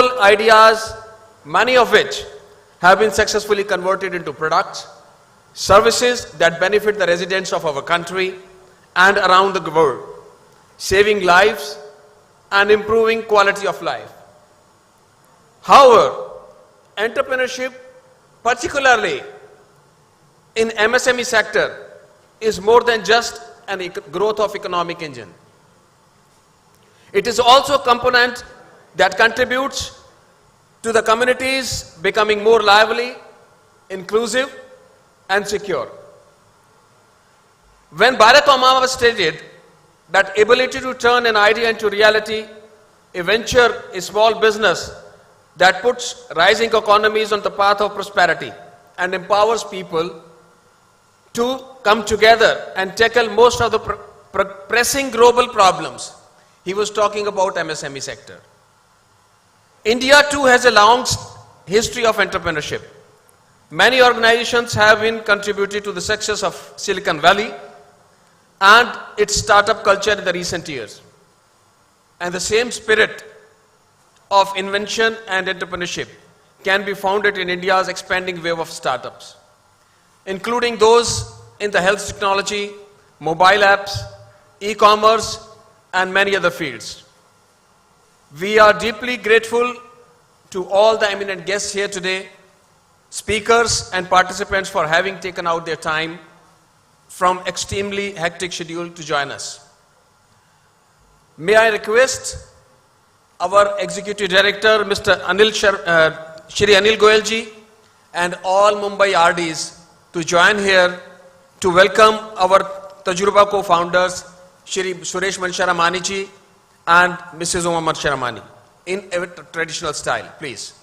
noble ideas, many of which have been successfully converted into products, services that benefit the residents of our country and around the world, saving lives and improving quality of life. However, entrepreneurship, particularly in MSME sector, is more than just a growth of economic engine. It is also a component that contributes to the communities becoming more lively, inclusive, and secure. When Barack Obama stated that ability to turn an idea into reality, a venture, a small business that puts rising economies on the path of prosperity and empowers people to come together and tackle most of the pressing global problems, he was talking about MSME sector. India too has a long history of entrepreneurship. Many organizations have been contributed to the success of Silicon Valley and its startup culture in the recent years. And the same spirit of invention and entrepreneurship can be founded in India's expanding wave of startups, including those in the health technology, mobile apps, e-commerce, and many other fields. We are deeply grateful to all the eminent guests here today, speakers and participants for having taken out their time from extremely hectic schedule to join us. May I request our Executive Director, Mr. Shri Anil Goyalji, and all Mumbai RDs to join here to welcome our Tajurba co-founders, Shri Suresh Mansharamani ji and Mrs. Uma Mansharamani, in a traditional style, please.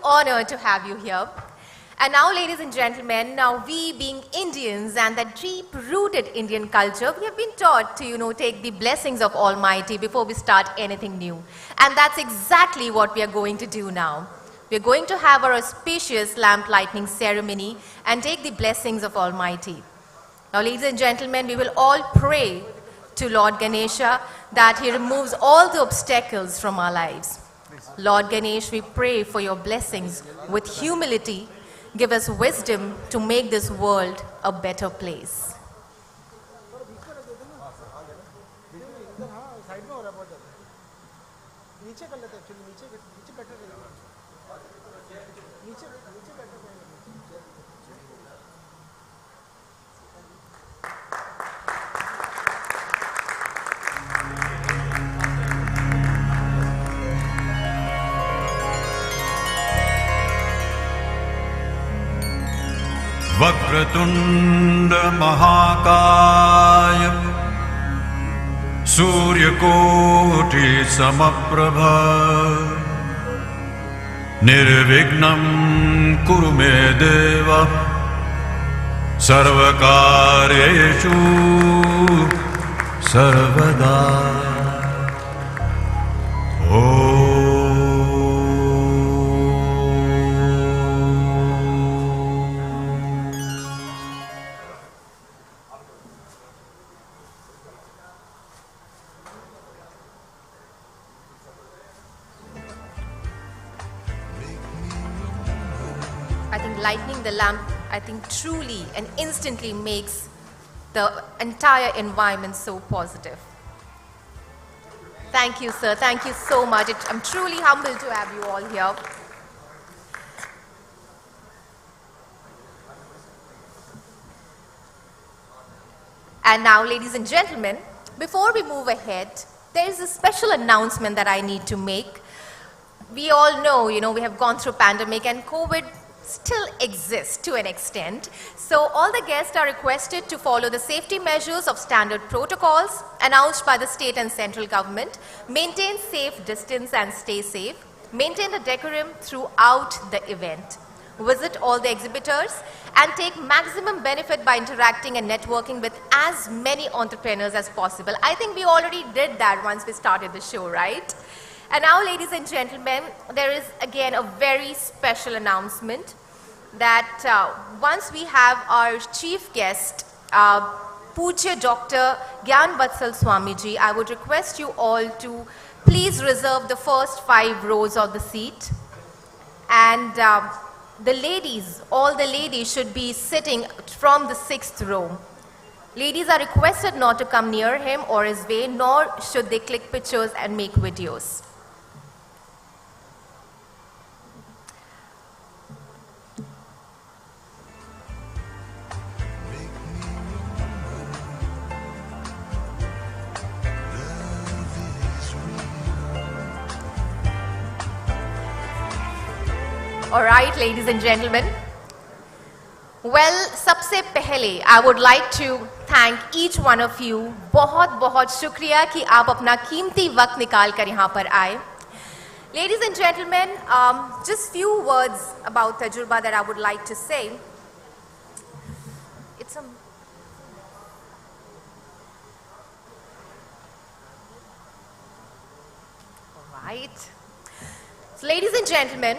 Honor to have you here. And now, ladies and gentlemen, now we being Indians and that deep-rooted Indian culture, we have been taught to, take the blessings of Almighty before we start anything new. And that's exactly what we are going to do now. We are going to have our auspicious lamp lighting ceremony and take the blessings of Almighty. Now, ladies and gentlemen, we will all pray to Lord Ganesha that he removes all the obstacles from our lives. Lord Ganesh, we pray for your blessings with humility. Give us wisdom to make this world a better place. Vakratunda महाकाय सूर्यकोटि समप्रभा निर्विघ्नं कुरु मे देव सर्वकार्येषु सर्वदा I think lighting the lamp, I think truly and instantly makes the entire environment so positive. Thank you, sir. Thank you so much. I'm truly humbled to have you all here. And now, ladies and gentlemen, before we move ahead, there is a special announcement that I need to make. We all know, we have gone through pandemic and COVID still exists to an extent. So all the guests are requested to follow the safety measures of standard protocols announced by the state and central government, maintain safe distance and stay safe, maintain the decorum throughout the event, visit all the exhibitors, and take maximum benefit by interacting and networking with as many entrepreneurs as possible. I think we already did that once we started the show, right? And now, ladies and gentlemen, there is again a very special announcement that once we have our chief guest, Pujya Dr. Gyan Vatsal Swamiji, I would request you all to please reserve the first 5 rows of the seat. And the ladies, all the ladies should be sitting from the 6th row. Ladies are requested not to come near him or his way, nor should they click pictures and make videos. All right, ladies and gentlemen. Well, सबसे पहले I would like to thank each one of you. बहुत शुक्रिया कि आप अपना कीमती वक्त निकाल कर यहाँ पर आए. Ladies and gentlemen, just few words about Tajurba that I would like to say. It's a all right. So, ladies and gentlemen,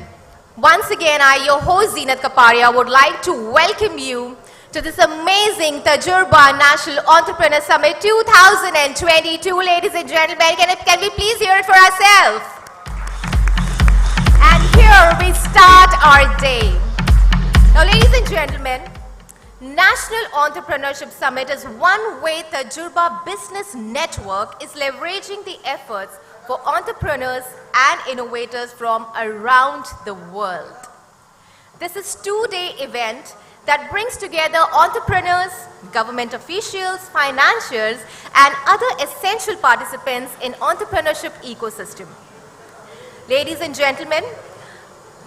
once again, I, your host Zeenat Kaparia, would like to welcome you to this amazing Tajurba National Entrepreneur Summit 2022. Ladies and gentlemen, can we please hear it for ourselves? And here we start our day. Now, ladies and gentlemen, National Entrepreneurship Summit is one way Tajurba Business Network is leveraging the efforts for entrepreneurs and innovators from around the world. This is a 2-day event that brings together entrepreneurs, government officials, financiers, and other essential participants in entrepreneurship ecosystem. Ladies and gentlemen,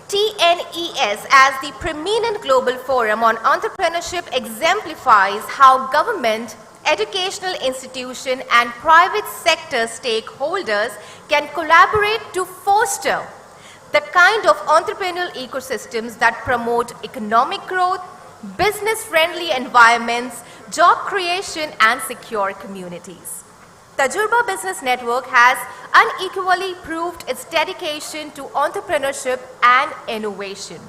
TNES as the preeminent global forum on entrepreneurship exemplifies how government, educational institution and private sector stakeholders can collaborate to foster the kind of entrepreneurial ecosystems that promote economic growth, business-friendly environments, job creation and secure communities. Tajurba Business Network has unequally proved its dedication to entrepreneurship and innovation.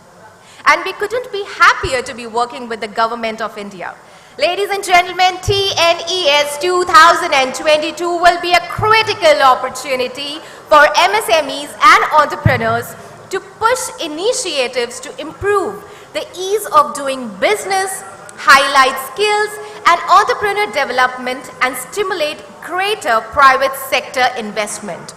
And we couldn't be happier to be working with the Government of India. Ladies and gentlemen, TNES 2022 will be a critical opportunity for MSMEs and entrepreneurs to push initiatives to improve the ease of doing business, highlight skills and entrepreneur development, and stimulate greater private sector investment.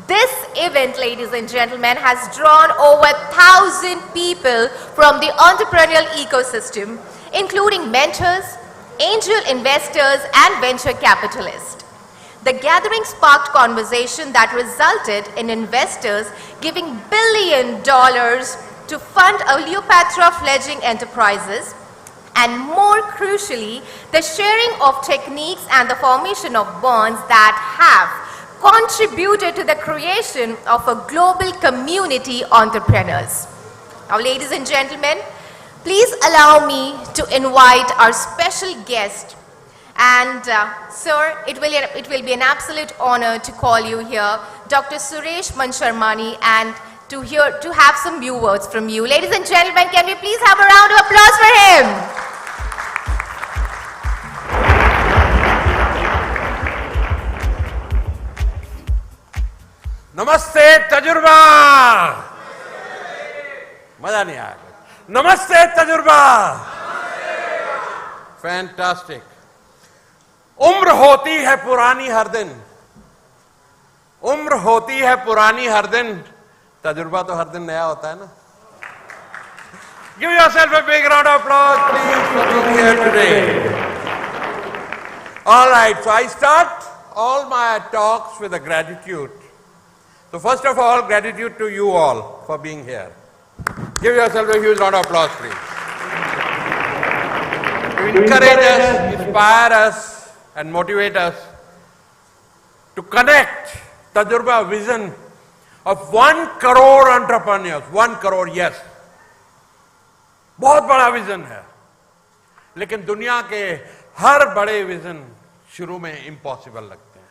This event, ladies and gentlemen, has drawn over 1,000 people from the entrepreneurial ecosystem, including mentors, angel investors, and venture capitalists. The gathering sparked conversation that resulted in investors giving $1 billion to fund Cleopatra fledgling enterprises, and more crucially, the sharing of techniques and the formation of bonds that have contributed to the creation of a global community entrepreneurs. Now, ladies and gentlemen, please allow me to invite our special guest. And sir, it will be an absolute honor to call you here, Dr. Suresh Mansharmani, and to have some few words from you. Ladies and gentlemen, can we please have a round of applause for him? Namaste Tajurba! मजा नहीं आया. Namaste Tajurba! Fantastic. उम्र होती है पुरानी हर दिन. उम्र होती है पुरानी हर दिन. तजुर्बा तो हर दिन नया होता है ना. Give yourself a big round of applause, please, for being here today. All right, so I start all my talks with a gratitude. So first of all, gratitude to you all for being here. Give yourself a huge round of applause, please. To encourage us, inspire us, and motivate us to connect Tajurba vision of 1 crore entrepreneurs. 1 crore, yes. बहुत बड़ा vision है. लेकिन दुनिया के हर बड़े vision शुरू में impossible लगते हैं.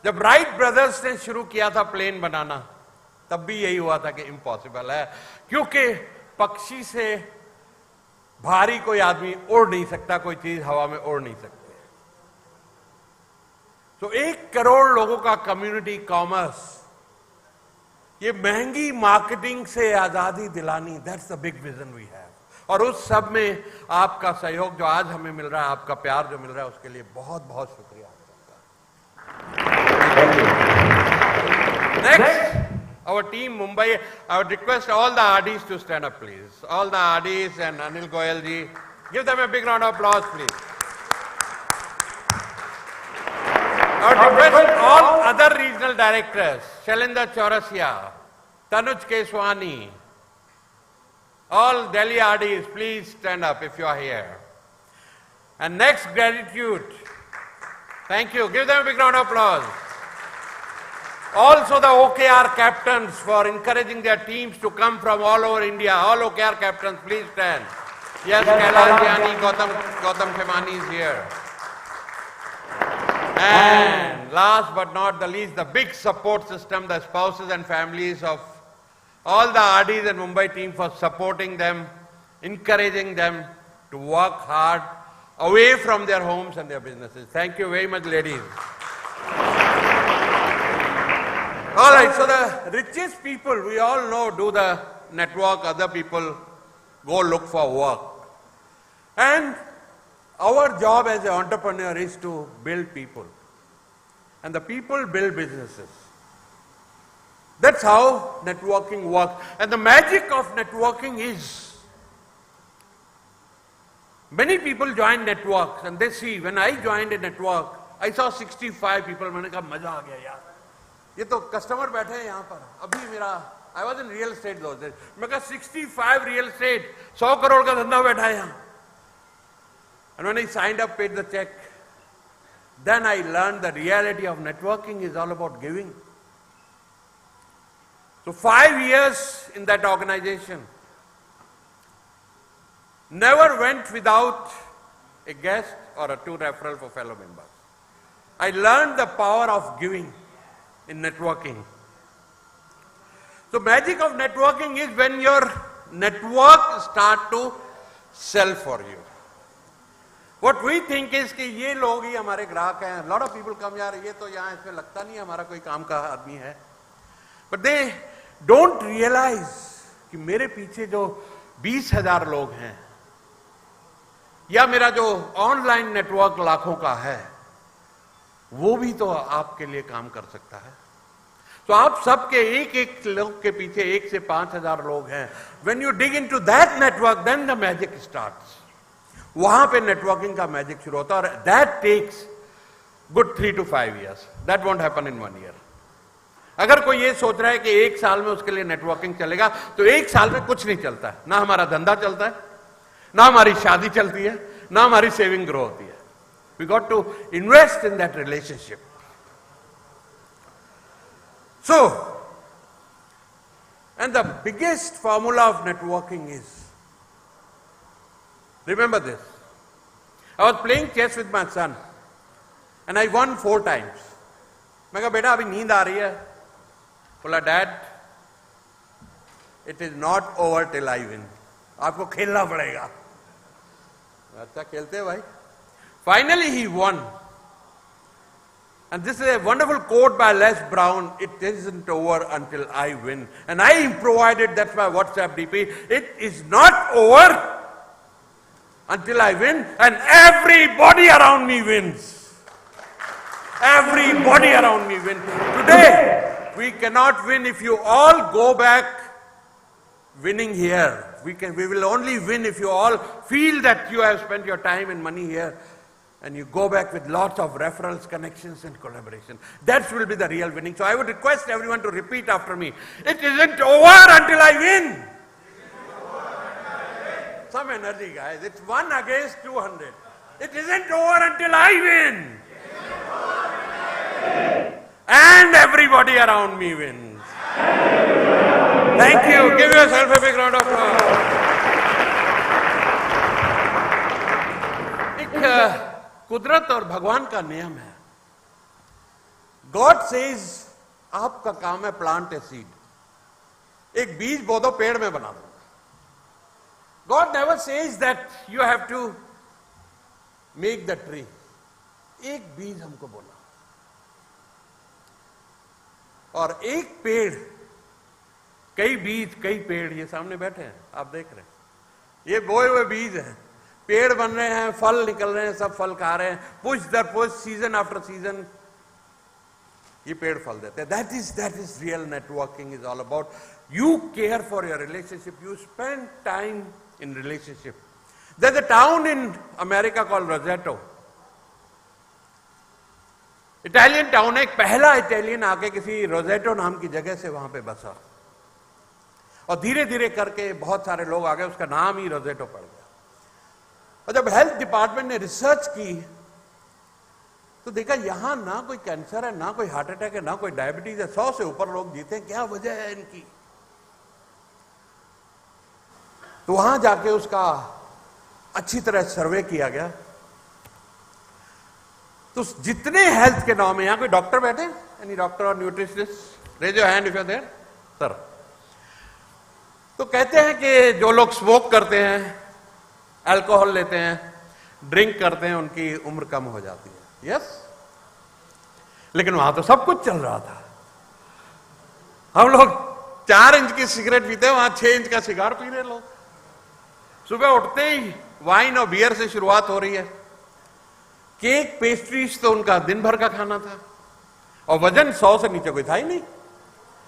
जब राइट ब्रदर्स ने शुरू किया था प्लेन बनाना, तब भी यही हुआ था कि इम्पॉसिबल है, क्योंकि पक्षी से भारी कोई आदमी उड़ नहीं सकता, कोई चीज हवा में उड़ नहीं सकती. तो 1 करोड़ लोगों का कम्युनिटी कॉमर्स, ये महंगी मार्केटिंग से आजादी दिलानी, that's the big vision we have. और उस सब में आपका सहयोग जो आज हमें मिल रहा है, आपका प्यार जो मिल रहा है, उसके लिए बहुत बहुत शुक्रिया आपका. Next, our team Mumbai, I would request all the RDs to stand up, please. All the RDs and Anil Goyal ji, give them a big round of applause, please. I would request all other regional directors, Shailendra Chaurasia, Tanuj Keswani, all Delhi RDs, please stand up if you are here. And next, gratitude. Thank you. Give them a big round of applause. Also the OKR captains for encouraging their teams to come from all over India. All OKR captains, please stand. Yes, Kailash Jani, Gautam Khemani is here. And last but not the least, the big support system, the spouses and families of all the RDs and Mumbai team for supporting them, encouraging them to work hard away from their homes and their businesses. Thank you very much, ladies. All right, so the richest people, we all know, do the network, other people go look for work. And our job as an entrepreneur is to build people. And the people build businesses. That's how networking works. And the magic of networking is, many people join networks and they see, when I joined a network, I saw 65 people, मैंने कहा मजा आ गया यार. ये तो customer बैठे हैं यहाँ पर. अभी मेरा, I was in real estate those days. मैं कहा 65 real estate, 100 करोड़ का धंधा बैठा है यहाँ. And when I signed up, paid the check, then I learned the reality of networking is all about giving. So 5 years in that organization, never went without a guest or a 2 referral for fellow members. I learned the power of giving in networking. So magic of networking is when your network start to sell for you. What we think is कि ये लोग ही हमारे ग्राहक हैं. lot of people come यार, ये तो यहाँ इसमें लगता नहीं हमारा कोई काम का आदमी है. But they don't realize कि मेरे पीछे जो 20,000 लोग हैं, या मेरा जो ऑनलाइन नेटवर्क लाखों का है, वो भी तो आपके लिए काम कर सकता है. तो आप सबके एक लोग के पीछे 1 से 5,000 लोग हैं. When you dig into that network, then the magic starts. वहां पे नेटवर्किंग का मैजिक शुरू होता है. और that takes good 3 to 5 years. That won't happen in 1 year. अगर कोई ये सोच रहा है कि 1 साल में उसके लिए नेटवर्किंग चलेगा, तो 1 साल में कुछ नहीं चलता है. ना हमारा धंधा चलता है, ना हमारी शादी चलती है, ना हमारी सेविंग ग्रो होती है. We got to invest in that relationship. So, and the biggest formula of networking is, remember this. I was playing chess with my son and I won 4 times. मैं कहा बेटा अभी नींद आ रही है. बोला dad it is not over till I win. आपको खेलना पड़ेगा. अच्छा खेलते भाई. Finally he won. And this is a wonderful quote by Les Brown. It isn't over until I win. And I improvised it. That's my WhatsApp DP. It is not over until I win. And everybody around me wins. Everybody around me wins. Today, we cannot win if you all go back winning here. We will only win if you all feel that you have spent your time and money here. And you go back with lots of referrals, connections and collaboration. That will be the real winning. So I would request everyone to repeat after me. It isn't over until I win. Some energy guys. It's 1 against 200. It isn't over until I win. And everybody around me wins. Thank you. Give yourself a big round of applause. कुदरत और भगवान का नियम है. God says आपका काम है plant a seed. एक बीज बो दो पेड़ में बना दो. God never says that you have to make the tree. एक बीज हमको बोला और एक पेड़, कई बीज कई पेड़ ये सामने बैठे हैं आप देख रहे हैं. ये बोए हुए बीज हैं. पेड़ बन रहे हैं, फल निकल रहे हैं, सब फल खा रहे हैं. Push through push, season after season ये पेड़ फल देते हैं. That is real networking is all about. You care for your relationship. You spend time in relationship. There is a town in America called Roseto. Italian town है. एक पहला Italian आके किसी रोजेटो नाम की जगह से वहां पे बसा और धीरे धीरे करके बहुत सारे लोग आ गए. उसका नाम ही रोजेटो पड़ गया. और जब हेल्थ डिपार्टमेंट ने रिसर्च की तो देखा यहां ना कोई कैंसर है, ना कोई हार्ट अटैक है, ना कोई डायबिटीज है. 100 से ऊपर लोग जीते हैं. क्या वजह है इनकी? तो वहां जाके उसका अच्छी तरह सर्वे किया गया. तो जितने हेल्थ के नाम है, यहां कोई डॉक्टर बैठे? एनी डॉक्टर और nutritionist? Raise your hand if you are there sir. तो कहते हैं कि जो लोग स्मोक करते हैं, अल्कोहल लेते हैं, ड्रिंक करते हैं, उनकी उम्र कम हो जाती है. यस, लेकिन वहां तो सब कुछ चल रहा था. हम लोग 4 इंच की सिगरेट पीते हैं, वहां 6 इंच का सिगार पी रहे लोग. सुबह उठते ही वाइन और बियर से शुरुआत हो रही है. केक पेस्ट्रीज तो उनका दिन भर का खाना था. और वजन 100 से नीचे कोई था ही नहीं.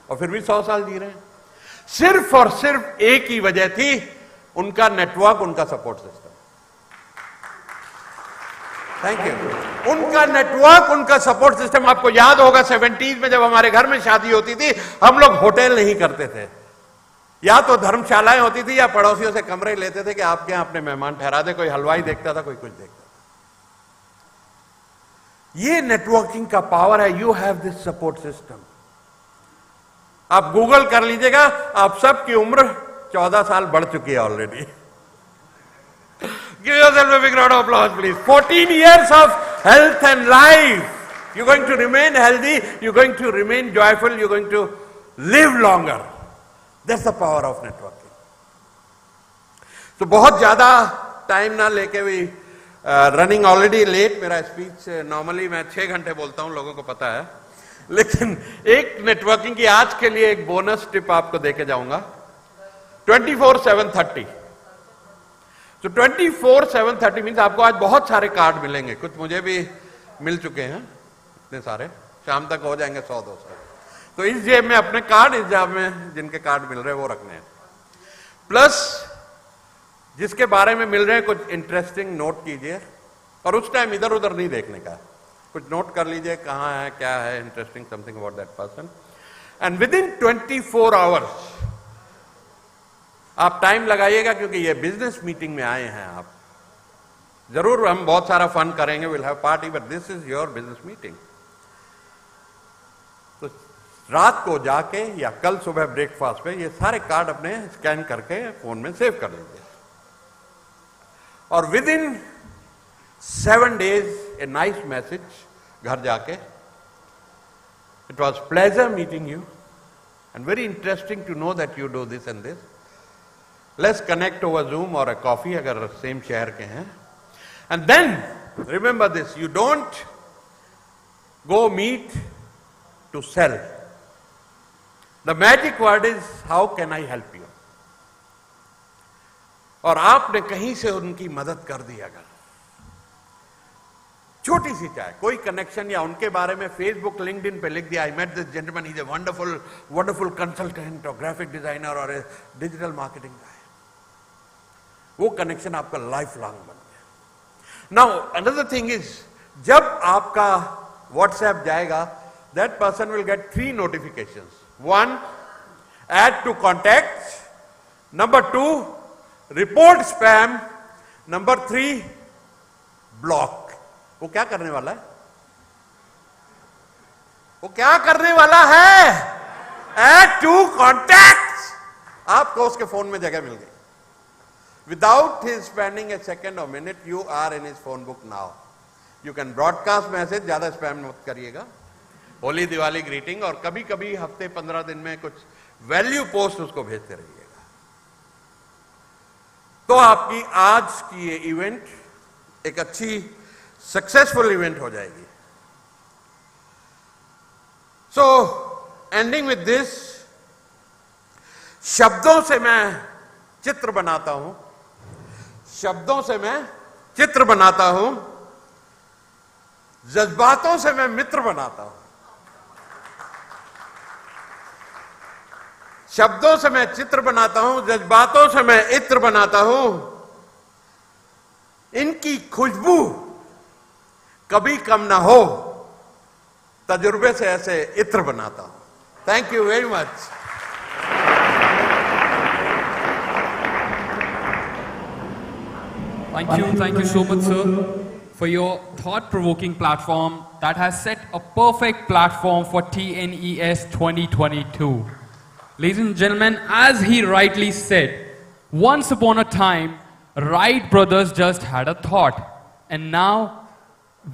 और फिर भी 100 साल जी रहे हैं. सिर्फ और सिर्फ एक ही वजह थी, उनका नेटवर्क, उनका सपोर्ट सिस्टम. Thank you. उनका नेटवर्क, उनका सपोर्ट सिस्टम. आपको याद होगा 70s में जब हमारे घर में शादी होती थी, हम लोग होटल नहीं करते थे. या तो धर्मशालाएं होती थी या पड़ोसियों से कमरे लेते थे कि आपके यहां अपने मेहमान ठहरा दे. कोई हलवाई देखता था, कोई कुछ देखता था. ये नेटवर्किंग का पावर है. You have this support system. आप गूगल कर लीजिएगा, आप सबकी उम्र 14 साल बढ़ चुकी है already. Give yourself a big round of applause, please. 14 years of health and life. You're going to remain healthy. You're going to remain joyful. You're going to live longer. That's the power of networking. So बहुत ज्यादा time ना लेके भी running already late. मेरा speech normally मैं 6 घंटे बोलता हूं, लोगों को पता है. लेकिन एक नेटवर्किंग की आज के लिए एक बोनस टिप आपको देके जाऊंगा. 24/7/30. तो 24/7/30 मीन्स आपको आज बहुत सारे कार्ड मिलेंगे. कुछ मुझे भी मिल चुके हैं इतने सारे. शाम तक हो जाएंगे 100-200. तो इस जेब में अपने कार्ड, इस जेब में जिनके कार्ड मिल रहे हैं वो रखने हैं. प्लस जिसके बारे में मिल रहे हैं कुछ इंटरेस्टिंग नोट कीजिए. और उस टाइम इधर उधर नहीं देखने का. कुछ नोट कर लीजिए कहां है, क्या है interesting, something about that person. And with in 24 hours आप टाइम लगाइएगा क्योंकि ये बिजनेस मीटिंग में आए हैं आप। जरूर हम बहुत सारा फन करेंगे, will have party, but this is your business meeting. तो रात को जाके या कल सुबह ब्रेकफास्ट पे ये सारे कार्ड अपने स्कैन करके फोन में सेव कर लीजिए, और within 7 days a nice message घर जाके, it was pleasure meeting you and very interesting to know that you do this and this, let's connect over Zoom और अ कॉफी अगर same शहर के हैं। And then remember this, you don't go meet to sell, the magic word is how can I help you. और आपने कहीं से उनकी मदद कर दी, अगर छोटी सी चाहे कोई कनेक्शन, या उनके बारे में फेसबुक लिंक्डइन पे लिख दिया, I met this gentleman, he is a wonderful wonderful consultant और ग्राफिक डिजाइनर और डिजिटल मार्केटिंग गाय, वो कनेक्शन आपका लाइफ लॉन्ग बन गया। नाउ अनदर थिंग इज, जब आपका व्हाट्सएप जाएगा, that person will get 3 notifications. 1, add to contacts. Number 2, report spam. Number 3, block. वो क्या करने वाला है? वो क्या करने वाला है? Add to contacts. आपको उसके फोन में जगह मिल गई. Without his spending a second or minute, you are in his phone book now. You can broadcast message, ज्यादा स्पैम मत करिएगा, होली दिवाली ग्रीटिंग, और कभी कभी हफ्ते 15 दिन में कुछ वैल्यू पोस्ट उसको भेजते रहिएगा। तो आपकी आज की ये इवेंट एक अच्छी सक्सेसफुल इवेंट हो जाएगी। सो एंडिंग विद दिस, शब्दों से मैं चित्र बनाता हूं, शब्दों से मैं चित्र बनाता हूं, जज्बातों से मैं मित्र बनाता हूं। शब्दों से मैं चित्र बनाता हूं, जज्बातों से मैं इत्र बनाता हूं, इनकी खुशबू कभी कम ना हो, तजुर्बे से ऐसे इत्र बनाता हूं। Thank you very much. Thank you so much, sir, for your thought-provoking platform that has set a perfect platform for TNES 2022. Ladies and gentlemen, as he rightly said, once upon a time, Wright brothers just had a thought, and now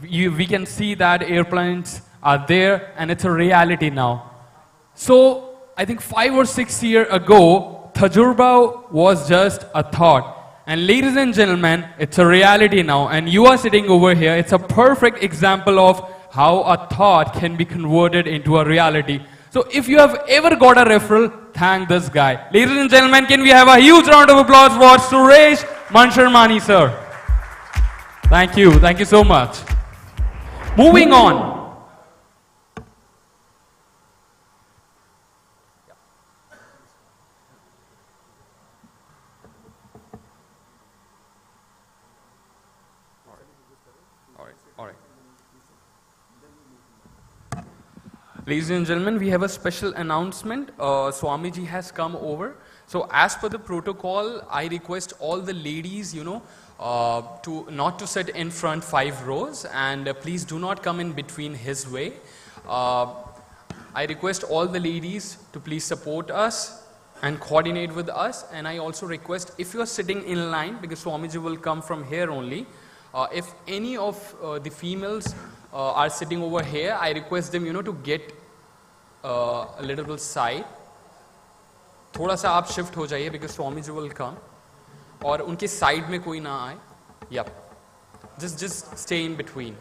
we can see that airplanes are there and it's a reality now. So I think 5 or 6 years ago, Tajurba was just a thought. And ladies and gentlemen, it's a reality now, and you are sitting over here. It's a perfect example of how a thought can be converted into a reality. So if you have ever got a referral, thank this guy. Ladies and gentlemen, can we have a huge round of applause for Suresh Mansharmani, sir? Thank you. Thank you so much. Moving on. Ladies and gentlemen, we have a special announcement. Swamiji has come over. So as per the protocol, I request all the ladies, to not to sit in front 5 rows, and please do not come in between his way. I request all the ladies to please support us and coordinate with us. And I also request, if you are sitting in line, because Swamiji will come from here only, if any of the females are sitting over here, I request them, to get a little bit side. थोड़ा सा आप shift हो जाइए, because Swamiji will come. और उनके side में कोई ना आए. Yep. Just stay in between.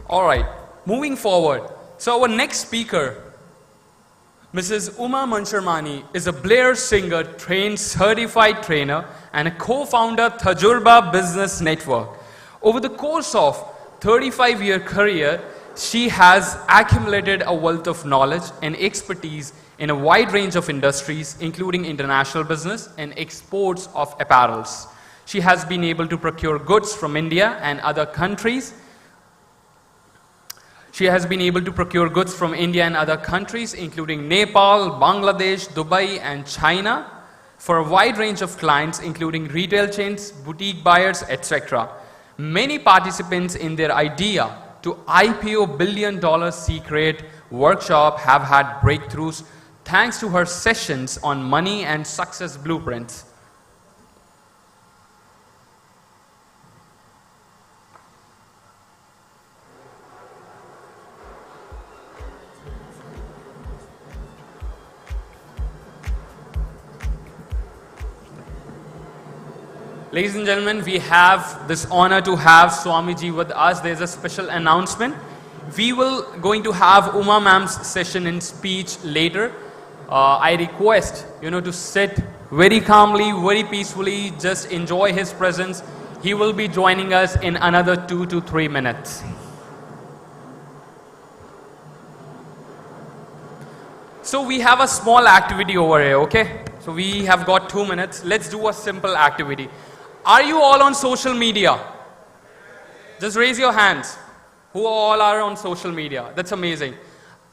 All right, moving forward. So our next speaker, Mrs. Uma Mansharmani, is a Blair singer, trained certified trainer, and a co-founder Tajurba Business Network. Over the course of 35-year career, She has accumulated a wealth of knowledge and expertise in a wide range of industries, including international business and exports of apparels. She has been able to procure goods from India and other countries. She has been able to procure goods from India and other countries, including Nepal, Bangladesh, Dubai, and China, for a wide range of clients, including retail chains, boutique buyers, etc. Many participants in their idea to IPO billion-dollar secret workshop have had breakthroughs thanks to her sessions on money and success blueprints. Ladies and gentlemen, we have this honor to have Swamiji with us. There's a special announcement. We will going to have Uma ma'am's session and speech later. I request, to sit very calmly, very peacefully, just enjoy his presence. He will be joining us in another 2 to 3 minutes. So we have a small activity over here, okay? So we have got 2 minutes. Let's do a simple activity. Are you all on social media? Just raise your hands. Who all are on social media? That's amazing.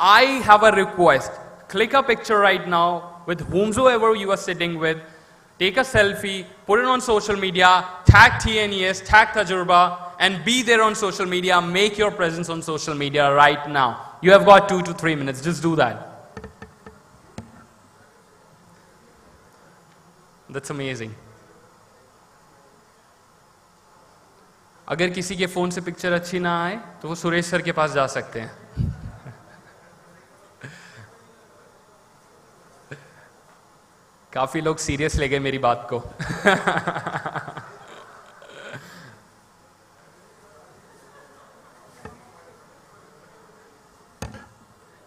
I have a request. Click a picture right now with whomsoever you are sitting with. Take a selfie, put it on social media, tag TNES, tag Tajurba, and be there on social media. Make your presence on social media right now. You have got 2 to 3 minutes. Just do that. That's amazing. अगर किसी के phone से picture अच्छी ना आए तो वो Suresh sir के पास जा सकते हैं. काफी लोग सीरियस ले गए मेरी बात को.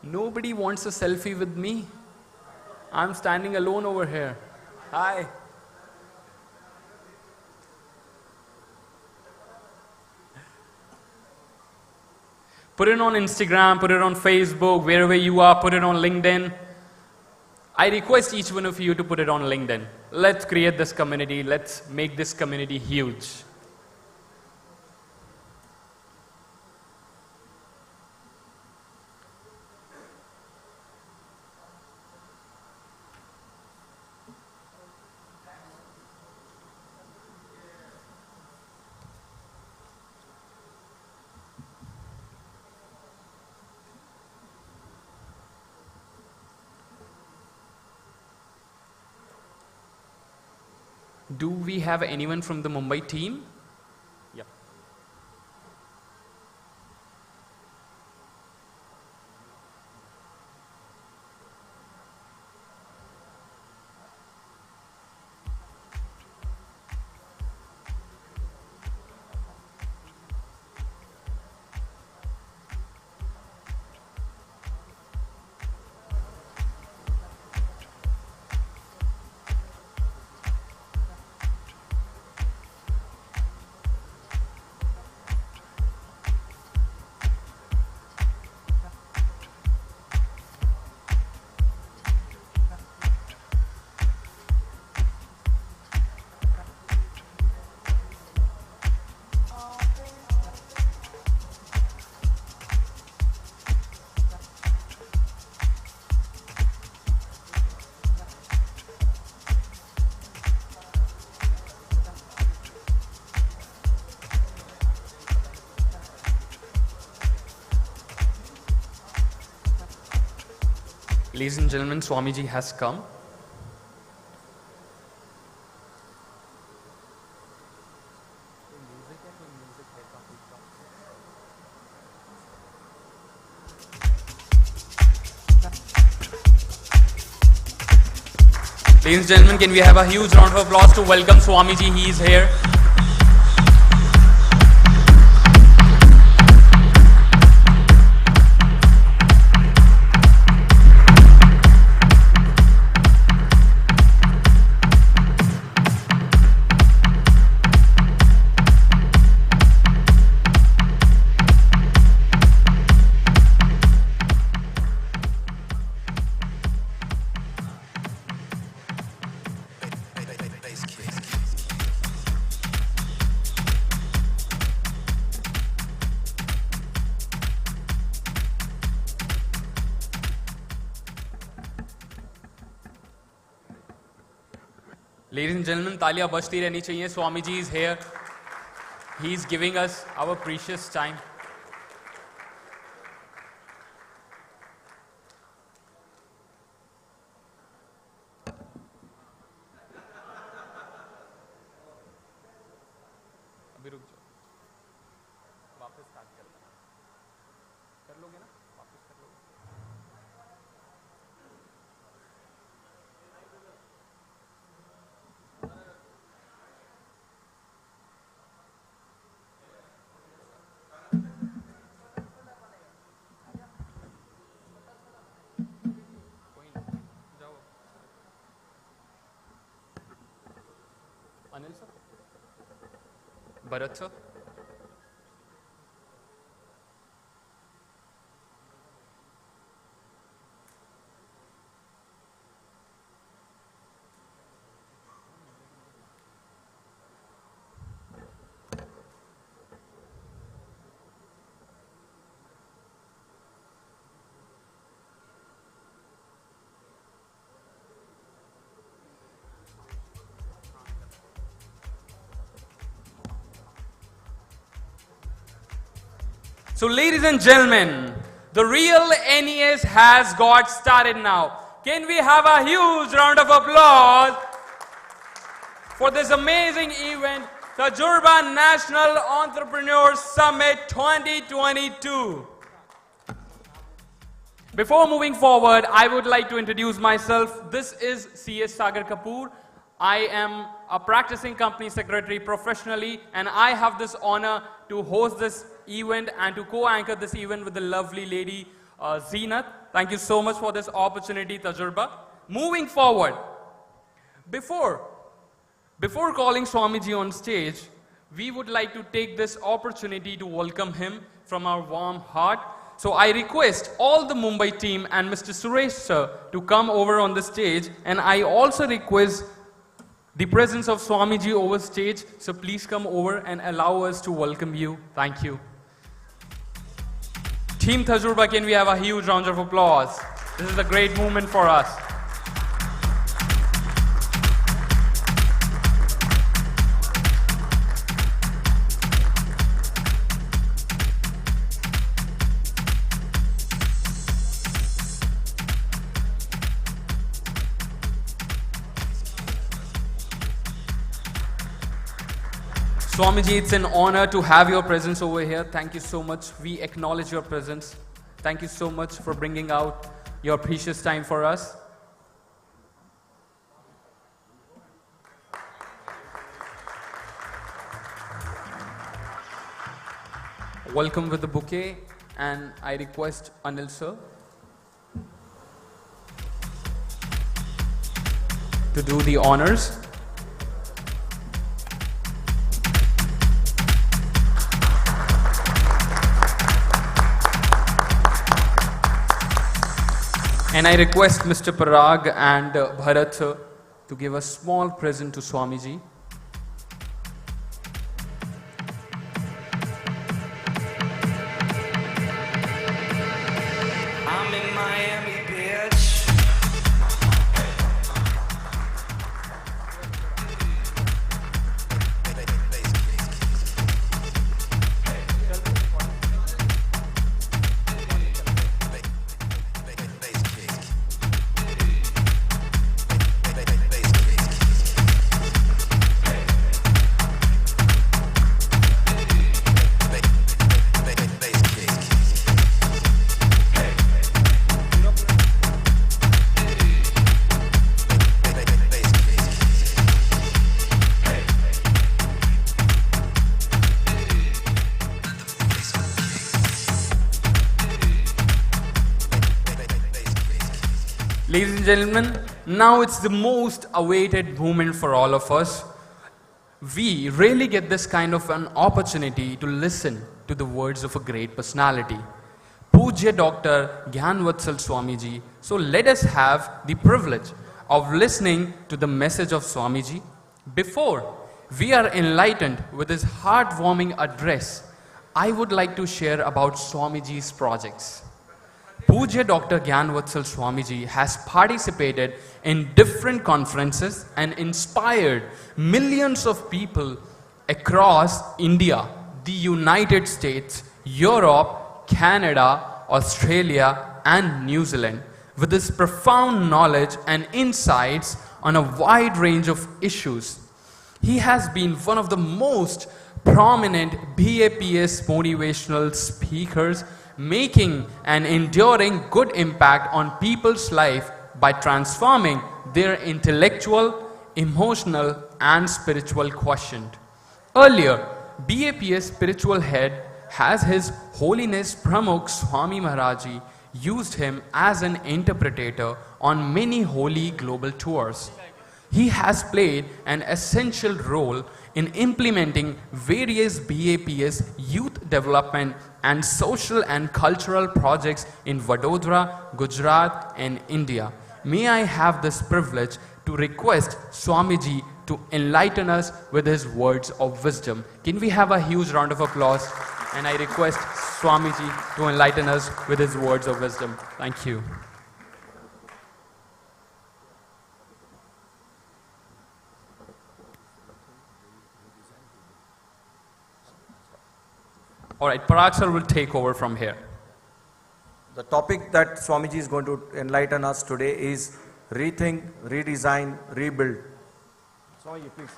Nobody wants a selfie with me. I'm standing alone over here. Hi. Put it on Instagram, put it on Facebook, wherever you are, put it on LinkedIn. I request each one of you to put it on LinkedIn. Let's create this community. Let's make this community huge. Do we have anyone from the Mumbai team? Yeah. Ladies and gentlemen, Swamiji has come. Ladies and gentlemen, can we have a huge round of applause to welcome Swamiji? He is here. Ladies and gentlemen, तालियां बजती रहनी चाहिए. Swami ji is here. He is giving us our precious time. अभी रुक जाओ. वापस start कर लोगे ना? वापस कर लोगे? कोई नहीं, जाओ. Anil sir, Bharat sir. So, ladies and gentlemen, the real NES has got started now. Can we have a huge round of applause for this amazing event, Tajurba National Entrepreneurs Summit 2022. Before moving forward, I would like to introduce myself. This is CS Sagar Kapoor. I am a practicing company secretary professionally, and I have this honor to host this event and to co-anchor this event with the lovely lady Zeenat. Thank you so much for this opportunity, Tajurba. Moving forward, before calling Swamiji on stage, we would like to take this opportunity to welcome him from our warm heart. So I request all the Mumbai team and Mr. Suresh sir to come over on the stage, and I also request the presence of Swamiji over stage, so please come over and allow us to welcome you. Thank you. Team Tajurba, can we have a huge round of applause? This is a great moment for us. Swamiji, it's an honor to have your presence over here. Thank you so much. We acknowledge your presence. Thank you so much for bringing out your precious time for us. Welcome with the bouquet, and I request Anil sir to do the honors. And I request Mr. Parag and Bharat sir to give a small present to Swamiji. I'm in Miami, bitch. Ladies and gentlemen, now it's the most awaited moment for all of us. We really get this kind of an opportunity to listen to the words of a great personality, Pujya Dr. Gyanvatsal Swamiji. So let us have the privilege of listening to the message of Swamiji. Before we are enlightened with his heartwarming address, I would like to share about Swamiji's projects. Pujya Dr. Gyanvatsal Swamiji has participated in different conferences and inspired millions of people across India, the United States, Europe, Canada, Australia, and New Zealand with his profound knowledge and insights on a wide range of issues. He has been one of the most prominent BAPS motivational speakers, making an enduring good impact on people's life by transforming their intellectual, emotional, and spiritual quotient. Earlier, BAPS spiritual head has His Holiness Pramukh Swami Maharaji used him as an interpreter on many holy global tours. He has played an essential role in implementing various BAPS youth development and social and cultural projects in Vadodara, Gujarat, and India. May I have this privilege to request Swamiji to enlighten us with his words of wisdom. Can we have a huge round of applause? And I request Swamiji to enlighten us with his words of wisdom. Thank you. All right, Parag sir will take over from here. The topic that Swamiji is going to enlighten us today is rethink, redesign, rebuild. Swamiji, please.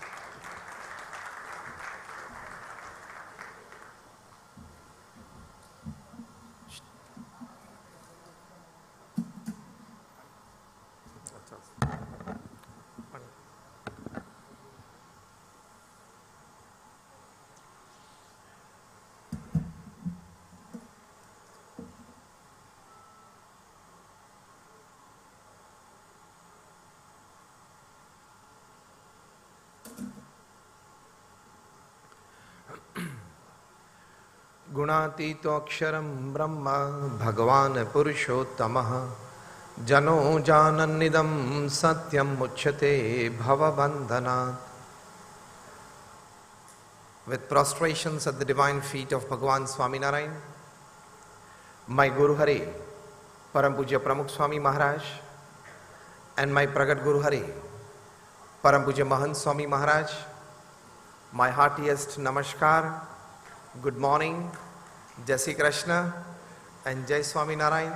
गुणातीतोऽक्षरं ब्रह्म भगवान् पुरुषोत्तमः जनो जानन्निदं सत्यं मुच्यते भवबन्धनात्. With prostrations at the divine feet of Bhagavan Swaminarayan, my Guru Hari, Param Pujya Pramukh Swami Maharaj, and my Pragat Guru Hari, Param Pujya Mahant Swami Maharaj, my heartiest namaskar, good morning, Jai Shri Krishna and Jai Swami Narayan.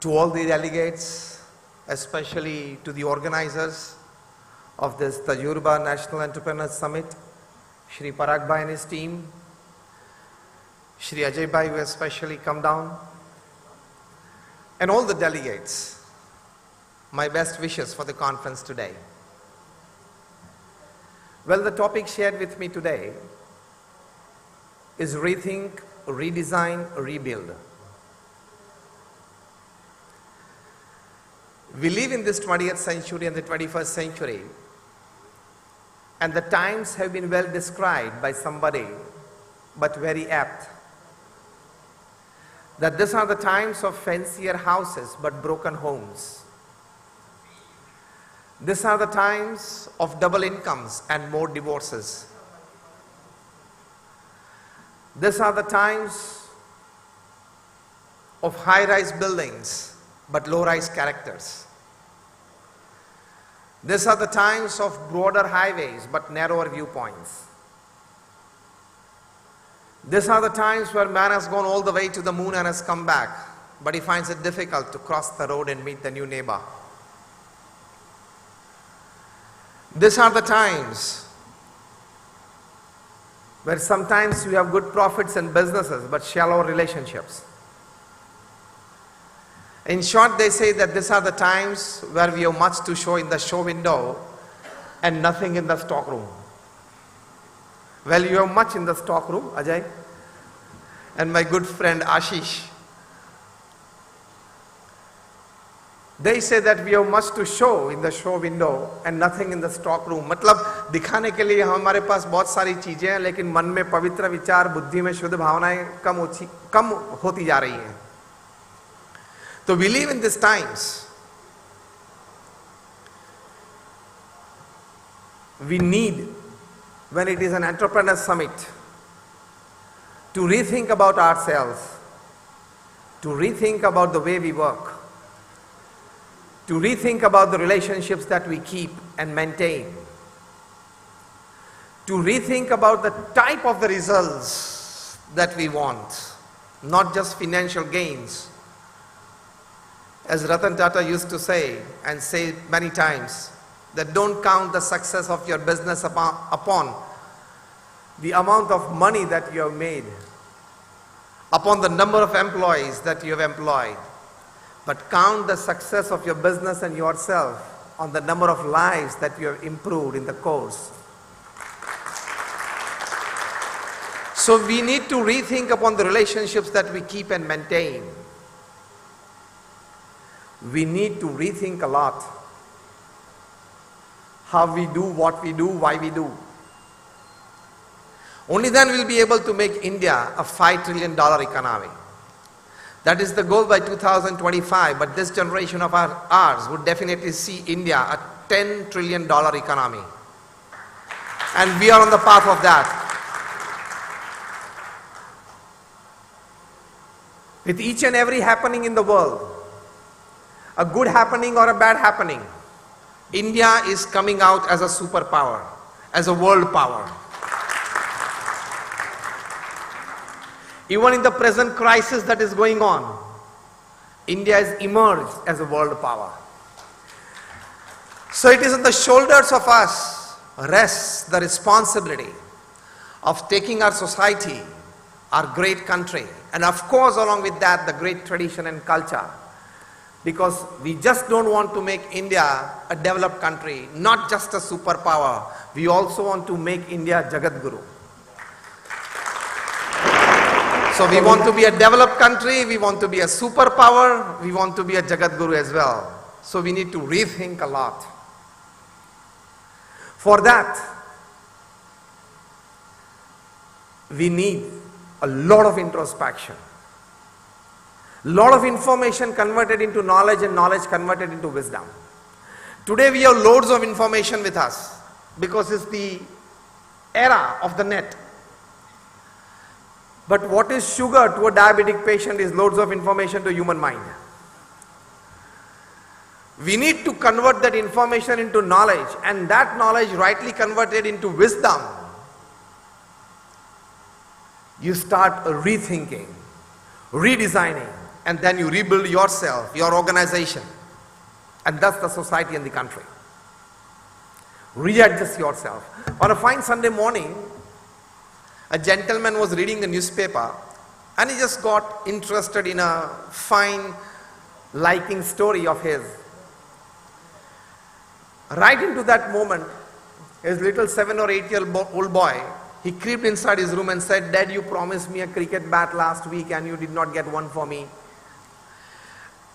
To all the delegates, especially to the organizers of this Tajurba National Entrepreneurs Summit, Shri Parag Bhai and his team, Shri Ajay Bhai who has specially come down, and all the delegates, my best wishes for the conference today. Well, the topic shared with me today is rethink, redesign, rebuild. We live in this 20th century and the 21st century, and the times have been well described by somebody, but very apt, that these are the times of fancier houses but broken homes. These are the times of double incomes and more divorces. These are the times of high-rise buildings but low-rise characters. These are the times of broader highways but narrower viewpoints. These are the times where man has gone all the way to the moon and has come back, but he finds it difficult to cross the road and meet the new neighbor. These are the times where sometimes we have good profits in businesses but shallow relationships. In short, they say that these are the times where we have much to show in the show window and nothing in the stock room. Well, you have much in the stock room, Ajay, and my good friend Ashish. They say that we have much to show in the show window and nothing in the stock room. मतलब दिखाने के लिए हमारे पास बहुत सारी चीजें हैं, लेकिन मन में पवित्र विचार, बुद्धि में शुद्ध भावनाएं कम होती जा रही हैं. So we live in these times. We need, when it is an entrepreneur summit, to rethink about ourselves, to rethink about the way we work, to rethink about the relationships that we keep and maintain, to rethink about the type of the results that we want, not just financial gains. As Ratan Tata used to say, and say many times, that don't count the success of your business upon the amount of money that you have made, upon the number of employees that you have employed, but count the success of your business and yourself on the number of lives that you have improved in the course. So we need to rethink upon the relationships that we keep and maintain. We need to rethink a lot how we do, what we do, why we do. Only then we'll be able to make India a $5 trillion economy. That is the goal by 2025, but this generation of ours would definitely see India a $10 trillion economy. And we are on the path of that. With each and every happening in the world, a good happening or a bad happening, India is coming out as a superpower, as a world power. Even in the present crisis that is going on, India has emerged as a world power. So it is on the shoulders of us rests the responsibility of taking our society, our great country, and of course along with that the great tradition and culture. Because we just don't want to make India a developed country, not just a superpower. We also want to make India Jagat Guru. So we want to be a developed country, we want to be a superpower, we want to be a Jagat Guru as well. So we need to rethink a lot. For that, we need a lot of introspection. Lot of information converted into knowledge and knowledge converted into wisdom. Today we have loads of information with us because it's the era of the net. But what is sugar to a diabetic patient is loads of information to human mind. We need to convert that information into knowledge, and that knowledge rightly converted into wisdom. You start rethinking, redesigning, and then you rebuild yourself, your organization, and thus the society and the country. Readjust yourself. On a fine Sunday morning, a gentleman was reading the newspaper and he just got interested in a fine liking story of his. Right into that moment, his little 7 or 8 year old boy, he crept inside his room and said, "Dad, you promised me a cricket bat last week and you did not get one for me."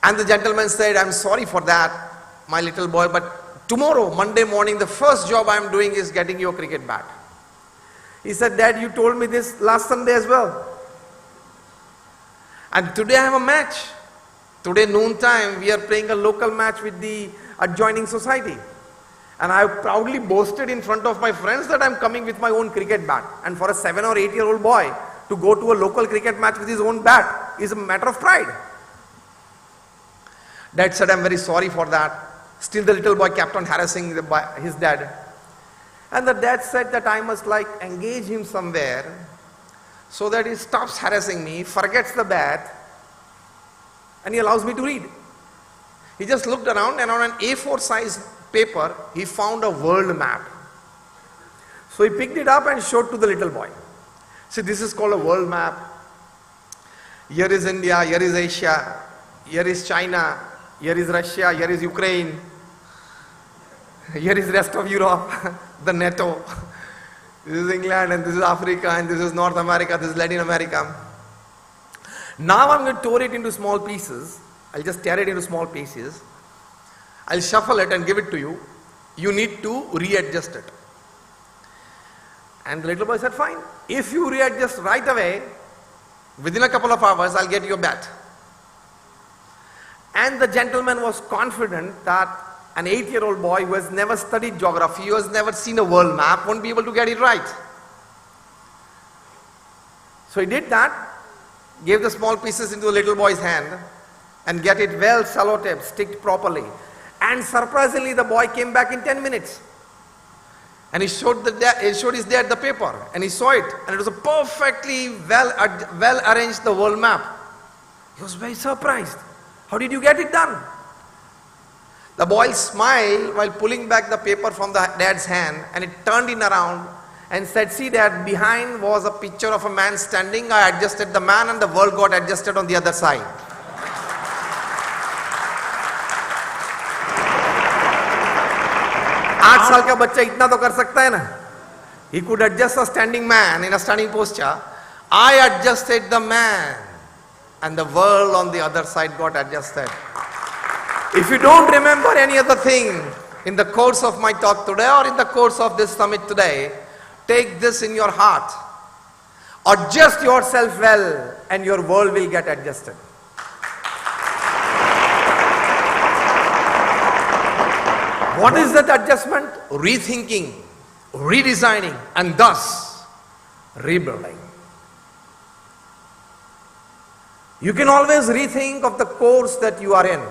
And the gentleman said, "I'm sorry for that, my little boy, but tomorrow, Monday morning, the first job I'm doing is getting you a cricket bat." He said, "Dad, you told me this last Sunday as well. And today I have a match. Today noontime, we are playing a local match with the adjoining society. And I have proudly boasted in front of my friends that I'm coming with my own cricket bat. And for a 7 or 8 year old boy to go to a local cricket match with his own bat is a matter of pride." Dad said, "I'm very sorry for that." Still the little boy kept on harassing his dad. And the dad said that I must engage him somewhere so that he stops harassing me, forgets the bat, and he allows me to read. He just looked around and on an A4 size paper, he found a world map. So he picked it up and showed to the little boy. See, this is called a world map. Here is India, here is Asia, here is China, here is Russia, here is Ukraine, here is rest of Europe, the NATO. This is England and this is Africa and this is North America, this is Latin America. Now I'm going to tear it into small pieces. I'll just tear it into small pieces. I'll shuffle it and give it to you. You need to readjust it. And the little boy said, "Fine. If you readjust right away, within a couple of hours, I'll get you a bat." And the gentleman was confident that an 8-year-old boy who has never studied geography, who has never seen a world map, won't be able to get it right. So he did that. gave the small pieces into the little boy's hand and get it well sellotaped, sticked properly. And surprisingly, the boy came back in 10 minutes. And he showed his dad the paper, and he saw it, and it was a perfectly well arranged the world map. He was very surprised. How did you get it done? The boy smiled while pulling back the paper from the dad's hand, and it turned in around and said, "See, Dad, behind was a picture of a man standing. I adjusted the man, and the world got adjusted on the other side." आठ साल का बच्चा इतना तो कर सकता है ना? He could adjust a standing man in a standing posture. I adjusted the man, and the world on the other side got adjusted. If you don't remember any other thing in the course of my talk today or in the course of this summit today, take this in your heart. Adjust yourself well, and your world will get adjusted. What is that adjustment? Rethinking, redesigning, and thus rebuilding. You can always rethink of the course that you are in.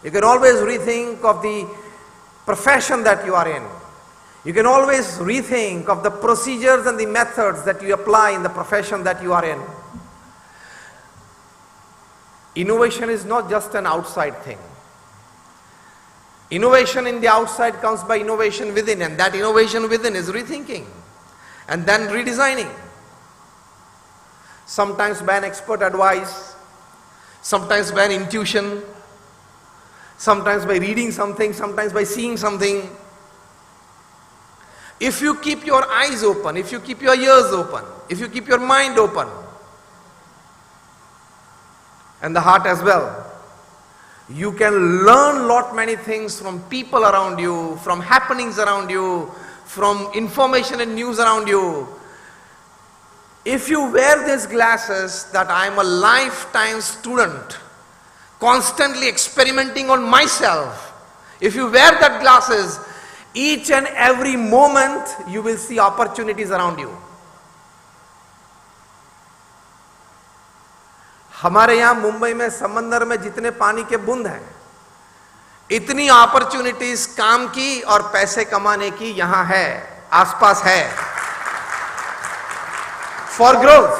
You can always rethink of the profession that you are in. You can always rethink of the procedures and the methods that you apply in the profession that you are in. Innovation is not just an outside thing. Innovation in the outside comes by innovation within, and that innovation within is rethinking and then redesigning. Sometimes by an expert advice, sometimes by an intuition, sometimes by reading something, sometimes by seeing something. If you keep your eyes open, if you keep your ears open, if you keep your mind open, and the heart as well, you can learn lot many things from people around you, from happenings around you, from information and news around you. If you wear these glasses that I am a lifetime student, constantly experimenting on myself, if you wear that glasses, each and every moment you will see opportunities around you. हमारे यहाँ मुंबई में समंदर में जितने पानी के बूंद हैं, इतनी अपॉर्चुनिटीज काम की और पैसे कमाने की यहाँ है, आसपास है. For growth,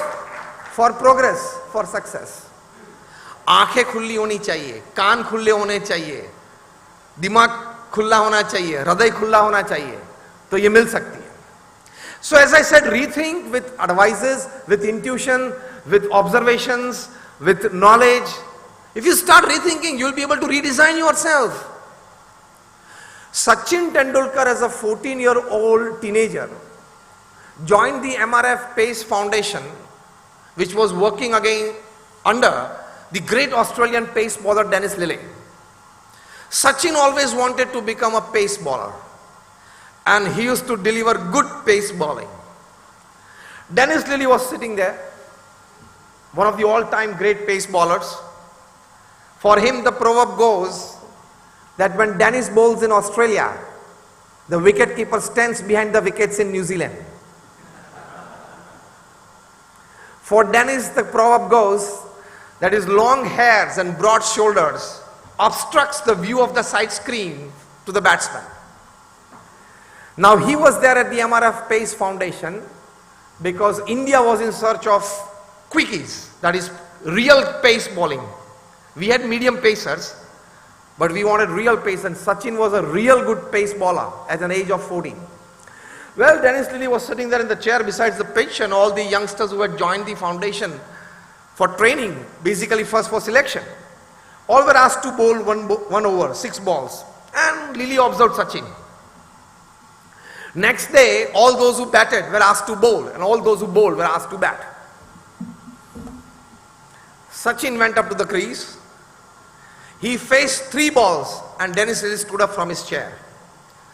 for progress, for success. आंखें खुली होनी चाहिए, कान खुले होने चाहिए, दिमाग खुला होना चाहिए, हृदय खुला होना चाहिए, तो ये मिल सकती है. So as I said, rethink with advices, with intuition, with observations, with knowledge. If you start rethinking, you will be able to redesign yourself. Sachin Tendulkar, as a 14-year-old teenager, joined the MRF Pace Foundation, which was working again under the great Australian pace bowler Dennis Lillee. Sachin always wanted to become a pace bowler, and he used to deliver good pace bowling. Dennis Lillee was sitting there, one of the all-time great pace bowlers. For him, the proverb goes that when Dennis bowls in Australia, the wicketkeeper stands behind the wickets in New Zealand. For Dennis, the proverb goes that his long hairs and broad shoulders obstructs the view of the side screen to the batsman. Now he was there at the MRF Pace Foundation because India was in search of quickies, that is real pace bowling. We had medium pacers, but we wanted real pace, and Sachin was a real good pace bowler at an age of 14. Well, Dennis Lillee was sitting there in the chair besides the pitch, and all the youngsters who had joined the foundation for training, basically first for selection, all were asked to bowl one over, 6 balls, and Lillee observed Sachin. Next day, all those who batted were asked to bowl, and all those who bowled were asked to bat. Sachin went up to the crease. He faced 3 balls, and Dennis Lillee stood up from his chair.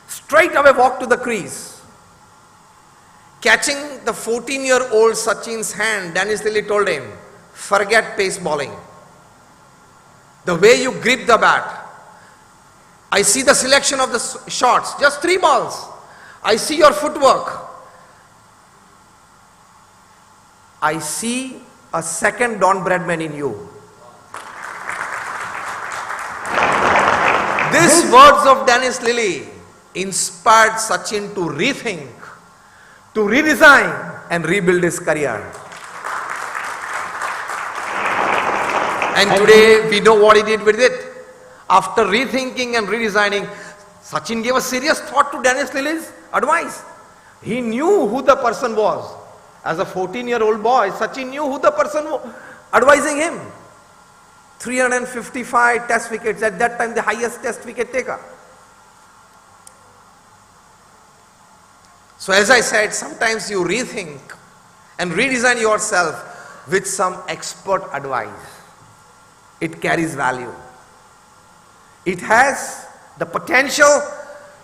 Straight away walked to the crease. Catching the 14-year-old Sachin's hand, Dennis Lillee told him, "Forget pace bowling. The way you grip the bat, I see the selection of the shots, just 3 balls. I see your footwork. I see a second Don Bradman in you. These words of Dennis Lilly inspired Sachin to rethink, to redesign and rebuild his career. And today we know what he did with it. After rethinking and redesigning, Sachin gave a serious thought to Dennis Lilly's advice. He knew who the person was. As a 14-year-old boy, Sachin knew who the person was advising him. 355 test wickets, at that time the highest test wicket taker. So as I said, sometimes you rethink and redesign yourself with some expert advice. It carries value. It has the potential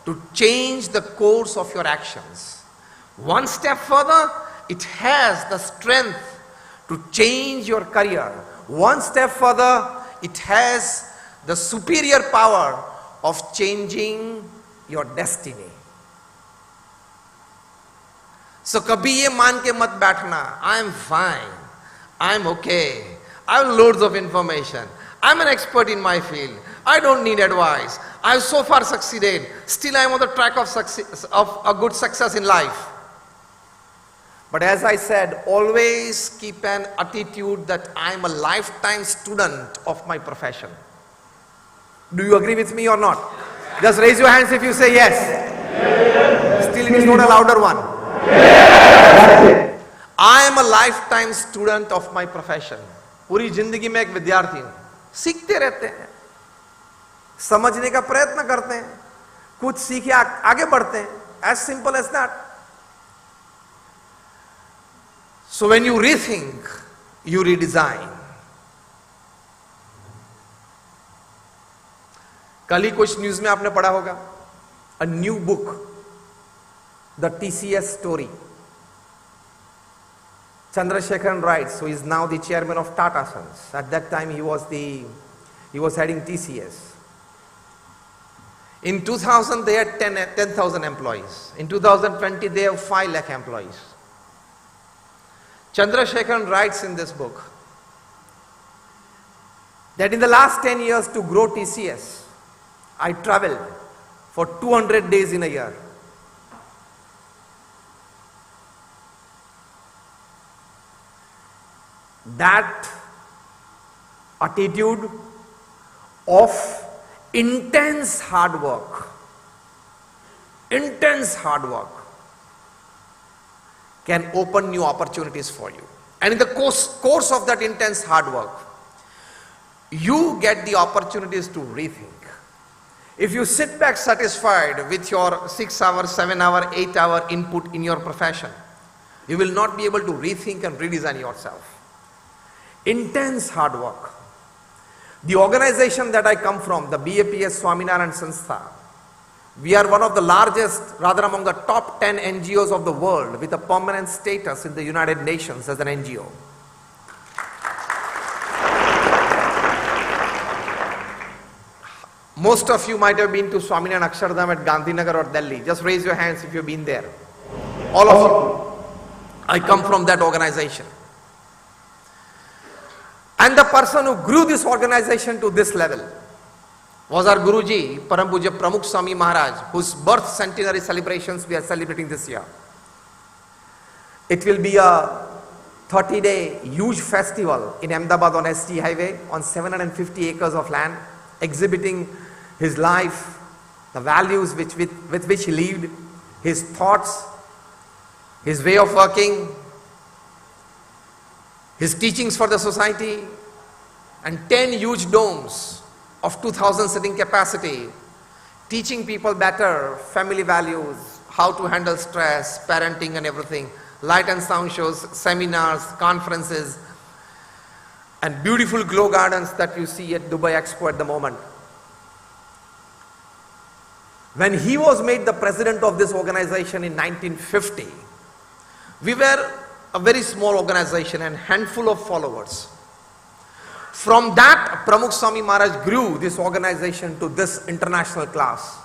to change the course of your actions. One step further, it has the strength to change your career. One step further, it has the superior power of changing your destiny. So kabhi ye maan ke mat baithna, I am fine, I am okay, I have loads of information, I am an expert in my field, I don't need advice, I have so far succeeded, still I am on the track of success, of a good success in life. But as I said, always keep an attitude that I am a lifetime student of my profession. Do you agree with me or not? Just raise your hands if you say yes. Still it is not a louder one. I am a lifetime student of my profession. पूरी जिंदगी में एक विद्यार्थी हूं, सीखते रहते हैं, समझने का प्रयत्न करते हैं, कुछ सीखे आगे बढ़ते हैं. As simple as that. So when you rethink, you redesign. कल ही कुछ न्यूज में आपने पढ़ा होगा, a new book, the TCS story. Chandrasekharan writes, who is now the chairman of Tata Sons. At that time he was heading TCS. In 2000 they had 10,000 employees. In 2020 they have 5 lakh employees. Chandrasekharan writes in this book that in the last 10 years to grow TCS, I traveled for 200 days in a year. That attitude of intense hard work can open new opportunities for you. And in the course of that intense hard work, you get the opportunities to rethink. If you sit back satisfied with your 6 hour, 7 hour, 8 hour input in your profession, you will not be able to rethink and redesign yourself. Intense hard work. The organization that I come from, the BAPS Swaminarayan Sanstha, we are one of the largest, rather among the top 10 NGOs of the world with a permanent status in the United Nations as an NGO. Most of you might have been to Swaminarayan Akshardham at Gandhinagar or Delhi. Just raise your hands if you've been there. All of you. I come from that organization. And the person who grew this organization to this level was our Guruji, Param Pujya Pramukh Swami Maharaj, whose birth centenary celebrations we are celebrating this year. It will be a 30-day huge festival in Ahmedabad on ST Highway on 750 acres of land, exhibiting his life, the values with which he lived, his thoughts, his way of working, his teachings for the society, and 10 huge domes of 2,000 sitting capacity, teaching people better family values, how to handle stress, parenting and everything, light and sound shows, seminars, conferences, and beautiful glow gardens that you see at Dubai Expo at the moment. When he was made the president of this organization in 1950, we were a very small organization and handful of followers. From that, Pramukh Swami Maharaj grew this organization to this international class.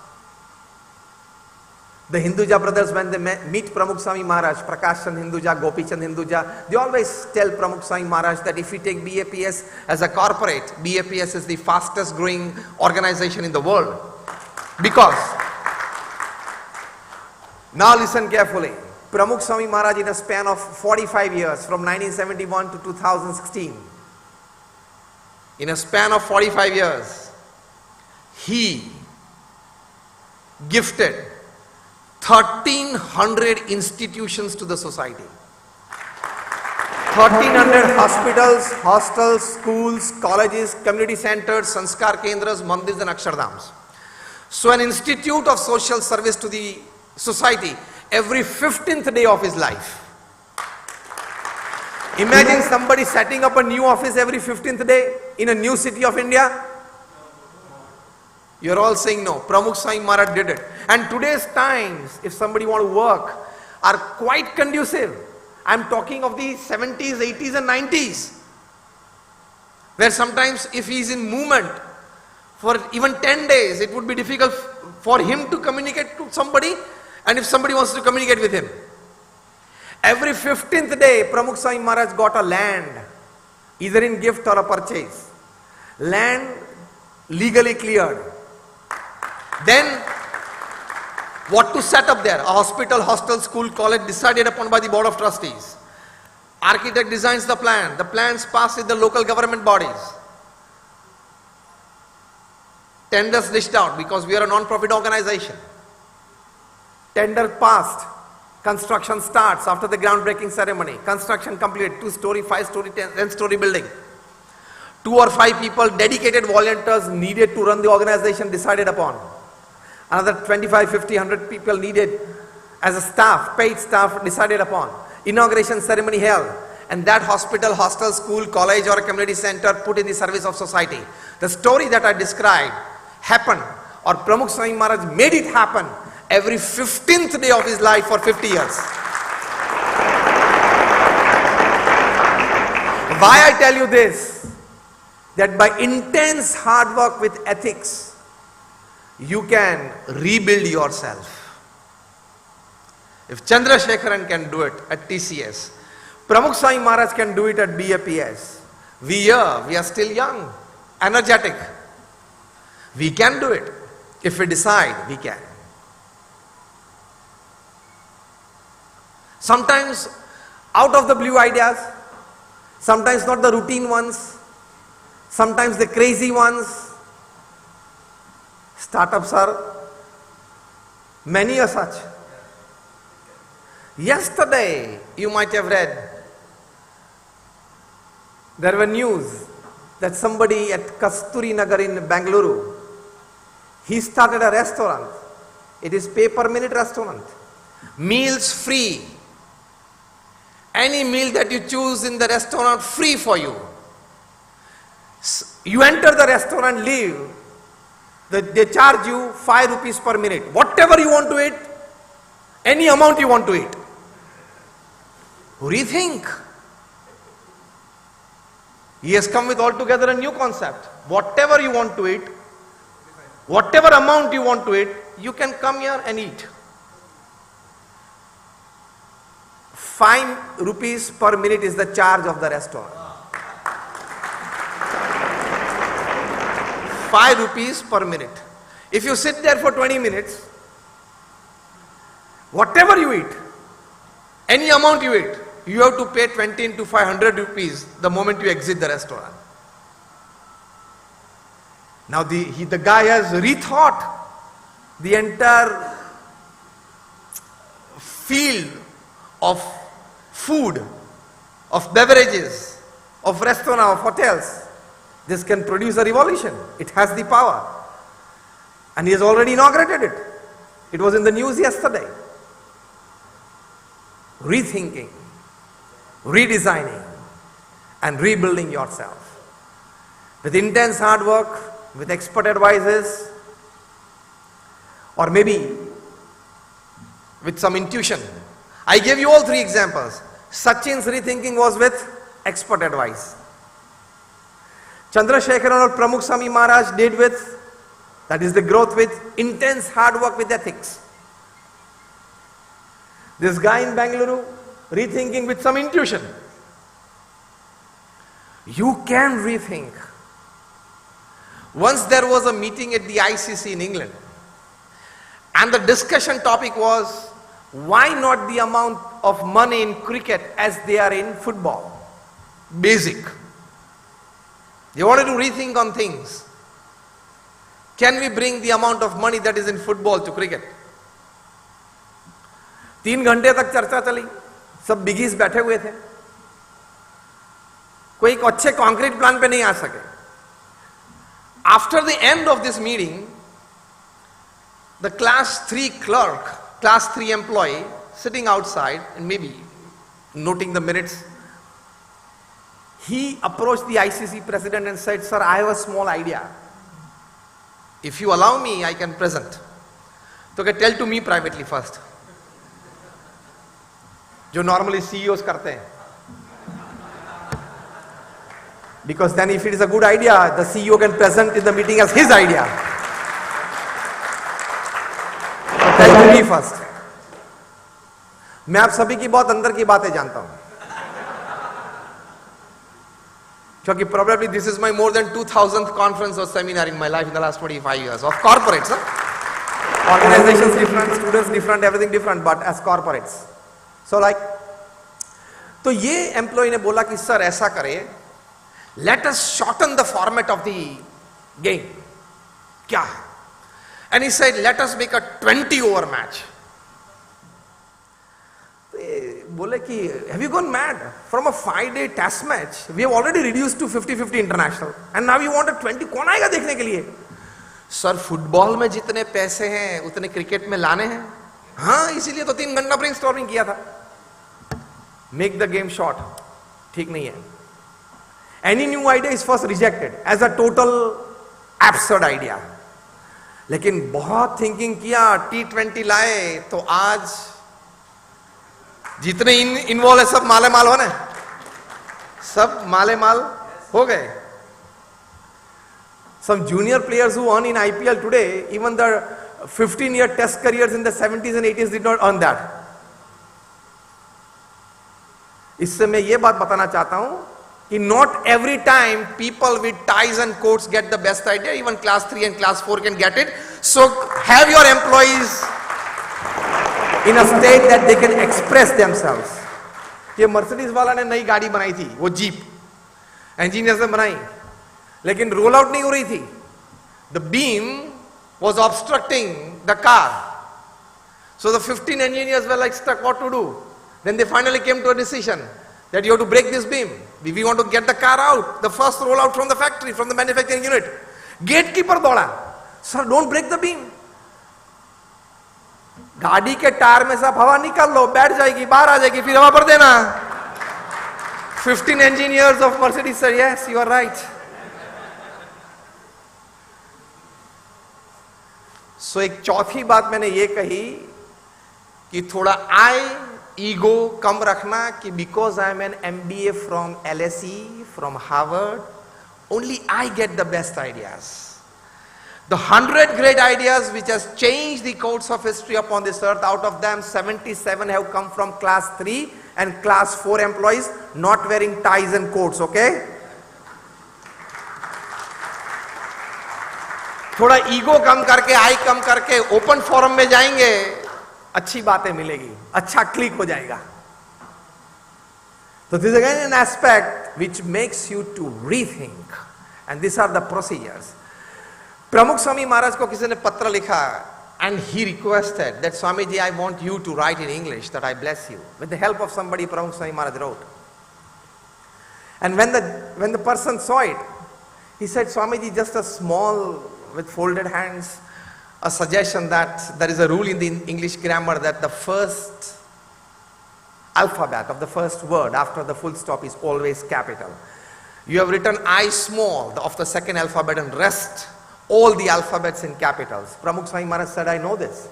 The Hinduja brothers, when they meet Pramukh Swami Maharaj, Prakash Chand Hinduja, Gopi Chand Hinduja, they always tell Pramukh Swami Maharaj that if we take BAPS as a corporate, BAPS is the fastest growing organization in the world. Because, now listen carefully, Pramukh Swami Maharaj in a span of 45 years, from 1971 to 2016, in a span of 45 years, he gifted 1,300 institutions to the society. 1,300 hospitals, hostels, schools, colleges, community centers, sanskar kendras, mandirs and akshardhams. So an institute of social service to the society every 15th day of his life. Imagine somebody setting up a new office every 15th day in a new city of India. You're all saying no. Pramukh Swami Maharaj did it. And today's times, if somebody want to work, are quite conducive. I'm talking of the 70s, 80s and 90s. Where sometimes if he's in movement for even 10 days, it would be difficult for him to communicate to somebody, and if somebody wants to communicate with him. Every 15th day, Pramukh Swami Maharaj got a land, either in gift or a purchase. Land legally cleared. Then, what to set up there? A hospital, hostel, school, college decided upon by the board of trustees. Architect designs the plan. The plans passed with the local government bodies. Tenders listed out because we are a non-profit organization. Tender passed. Construction starts after the groundbreaking ceremony. Construction completed. 2-story, 5-story, 10-story building. 2 or 5 people, dedicated volunteers needed to run the organization decided upon. Another 25, 50, 100 people needed as a staff, paid staff decided upon. Inauguration ceremony held. And that hospital, hostel, school, college or community center put in the service of society. The story that I described happened, or Pramukh Swami Maharaj made it happen every 15th day of his life for 50 years. Why I tell you this? That by intense hard work with ethics, you can rebuild yourself. If Chandrasekharan can do it at TCS, Pramukh Swami Maharaj can do it at BAPS. We are still young, energetic. We can do it. If we decide, we can. Sometimes out of the blue ideas, sometimes not the routine ones, sometimes the crazy ones. Startups are many are such. Yesterday, you might have read, there were news that somebody at Kasturi Nagar in Bangalore, he started a restaurant. It is pay per minute restaurant. Meals free. Any meal that you choose in the restaurant, free for you. You enter the restaurant, leave. They charge you 5 rupees per minute. Whatever you want to eat, any amount you want to eat. Rethink. He has come with altogether a new concept. Whatever you want to eat, whatever amount you want to eat, you can come here and eat. 5 rupees per minute is the charge of the restaurant. 5 rupees per minute. If you sit there for 20 minutes, whatever you eat, any amount you eat, you have to pay 20 into 500 rupees the moment you exit the restaurant. Now the guy has rethought the entire field of food, of beverages, of restaurant, of hotels. This can produce a revolution. It has the power. And he has already inaugurated it. It was in the news yesterday. Rethinking, redesigning, and rebuilding yourself. With intense hard work, with expert advices, or maybe with some intuition. I gave you all 3 examples. Sachin's rethinking was with expert advice. Chandrasekharan or Pramukh Swami Maharaj did with, that is the growth with intense hard work with ethics. This guy in Bangalore, rethinking with some intuition. You can rethink. Once there was a meeting at the ICC in England, and the discussion topic was, why not the amount of money in cricket as they are in football? Basic. They wanted to rethink on things. Can we bring the amount of money that is in football to cricket? 3 घंटे तक चर्चा चली, सब बिगीज बैठे हुए थे, कोई एक अच्छे कॉन्क्रीट प्लान पे नहीं आ सके. After the end of this meeting, the class 3 clerk, class 3 employee sitting outside and maybe noting the minutes, he approached the ICC president and said, "Sir, I have a small idea. If you allow me, I can present." So okay, tell to me privately first. जो normally CEOs करते हैं. Because then if it is a good idea, the CEO can present in the meeting as his idea. So tell to me first. मैं आप सभी की बहुत अंदर की बातें जानता हूं. क्योंकि probably this is my more than 2000th conference or seminar in my life in the last 25 years of corporates. Huh? Organizations different, students different, everything different, but as corporates. So like, तो ये employ ने बोला कि sir ऐसा करें, let us shorten the format of the game. क्या? And he said, let us make a 20 over match. बोले कि have you gone mad? From a 5-day test match, we have already reduced to 50-50 international, and now you want a 20? कौन आएगा देखने के लिए? Sir football में जितने पैसे हैं उतने क्रिकेट में लाने हैं. हाँ, इसीलिए तो 3 घंटा ब्रेनस्टॉर्मिंग किया था. Make the game short. ठीक नहीं है. Any new idea is first rejected as a total absurd idea. लेकिन बहुत थिंकिंग किया, T20 लाए, तो आज जितने इन्वॉल्व है सब माले माल होने, सब माले माल हो गए. Some junior players who earn in IPL today, even the 15-year test careers in the 70s and 80s did not earn that. इससे मैं ये बात बताना चाहता हूं कि not every time people with ties and coats get the best idea. Even class 3 and class 4 can get it. So have your employees in a state that they can express themselves. ये Mercedes वाला ने नई गाड़ी बनाई थी, वो jeep engineers ने बनाई, लेकिन रोल आउट नहीं हो रही थी. The beam was obstructing the car. So the 15 engineers were like stuck what to do. Then they finally came to a decision that you have to break this beam. We want to get the car out, the first roll out from the factory, from the manufacturing unit. Gatekeeper दौड़ा, sir don't break the beam. गाड़ी के tyre में से हवा निकाल लो, बैठ जाएगी, बाहर आ जाएगी, फिर हवा भर देना. 15 engineers of Mercedes said, yes, you are right. So एक चौथी बात मैंने ये कही कि थोड़ा ईगो कम रखना कि because I am an MBA from LSE, from Harvard, only I get the best ideas. The 100 great ideas which has changed the course of history upon this earth, out of them 77 have come from class 3 and class 4 employees not wearing ties and coats, okay? थोड़ा ego कम करके, आई कम करके open forum में जाएंगे, अच्छी बातें मिलेगी, अच्छा click हो जाएगा. So this is again an aspect which makes you to rethink, and these are the procedures. प्रमुख स्वामी महाराज को किसी ने पत्र लिखा, and he requested that Swamiji, I want you to write in English that I bless you. With the help of somebody, Pramukh Swami Maharaj wrote. And when the person saw it, he said, Swamiji, just a small, with folded hands, a suggestion that there is a rule in the English grammar that the first alphabet of the first word after the full stop is always capital. You have written I small of the second alphabet and rest all the alphabets in capitals. Pramukh Swami Maharaj said, I know this,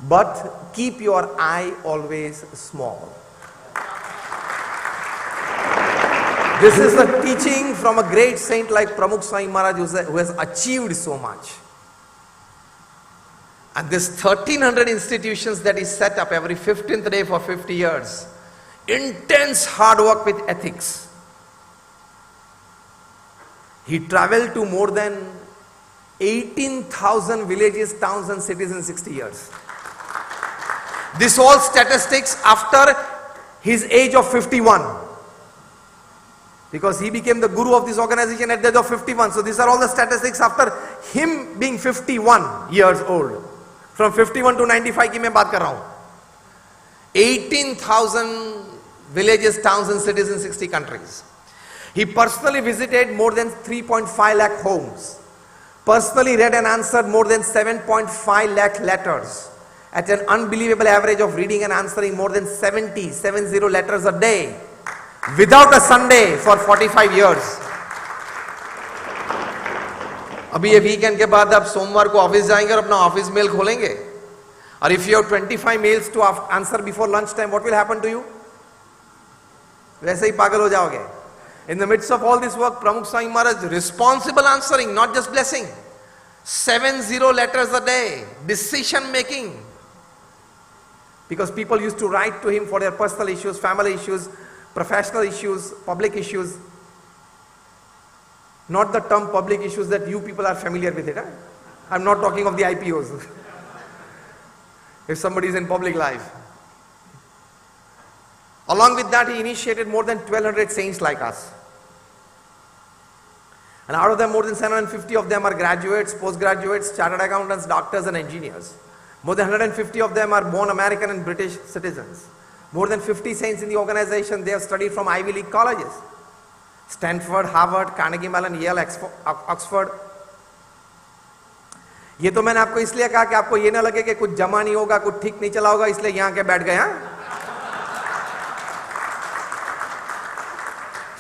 but keep your I always small. This is a teaching from a great saint like Pramukh Swami Maharaj who has achieved so much. And this 1300 institutions that he set up every 15th day for 50 years, intense hard work with ethics. He traveled to more than 18,000 villages, towns and cities in 60 years. This all statistics after his age of 51. Because he became the guru of this organization at the age of 51. So these are all the statistics after him being 51 years old. From 51 to 95 की मैं बात कर रहा हूँ. 18,000 villages, towns and cities in 60 countries. He personally visited more than 3.5 lakh homes. Personally read and answered more than 7.5 lakh letters. At an unbelievable average of reading and answering more than 70 letters a day. Without a Sunday for 45 years. अभी ये weekend के बाद आप सोमवार को office जाएंगे और अपना ऑफिस मेल खोलेंगे. और if you have 25 mails to answer before lunch time, what will happen to you? वैसे ही पागल हो जाओगे. In the midst of all this work, Pramukh Swami Maharaj responsible answering, not just blessing. 70 letters a day, decision making. Because people used to write to him for their personal issues, family issues, professional issues, public issues. Not the term public issues that you people are familiar with it. I'm not talking of the IPOs. If somebody is in public life. Along with that, he initiated more than 1,200 saints like us. And out of them, more than 750 of them are graduates, postgraduates, chartered accountants, doctors and engineers. More than 150 of them are born American and British citizens. More than 50 saints in the organization, they have studied from Ivy League colleges. Stanford, Harvard, Carnegie Mellon, Yale, Oxford. ये तो मैंने आपको इसलिए कहा कि आपको ये ना लगे कि कुछ जमा नहीं होगा, कुछ ठीक नहीं चला होगा, इसलिए यहाँ के बैठ गए.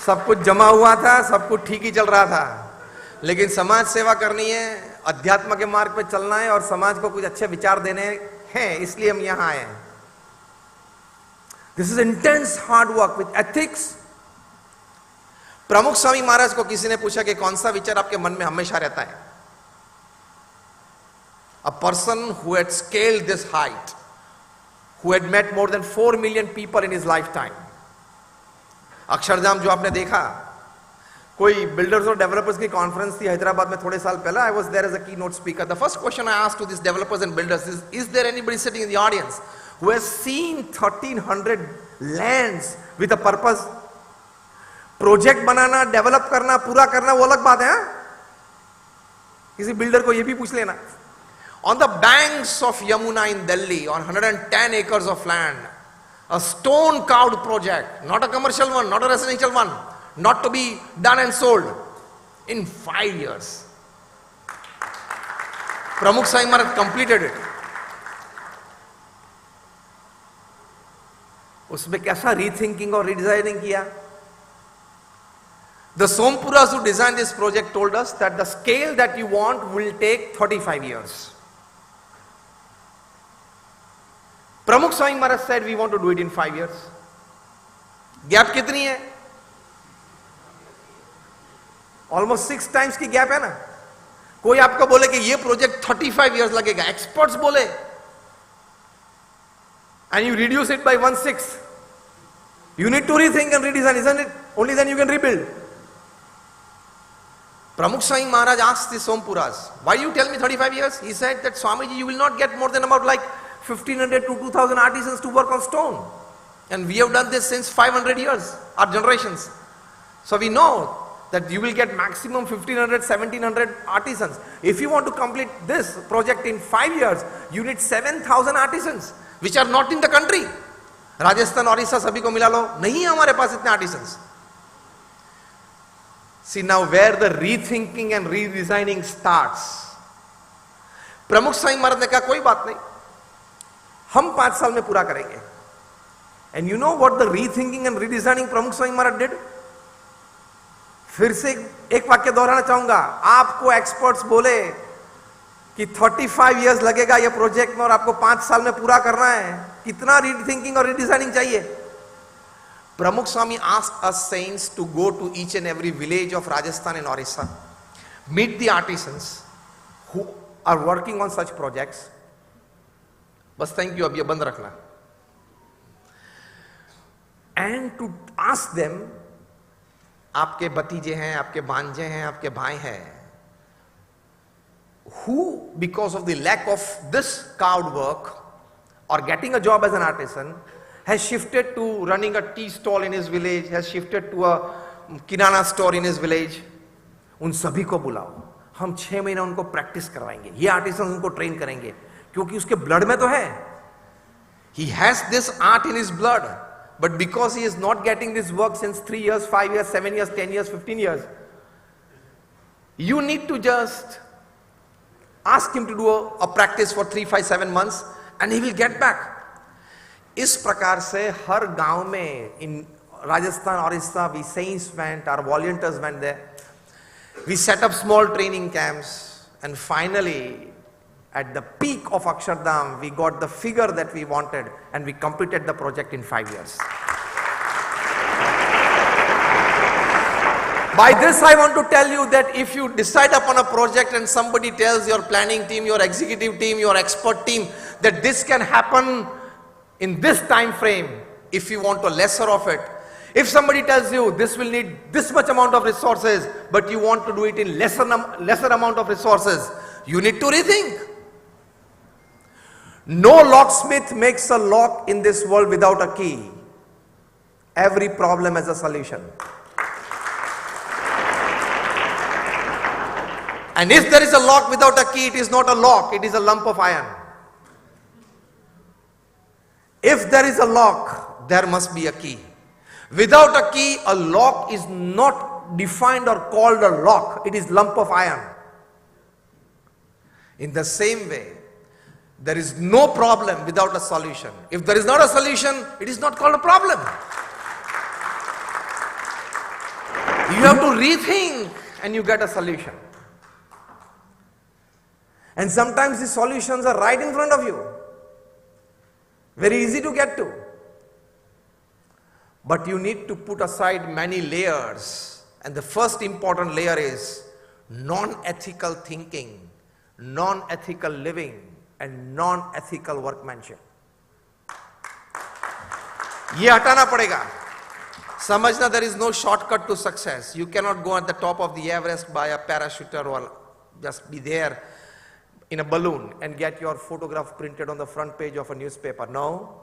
सब कुछ जमा हुआ था, सब कुछ ठीक ही चल रहा था, लेकिन समाज सेवा करनी है, अध्यात्म के मार्ग पे चलना है और समाज को कुछ अच्छे विचार देने हैं, इसलिए हम यहाँ आए हैं. This is intense hard work with ethics. प्रमुख स्वामी महाराज को किसी ने पूछा कि कौन सा विचार आपके मन में हमेशा रहता है? A person who had scaled this height, who had met more than 4 million people in his lifetime. Akshardham जो आपने देखा, कोई बिल्डर्स और डेवलपर्स की कॉन्फ्रेंस थी हैदराबाद में थोड़े साल पहले. I was there as a keynote speaker. The first question I asked to these developers and builders is there anybody sitting in the audience who has seen 1,300 lands with a purpose? Project banana, develop करना, पूरा करना वो अलग बात है. किसी builder को ये भी पूछ लेना. On the banks of Yamuna in Delhi, on 110 acres of land, a stone carved project, not a commercial one, not a residential one, not to be done and sold, in 5 years. Pramukh Swami Maharaj completed it. उसमें कैसा rethinking और redesigning किया. The Sompuras who designed this project told us that the scale that you want will take 35 years. Pramukh Swami Maharaj said we want to do it in 5 years. Gap कितनी है? Almost 6 times की gap है ना. कोई आपको बोले कि ये project 35 years लगेगा, experts बोले, and you reduce it by 1/6. You need to rethink and redesign, isn't it? Only then you can rebuild. Pramukh Swami Maharaj asked the Sompuras, why you tell me 35 years? He said that Swamiji, you will not get more than about like 1,500 to 2,000 artisans to work on stone. And we have done this since 500 years, our generations. So we know that you will get maximum 1,500, 1,700 artisans. If you want to complete this project in 5 years, you need 7,000 artisans, which are not in the country. Rajasthan, Orissa, सभी को मिला लो, नहीं है हमारे पास इतने artisans. See now where the rethinking and redesigning starts. Pramukh Swami Maharaj ने कहा कोई बात नहीं, हम 5 साल में पूरा करेंगे. And you know what the rethinking and redesigning Pramukh Swami Maharaj did? फिर से एक वाक्य दोहराना चाहूंगा. आपको एक्सपर्ट्स बोले कि 35 years लगेगा ये प्रोजेक्ट में और आपको 5 साल में पूरा करना है, कितना रीथिंकिंग और रीडिजाइनिंग चाहिए? Pramukh Swami asked us saints to go to each and every village of Rajasthan and Orissa, meet the artisans who are working on such projects, बस थैंक यू, अब ये बंद रखना. एंड टू आस्क देम, आपके भतीजे हैं, आपके भांजे हैं, आपके भाई हैं, who because of the lack of this card work or getting a job as an artisan has shifted to running a tea stall in his village, has shifted to a kirana store in his village. उन सभी को बुलाओ, हम 6 महीना उनको practice करवाएंगे. ये artisan उनको ट्रेन करेंगे क्योंकि उसके ब्लड में तो है. He has this art in his blood, but because he is not getting this work since 3 years, 5 years, 7 years, 10 years, 15 years, you need to just ask him to do a practice for 3, 5, 7 months and he will get back. इस प्रकार से हर गांव में in Rajasthan, Orissa, we saints went, our volunteers went there. We set up small training camps and finally at the peak of Akshardham, we got the figure that we wanted and we completed the project in 5 years. By this I want to tell you that if you decide upon a project and somebody tells your planning team, your executive team, your expert team that this can happen in this time frame, if you want a lesser of it, if somebody tells you this will need this much amount of resources but you want to do it in lesser amount of resources, you need to rethink. No locksmith makes a lock in this world without a key. Every problem has a solution. And if there is a lock without a key, it is not a lock, it is a lump of iron. If there is a lock, there must be a key. Without a key, a lock is not defined or called a lock, it is lump of iron. In the same way, there is no problem without a solution. If there is not a solution, it is not called a problem. You have to rethink and you get a solution. And sometimes the solutions are right in front of you. Very easy to get to. But you need to put aside many layers. And the first important layer is non-ethical thinking, non-ethical living, and non-ethical workmanship. ये हटाना पड़ेगा. समझना there is no shortcut to success. You cannot go at the top of the Everest by a parachuter or just be there in a balloon and get your photograph printed on the front page of a newspaper. No,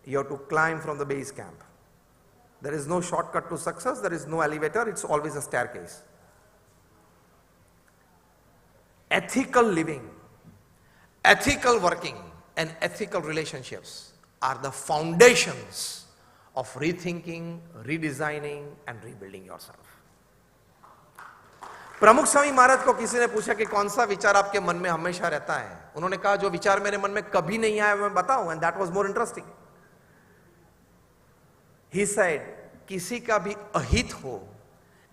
you have to climb from the base camp. There is no shortcut to success, there is no elevator, it's always a staircase. Ethical living, ethical working, and ethical relationships are the foundations of rethinking, redesigning, and rebuilding yourself. प्रमुख स्वामी महाराज को किसी ने पूछा कि कौन सा विचार आपके मन में हमेशा रहता है. उन्होंने कहा जो विचार मेरे मन में कभी नहीं आया मैं बताऊं. And that was more interesting. He said, किसी का भी अहित हो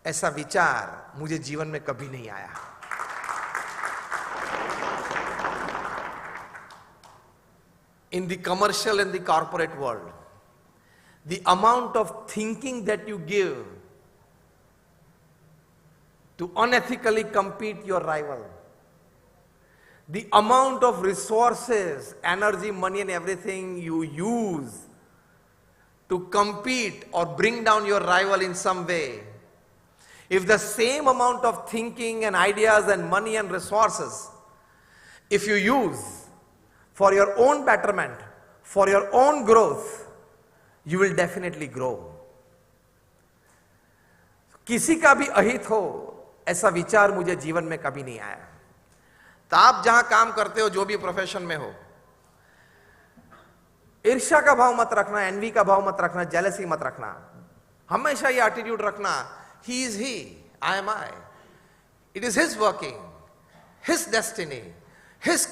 ऐसा विचार मुझे जीवन में कभी नहीं आया. In the commercial and the corporate world, the amount of thinking that you give to unethically compete your rival, the amount of resources, energy, money and everything you use to compete or bring down your rival in some way, if the same amount of thinking and ideas and money and resources, if you use for your own betterment, for your own growth, you will definitely grow. किसी का भी अहित हो ऐसा विचार मुझे जीवन में कभी नहीं आया. तो आप जहां काम करते हो, जो भी प्रोफेशन में हो, ईर्ष्या का भाव मत रखना, एनवी का भाव मत रखना, जेलसी मत रखना. हमेशा ये एटीट्यूड रखना, he is he, I am I. It is his working, his destiny, his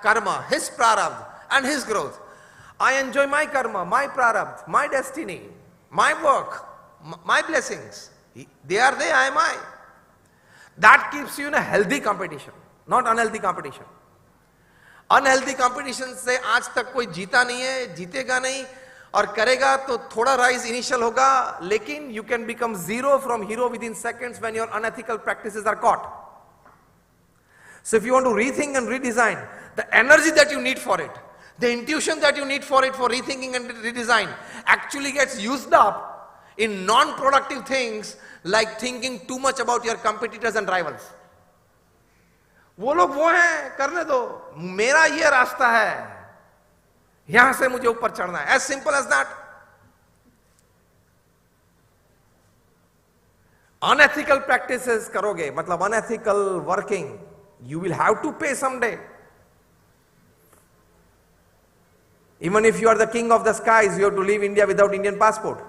karma, his prarabdha, and his growth. I enjoy my karma, my prarabdha, my destiny, my work, my blessings. They are they, I am I. That keeps you in a healthy competition, not unhealthy competition. Unhealthy competition से आज तक कोई जीता नहीं है, जीतेगा नहीं, और करेगा तो थोड़ा राइज इनिशियल होगा, लेकिन you can become zero from hero within seconds when your unethical practices are caught. So if you want to rethink and redesign, the energy that you need for it, The intuition that you need for it, for rethinking and redesign, actually gets used up in non-productive things like thinking too much about your competitors and rivals. वो लोग वो हैं, करने दो, मेरा ये रास्ता है, यहां से मुझे ऊपर चढ़ना है. As simple as that. Unethical practices करोगे, मतलब unethical working, you will have to pay someday. Even if you are the king of the skies, you have to leave India without Indian passport.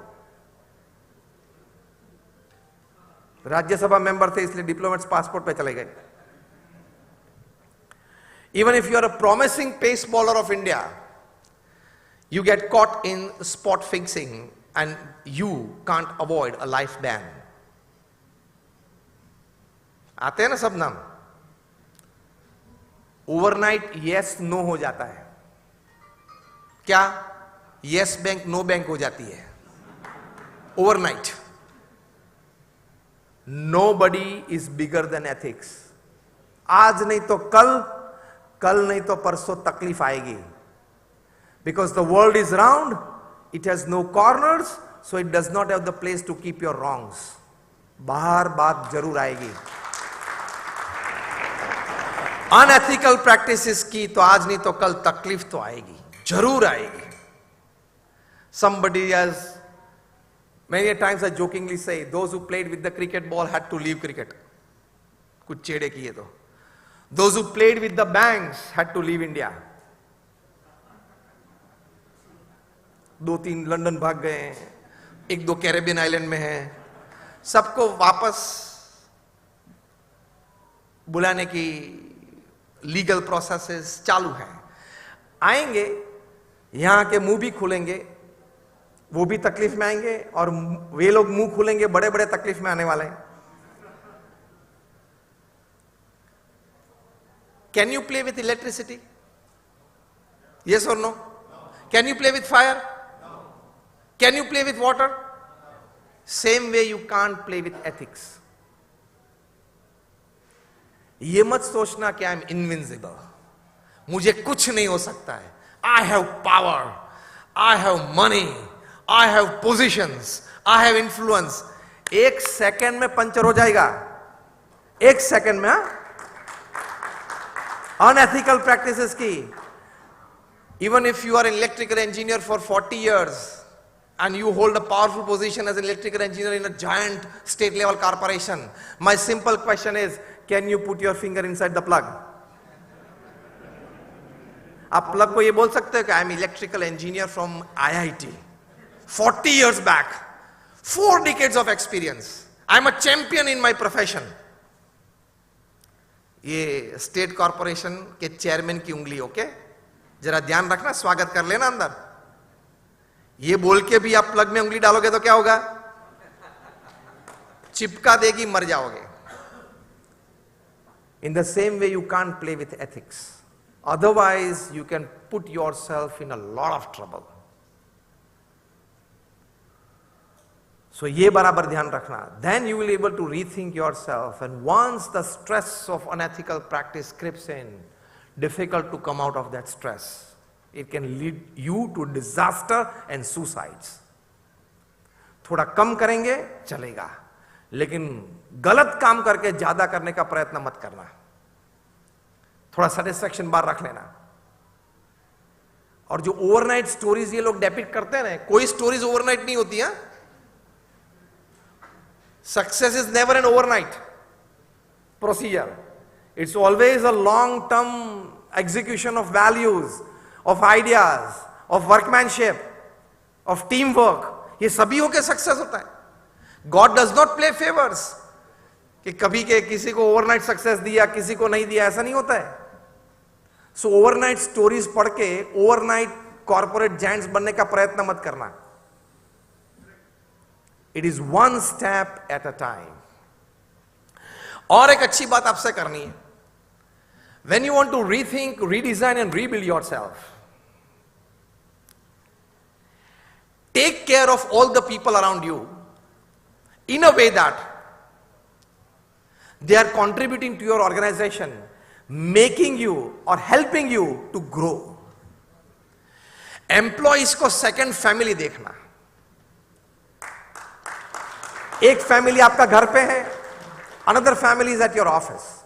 Rajya Sabha member थे इसलिए diplomats passport पे चले गए. Even if you are a promising pace bowler of India, you get caught in spot fixing and you can't avoid a life ban. आते हैं ना सब नाम. ओवरनाइट यस नो हो जाता है. क्या? यस बैंक नो बैंक हो जाती है overnight. Nobody is bigger than ethics. आज नहीं तो कल, कल नहीं तो परसों तकलीफ आएगी. Because the world is round, it has no corners, so it does not have the place to keep your wrongs. बाहर बात जरूर आएगी. Unethical practices की तो आज नहीं तो कल तकलीफ तो आएगी, जरूर आएगी. Somebody has many times I jokingly say, those who played with the cricket ball had to leave cricket. कुछ चेड़े किए तो. Those who played with the banks had to leave India. 2-3 London भाग गए, 1-2 कैरेबियन आइलैंड में हैं. सबको वापस बुलाने की लीगल प्रोसेसेस चालू हैं. आएंगे, यहां के मुंह भी खुलेंगे, वो भी तकलीफ में आएंगे, और वे लोग मुंह खुलेंगे, बड़े बड़े तकलीफ में आने वाले हैं. Can you play with electricity? Yes or no? Can you play with fire? Can you play with water? Same way you can't play with ethics. ये मत सोचना कि आई एम इनविंसिबल, मुझे कुछ नहीं हो सकता है. I have power, I have money, I have positions, I have influence. एक सेकंड में पंचर हो जाएगा, एक सेकंड में. अनएथिकल प्रैक्टिसेस की. Even if you are an electrical engineer for 40 years and you hold a powerful position as an electrical engineer in a giant state level corporation, my simple question is, can you put your finger inside the plug? आप plug को ये बोल सकते हो कि I am electrical engineer from IIT, 40 years back, 4 decades of experience, I am a champion in my profession. ये state corporation के chairman की उंगली. ओके, जरा ध्यान रखना, स्वागत कर लेना अंदर. ये बोल के भी आप प्लग में उंगली डालोगे तो क्या होगा? चिपका देगी, मर जाओगे. In the same way you can't play with ethics. Otherwise you can put yourself in a lot of trouble. So ये बराबर ध्यान रखना. Then you will be able to rethink yourself, and once the stress of unethical practice creeps in, difficult to come out of that stress. It can lead you to disaster and suicides. थोड़ा कम करेंगे चलेगा, लेकिन गलत काम करके ज्यादा करने का प्रयत्न मत करना. थोड़ा सेटिस्फैक्शन बार रख लेना. और जो ओवरनाइट स्टोरीज ये लोग डेपिक्ट करते हैं ना, कोई स्टोरीज ओवरनाइट नहीं होती है. Success is never an overnight procedure. It's always a long term execution of values, of ideas, of workmanship, of teamwork. ये सभी होके सक्सेस होता है. God does not play favors, कि कभी के किसी को ओवरनाइट सक्सेस दिया, किसी को नहीं दिया, ऐसा नहीं होता है. सो ओवरनाइट स्टोरीज पढ़ के ओवरनाइट कॉर्पोरेट जायंट्स बनने का प्रयत्न मत करना. It is one step at a time. और एक अच्छी बात आपसे करनी है. When you want to rethink, redesign and rebuild yourself, take care of all the people around you in a way that they are contributing to your organization, making you or helping you to grow. Employees को second family देखना. एक family आपका घर पे है, another family is at your office.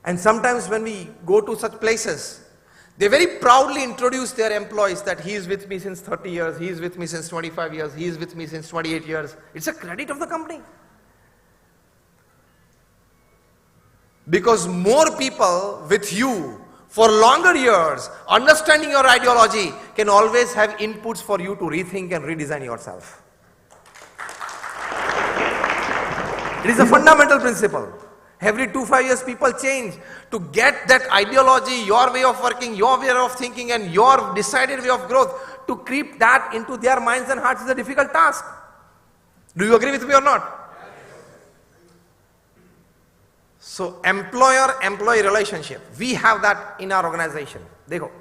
And sometimes when we go to such places, they very proudly introduce their employees that he is with me since 30 years, he is with me since 25 years, he is with me since 28 years. It's a credit of the company. Because more people with you for longer years, understanding your ideology, can always have inputs for you to rethink and redesign yourself. It is a fundamental principle. Every 2-5 years people change. To get that ideology, your way of working, your way of thinking and your decided way of growth, to creep that into their minds and hearts is a difficult task. Do you agree with me or not? So employer-employee relationship, we have that in our organization. Dekho.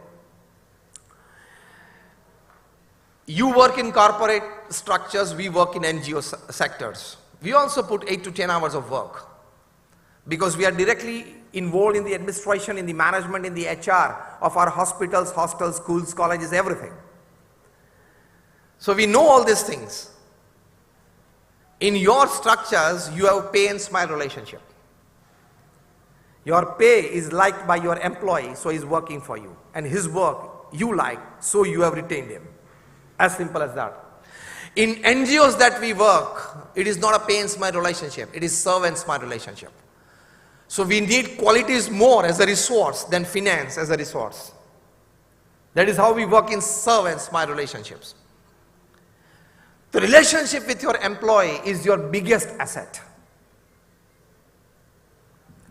You work in corporate structures, we work in NGO sectors. We also put 8 to 10 hours of work because we are directly involved in the administration, in the management, in the HR of our hospitals, hostels, schools, colleges, everything. So we know all these things. In your structures, you have pay and smile relationship. Your pay is liked by your employee, so he's working for you. And his work you like, so you have retained him. As simple as that. In NGOs that we work, it is not a pay and smile relationship. It is serve and smile relationship. So we need qualities more as a resource than finance as a resource. That is how we work in serve and smile relationships. The relationship with your employee is your biggest asset.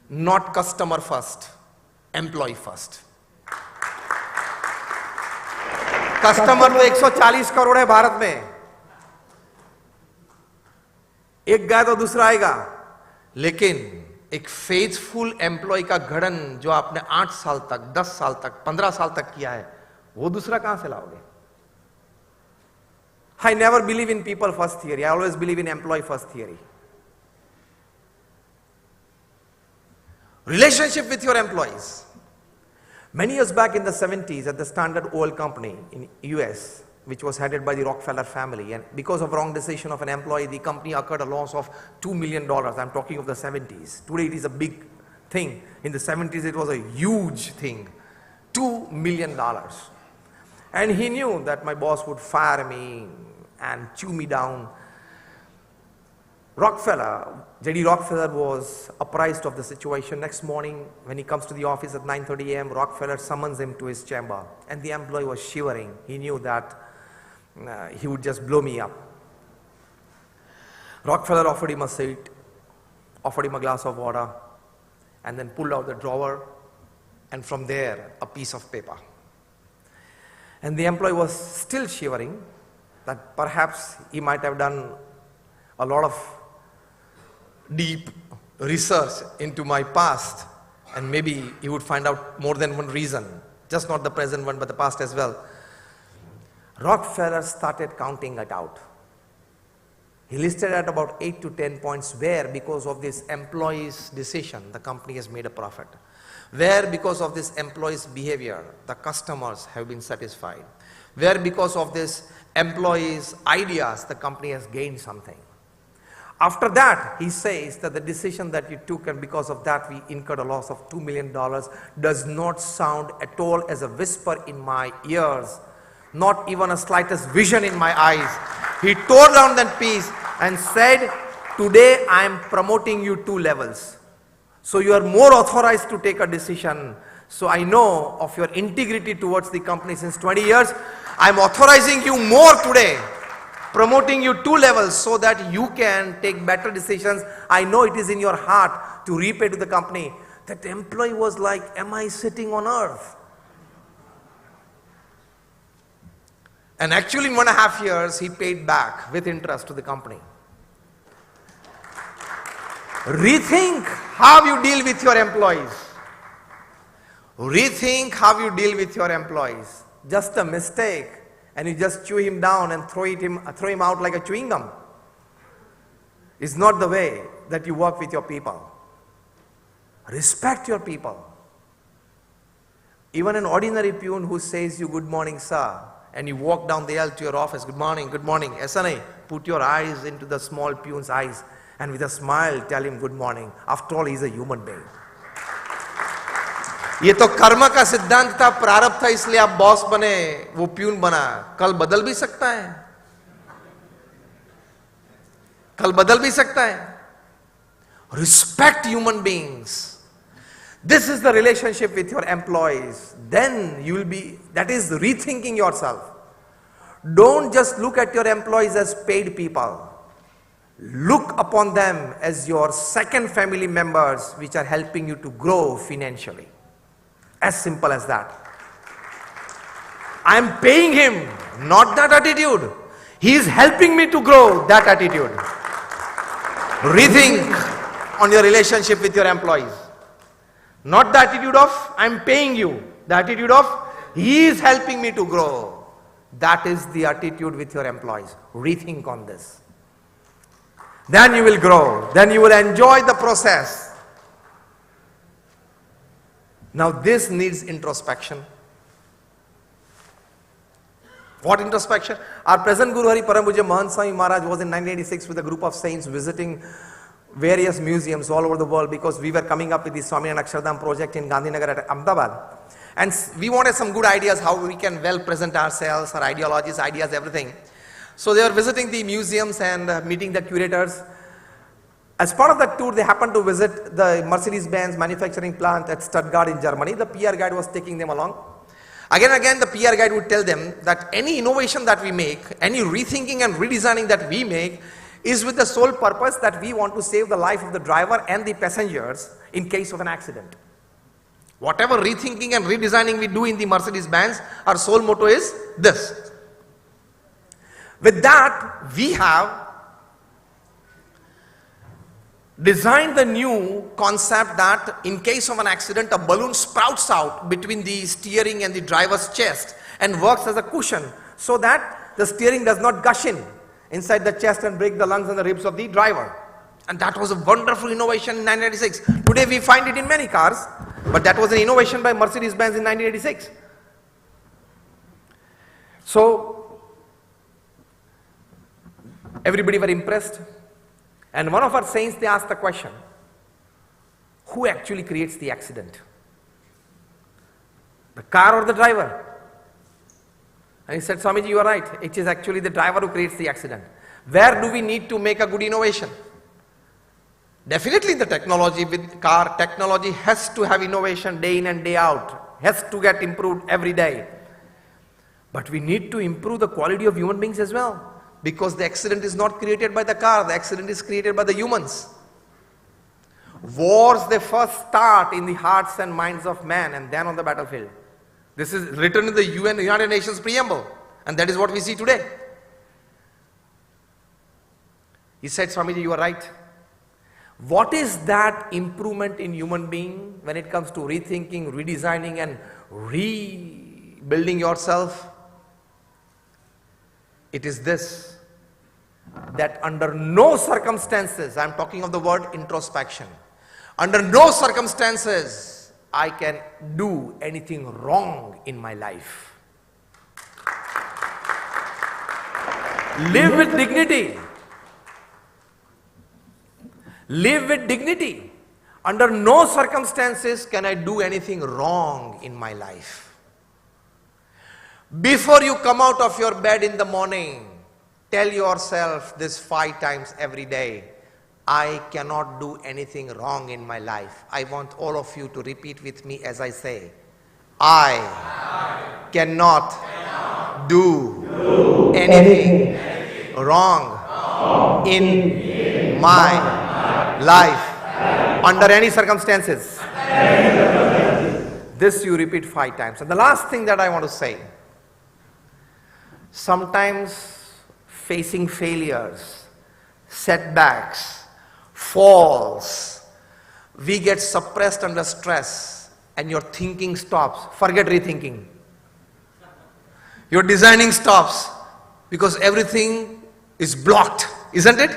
Not customer first, employee first. Customer तो 140 करोड़ है भारत में. एक गया तो दूसरा आएगा. लेकिन एक फेथफुल एम्प्लॉय का गठन जो आपने 8 साल तक, 10 साल तक, 15 साल तक किया है, वो दूसरा कहां से लाओगे? I never believe in people first theory. I always believe in employee first theory. Relationship with your employees. Many years back in the 70s at the Standard Oil Company in US, which was headed by the Rockefeller family, and because of wrong decision of an employee, the company incurred a loss of $2 million. I'm talking of the 70s. Today it is a big thing. In the 70s it was a huge thing. $2 million. And he knew that my boss would fire me and chew me down. J.D. Rockefeller was apprised of the situation. Next morning, when he comes to the office at 9:30 a.m., Rockefeller summons him to his chamber. And the employee was shivering. He knew that he would just blow me up. Rockefeller offered him a seat, offered him a glass of water, and then pulled out the drawer, and from there, a piece of paper. And the employee was still shivering, that perhaps he might have done a lot of deep research into my past, and maybe he would find out more than one reason, just not the present one, but the past as well. Rockefeller started counting it out. He listed at about 8 to 10 points where, because of this employee's decision, the company has made a profit. Where, because of this employee's behavior, the customers have been satisfied. Where, because of this employee's ideas, the company has gained something. After that, he says that the decision that you took, and because of that we incurred a loss of $2 million, does not sound at all as a whisper in my ears, not even a slightest vision in my eyes. He tore down that piece and said, today I am promoting you 2 levels. So you are more authorized to take a decision. So I know of your integrity towards the company since 20 years. I am authorizing you more today, promoting you 2 levels so that you can take better decisions. I know it is in your heart to repay to the company. That employee was like, am I sitting on earth? And actually in 1.5 years, he paid back with interest to the company. Rethink how you deal with your employees. Rethink how you deal with your employees. Just a mistake, and you just chew him down and throw him out like a chewing gum. It's not the way that you work with your people. Respect your people. Even an ordinary peon who says you good morning sir, and you walk down the aisle to your office, good morning, aisa nahi, put your eyes into the small peon's eyes and with a smile tell him good morning. After all, he is a human being. ये तो कर्म का सिद्धांत था, प्रारब्ध था, इसलिए आप बॉस बने, वो प्यून बना. कल बदल भी सकता है, कल बदल भी सकता है. Respect human beings. This is the relationship with your employees. Then you will be, that is rethinking yourself. Don't just look at your employees as paid people. Look upon them as your second family members which are helping you to grow financially. As simple as that. I am paying him, not that attitude. He is helping me to grow, that attitude. Rethink on your relationship with your employees. Not the attitude of I am paying you. The attitude of he is helping me to grow. That is the attitude with your employees. Rethink on this. Then you will grow. Then you will enjoy the process. Now this needs introspection. What introspection? Our present Guru Hari Param Pujya Mahant Swami Maharaj was in 1986 with a group of saints visiting various museums all over the world, because we were coming up with the Swami and Akshardham project in Gandhinagar at Ahmedabad. And we wanted some good ideas how we can well present ourselves, our ideologies, ideas, everything. So they were visiting the museums and meeting the curators. As part of that tour, they happened to visit the Mercedes-Benz manufacturing plant at Stuttgart in Germany. The PR guide was taking them along. Again and again, the PR guide would tell them that any innovation that we make, any rethinking and redesigning that we make, is with the sole purpose that we want to save the life of the driver and the passengers in case of an accident. Whatever rethinking and redesigning we do in the Mercedes-Benz, our sole motto is this. With that, we have designed the new concept that in case of an accident, a balloon sprouts out between the steering and the driver's chest and works as a cushion so that the steering does not gush in inside the chest and break the lungs and the ribs of the driver. And that was a wonderful innovation in 1996. Today we find it in many cars, but that was an innovation by Mercedes-Benz in 1986. So, everybody were impressed. And one of our saints, they asked the question, who actually creates the accident? The car or the driver? And he said, Swamiji, you are right. It is actually the driver who creates the accident. Where do we need to make a good innovation? Definitely the technology with car, technology has to have innovation day in and day out. Has to get improved every day. But we need to improve the quality of human beings as well. Because the accident is not created by the car, the accident is created by the humans. Wars, they first start in the hearts and minds of man and then on the battlefield. This is written in the United Nations preamble, and that is what we see today. He said, Swamiji, you are right. What is that improvement in human being when it comes to rethinking, redesigning and rebuilding yourself? It is this, that under no circumstances, I am talking of the word introspection, under no circumstances I can do anything wrong in my life. Live with dignity. Live with dignity. Under no circumstances can I do anything wrong in my life. Before you come out of your bed in the morning, tell yourself this 5 times every day. I cannot do anything wrong in my life. I want all of you to repeat with me as I say, I cannot do anything wrong in my life under any circumstances. This you repeat 5 times. And the last thing that I want to say, sometimes facing failures, setbacks, falls, we get suppressed under stress and your thinking stops. Forget rethinking. Your designing stops because everything is blocked, isn't it?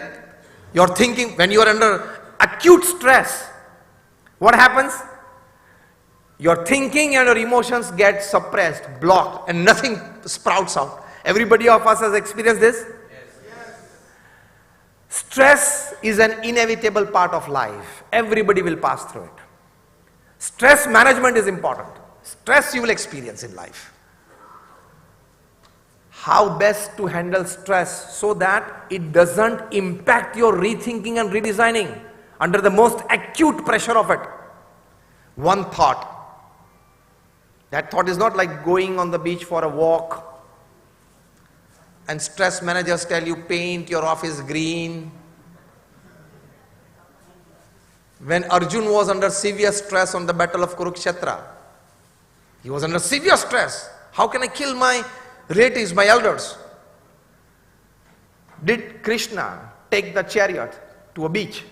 Your thinking, when you are under acute stress, what happens? your thinking and your emotions get suppressed, blocked, and nothing sprouts out. Everybody of us has experienced this? Stress is an inevitable part of life. Everybody will pass through it. Stress management is important. Stress you will experience in life. How best to handle stress so that it doesn't impact your rethinking and redesigning under the most acute pressure of it. One thought. That thought is not like going on the beach for a walk and stress managers tell you paint your office green. When Arjun was under severe stress on the battle of Kurukshetra, he was under severe stress. How can I kill my relatives, my elders? Did Krishna take the chariot to a beach?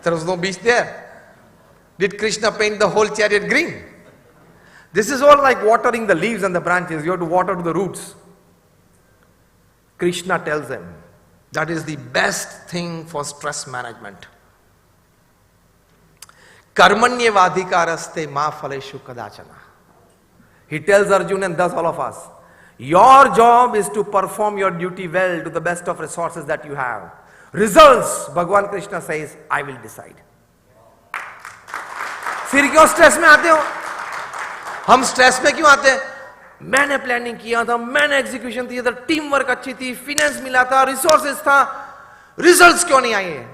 There was no beach there. Did Krishna paint the whole chariot green? This is all like watering the leaves and the branches. You have to water to the roots. Krishna tells them that is the best thing for stress management. Karmanyevadhikaraste ma phaleshu kadachana. He tells Arjun and thus all of us, your job is to perform your duty well to the best of resources that you have. Results, Bhagwan Krishna says, I will decide. फिर क्यों stress में आते हो? हम stress में क्यों आते हैं? मैंने प्लानिंग किया था, मैंने एग्जीक्यूशन किया था, टीम वर्क अच्छी थी, फाइनेंस मिला था, रिसोर्सेज था, रिजल्ट्स क्यों नहीं आए?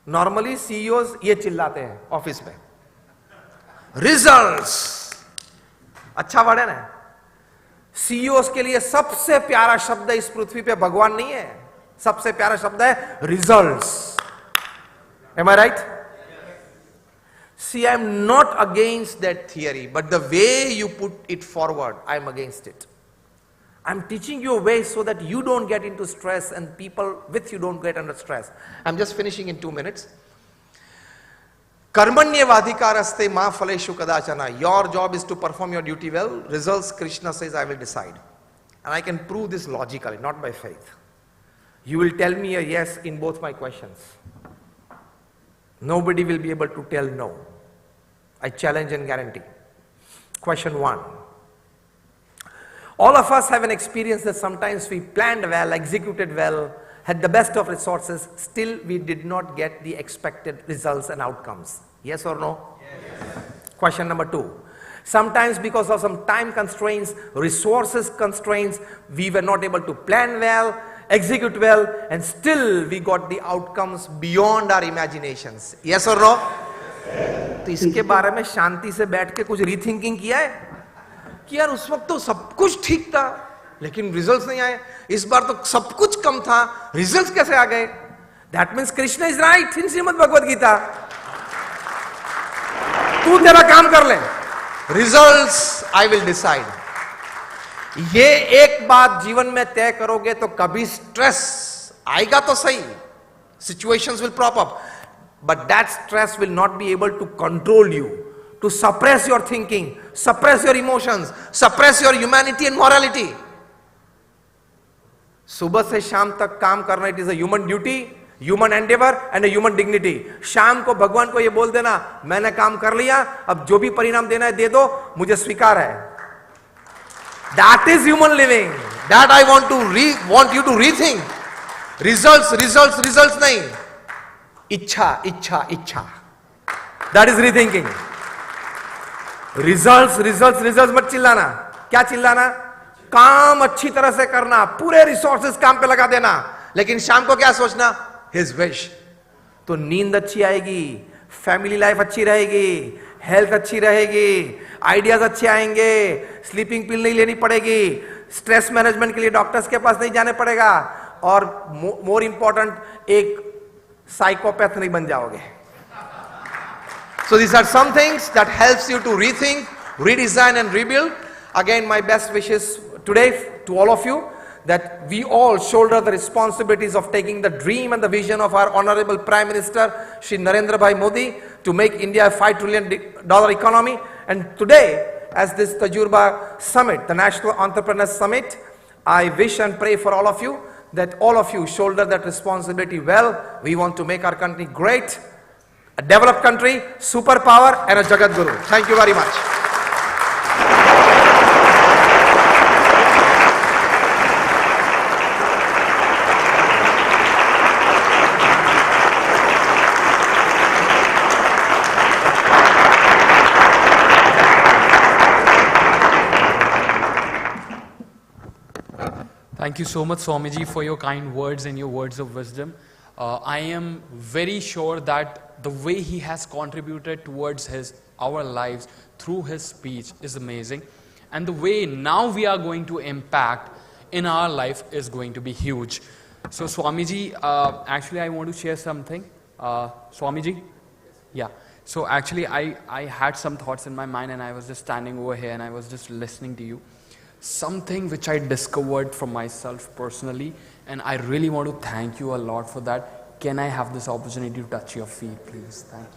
नॉर्मली सीईओज ये चिल्लाते हैं ऑफिस में, रिजल्ट्स अच्छा वर्ड है ना? सीईओज के लिए सबसे प्यारा शब्द इस पृथ्वी पे भगवान नहीं है, सबसे प्यारा शब्द है results. Am I right? See, I am not against that theory, but the way you put it forward, I am against it. I am teaching you a way so that you don't get into stress and people with you don't get under stress. I am just finishing in 2 minutes. Karmanyevadhikaraste ma phaleshu kadachana. Your job is to perform your duty well. Results, Krishna says, I will decide. And I can prove this logically, not by faith. You will tell me a yes in both my questions. Nobody will be able to tell no. I challenge and guarantee. Question 1. All of us have an experience that sometimes we planned well, executed well, had the best of resources, still we did not get the expected results and outcomes. Yes or no? Yes. Question number 2. Sometimes because of some time constraints, resources constraints, we were not able to plan well, execute well, and still we got the outcomes beyond our imaginations. Yes or no? तो इसके बारे में शांति से बैठ के कुछ rethinking किया है कि यार उस वक्त तो सब कुछ ठीक था लेकिन रिजल्ट्स नहीं आए, इस बार तो सब कुछ कम था, रिजल्ट्स कैसे आ गए? That means Krishna is right in Shrimad Bhagavad Gita. तू तेरा काम कर ले, रिजल्ट्स आई विल डिसाइड. ये एक बात जीवन में तय करोगे तो कभी स्ट्रेस आएगा तो सही, situations will prop up, but that stress will not be able to control you, to suppress your thinking, suppress your emotions, suppress your humanity and morality. सुबह से शाम तक काम करना, it is a human duty, human endeavor and a human dignity. शाम को भगवान को ये बोल देना, मैंने काम कर लिया, अब जो भी परिणाम देना है दे दो, मुझे स्वीकार है. That is human living. That I want you to rethink. Results नहीं. इच्छा. That is rethinking. Results मत चिल्लाना. क्या चिल्लाना? काम अच्छी तरह से करना, पूरे रिसोर्सेज काम पे लगा देना, लेकिन शाम को क्या सोचना? His wish. तो नींद अच्छी आएगी, फैमिली लाइफ अच्छी रहेगी, हेल्थ अच्छी रहेगी, आइडियाज अच्छे आएंगे, स्लीपिंग पिल नहीं लेनी पड़ेगी, स्ट्रेस मैनेजमेंट के लिए डॉक्टर्स के पास नहीं जाने पड़ेगा, और मोर इंपॉर्टेंट एक साइकोपैथ नहीं बन जाओगे. So these are some things that helps you to rethink, redesign and rebuild. Again, my best wishes today to all of you that we all shoulder the responsibilities of taking the dream and the vision of our honorable Prime Minister Shri Narendra Bhai Modi to make India a $5 trillion economy. And today, as this Tajurba Summit, the National Entrepreneurs Summit, I wish and pray for all of you that all of you shoulder that responsibility well. We want to make our country great, a developed country, superpower, and a Jagat Guru. Thank you very much. Thank you so much, Swamiji, for your kind words and your words of wisdom. I am very sure that the way he has contributed towards our lives through his speech is amazing. And the way now we are going to impact in our life is going to be huge. So Swamiji, actually I want to share something. Swamiji? Yeah. So actually I had some thoughts in my mind and I was just standing over here and I was just listening to you. Something which I discovered from myself personally, and I really want to thank you a lot for that. Can I have this opportunity to touch your feet, please? Thank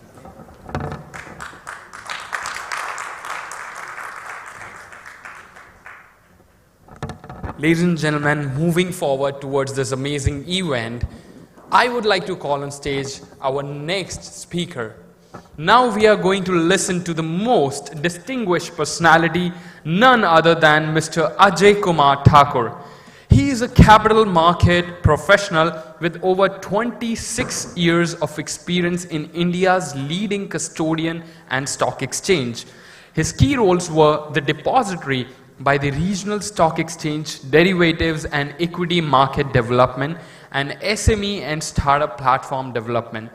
you. Ladies and gentlemen, moving forward towards this amazing event, I would like to call on stage our next speaker. Now we are going to listen to the most distinguished personality, none other than Mr. Ajay Kumar Thakur. He is a capital market professional with over 26 years of experience in India's leading custodian and stock exchange. His key roles were the depository by the regional stock exchange, derivatives and equity market development, and SME and startup platform development.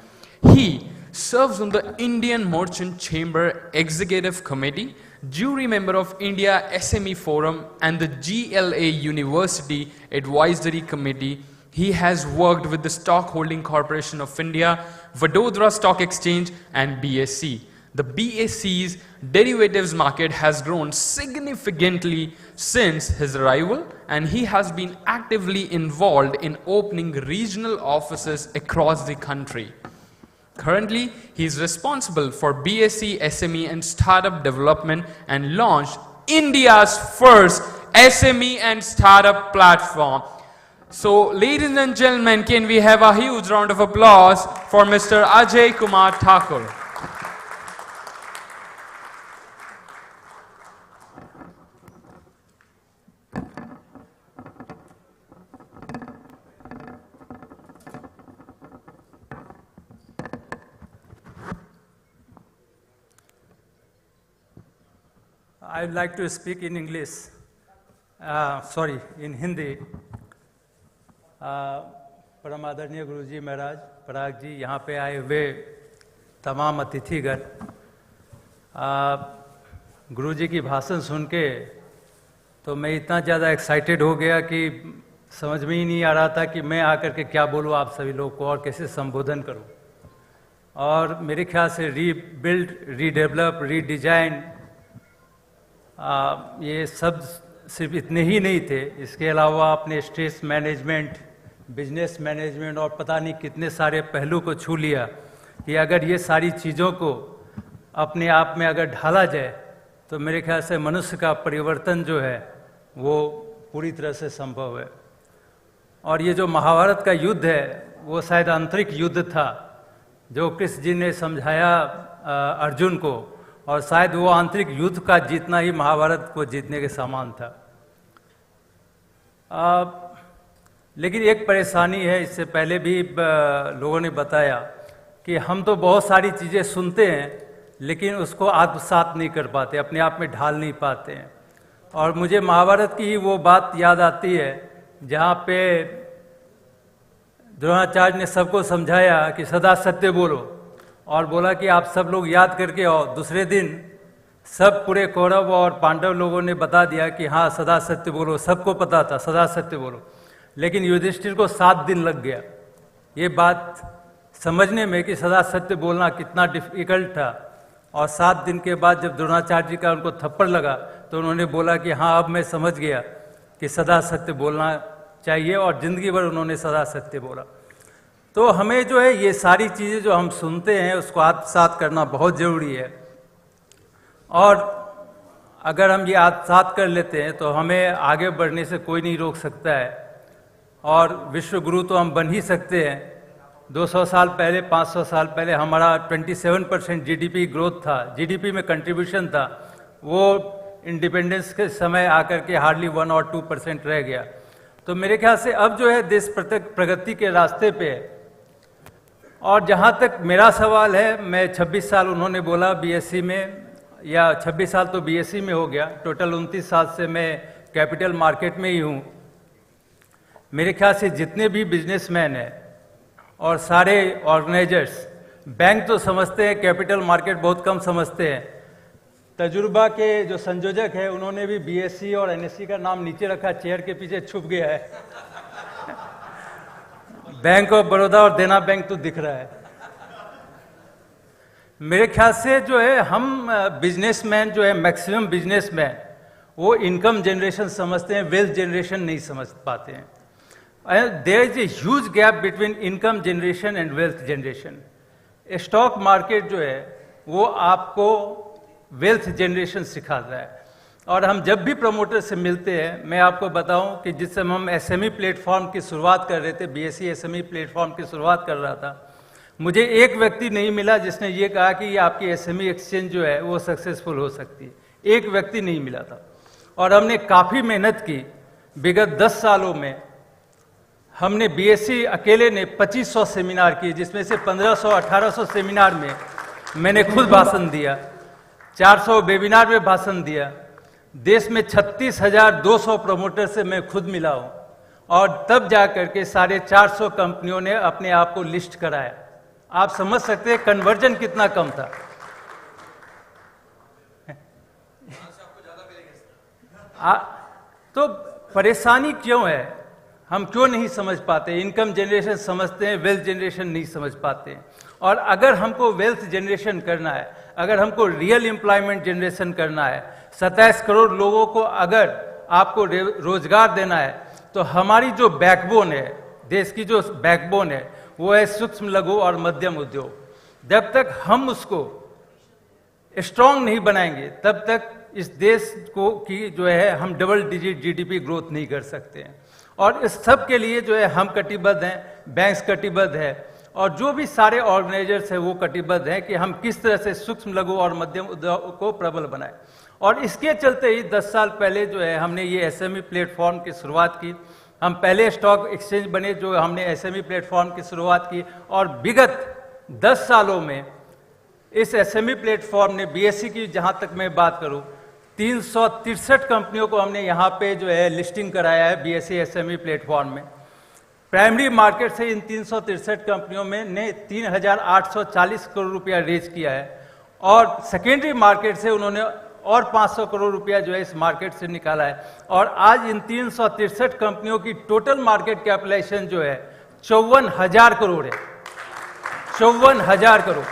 He serves on the Indian Merchant Chamber Executive Committee, jury member of India SME Forum and the GLA University Advisory Committee. He has worked with the Stock Holding Corporation of India, Vadodara Stock Exchange and BSE. The BSE's derivatives market has grown significantly since his arrival, and he has been actively involved in opening regional offices across the country. Currently, he is responsible for BSE, SME and startup development and launched India's first SME and startup platform. So, ladies and gentlemen, can we have a huge round of applause for Mr. Ajay Kumar Thakur. I would like to speak in English, in Hindi. परम आदरणीय गुरुजी महाराज, पराग जी, यहाँ पे आए हुए तमाम अतिथिगण, गुरुजी की भाषण सुन के तो मैं इतना ज़्यादा एक्साइटेड हो गया कि समझ में ही नहीं आ रहा था कि मैं आकर के क्या बोलूँ आप सभी लोग को और कैसे संबोधन करूँ। और मेरे ख्याल से रीबिल्ड, रीडेवलप, रीडिजाइन, ये सब सिर्फ इतने ही नहीं थे, इसके अलावा आपने स्ट्रेस मैनेजमेंट, बिजनेस मैनेजमेंट और पता नहीं कितने सारे पहलू को छू लिया कि अगर ये सारी चीज़ों को अपने आप में अगर ढाला जाए तो मेरे ख्याल से मनुष्य का परिवर्तन जो है वो पूरी तरह से संभव है। और ये जो महाभारत का युद्ध है वो शायद आंतरिक युद्ध था जो कृष्ण जी ने समझाया अर्जुन को, और शायद वो आंतरिक युद्ध का जीतना ही महाभारत को जीतने के समान था। लेकिन एक परेशानी है, इससे पहले भी लोगों ने बताया कि हम तो बहुत सारी चीज़ें सुनते हैं लेकिन उसको आत्मसात नहीं कर पाते, अपने आप में ढाल नहीं पाते हैं। और मुझे महाभारत की ही वो बात याद आती है जहाँ पे द्रोणाचार्य ने सबको समझाया कि सदा सत्य बोलो, और बोला कि आप सब लोग याद करके आओ। दूसरे दिन सब पूरे कौरव और पांडव लोगों ने बता दिया कि हाँ सदा सत्य बोलो, सबको पता था सदा सत्य बोलो। लेकिन युधिष्ठिर को 7 दिन लग गया ये बात समझने में कि सदा सत्य बोलना कितना डिफिकल्ट था। और 7 दिन के बाद जब द्रोणाचार्य जी का उनको थप्पड़ लगा तो उन्होंने बोला कि हाँ अब मैं समझ गया कि सदा सत्य बोलना चाहिए, और ज़िंदगी भर उन्होंने सदा सत्य बोला। तो हमें जो है ये सारी चीज़ें जो हम सुनते हैं उसको आत्मसात करना बहुत ज़रूरी है, और अगर हम ये आत्मसात कर लेते हैं तो हमें आगे बढ़ने से कोई नहीं रोक सकता है, और विश्व गुरु तो हम बन ही सकते हैं। 200 साल पहले, 500 साल पहले हमारा 27% जीडीपी ग्रोथ था, जीडीपी में कंट्रीब्यूशन था, वो इंडिपेंडेंस के समय आकर के हार्डली 1 और 2% रह गया। तो मेरे ख्याल से अब जो है देश प्रगति के रास्ते पे है। और जहाँ तक मेरा सवाल है, मैं 26 साल उन्होंने बोला बीएससी में, या 26 साल तो बीएससी में हो गया, टोटल 29 साल से मैं कैपिटल मार्केट में ही हूँ। मेरे ख्याल से जितने भी बिजनेसमैन हैं और सारे ऑर्गेनाइजर्स, बैंक तो समझते हैं, कैपिटल मार्केट बहुत कम समझते हैं। तजुर्बा के जो संयोजक है उन्होंने भी बीएससी और एनएससी का नाम नीचे रखा, चेयर के पीछे छुप गया है। बैंक ऑफ बड़ौदा और देना बैंक तो दिख रहा है। मेरे ख्याल से जो है हम बिजनेसमैन जो है, मैक्सिमम बिजनेसमैन वो इनकम जनरेशन समझते हैं, वेल्थ जनरेशन नहीं समझ पाते हैं। There is a huge gap between income generation and wealth generation. Stock market जो है वो आपको वेल्थ जनरेशन सिखाता है। और हम जब भी प्रमोटर से मिलते हैं, मैं आपको बताऊं कि जिस समय हम एसएमई प्लेटफॉर्म की शुरुआत कर रहे थे, बीएससी एसएमई प्लेटफॉर्म की शुरुआत कर रहा था, मुझे एक व्यक्ति नहीं मिला जिसने ये कहा कि ये आपकी एसएमई एक्सचेंज जो है वो सक्सेसफुल हो सकती है। एक व्यक्ति नहीं मिला था। और हमने काफ़ी मेहनत की। विगत 10 सालों में हमने बीएससी अकेले ने 2500 सेमिनार किए, जिसमें से 1500-1800 सेमिनार में मैंने खुद भाषण दिया, 400 वेबिनार में भाषण दिया। देश में 36,200 प्रमोटर से मैं खुद मिला हूँ। और तब जा करके 450 कंपनियों ने अपने आप को लिस्ट कराया। आप समझ सकते हैं कन्वर्जन कितना कम था। तो परेशानी क्यों है, हम क्यों नहीं समझ पाते? इनकम जनरेशन समझते हैं, वेल्थ जनरेशन नहीं समझ पाते हैं। और अगर हमको वेल्थ जनरेशन करना है, अगर हमको रियल एम्प्लॉयमेंट जनरेशन करना है, 27 करोड़ लोगों को अगर आपको रोजगार देना है, तो हमारी जो बैकबोन है, देश की जो बैकबोन है, वो है सूक्ष्म लघु और मध्यम उद्योग। जब तक हम उसको स्ट्रांग नहीं बनाएंगे, तब तक इस देश को की जो है हम डबल डिजिट जीडीपी ग्रोथ नहीं कर सकते हैं। और इस सब के लिए जो है हम कटिबद्ध हैं, बैंक्स कटिबद्ध है, और जो भी सारे ऑर्गेनाइजर्स हैं वो कटिबद्ध हैं कि हम किस तरह से सूक्ष्म लघु और मध्यम उद्योग को प्रबल बनाएं। और इसके चलते ही 10 साल पहले जो है हमने ये एसएमई प्लेटफॉर्म की शुरुआत की। हम पहले स्टॉक एक्सचेंज बने जो हमने एसएमई प्लेटफॉर्म की शुरुआत की। और विगत 10 सालों में इस एसएमई प्लेटफॉर्म ने, बीएससी की जहाँ तक मैं बात करूँ, 363 कंपनियों को हमने यहाँ पे जो है लिस्टिंग कराया है बीएससी एसएमई प्लेटफॉर्म में। प्राइमरी मार्केट से इन 363 कंपनियों में ने 3,840 करोड़ रुपया रेज किया है। और सेकेंडरी मार्केट से उन्होंने और 500 करोड़ रुपया जो है इस मार्केट से निकाला है। और आज इन 363 कंपनियों की टोटल मार्केट कैपिटलाइजेशन जो है 54,000 करोड़ है। 54,000 करोड़।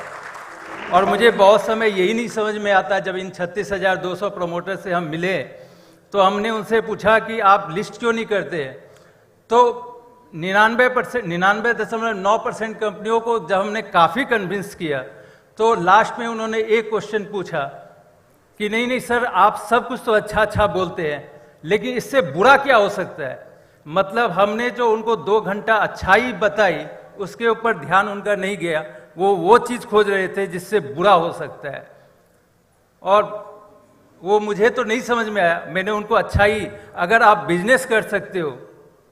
और मुझे बहुत समय यही नहीं समझ में आता, जब इन 36,200 प्रमोटर से हम मिले तो हमने उनसे पूछा कि आप लिस्ट क्यों नहीं करते? तो 99.9% कंपनियों को जब हमने काफ़ी कन्विंस किया, तो लास्ट में उन्होंने एक क्वेश्चन पूछा कि नहीं नहीं सर, आप सब कुछ तो अच्छा अच्छा बोलते हैं, लेकिन इससे बुरा क्या हो सकता है? मतलब हमने जो उनको 2 घंटा अच्छाई बताई, उसके ऊपर ध्यान उनका नहीं गया। वो चीज़ खोज रहे थे जिससे बुरा हो सकता है। और वो मुझे तो नहीं समझ में आया। मैंने उनको अच्छाई, अगर आप बिजनेस कर सकते हो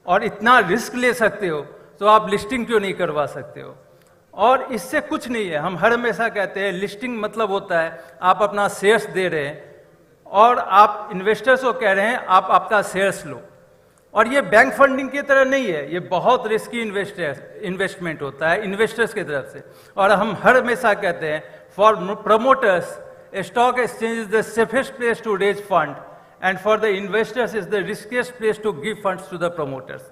और इतना रिस्क ले सकते हो, तो आप लिस्टिंग क्यों नहीं करवा सकते हो? और इससे कुछ नहीं है। हम हर हमेशा कहते हैं लिस्टिंग मतलब होता है आप अपना शेयर्स दे रहे हैं और आप इन्वेस्टर्स को कह रहे हैं आप आपका शेयर्स लो। और ये बैंक फंडिंग की तरह नहीं है, ये बहुत रिस्की इन्वेस्टमेंट होता है इन्वेस्टर्स की तरफ से। और हम हर हमेशा कहते हैं for promoters stock exchange is the safest place to raise fund and for the investors is the riskiest place to give funds to the promoters.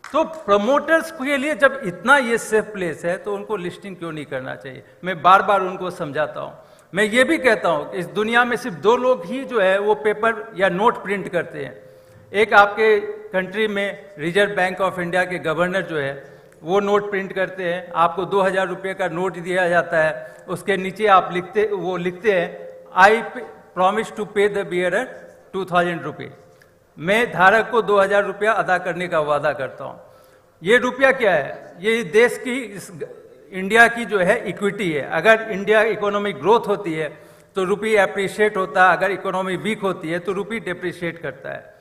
तो प्रमोटर्स के लिए जब इतना ये सेफ प्लेस है, तो उनको लिस्टिंग क्यों नहीं करना चाहिए? मैं बार बार उनको समझाता हूँ। मैं ये भी कहता हूँ कि इस दुनिया में सिर्फ 2 लोग ही जो है वो पेपर या नोट प्रिंट करते हैं। एक आपके कंट्री में रिजर्व बैंक ऑफ इंडिया के गवर्नर जो है वो नोट प्रिंट करते हैं, आपको 2,000 रुपये का नोट दिया जाता है, उसके नीचे आप लिखते हैं आई प्रॉमिस टू पे द बियरर 2,000 रुपये। मैं धारक को 2,000 रुपया अदा करने का वादा करता हूँ। ये रुपया क्या है? ये देश की इंडिया की जो है इक्विटी है। अगर इंडिया इकोनॉमिक ग्रोथ होती है तो रुपी अप्रिशिएट होता है, अगर इकोनॉमी वीक होती है तो रुपी डिप्रिशिएट करता है।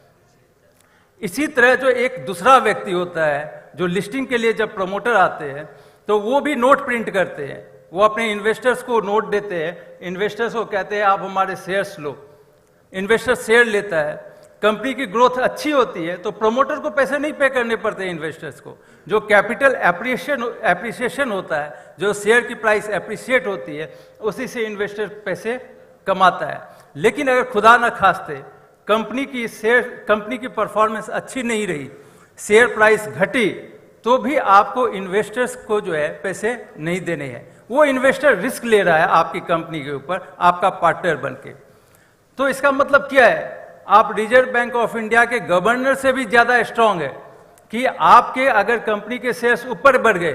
इसी तरह जो एक दूसरा व्यक्ति होता है जो लिस्टिंग के लिए जब प्रमोटर आते हैं तो वो भी नोट प्रिंट करते हैं, वो अपने इन्वेस्टर्स को नोट देते हैं, इन्वेस्टर्स को कहते हैं आप हमारे शेयर्स लो, इन्वेस्टर शेयर लेता है। कंपनी की ग्रोथ अच्छी होती है तो प्रमोटर को पैसे नहीं पे करने पड़ते इन्वेस्टर्स को। जो कैपिटल एप्रिसिएशन होता है, जो शेयर की प्राइस एप्रिशिएट होती है, उसी से इन्वेस्टर पैसे कमाता है। लेकिन अगर खुदा न खास्ते कंपनी की परफॉर्मेंस अच्छी नहीं रही, शेयर प्राइस घटी, तो भी आपको इन्वेस्टर्स को जो है पैसे नहीं देने हैं। वो इन्वेस्टर रिस्क ले रहा है आपकी कंपनी के ऊपर, आपका पार्टनर बन के। तो इसका मतलब क्या है? आप रिजर्व बैंक ऑफ इंडिया के गवर्नर से भी ज्यादा स्ट्रांग है कि आपके अगर कंपनी के शेयर्स ऊपर बढ़ गए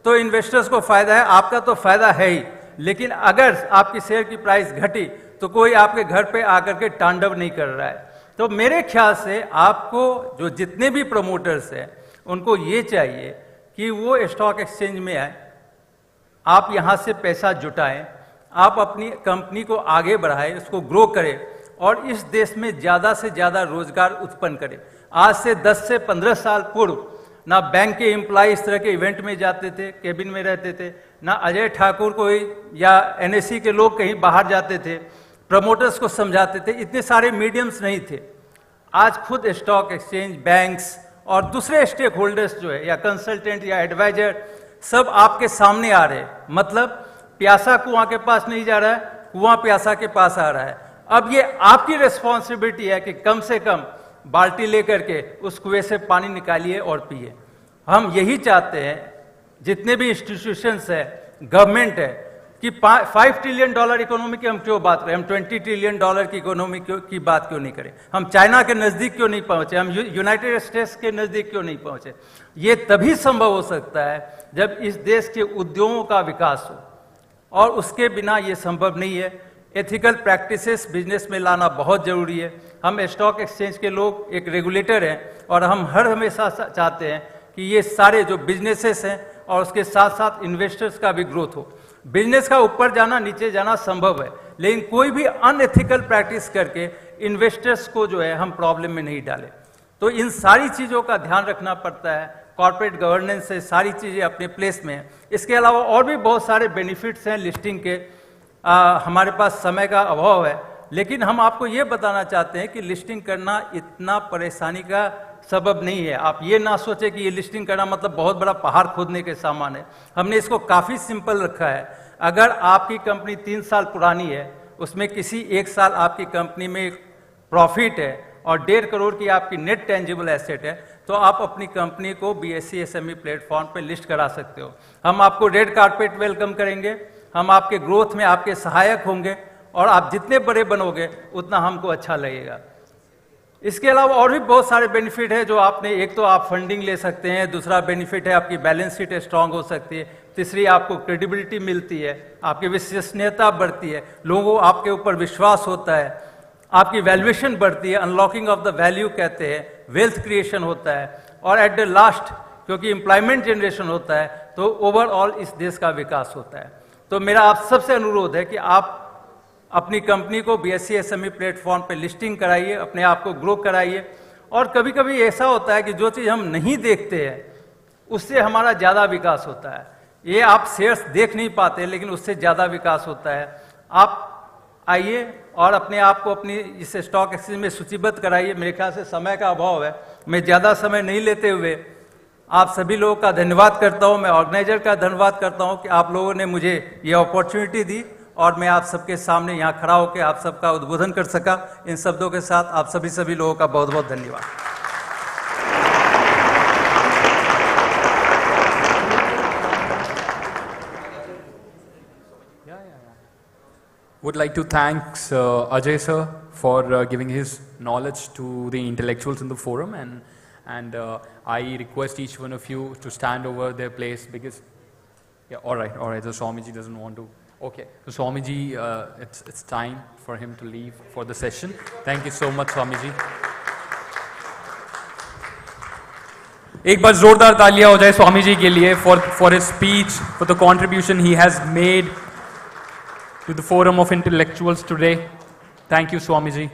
तो इन्वेस्टर्स को फायदा है, आपका तो फायदा है ही, लेकिन अगर आपकी शेयर की प्राइस घटी तो कोई आपके घर पे आकर के तांडव नहीं कर रहा है। तो मेरे ख्याल से आपको जो जितने भी प्रमोटर्स हैं उनको ये चाहिए कि वो स्टॉक एक्सचेंज में आए, आप यहाँ से पैसा जुटाएं, आप अपनी कंपनी को आगे बढ़ाएं, उसको ग्रो करें और इस देश में ज़्यादा से ज़्यादा रोजगार उत्पन्न करें। आज से 10 से 15 साल पूर्व ना बैंक के एम्प्लॉय इस तरह के इवेंट में जाते थे, केबिन में रहते थे, ना अजय ठाकुर कोई या एनएससी के लोग कहीं बाहर जाते थे, प्रमोटर्स को समझाते थे, इतने सारे मीडियम्स नहीं थे। आज खुद स्टॉक एक्सचेंज, बैंक्स और दूसरे स्टेक होल्डर्स जो है या कंसल्टेंट या एडवाइजर सब आपके सामने आ रहे हैं। मतलब प्यासा कुआं के पास नहीं जा रहा है, कुआं प्यासा के पास आ रहा है। अब ये आपकी रिस्पॉन्सिबिलिटी है कि कम से कम बाल्टी लेकर के उस कुएं से पानी निकालिए और पिए। हम यही चाहते हैं, जितने भी इंस्टीट्यूशंस है, गवर्नमेंट है, कि $5 ट्रिलियन इकोनॉमी की हम क्यों बात करें, हम $20 ट्रिलियन की इकोनॉमी की बात क्यों नहीं करें, हम चाइना के नज़दीक क्यों नहीं पहुंचे, हम यूनाइटेड स्टेट्स के नज़दीक क्यों नहीं पहुंचे। ये तभी संभव हो सकता है जब इस देश के उद्योगों का विकास हो, और उसके बिना ये संभव नहीं है। एथिकल प्रैक्टिसेस बिजनेस में लाना बहुत ज़रूरी है। हम स्टॉक एक्सचेंज के लोग एक रेगुलेटर हैं और हम हर हमेशा चाहते हैं कि ये सारे जो बिजनेसेस हैं और उसके साथ साथ इन्वेस्टर्स का भी ग्रोथ हो। बिजनेस का ऊपर जाना नीचे जाना संभव है, लेकिन कोई भी अनएथिकल प्रैक्टिस करके इन्वेस्टर्स को जो है हम प्रॉब्लम में नहीं डालें। तो इन सारी चीज़ों का ध्यान रखना पड़ता है। कॉर्पोरेट गवर्नेंस से सारी चीज़ें अपने प्लेस में हैं। इसके अलावा और भी बहुत सारे बेनिफिट्स हैं लिस्टिंग के। हमारे पास समय का अभाव है, लेकिन हम आपको ये बताना चाहते हैं कि लिस्टिंग करना इतना परेशानी का सबब नहीं है। आप ये ना सोचें कि ये लिस्टिंग करना मतलब बहुत बड़ा पहाड़ खोदने के समान है। हमने इसको काफ़ी सिंपल रखा है। अगर आपकी कंपनी 3 साल पुरानी है, उसमें किसी एक साल आपकी कंपनी में प्रॉफिट है और 1.5 करोड़ की आपकी नेट टेंजिबल एसेट है, तो आप अपनी कंपनी को BSE SME प्लेटफॉर्म पे लिस्ट करा सकते हो। हम आपको रेड कारपेट वेलकम करेंगे, हम आपके ग्रोथ में आपके सहायक होंगे, और आप जितने बड़े बनोगे उतना हमको अच्छा लगेगा। इसके अलावा और भी बहुत सारे बेनिफिट है जो आपने, एक तो आप फंडिंग ले सकते हैं, दूसरा बेनिफिट है आपकी बैलेंस शीट स्ट्रांग हो सकती है, तीसरी आपको क्रेडिबिलिटी मिलती है, आपकी विश्वसनीयता बढ़ती है, लोगों को आपके ऊपर विश्वास होता है, आपकी वैल्यूएशन बढ़ती है, अनलॉकिंग ऑफ द वैल्यू कहते हैं, वेल्थ क्रिएशन होता है, और एट द लास्ट क्योंकि एम्प्लॉयमेंट जनरेशन होता है, तो ओवरऑल इस देश का विकास होता है। तो मेरा आप सबसे अनुरोध है कि आप अपनी कंपनी को BSE SME प्लेटफॉर्म पे लिस्टिंग कराइए, अपने आप को ग्रो कराइए। और कभी कभी ऐसा होता है कि जो चीज़ हम नहीं देखते हैं उससे हमारा ज़्यादा विकास होता है। ये आप शेयर्स देख नहीं पाते, लेकिन उससे ज़्यादा विकास होता है। आप आइए और अपने आप को अपनी इस स्टॉक एक्सचेंज में सूचीबद्ध कराइए। मेरे ख्याल से समय का अभाव है, मैं ज़्यादा समय नहीं लेते हुए आप सभी लोगों का धन्यवाद करता हूँ। मैं ऑर्गेनाइजर का धन्यवाद करता हूँ कि आप लोगों ने मुझे ये अपॉर्चुनिटी दी और मैं आप सबके सामने यहाँ खड़ा होकर आप सबका उद्बोधन कर सका। इन शब्दों के साथ आप सभी लोगों का बहुत बहुत धन्यवाद। Would like to thank Ajay sir for giving his knowledge to the intellectuals in the forum, and I request each one of you to stand over their place because, yeah, all right, so Swamiji doesn't want to. Okay, so Swamiji, it's time for him to leave for the session. Thank you so much, Swamiji. एक बार जोरदार तालियां हो जाए स्वामी जी के लिए for his speech, for the contribution he has made to the forum of intellectuals today. Thank you, Swami ji.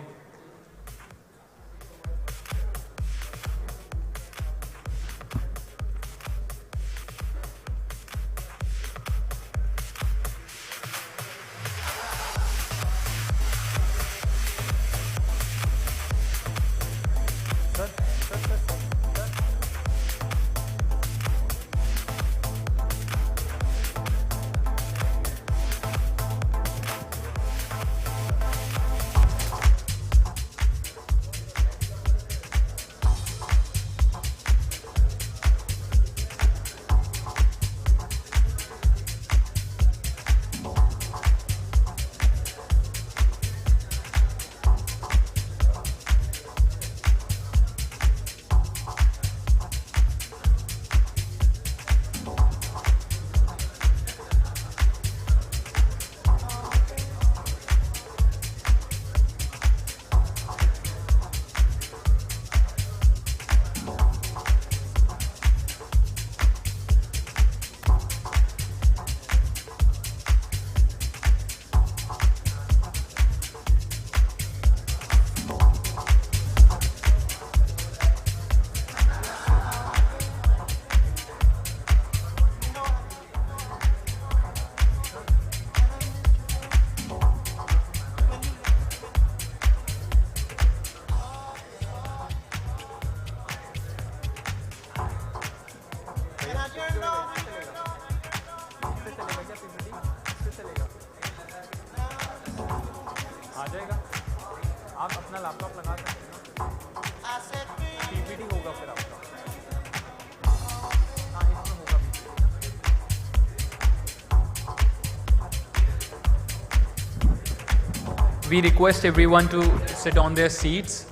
We request everyone to sit on their seats.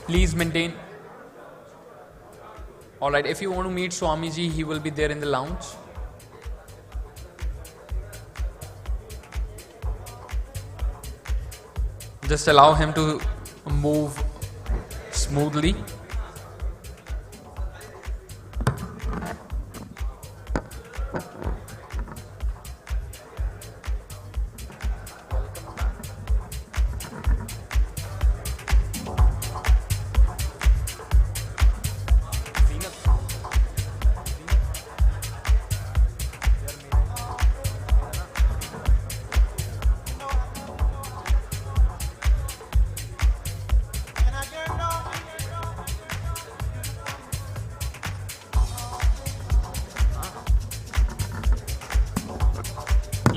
Please maintain. Alright, if you want to meet Swamiji, he will be there in the lounge. Just allow him to move smoothly.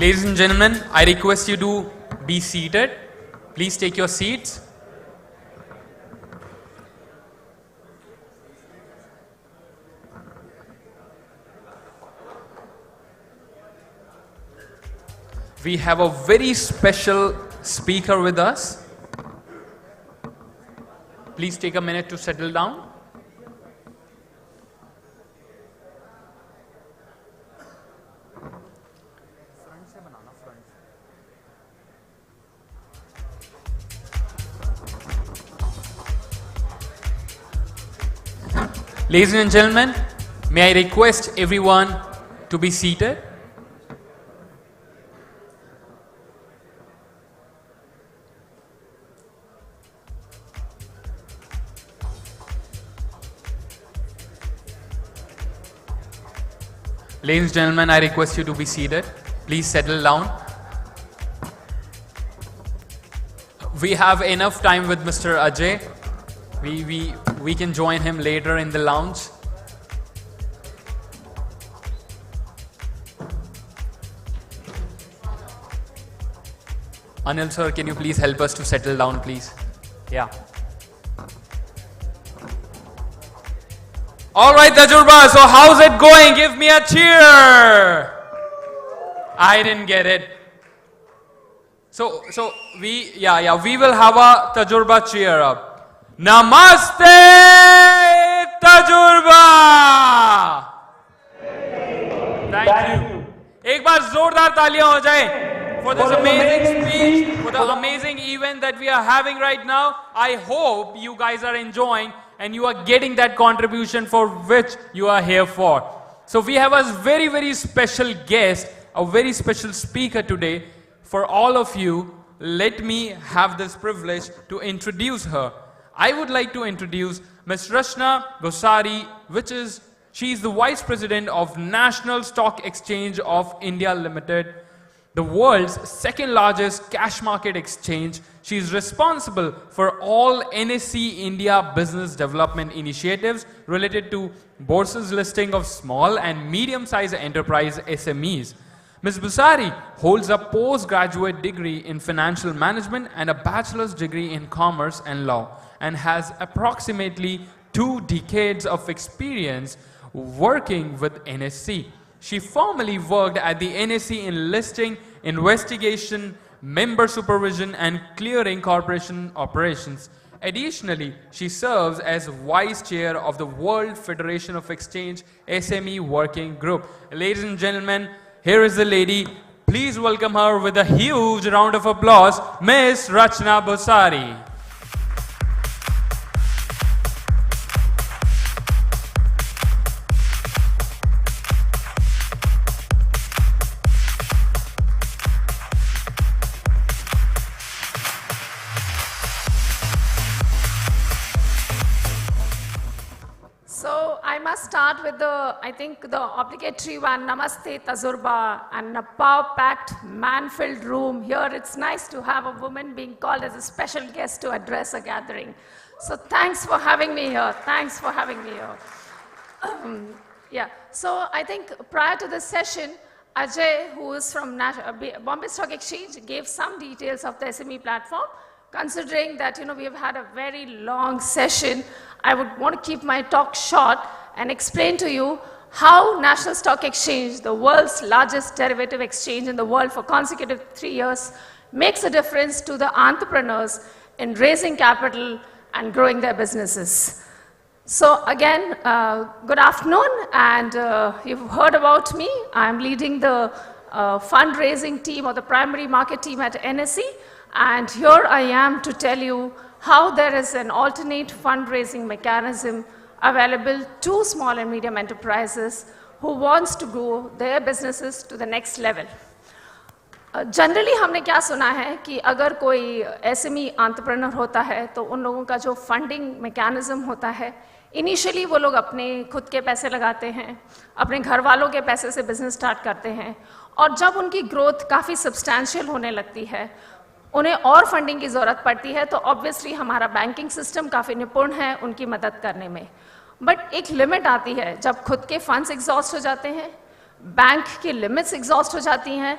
Ladies and gentlemen, I request you to be seated. Please take your seats. We have a very special speaker with us. Please take a minute to settle down. Ladies and gentlemen, may I request everyone to be seated? Ladies and gentlemen, I request you to be seated. Please settle down. We have enough time with Mr. Ajay. We can join him later in the lounge. Anil sir, can you please help us to settle down, please? Yeah. All right, Tajurba, so how's it going? Give me a cheer. I didn't get it. So we will have a Tajurba cheer up. Namaste, Tajurba. Thank you. एक बार जोरदार तालियां हो जाए for this amazing speech, for the amazing event that we are having right now. I hope you guys are enjoying, and you are getting that contribution for which you are here for. So we have a very, very special guest, a very special speaker today. For all of you, let me have this privilege to introduce her. I would like to introduce Ms. Rachna Bosari, she is the Vice President of National Stock Exchange of India Limited, the world's second largest cash market exchange. She is responsible for all NSE India business development initiatives related to bourses listing of small and medium-sized enterprise SMEs. Ms. Bosari holds a postgraduate degree in financial management and a bachelor's degree in commerce and law, and has approximately 2 decades of experience working with NSE. She formerly worked at the NSE in listing, investigation, member supervision and clearing corporation operations. Additionally, she serves as Vice Chair of the World Federation of Exchange SME Working Group. Ladies and gentlemen, here is the lady. Please welcome her with a huge round of applause, Ms. Rachna Bosari. Start with I think the obligatory one, Namaste Tajurba, and a power-packed, man-filled room. Here it's nice to have a woman being called as a special guest to address a gathering. So thanks for having me here. Thanks for having me here. Yeah, so I think prior to this session, Ajay, who is from Bombay Stock Exchange, gave some details of the SME platform. Considering that, we have had a very long session, I would want to keep my talk short and explain to you how National Stock Exchange, the world's largest derivative exchange in the world for consecutive 3 years, makes a difference to the entrepreneurs in raising capital and growing their businesses. So again, good afternoon, and you've heard about me. I'm leading the fundraising team or the primary market team at NSE, and here I am to tell you how there is an alternate fundraising mechanism available to small and medium enterprises who wants to grow their businesses to the next level. Generally हमने क्या सुना है कि अगर कोई SME entrepreneur होता है तो उन लोगों का जो फंडिंग मैकेनिज्म होता है, इनिशियली वो लोग अपने खुद के पैसे लगाते हैं, अपने घर वालों के पैसे से बिजनेस स्टार्ट करते हैं, और जब उनकी ग्रोथ काफ़ी सब्सटैंशियल होने लगती है, उन्हें और फंडिंग की ज़रूरत पड़ती है, तो ऑब्वियसली हमारा बैंकिंग सिस्टम काफ़ी निपुण है उनकी मदद करने में. बट एक लिमिट आती है जब खुद के फंड्स एग्जॉस्ट हो जाते हैं, बैंक की लिमिट्स एग्जॉस्ट हो जाती हैं,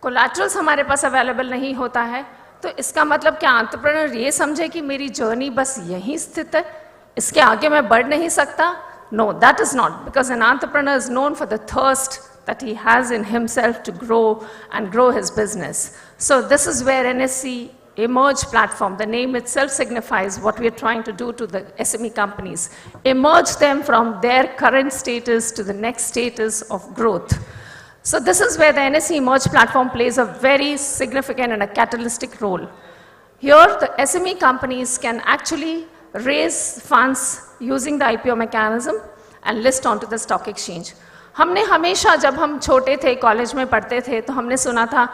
कोलैटरल्स हमारे पास अवेलेबल नहीं होता है, तो इसका मतलब क्या एंटरप्रेन्योर ये समझे कि मेरी जर्नी बस यहीं स्थित है, इसके आगे मैं बढ़ नहीं सकता? No, that is not, because an entrepreneur is known for the thirst that he has in himself to grow and grow his business. So this is where NSE Emerge platform, the name itself signifies what we are trying to do to the SME companies. Emerge them from their current status to the next status of growth. So this is where the NSE Emerge platform plays a very significant and a catalytic role. Here the SME companies can actually raise funds using the IPO mechanism and list onto the stock exchange. हमने हमेशा जब हम छोटे थे, college में पढ़ते थे, तो हमने सुना था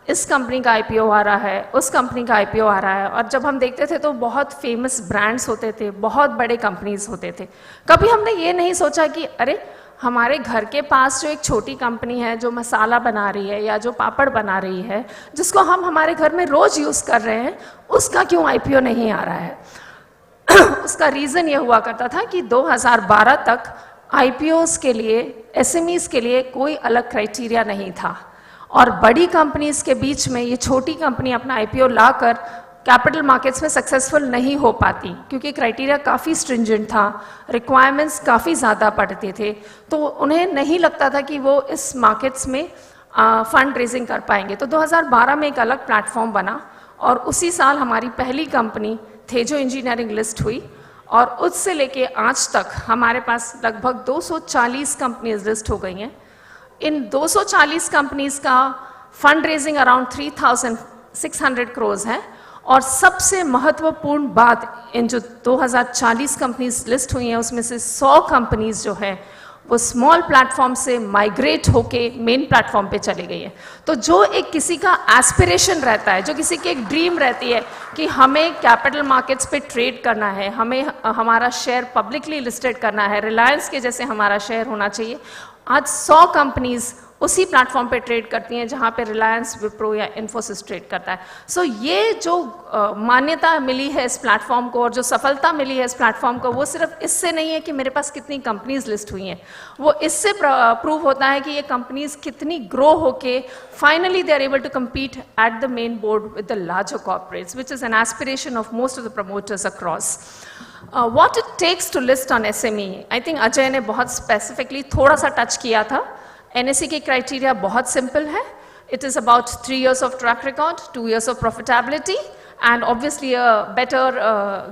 इस कंपनी का आईपीओ आ रहा है, उस कंपनी का आईपीओ आ रहा है, और जब हम देखते थे तो बहुत फेमस ब्रांड्स होते थे, बहुत बड़े कंपनीज होते थे. कभी हमने ये नहीं सोचा कि अरे हमारे घर के पास जो एक छोटी कंपनी है जो मसाला बना रही है या जो पापड़ बना रही है, जिसको हम हमारे घर में रोज यूज़ कर रहे हैं, उसका क्यों आईपीओ नहीं आ रहा है. उसका रीज़न ये हुआ करता था कि 2012 तक आईपीओस के लिए, एसएमईज के लिए कोई अलग क्राइटेरिया नहीं था, और बड़ी कंपनीज के बीच में ये छोटी कंपनी अपना आईपीओ लाकर कैपिटल मार्केट्स में सक्सेसफुल नहीं हो पाती, क्योंकि क्राइटेरिया काफ़ी स्ट्रिंजेंट था, रिक्वायरमेंट्स काफ़ी ज़्यादा पड़ते थे, तो उन्हें नहीं लगता था कि वो इस मार्केट्स में फंड रेजिंग कर पाएंगे. तो 2012 में एक अलग प्लेटफॉर्म बना, और उसी साल हमारी पहली कंपनी तेजो इंजीनियरिंग लिस्ट हुई, और उससे लेके आज तक हमारे पास लगभग 240 कंपनीज लिस्ट हो गई हैं. इन 240 कंपनीज का फंड रेजिंग अराउंड 3,600 करोड़ है, और सबसे महत्वपूर्ण बात, इन जो 2040 कंपनीज लिस्ट हुई हैं उसमें से 100 कंपनीज जो है वो स्मॉल प्लेटफॉर्म से माइग्रेट होके मेन प्लेटफॉर्म पे चली गई है। तो जो एक किसी का एस्पिरेशन रहता है, जो किसी की एक ड्रीम रहती है कि हमें कैपिटल मार्केट्स पे ट्रेड करना है, हमें हमारा शेयर पब्लिकली लिस्टेड करना है, रिलायंस के जैसे हमारा शेयर होना चाहिए, आज 100 कंपनीज उसी प्लेटफॉर्म पे ट्रेड करती हैं जहाँ पे रिलायंस, विप्रो या इन्फोसिस ट्रेड करता है। सो ये जो मान्यता मिली है इस प्लेटफॉर्म को और जो सफलता मिली है इस प्लेटफॉर्म को, वो सिर्फ इससे नहीं है कि मेरे पास कितनी कंपनीज लिस्ट हुई हैं, वो इससे प्रूव होता है कि ये कंपनीज कितनी ग्रो होके finally they are able to compete at the main board with the larger corporates, which is an aspiration of most of the promoters across. What it takes to list on SME, I think Ajay ने बहुत specifically थोड़ा सा touch किया था। NSE की criteria बहुत simple है. It is about 3 years of track record, 2 years of profitability, and obviously better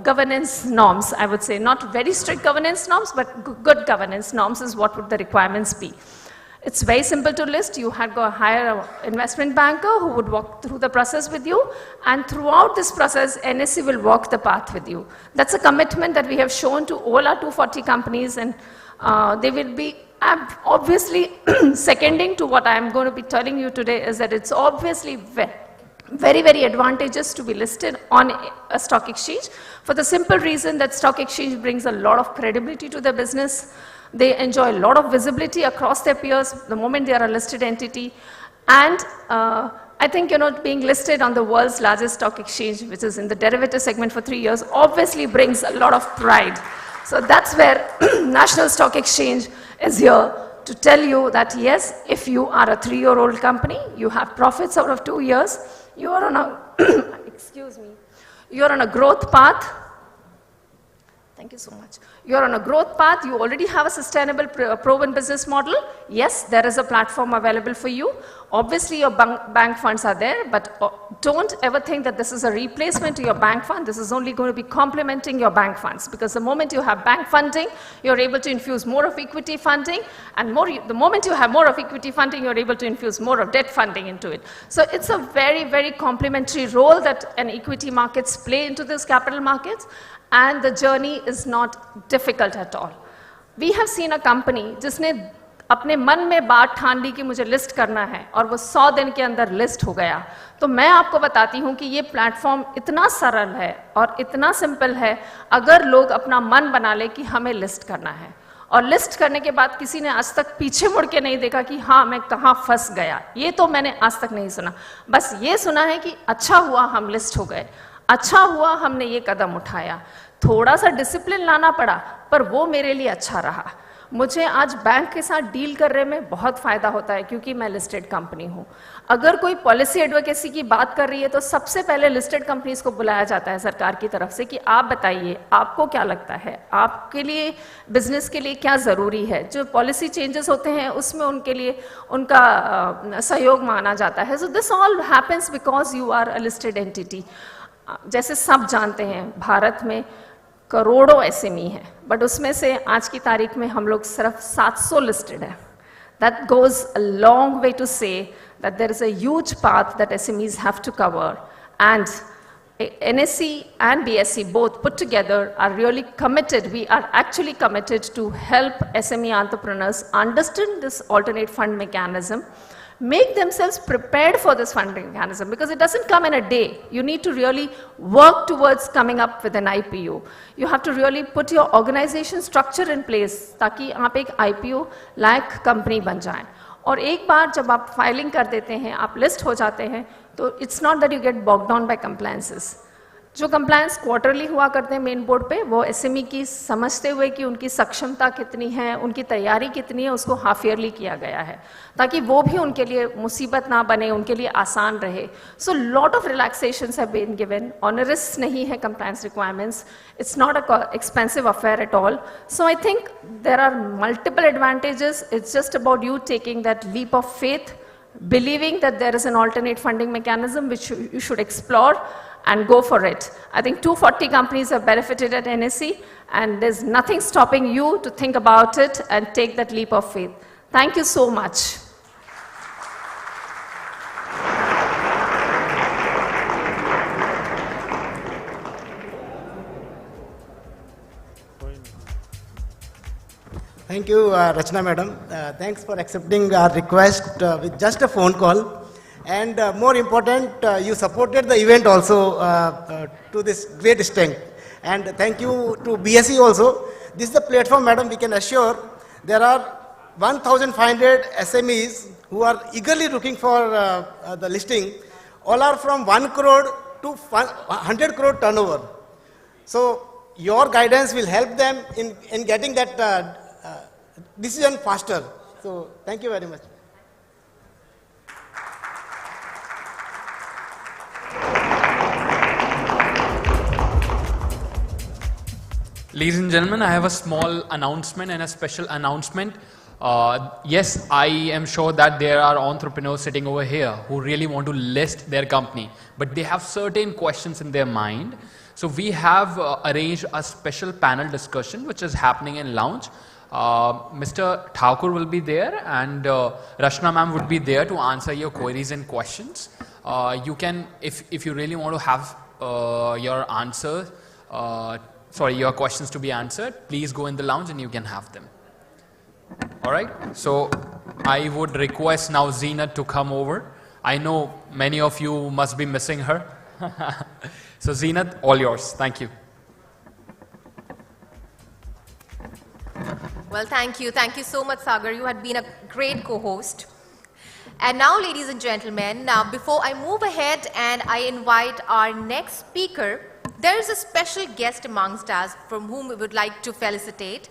governance norms, I would say. Not very strict governance norms, but good governance norms is what would the requirements be. It's very simple to list. You had to hire an investment banker who would walk through the process with you, and throughout this process, NSE will walk the path with you. That's a commitment that we have shown to all our 240 companies, and they will be obviously seconding to what I am going to be telling you today is that it's obviously very, very advantageous to be listed on a stock exchange for the simple reason that stock exchange brings a lot of credibility to their business. They enjoy a lot of visibility across their peers the moment they are a listed entity. And I think, being listed on the world's largest stock exchange, which is in the derivative segment for 3 years, obviously brings a lot of pride. So that's where National Stock Exchange is here to tell you that yes, if you are a 3-year-old company, you have profits out of 2 years, you are on a, excuse me, you are on a growth path. Thank you so much. You're on a growth path. You already have a sustainable, proven business model. Yes, there is a platform available for you. Obviously, your bank funds are there, but don't ever think that this is a replacement to your bank fund. This is only going to be complementing your bank funds, because the moment you have bank funding, you're able to infuse more of equity funding, and the moment you have more of equity funding, you're able to infuse more of debt funding into it. So it's a very, very complementary role that an equity markets play into this capital markets. And the journey is not difficult at all. We have seen a company जिसने अपने मन में बात ठान ली कि मुझे list करना है और वो 100 दिन के अंदर लिस्ट हो गया। तो मैं आपको बताती हूँ कि ये प्लेटफॉर्म इतना सरल है और इतना सिंपल है, अगर लोग अपना मन बना ले कि हमें लिस्ट करना है, और लिस्ट करने के बाद किसी ने आज तक पीछे मुड़ के नहीं देखा कि हाँ मैं कहाँ फंस गया, ये तो मैंने आज तक नहीं सुना। बस ये सुना है कि अच्छा हुआ हम लिस्ट हो गए, अच्छा हुआ हमने ये कदम उठाया, थोड़ा सा डिसिप्लिन लाना पड़ा पर वो मेरे लिए अच्छा रहा। मुझे आज बैंक के साथ डील करने में बहुत फ़ायदा होता है क्योंकि मैं लिस्टेड कंपनी हूँ। अगर कोई पॉलिसी एडवोकेसी की बात कर रही है तो सबसे पहले लिस्टेड कंपनीज को बुलाया जाता है सरकार की तरफ से कि आप बताइए आपको क्या लगता है, आपके लिए बिजनेस के लिए क्या ज़रूरी है। जो पॉलिसी चेंजेस होते हैं उसमें उनके लिए उनका सहयोग मांगा जाता है। So this all happens because you are a listed entity. जैसे सब जानते हैं भारत में करोड़ों एसएमई हैं, बट उसमें से आज की तारीख में हम लोग सिर्फ 700 लिस्टेड हैं। That goes a long way to say that there is a huge path that SMEs have to cover, and NSE and BSE both put together are really committed. We are actually committed to help SME entrepreneurs understand this alternate fund mechanism, make themselves prepared for this funding mechanism, because it doesn't come in a day. You need to really work towards coming up with an IPO. You have to really put your organization structure in place ताकि आप एक IPO लायक company बन जाएं। और एक बार जब आप filing कर देते हैं, आप लिस्ट हो जाते हैं, तो it's not that you get bogged down by compliances. जो कंप्लायंस क्वार्टरली हुआ करते हैं मेन बोर्ड पे, वो एसएमई की समझते हुए कि उनकी सक्षमता कितनी है, उनकी तैयारी कितनी है, उसको हाफ ईयरली किया गया है ताकि वो भी उनके लिए मुसीबत ना बने, उनके लिए आसान रहे। So lot of relaxations have been given, onerous नहीं है compliance requirements, it's not a expensive affair at all. So I think there are multiple advantages, it's just about you taking that leap of faith, believing that there is an alternate funding mechanism which you should explore and go for it. I think 240 companies have benefited at NSE, and there's nothing stopping you to think about it and take that leap of faith. Thank you so much. Thank you, Rachna madam. Thanks for accepting our request with just a phone call. And more important, you supported the event also to this great extent. And thank you to BSE also. This is the platform, madam, we can assure there are 1,500 SMEs who are eagerly looking for the listing. All are from 1 crore to 100 crore turnover. So your guidance will help them in getting that decision faster. So thank you very much. Ladies and gentlemen, I have a small announcement and a special announcement. Yes, I am sure that there are entrepreneurs sitting over here who really want to list their company, but they have certain questions in their mind. So we have arranged a special panel discussion which is happening in lounge. Mr. Thakur will be there and Rachna ma'am would be there to answer your queries and questions. You can, if you really want to have your answers, your questions to be answered, please go in the lounge and you can have them. Alright, so I would request now Zeenat to come over. I know many of you must be missing her. So Zeenat, all yours. Thank you. Well, thank you. Thank you so much, Sagar. You had been a great co-host. And now, ladies and gentlemen, now before I move ahead and I invite our next speaker, there is a special guest amongst us from whom we would like to felicitate.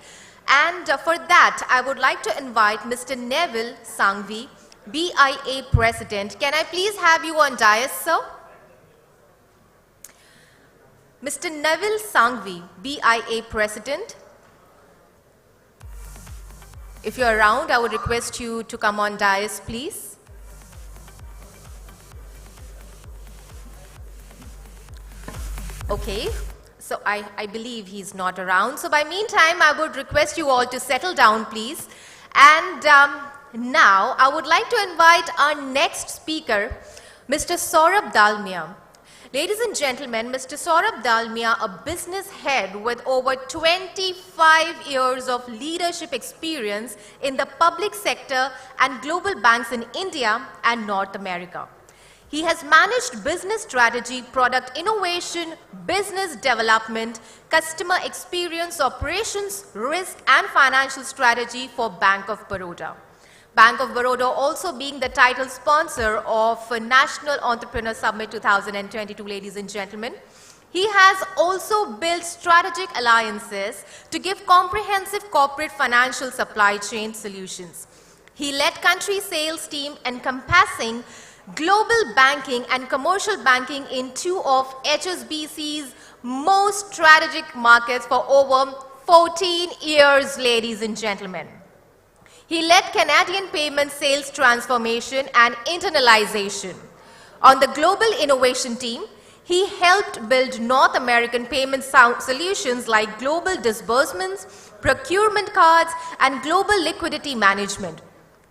And for that, I would like to invite Mr. Neville Sanghvi, BIA President. Can I please have you on dais, sir? Mr. Neville Sanghvi, BIA President. If you're around, I would request you to come on dais, please. Okay, so I believe he's not around. So by meantime, I would request you all to settle down, please. And now, I would like to invite our next speaker, Mr. Saurabh Dalmia. Ladies and gentlemen, Mr. Saurabh Dalmia, a business head with over 25 years of leadership experience in the public sector and global banks in India and North America. He has managed business strategy, product innovation, business development, customer experience, operations, risk and financial strategy for Bank of Baroda. Bank of Baroda also being the title sponsor of National Entrepreneur Summit 2022, ladies and gentlemen. He has also built strategic alliances to give comprehensive corporate financial supply chain solutions. He led country sales team encompassing global banking and commercial banking in 2 of HSBC's most strategic markets for over 14 years, ladies and gentlemen. He led Canadian payment sales transformation and internalization. On the global innovation team, he helped build North American payment solutions like global disbursements, procurement cards, and global liquidity management.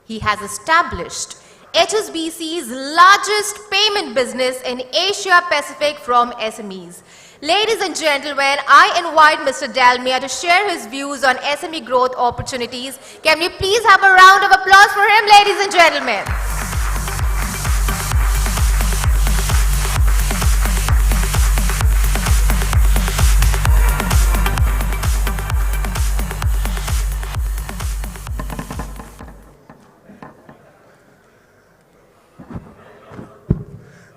He has established HSBC's largest payment business in Asia Pacific from SMEs. Ladies and gentlemen, I invite Mr. Dalmia to share his views on SME growth opportunities. Can we please have a round of applause for him, ladies and gentlemen?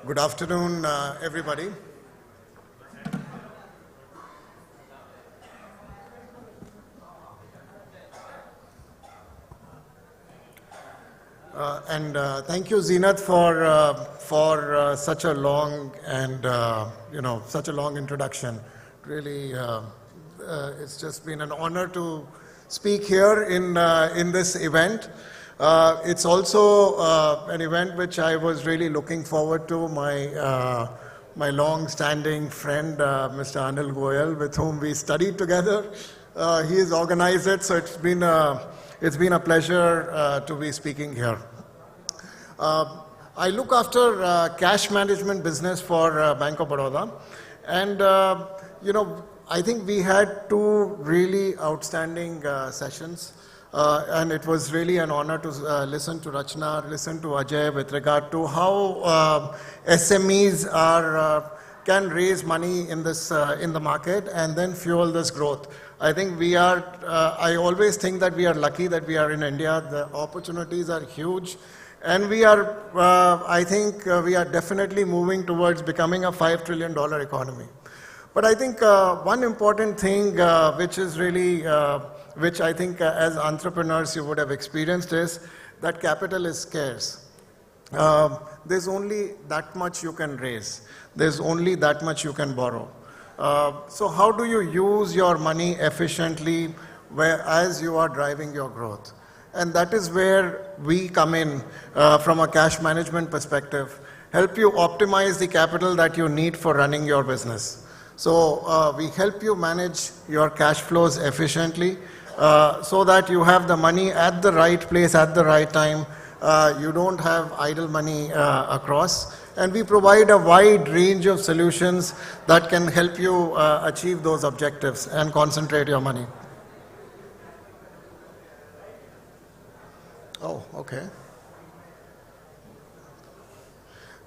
Good afternoon, everybody. Thank you, Zeenat, for such a long and such a long introduction. Really, it's just been an honor to speak here in this event. It's also an event which I was really looking forward to. My long-standing friend, Mr. Anil Goyal, with whom we studied together, he has organized it, so it's been a pleasure to be speaking here. I look after cash management business for Bank of Baroda, and I think we had 2 really outstanding sessions. And it was really an honor to listen to Rachna, listen to Ajay with regard to how SMEs can raise money in the market and then fuel this growth. I think I always think that we are lucky that we are in India. The opportunities are huge. And I think we are definitely moving towards becoming a $5 trillion economy. But I think one important thing which I think as entrepreneurs you would have experienced is that capital is scarce. There's only that much you can raise. There's only that much you can borrow. So how do you use your money efficiently as you are driving your growth? And that is where we come in from a cash management perspective, help you optimize the capital that you need for running your business. So we help you manage your cash flows efficiently so that you have the money at the right place at the right time. You don't have idle money across. And we provide a wide range of solutions that can help you achieve those objectives and concentrate your money. Oh, okay.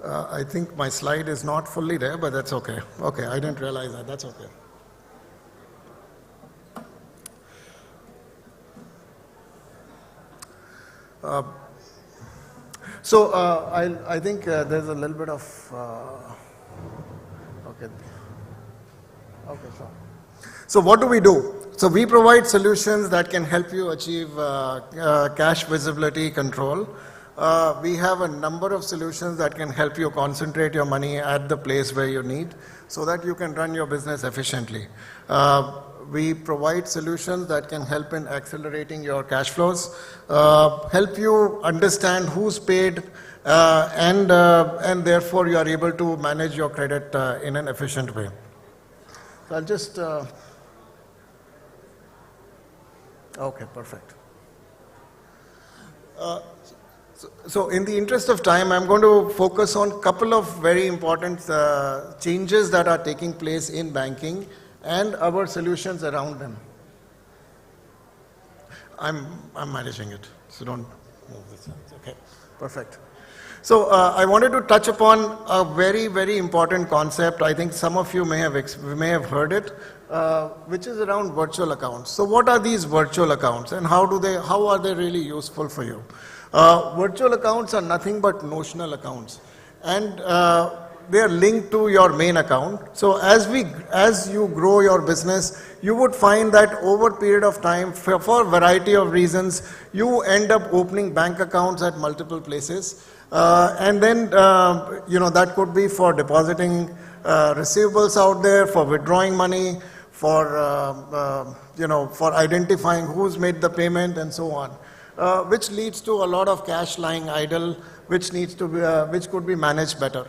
I think my slide is not fully there, but that's okay. Okay, I didn't realize that. That's okay. I think there's a little bit of okay. Okay, sure. So what do we do? So we provide solutions that can help you achieve cash visibility control. We have a number of solutions that can help you concentrate your money at the place where you need so that you can run your business efficiently. We provide solutions that can help in accelerating your cash flows, help you understand who's paid, and therefore you are able to manage your credit in an efficient way. So I'll just... okay, perfect. So in the interest of time, I'm going to focus on a couple of very important changes that are taking place in banking and our solutions around them. I'm managing it, so don't move this. Okay, perfect. So I wanted to touch upon a very, very important concept. I think some of you may have heard it, which is around virtual accounts. So what are these virtual accounts and how are they really useful for you? Virtual accounts are nothing but notional accounts, and they are linked to your main account. So as you grow your business, you would find that over a period of time, for a variety of reasons, you end up opening bank accounts at multiple places. And then, that could be for depositing receivables out there, for withdrawing money, for identifying who's made the payment and so on, which leads to a lot of cash lying idle, which could be managed better.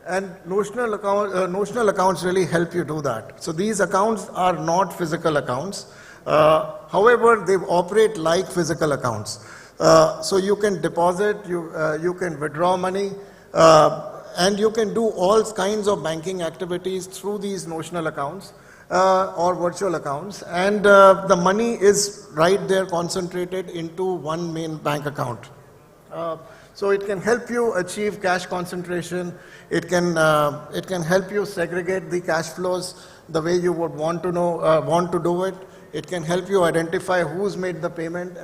And notional accounts really help you do that. So these accounts are not physical accounts. However, they operate like physical accounts. So you can deposit, you can withdraw money, and you can do all kinds of banking activities through these notional accounts or virtual accounts. And the money is right there concentrated into one main bank account. So it can help you achieve cash concentration. It can help you segregate the cash flows the way you would want to do it. It can help you identify who's made the payment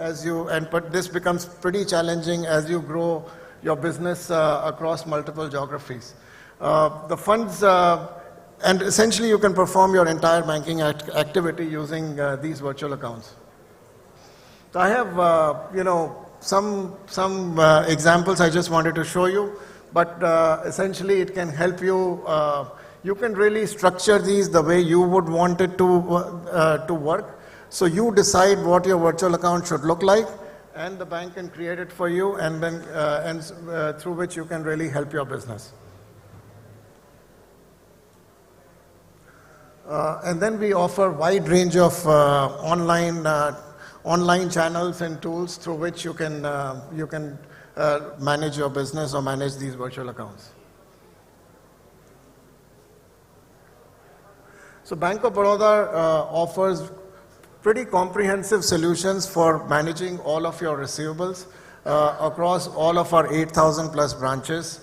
but this becomes pretty challenging as you grow your business across multiple geographies. The funds, and essentially you can perform your entire banking activity using these virtual accounts. So I have, some examples I just wanted to show you, but essentially it can help you. You can really structure these the way you would want it to work. So you decide what your virtual account should look like, and the bank can create it for you, and then through which you can really help your business. And then we offer a wide range of online channels and tools through which you can manage your business or manage these virtual accounts. So Bank of Baroda offers pretty comprehensive solutions for managing all of your receivables across all of our 8,000 plus branches.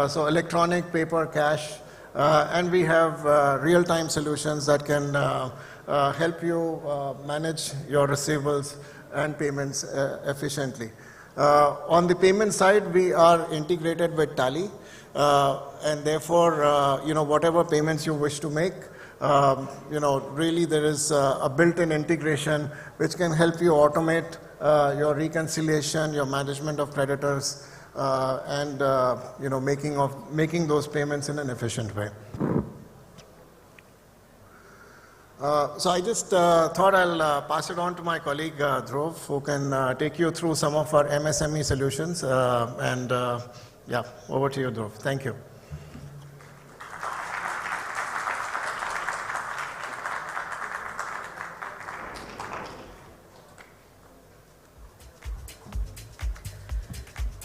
So electronic, paper, cash, and we have real-time solutions that can help you manage your receivables and payments efficiently. On the payment side, we are integrated with Tally, and therefore, whatever payments you wish to make, really there is a built-in integration which can help you automate your reconciliation, your management of creditors, and making those payments in an efficient way. So I just thought I'll pass it on to my colleague Dhruv, who can take you through some of our MSME solutions. Yeah, over to you, Dhruv. Thank you.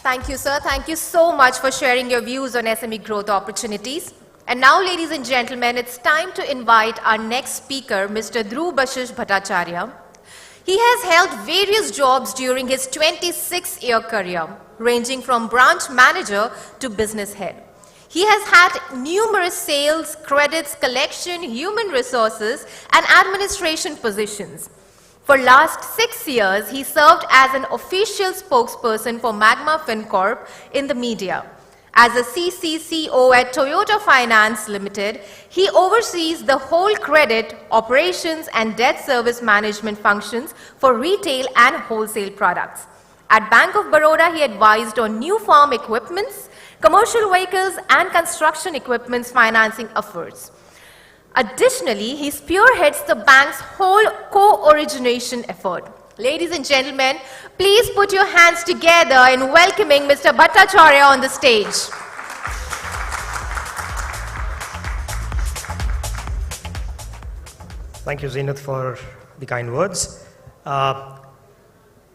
Thank you, sir. Thank you so much for sharing your views on SME growth opportunities. And now, ladies and gentlemen, it's time to invite our next speaker, Mr. Dhrubashish Bhattacharya. He has held various jobs during his 26-year career, ranging from branch manager to business head. He has had numerous sales, credits, collection, human resources, and administration positions. For last 6 years, he served as an official spokesperson for Magma FinCorp in the media. As a CCCO at Toyota Finance Limited, he oversees the whole credit, operations, and debt service management functions for retail and wholesale products. At Bank of Baroda, he advised on new farm equipments, commercial vehicles, and construction equipments financing efforts. Additionally, he spearheads the bank's whole co-origination effort. Ladies and gentlemen, please put your hands together in welcoming Mr. Bhattacharya on the stage. Thank you, Zenith, for the kind words.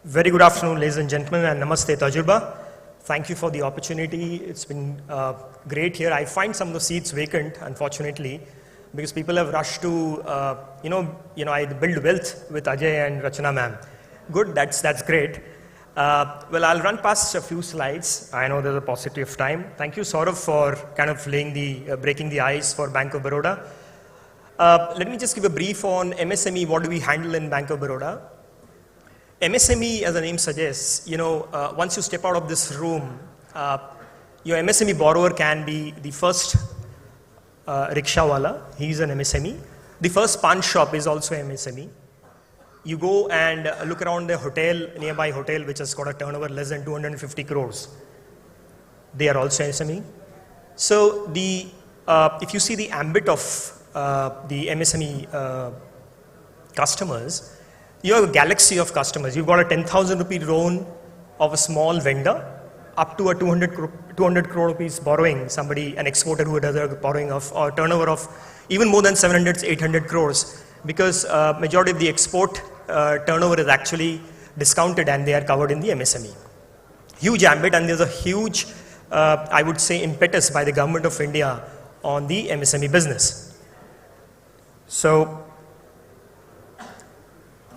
Very good afternoon, ladies and gentlemen, and namaste, Tajurba. Thank you for the opportunity. It's been great here. I find some of the seats vacant, unfortunately, because people have rushed to, I build wealth with Ajay and Rachana ma'am. Good, that's great. Well, I'll run past a few slides. I know there's a paucity of time. Thank you, Saurav, for kind of breaking the ice for Bank of Baroda. Let me just give a brief on MSME. What do we handle in Bank of Baroda? MSME, as the name suggests, once you step out of this room, your MSME borrower can be the first rickshawala. He's an MSME. The first pawn shop is also MSME. You go and look around the hotel, nearby hotel, which has got a turnover less than 250 crores. They are also MSME. So if you see the ambit of the MSME customers, you have a galaxy of customers. You've got a 10,000 rupee loan of a small vendor, up to a 200 crore rupees borrowing, an exporter who does a borrowing of or turnover of even more than 700, 800 crores, because majority of the export turnover is actually discounted and they are covered in the MSME. Huge ambit, and there's a huge, I would say, impetus by the government of India on the MSME business. So,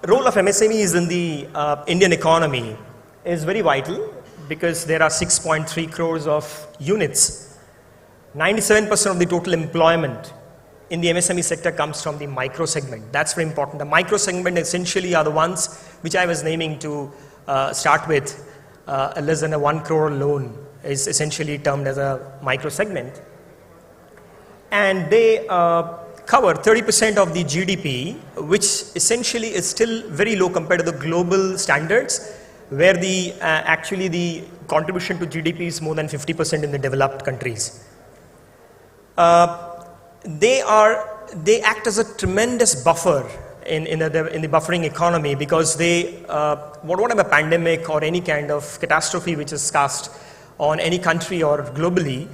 role of MSMEs in the Indian economy is very vital, because there are 6.3 crores of units. 97% of the total employment in the MSME sector comes from the micro segment. That's very important. The micro segment essentially are the ones which I was naming to start with. Less than a 1 crore loan is essentially termed as a micro segment. And they cover 30% of the GDP, which essentially is still very low compared to the global standards, where actually the contribution to GDP is more than 50% in the developed countries. They act as a tremendous buffer in the buffering economy, because whatever pandemic or any kind of catastrophe which is cast on any country or globally,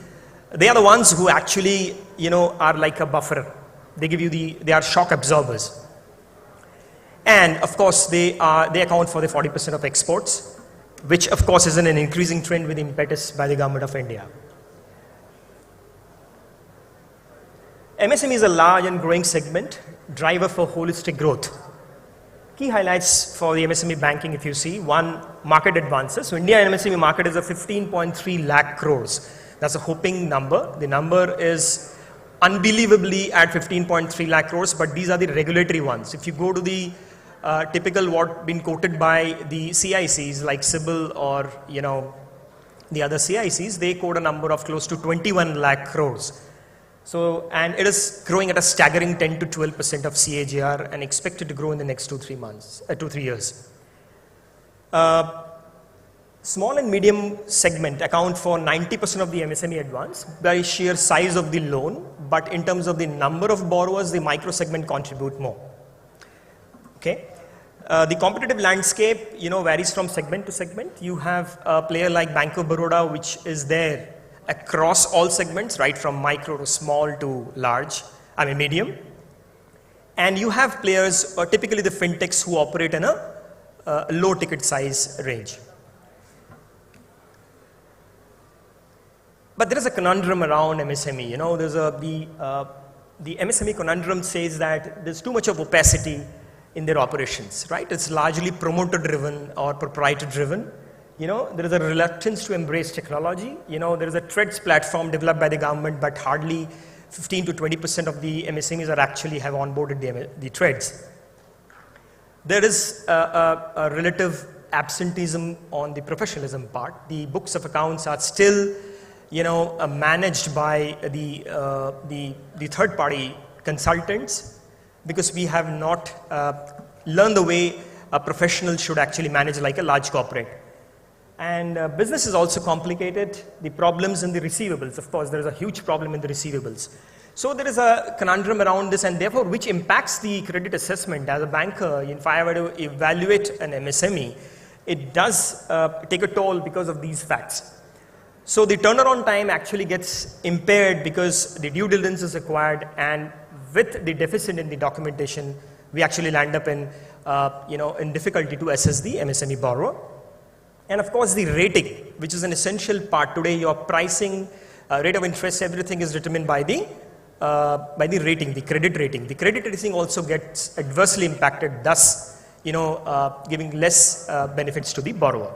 they are the ones who actually are like a buffer. They are shock absorbers. And of course, they account for the 40% of exports, which of course is an increasing trend with impetus by the government of India. MSME is a large and growing segment, driver for holistic growth. Key highlights for the MSME banking, if you see, one, market advances. So India MSME market is a 15.3 lakh crores. That's a whopping number. The number is unbelievably at 15.3 lakh crores, but these are the regulatory ones. If you go to the typical what been quoted by the CICs like CIBIL or the other CICs, they quote a number of close to 21 lakh crores. So, and it is growing at a staggering 10 to 12% of CAGR and expected to grow in the next 2-3 years. Small and medium segment account for 90% of the MSME advance by sheer size of the loan, but in terms of the number of borrowers, the micro segment contribute more. Okay. The competitive landscape, varies from segment to segment. You have a player like Bank of Baroda, which is there across all segments, right from micro to small to large, medium. And you have players, typically the fintechs, who operate in a low ticket size range. But there is a conundrum around MSME. The MSME conundrum says that there's too much of opacity in their operations, right? It's largely promoter driven or proprietor driven. There is a reluctance to embrace technology. There is a TREADS platform developed by the government, but hardly 15 to 20% of the MSMEs are actually have onboarded the TREADS. There is a relative absenteeism on the professionalism part. The books of accounts are still, managed by the third-party consultants, because we have not learned the way a professional should actually manage like a large corporate. And business is also complicated. The problems in the receivables, of course, there is a huge problem in the receivables. So there is a conundrum around this, and therefore which impacts the credit assessment. As a banker, if I were to evaluate an MSME, it does take a toll because of these facts. So the turnaround time actually gets impaired because the due diligence is required, and with the deficit in the documentation, we actually land up in difficulty to assess the MSME borrower. And of course, the rating, which is an essential part today. Your pricing, rate of interest, everything is determined by the rating, the credit rating. The credit rating also gets adversely impacted, thus, giving less benefits to the borrower.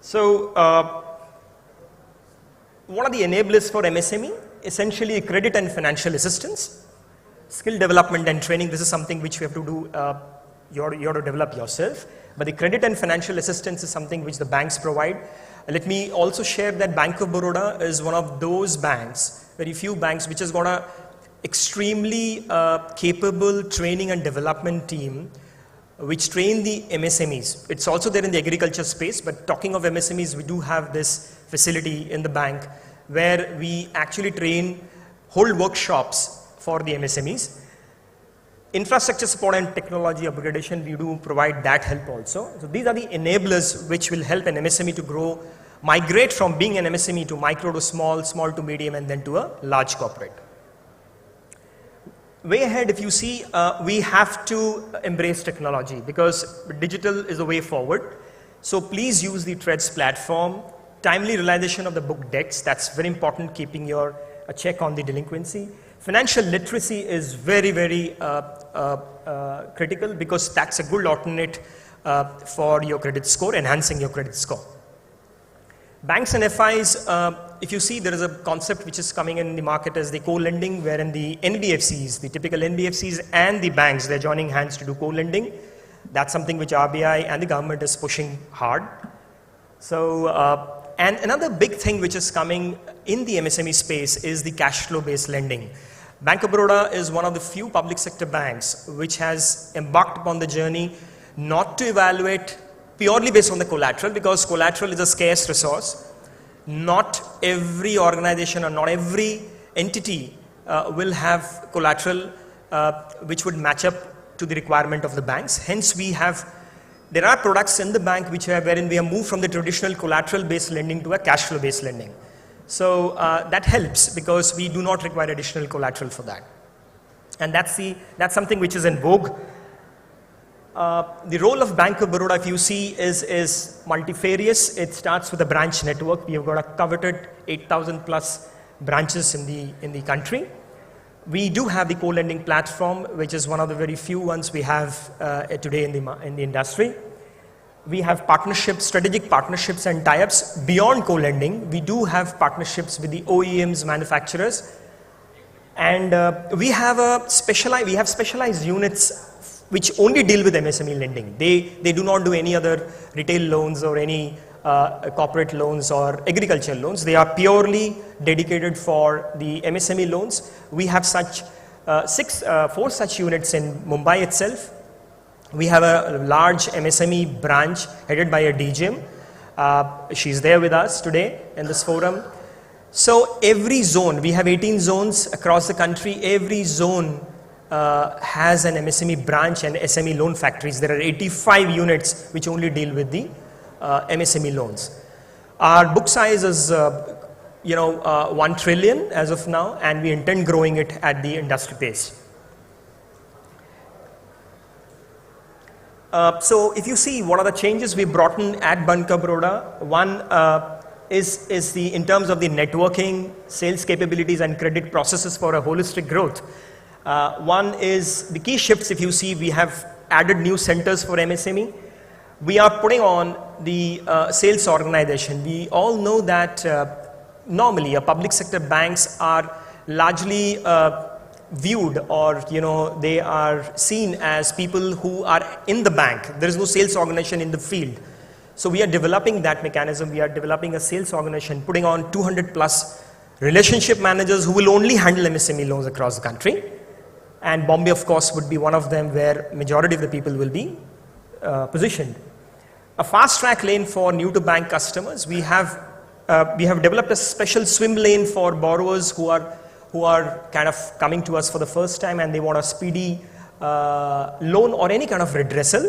So, what are the enablers for MSME? Essentially, credit and financial assistance, skill development and training. This is something which you have to do. You have to develop yourself. But the credit and financial assistance is something which the banks provide. Let me also share that Bank of Baroda is one of those banks, very few banks, which has got a extremely capable training and development team which train the MSMEs. It's also there in the agriculture space, but talking of MSMEs, we do have this facility in the bank where we actually train whole workshops for the MSMEs. Infrastructure support and technology upgradation, we do provide that help also. So these are the enablers which will help an MSME to grow, migrate from being an MSME to micro to small, small to medium, and then to a large corporate. Way ahead, if you see, we have to embrace technology because digital is the way forward. So please use the TREADS platform, timely realization of the book debts. That's very important, keeping a check on the delinquency. Financial literacy is very, very critical because that's a good alternate for your credit score, enhancing your credit score. Banks and FIs, if you see, there is a concept which is coming in the market as the co-lending, wherein the NBFCs, the typical NBFCs and the banks, they're joining hands to do co-lending. That's something which RBI and the government is pushing hard. So, and another big thing which is coming in the MSME space is the cash flow based lending. Bank of Baroda is one of the few public sector banks which has embarked upon the journey not to evaluate purely based on the collateral, because collateral is a scarce resource. Not every organization or not every entity will have collateral which would match up to the requirement of the banks. Hence, there are products in the bank wherein we have moved from the traditional collateral based lending to a cash flow based lending. So that helps because we do not require additional collateral for that. And that's something which is in vogue. The role of Bank of Baroda, if you see, is multifarious. It starts with a branch network. We have got a coveted 8,000 plus branches in the country. We do have the co-lending platform, which is one of the very few ones we have today in the industry. We have partnerships, strategic partnerships and tie-ups beyond co-lending. We do have partnerships with the OEMs, manufacturers, and we have specialized units which only deal with MSME lending. They do not do any other retail loans or any corporate loans or agricultural loans. They are purely dedicated for the MSME loans. We have four such units in Mumbai itself. We have a large MSME branch headed by a DGM. She's there with us today in this forum. So every zone, we have 18 zones across the country. Every zone has an MSME branch and SME loan factories. There are 85 units which only deal with the MSME loans. Our book size is 1 trillion as of now, and we intend growing it at the industry pace. So if you see what are the changes we brought in at Bank of Baroda, one is in terms of the networking, sales capabilities and credit processes for a holistic growth. One is the key shifts. If you see, we have added new centers for MSME. We are putting on the sales organization. We all know that normally public sector banks are largely viewed, or they are seen as people who are in the bank. There is no sales organization in the field. So we are developing that mechanism. We are developing a sales organization, putting on 200 plus relationship managers who will only handle MSME loans across the country. And Bombay, of course, would be one of them where majority of the people will be positioned. A fast track lane for new to bank customers. We have developed a special swim lane for borrowers who are kind of coming to us for the first time and they want a speedy loan or any kind of redressal.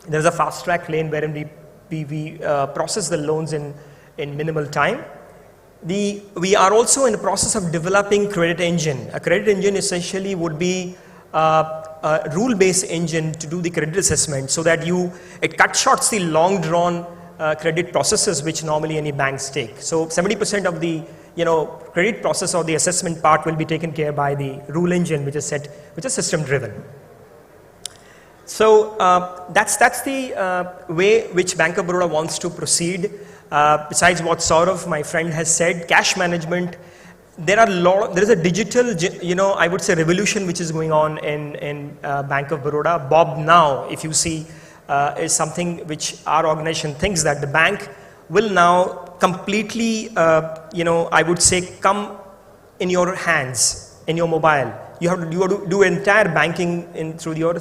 There is a fast track lane wherein we process the loans in minimal time. We are also in the process of developing credit engine. A credit engine essentially would be a rule-based engine to do the credit assessment, so that it cuts short the long-drawn credit processes which normally any banks take. So 70% of the credit process or the assessment part will be taken care by the rule engine, which is system driven. So that's the way which Bank of Baroda wants to proceed. Besides what Saurav, my friend, has said, cash management. There is a digital, I would say, revolution which is going on in Bank of Baroda. Bob Now, if you see, is something which our organization thinks that the bank will now completely, I would say, come in your hands, in your mobile. You have to do entire banking through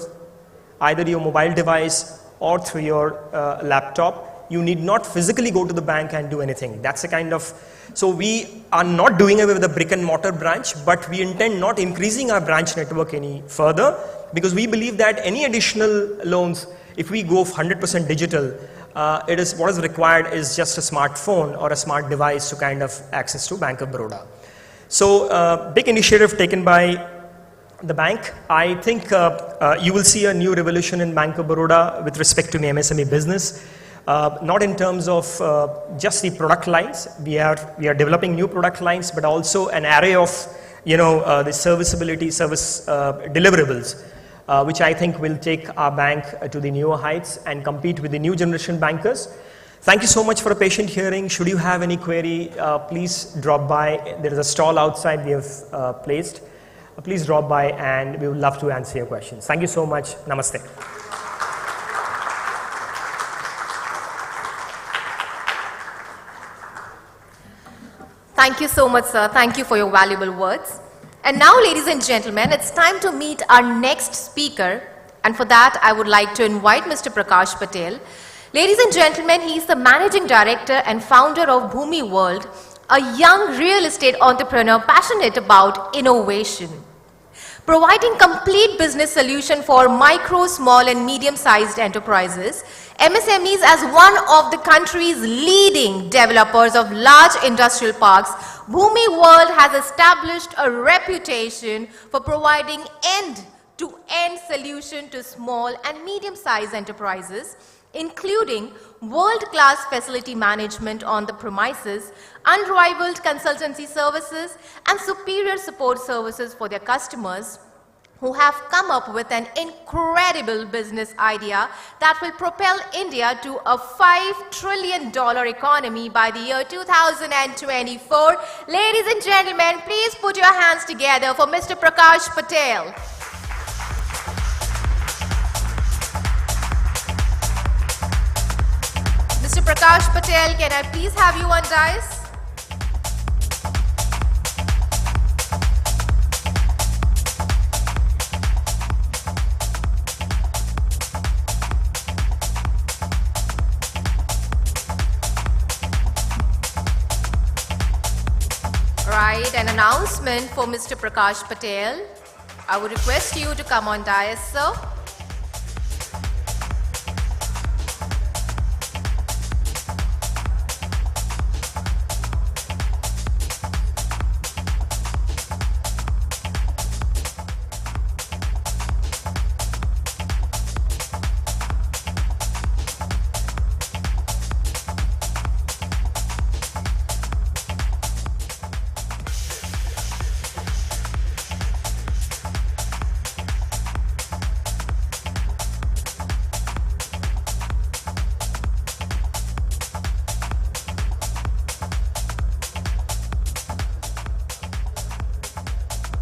either your mobile device or through your laptop. You need not physically go to the bank and do anything. That's the kind of. So we are not doing away with the brick and mortar branch, but we intend not increasing our branch network any further, because we believe that any additional loans, if we go 100% digital, what is required is just a smartphone or a smart device to kind of access to Bank of Baroda. So big initiative taken by the bank. I think you will see a new revolution in Bank of Baroda with respect to the MSME business. Not in terms of just the product lines. We are developing new product lines, but also an array of the service deliverables, which I think will take our bank to the newer heights and compete with the new generation bankers. Thank you so much for a patient hearing. Should you have any query, please drop by. There is a stall outside we have placed. Please drop by and we would love to answer your questions. Thank you so much. Namaste. Thank you so much, sir. Thank you for your valuable words. And now, ladies and gentlemen, it's time to meet our next speaker. And for that, I would like to invite Mr. Prakash Patel. Ladies and gentlemen, he is the Managing Director and founder of Bhumi World, a young real estate entrepreneur passionate about innovation. Providing complete business solution for micro, small and medium-sized enterprises, MSMEs as one of the country's leading developers of large industrial parks, Bhumi World has established a reputation for providing end-to-end solution to small and medium-sized enterprises including world-class facility management on the premises, unrivaled consultancy services, and superior support services for their customers, who have come up with an incredible business idea that will propel India to a $5 trillion economy by the year 2024. Ladies and gentlemen, please put your hands together for Mr. Prakash Patel. Mr. Prakash Patel, can I please have you on dais? Right, an announcement for Mr. Prakash Patel. I would request you to come on dais, sir.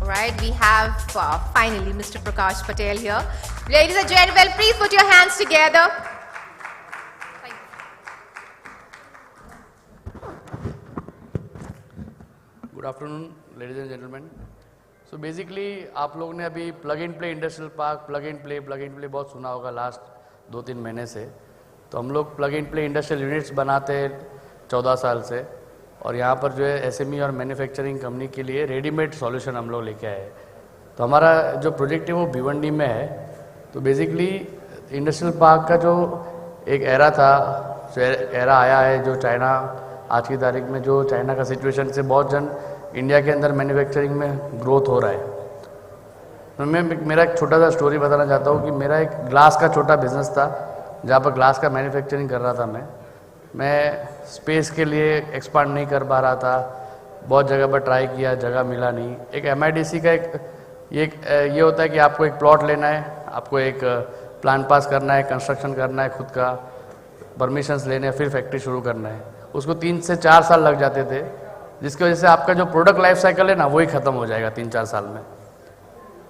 Right, we have finally Mr. Prakash Patel here. Ladies and gentlemen, please put your hands together. Good afternoon, ladies and gentlemen. So basically, आप लोग ने अभी plug and play industrial park, plug and play बहुत सुना होगा last 2-3 महीने से. तो हम लोग plug and play industrial units बनाते हैं 14 साल से, और यहाँ पर जो है एसएमई और मैन्युफैक्चरिंग कंपनी के लिए रेडीमेड सॉल्यूशन हम लोग लेके आए. तो हमारा जो प्रोजेक्ट है वो भिवंडी में है. तो बेसिकली इंडस्ट्रियल पार्क का जो एक एरा था, जो एरा आया है, जो चाइना आज की तारीख में जो चाइना का सिचुएशन से बहुत जन इंडिया के अंदर मैन्युफैक्चरिंग में ग्रोथ हो रहा है. तो मैं मेरा एक छोटा सा स्टोरी बताना चाहता हूँ कि मेरा एक ग्लास का छोटा बिजनेस था, जहाँ पर ग्लास का मैन्युफैक्चरिंग कर रहा था. मैं स्पेस के लिए एक्सपांड नहीं कर पा रहा था, बहुत जगह पर ट्राई किया, जगह मिला नहीं. एक एमआईडीसी का ये होता है कि आपको एक प्लॉट लेना है, आपको एक प्लान पास करना है, कंस्ट्रक्शन करना है, खुद का परमिशंस लेने हैं, फिर फैक्ट्री शुरू करना है. उसको 3 से 4 साल लग जाते थे, जिसकी वजह से आपका जो प्रोडक्ट लाइफ साइकिल है ना, वही ख़त्म हो जाएगा 3-4 साल में.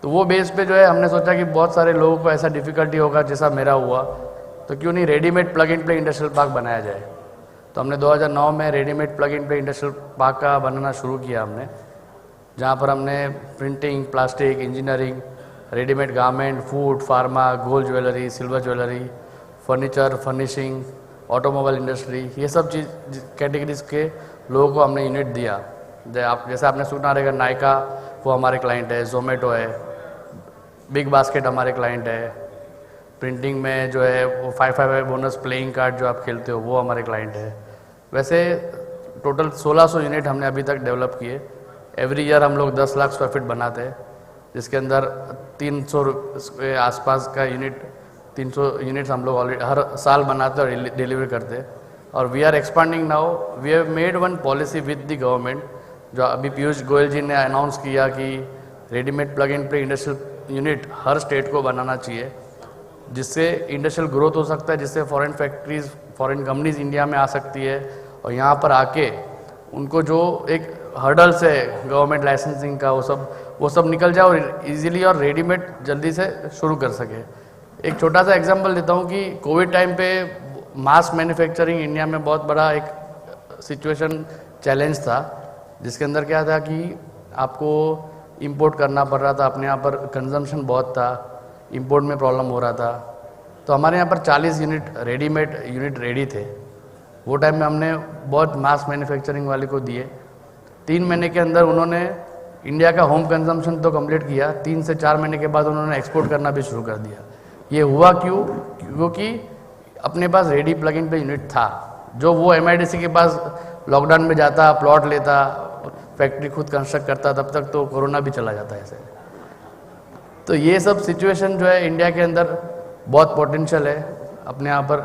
तो वो बेस पे जो है हमने सोचा कि बहुत सारे लोगों को ऐसा डिफ़िकल्टी होगा जैसा मेरा हुआ, तो क्यों नहीं readymade plug and play industrial park बनाया जाए. तो हमने 2009 में readymade plug and play industrial park का बनाना शुरू किया हमने, जहाँ पर हमने printing, plastic, engineering, readymade garment, food, pharma, gold jewellery, silver jewellery, furniture, furnishing, automobile industry, ये सब चीज़ कैटेगरीज के लोगों को हमने यूनिट दिया. जैसे आपने सुना रहेगा, नायका वो हमारे क्लाइंट है, जोमेटो है, बिग बास्केट हमारे क्लाइंट है. प्रिंटिंग में जो है वो 555 बोनस प्लेइंग कार्ड जो आप खेलते हो वो हमारे क्लाइंट है. वैसे टोटल 1600 यूनिट हमने अभी तक डेवलप किए. एवरी ईयर हम लोग 10 लाख स्क्वायर फीट बनाते हैं, जिसके अंदर 300 के आसपास का यूनिट, 300 यूनिट्स हम लोग ऑलरेडी हर साल बनाते हैं और डिलीवर करते हैं. और we are expanding now. We have made one policy with the government, जो अभी पीयूष गोयल जी ने अनाउंस किया कि readymade plug and play industrial unit हर स्टेट को बनाना चाहिए, जिससे इंडस्ट्रियल ग्रोथ हो सकता है, जिससे foreign factories, foreign companies India में आ सकती है, और यहाँ पर आके उनको जो एक हर्डल्स है गवर्नमेंट लाइसेंसिंग का, वो सब निकल जाए और इजीली और रेडीमेड जल्दी से शुरू कर सके. एक छोटा सा एग्जांपल देता हूँ कि कोविड टाइम पे मास मैन्युफैक्चरिंग इंडिया में बहुत बड़ा एक सिचुएशन चैलेंज था, जिसके अंदर क्या था कि आपको इंपोर्ट करना पड़ रहा था, अपने यहाँ पर कंजम्पशन बहुत था, इंपोर्ट में प्रॉब्लम हो रहा था. तो हमारे यहाँ पर 40 यूनिट रेडीमेड यूनिट रेडी थे. वो टाइम में हमने बहुत मास मैन्युफैक्चरिंग वाले को दिए. 3 महीने के अंदर उन्होंने इंडिया का होम कंजम्पशन तो कंप्लीट किया, 3 से 4 महीने के बाद उन्होंने एक्सपोर्ट करना भी शुरू कर दिया. ये हुआ क्यों? क्योंकि अपने पास रेडी प्लग इन पे यूनिट था, जो वो एमआईडीसी के पास लॉकडाउन में जाता, प्लॉट लेता, फैक्ट्री खुद कंस्ट्रक्ट करता, तब तक तो कोरोना भी चला जाता है ऐसे. तो ये सब सिचुएशन जो है इंडिया के अंदर बहुत पोटेंशियल है. अपने यहाँ पर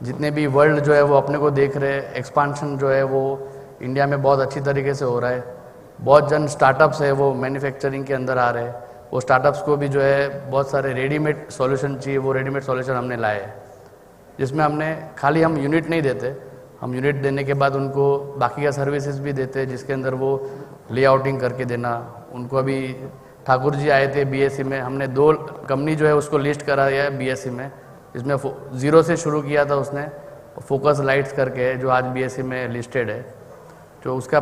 जितने भी वर्ल्ड जो है वो अपने को देख रहे हैं, एक्सपांशन जो है वो इंडिया में बहुत अच्छी तरीके से हो रहा है। बहुत जन स्टार्टअप्स है वो मैन्युफैक्चरिंग के अंदर आ रहे हैं। वो स्टार्टअप्स को भी जो है बहुत सारे रेडीमेड सॉल्यूशन चाहिए, वो रेडीमेड सॉल्यूशन हमने लाए हैं, जिसमें हमने खाली हम यूनिट नहीं देते, हम यूनिट देने के बाद उनको बाकी का सर्विसेज भी देते हैं, जिसके अंदर वो लेआउटिंग करके देना। उनको अभी ठाकुर जी आए थे बीएससी में, हमने 2 कंपनी जो है उसको लिस्ट कराया है बीएससी में, जिसमें 0 से शुरू किया था उसने, फोकस लाइट्स करके जो आज बीएससी में लिस्टेड है, जो उसका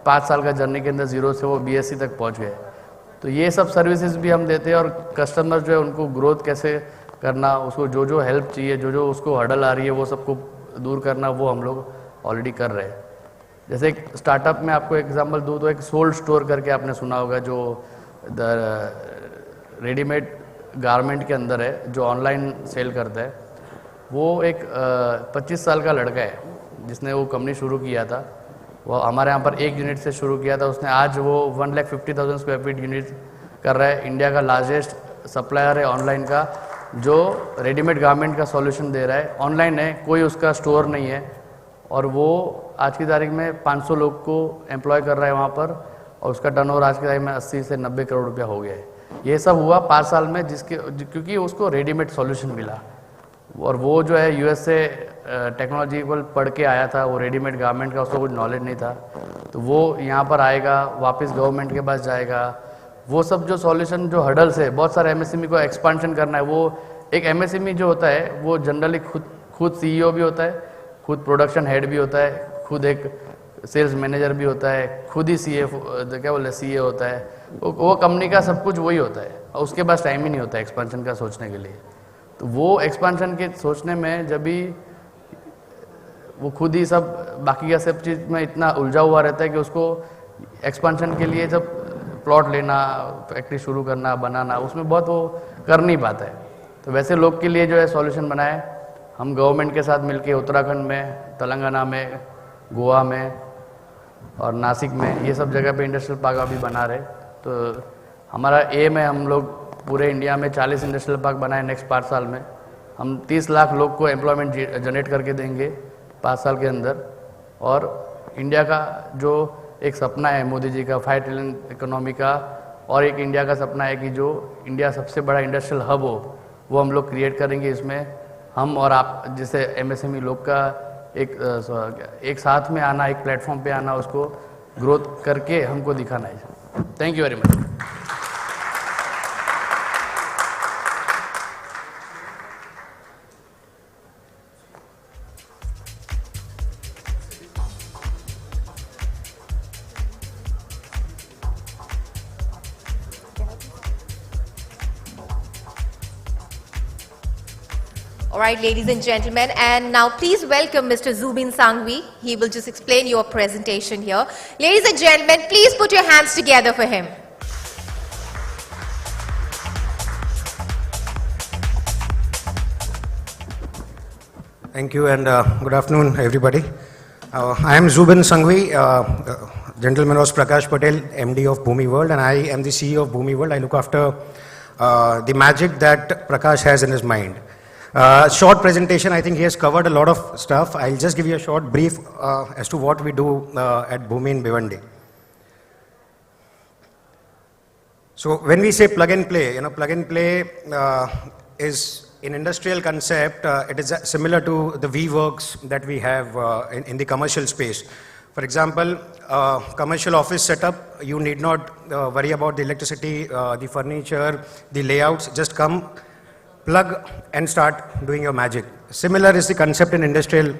5 साल का जर्नी के अंदर 0 से वो बीएससी तक पहुंच गए। तो ये सब सर्विसेज भी हम देते हैं, और कस्टमर जो है उनको ग्रोथ कैसे करना, उसको जो जो हेल्प चाहिए, जो जो उसको हर्डल आ रही है वो सबको दूर करना, वो हम लोग ऑलरेडी कर रहे हैं। जैसे एक स्टार्टअप में आपको एग्जांपल दूँ तो एक सोल्ड स्टोर करके आपने सुना होगा, जो रेडीमेड गारमेंट के अंदर है, जो ऑनलाइन सेल करता है। वो एक 25 साल का लड़का है जिसने वो कंपनी शुरू किया था। वो हमारे यहाँ पर 1 यूनिट से शुरू किया था उसने, आज वो 1,50,000 स्क्वायर फीट यूनिट कर रहा है। इंडिया का लार्जेस्ट सप्लायर है ऑनलाइन का, जो रेडीमेड गारमेंट का सॉल्यूशन दे रहा है। ऑनलाइन है, कोई उसका स्टोर नहीं है, और वो आज की तारीख में 500 लोग को एम्प्लॉय कर रहा है वहाँ पर, और उसका टर्नओवर आज की तारीख में 80 से 90 करोड़ रुपया हो गया है। ये सब हुआ 5 साल में, क्योंकि उसको रेडीमेड सॉल्यूशन मिला। और वो जो है यूएस से टेक्नोलॉजिकल पढ़ के आया था, वो रेडीमेड गारमेंट का उसको कुछ नॉलेज नहीं था, तो वो यहाँ पर आएगा, वापस गवर्नमेंट के पास जाएगा। वो सब जो सॉल्यूशन, जो हर्डल्स है, बहुत सारे एमएसएमई को एक्सपांशन करना है। वो एक एमएसएमई जो होता है वो जनरली खुद सीईओ भी होता है, खुद प्रोडक्शन हेड भी होता है, खुद एक सेल्स मैनेजर भी होता है, खुद ही सीए होता है। वो कंपनी का सब कुछ वही होता है, और उसके पास टाइम ही नहीं होता एक्सपांशन का सोचने के लिए। तो वो एक्सपांशन के सोचने में जब भी वो खुद ही सब बाकी का सब चीज़ में इतना उलझा हुआ रहता है कि उसको एक्सपांशन के लिए जब प्लॉट लेना, फैक्ट्री शुरू करना, बनाना, उसमें बहुत वो कर नहीं पाता है। तो वैसे लोग के लिए जो है सॉल्यूशन बनाए हम गवर्नमेंट के साथ मिलके, उत्तराखंड में, तेलंगाना में, गोवा में और नासिक में, ये सब जगह पे इंडस्ट्रियल पार्क अभी बना रहे। तो हमारा एम है, हम लोग पूरे इंडिया में 40 इंडस्ट्रियल पार्क बनाए नेक्स्ट 5 साल में। हम 30 लाख लोग को एम्प्लॉयमेंट जनरेट करके देंगे 5 साल के अंदर। और इंडिया का जो एक सपना है मोदी जी का 5 ट्रिलियन इकोनॉमी का, और एक इंडिया का सपना है कि जो इंडिया सबसे बड़ा इंडस्ट्रियल हब हो, वो हम लोग क्रिएट करेंगे। इसमें हम और आप जैसे एमएसएमई लोग का एक साथ में आना, एक प्लेटफॉर्म पे आना, उसको ग्रोथ करके हमको दिखाना है। Thank you very much. All right, ladies and gentlemen, and now please welcome Mr. Zubin Sangvi. He will just explain your presentation here. Ladies and gentlemen, please put your hands together for him. Thank you, and good afternoon, everybody. I am Zubin Sangvi. Gentleman was Prakash Patel, MD of Bhumi World, and I am the CEO of Bhumi World. I look after the magic that Prakash has in his mind. Short presentation, I think he has covered a lot of stuff. I'll just give you a short brief as to what we do at Bhumi in Bhiwandi. So when we say plug and play, plug and play is an industrial concept. It is similar to the V-Works that we have in the commercial space. For example, commercial office setup, you need not worry about the electricity, the furniture, the layouts. Just come, plug and start doing your magic. Similar is the concept in industrial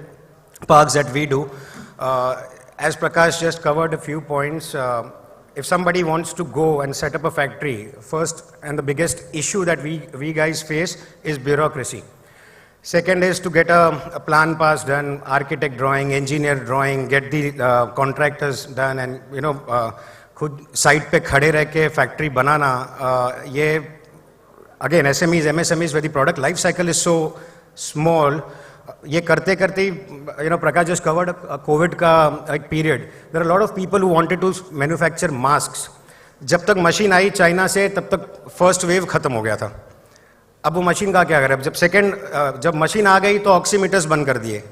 parks that we do. As Prakash just covered a few points, if somebody wants to go and set up a factory, first and the biggest issue that we guys face is bureaucracy. Second is to get a plan pass done, architect drawing, engineer drawing, get the contractors done, and खुद site पे खड़े रह के factory बनाना, ये again SMEs, MSMEs, where the product life cycle is so small, ये करते करते Prakash just covered COVID का एक period. There are a lot of people who wanted to manufacture masks. जब तक मशीन आई चाइना से तब तक फर्स्ट वेव खत्म हो गया था. अब वो मशीन का क्या करे, जब मशीन आ गई तो ऑक्सीमीटर्स बंद कर दिए,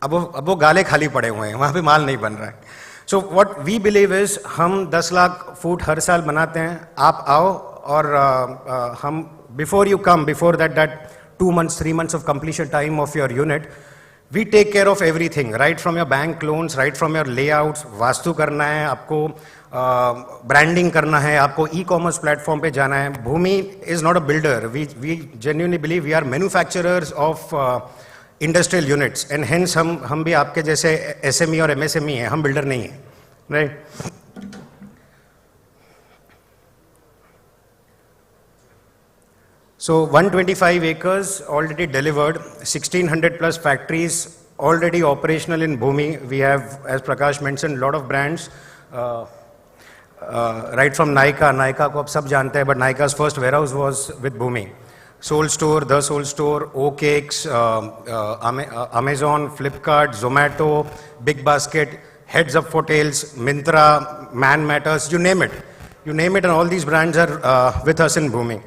अब वो गाले खाली पड़े हुए हैं, वहाँ पे माल नहीं बन रहा है. So what we believe is, हम 10 लाख फुट हर साल बनाते हैं, आप आओ और हम before that 2 months, 3 months of completion time of your unit, we take care of everything, right from your bank loans, right from your layouts, vastu करना है आपको, ब्रांडिंग करना है आपको, e-commerce प्लेटफॉर्म पे जाना है. Bhoomi is not a builder, we genuinely believe we are manufacturers of industrial units, and hence हम भी आपके जैसे SME और MSME हैं, हम बिल्डर नहीं हैं, right. So 125 acres already delivered, 1600 plus factories already operational in Bhumi. We have, as Prakash mentioned, lot of brands, right from Nykaa को आप सब जानते हैं, but Nykaa's first warehouse was with Bhumi. Soul Store, The Soul Store, O-Cakes, Amazon, Flipkart, Zomato, Big Basket, Heads Up Hotels, Myntra, Man Matters, you name it, and all these brands are with us in Bhumi.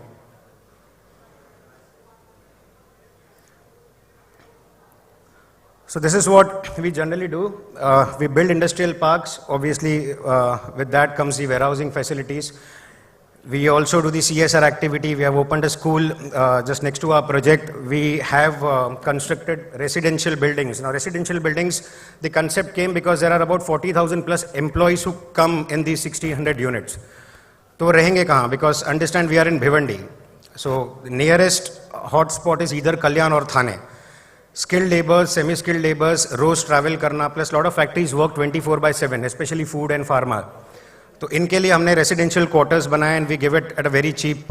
So this is what we generally do. We build industrial parks. Obviously, with that comes the warehousing facilities. We also do the CSR activity. We have opened a school just next to our project. We have constructed residential buildings. Now, residential buildings, the concept came because there are about 40,000 plus employees who come in these 1600 units. तो रहेंगे कहाँ? Because understand we are in Bhiwandi. So the nearest hotspot is either Kalyan or Thane. Skilled laborers, semi-skilled laborers, rose travel करना, plus lot of factories work 24/7, especially food and pharma. तो इनके लिए हमने residential quarters बनाए, and we give it at a very cheap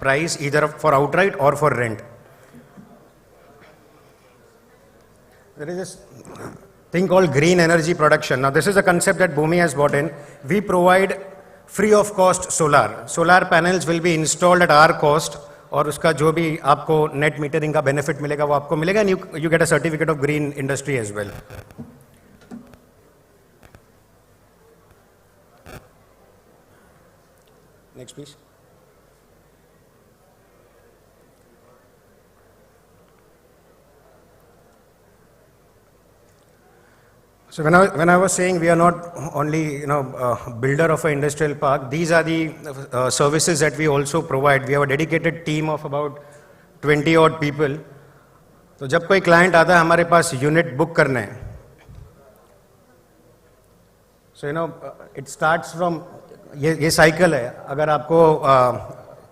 price, either for outright or for rent. There is this thing called green energy production. Now this is a concept that Bhumi has brought in. We provide free of cost solar. Solar panels will be installed at our cost, और उसका जो भी आपको net metering का benefit मिलेगा वो आपको मिलेगा, and you get a certificate of green industry as well. Next please. So when I was saying we are not only builder of an industrial park, these are the services that we also provide. We have a dedicated team of about 20 odd people. तो जब कोई client आता है हमारे पास unit book करने, so it starts from ये cycle है. अगर आपको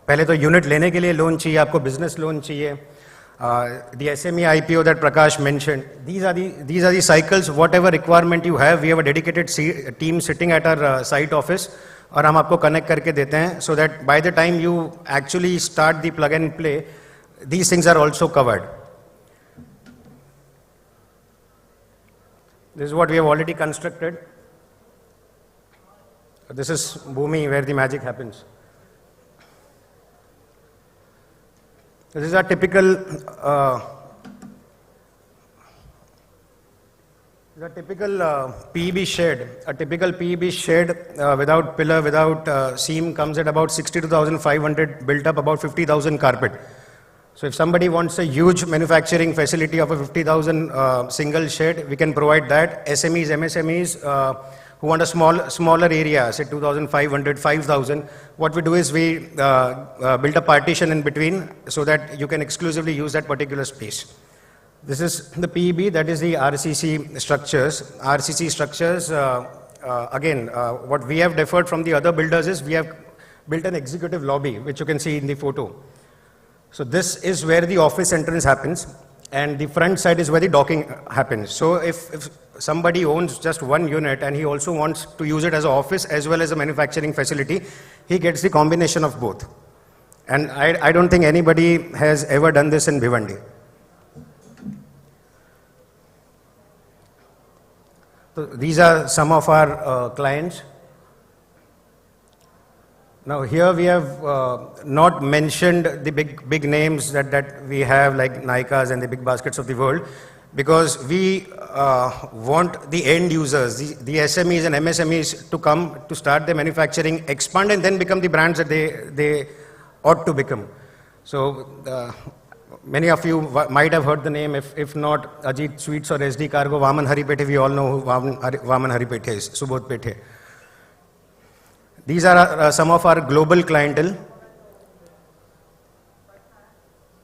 पहले तो unit लेने के लिए loan चाहिए, आपको business loan चाहिए. The SME IPO that Prakash mentioned, these are the cycles. Whatever requirement you have, we have a dedicated team sitting at our site office, और हम आपको connect करके देते हैं, so that by the time you actually start the plug and play, these things are also covered. This is what we have already constructed. This is Bhumi, where the magic happens. This is a typical PEB shed. A typical PEB shed without pillar, without seam, comes at about 62,500, built up about 50,000 carpet. So if somebody wants a huge manufacturing facility of a 50,000 single shed, we can provide that. SMEs, MSMEs who want a smaller area, say 2,500, 5,000, what we do is we build a partition in between so that you can exclusively use that particular space. This is the PEB, that is the RCC structures. RCC structures, again, what we have differed from the other builders is we have built an executive lobby, which you can see in the photo. So this is where the office entrance happens, and the front side is where the docking happens. So if somebody owns just one unit and he also wants to use it as an office as well as a manufacturing facility, he gets the combination of both. And I don't think anybody has ever done this in Bhiwandi. So these are some of our clients. Now here we have not mentioned the big names that we have, like Nykaas and the big baskets of the world, because we want the end users, the SMEs and MSMEs to come to start their manufacturing, expand, and then become the brands that they ought to become. So many of you might have heard the name, if not Ajit Sweets or SD Cargo, Vaman Haripete, we all know who Vaman Haripete is, Subodh Pethe. These are some of our global clientele.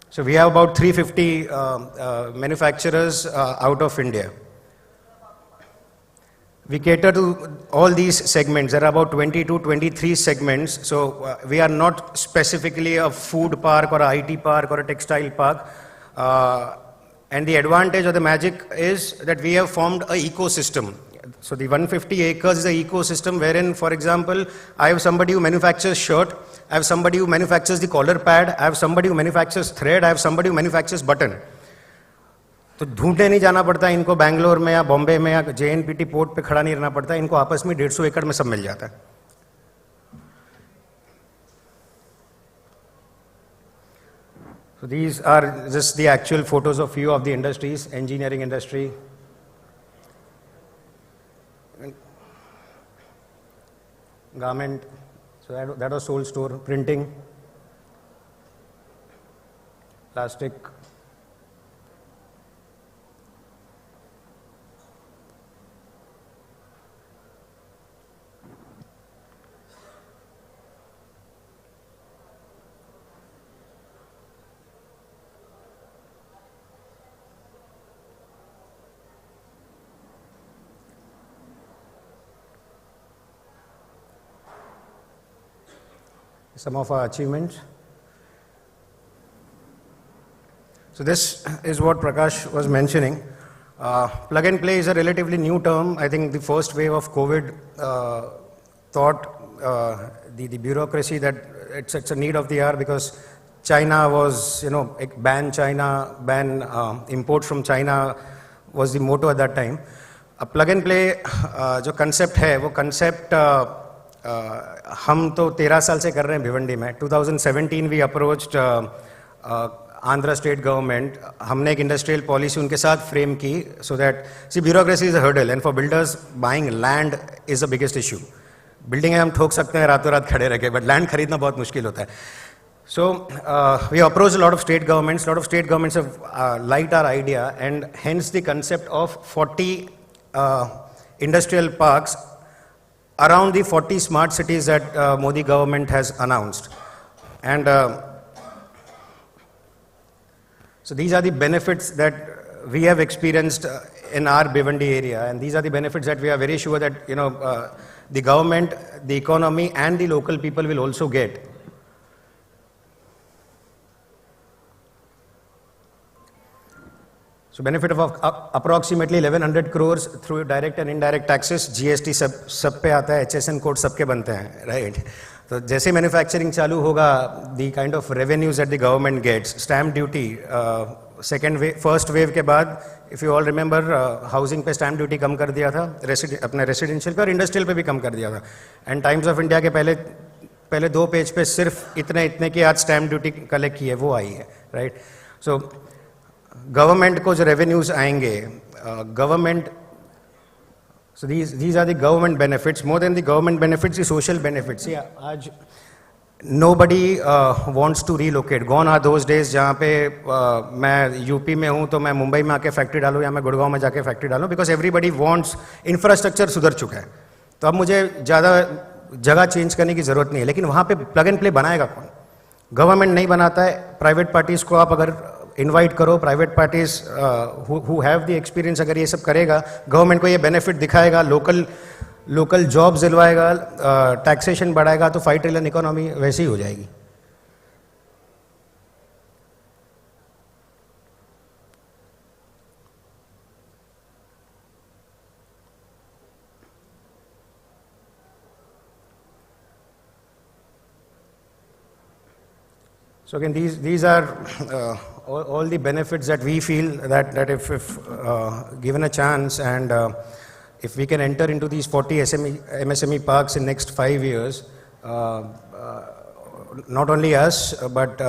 So we have about 350 manufacturers out of India. We cater to all these segments. There are about 22, 23 segments. So we are not specifically a food park or a IT park or a textile park. And the advantage or the magic is that we have formed an ecosystem. So the 150 acres is an ecosystem wherein, for example, I have somebody who manufactures shirt, I have somebody who manufactures the collar pad, I have somebody who manufactures thread, I have somebody who manufactures button. तो ढूंढने नहीं जाना पड़ता इनको बैंगलोर में या बॉम्बे में या JNPT पोर्ट पे खड़ा नहीं रहना पड़ता, इनको आपस में 150 एकड़ में सब मिल जाता है. So these are just the actual photos of few of the industries, engineering industry, garment, so that was sole store, printing, plastic. Some of our achievements. So this is what Prakash was mentioning. Plug and play is a relatively new term. I think the first wave of COVID thought the bureaucracy that it's a need of the hour because China was, ban China, ban import from China was the motto at that time. A plug and play जो concept है, वो concept हम तो 13 साल से कर रहे हैं भिवंडी में. 2017 we approached Andhra state government. हमने एक industrial policy उनके साथ frame की so that see bureaucracy is a hurdle and for builders buying land is the biggest issue. Building हम ठोक सकते हैं रातों रात खड़े रह के, but land खरीदना बहुत मुश्किल होता है. So we approached a lot of state governments. A lot of state governments have liked our idea, and hence the concept of 40 industrial parks around the 40 smart cities that Modi government has announced. And so these are the benefits that we have experienced in our Bhiwandi area, and these are the benefits that we are very sure that the government, the economy, and the local people will also get. So benefit of approximately 1100 crores through direct and indirect taxes, GST सब पे आता है, HSN code सबके बनते हैं, right? तो जैसे manufacturing चालू होगा, the kind of revenues that the government gets, stamp duty, first wave के बाद, if you all remember, housing पे stamp duty कम कर दिया था, अपने residential पे और industrial पे भी कम कर दिया था. And Times of India के पहले 2 पेज पे सिर्फ इतने की आज stamp duty collect की है, वो आई है, right? So government को जो revenues आएंगे, government, so these are the government benefits. More than the government benefits, the social benefits. Yeah, आज nobody wants to relocate. Gone are those days जहाँ पे मैं यूपी में हूँ तो मैं मुंबई में आके फैक्ट्री डालूँ या मैं गुड़गांव में जाके फैक्ट्री डालूँ, because everybody wants, infrastructure सुधर चुका है. तो अब मुझे ज़्यादा जगह चेंज करने की ज़रूरत नहीं है. लेकिन वहाँ पे प्लग एंड प्ले बनाएगा कौन? गवर्नमेंट नहीं बनाता है. प्राइवेट पार्टीज को आप अगर इनवाइट करो, private parties who have the experience, अगर ये सब करेगा, गवर्नमेंट को ये बेनिफिट दिखाएगा, लोकल जॉब्स दिलवाएगा, टैक्सेशन बढ़ाएगा, तो 5 ट्रिलियन इकोनॉमी वैसे ही हो जाएगी. So again, these are all the benefits that we feel that if given a chance, and if we can enter into these 40 MSME parks in next 5 years, not only us, but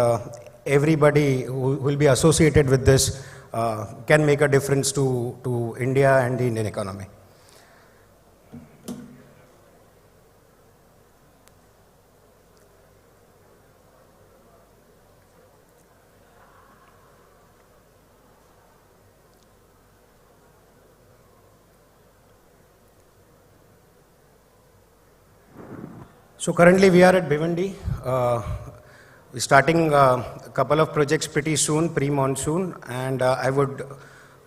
everybody who will be associated with this can make a difference to India and the Indian economy. So currently we are at Bhiwandi. We're starting a couple of projects pretty soon, pre-monsoon, and I would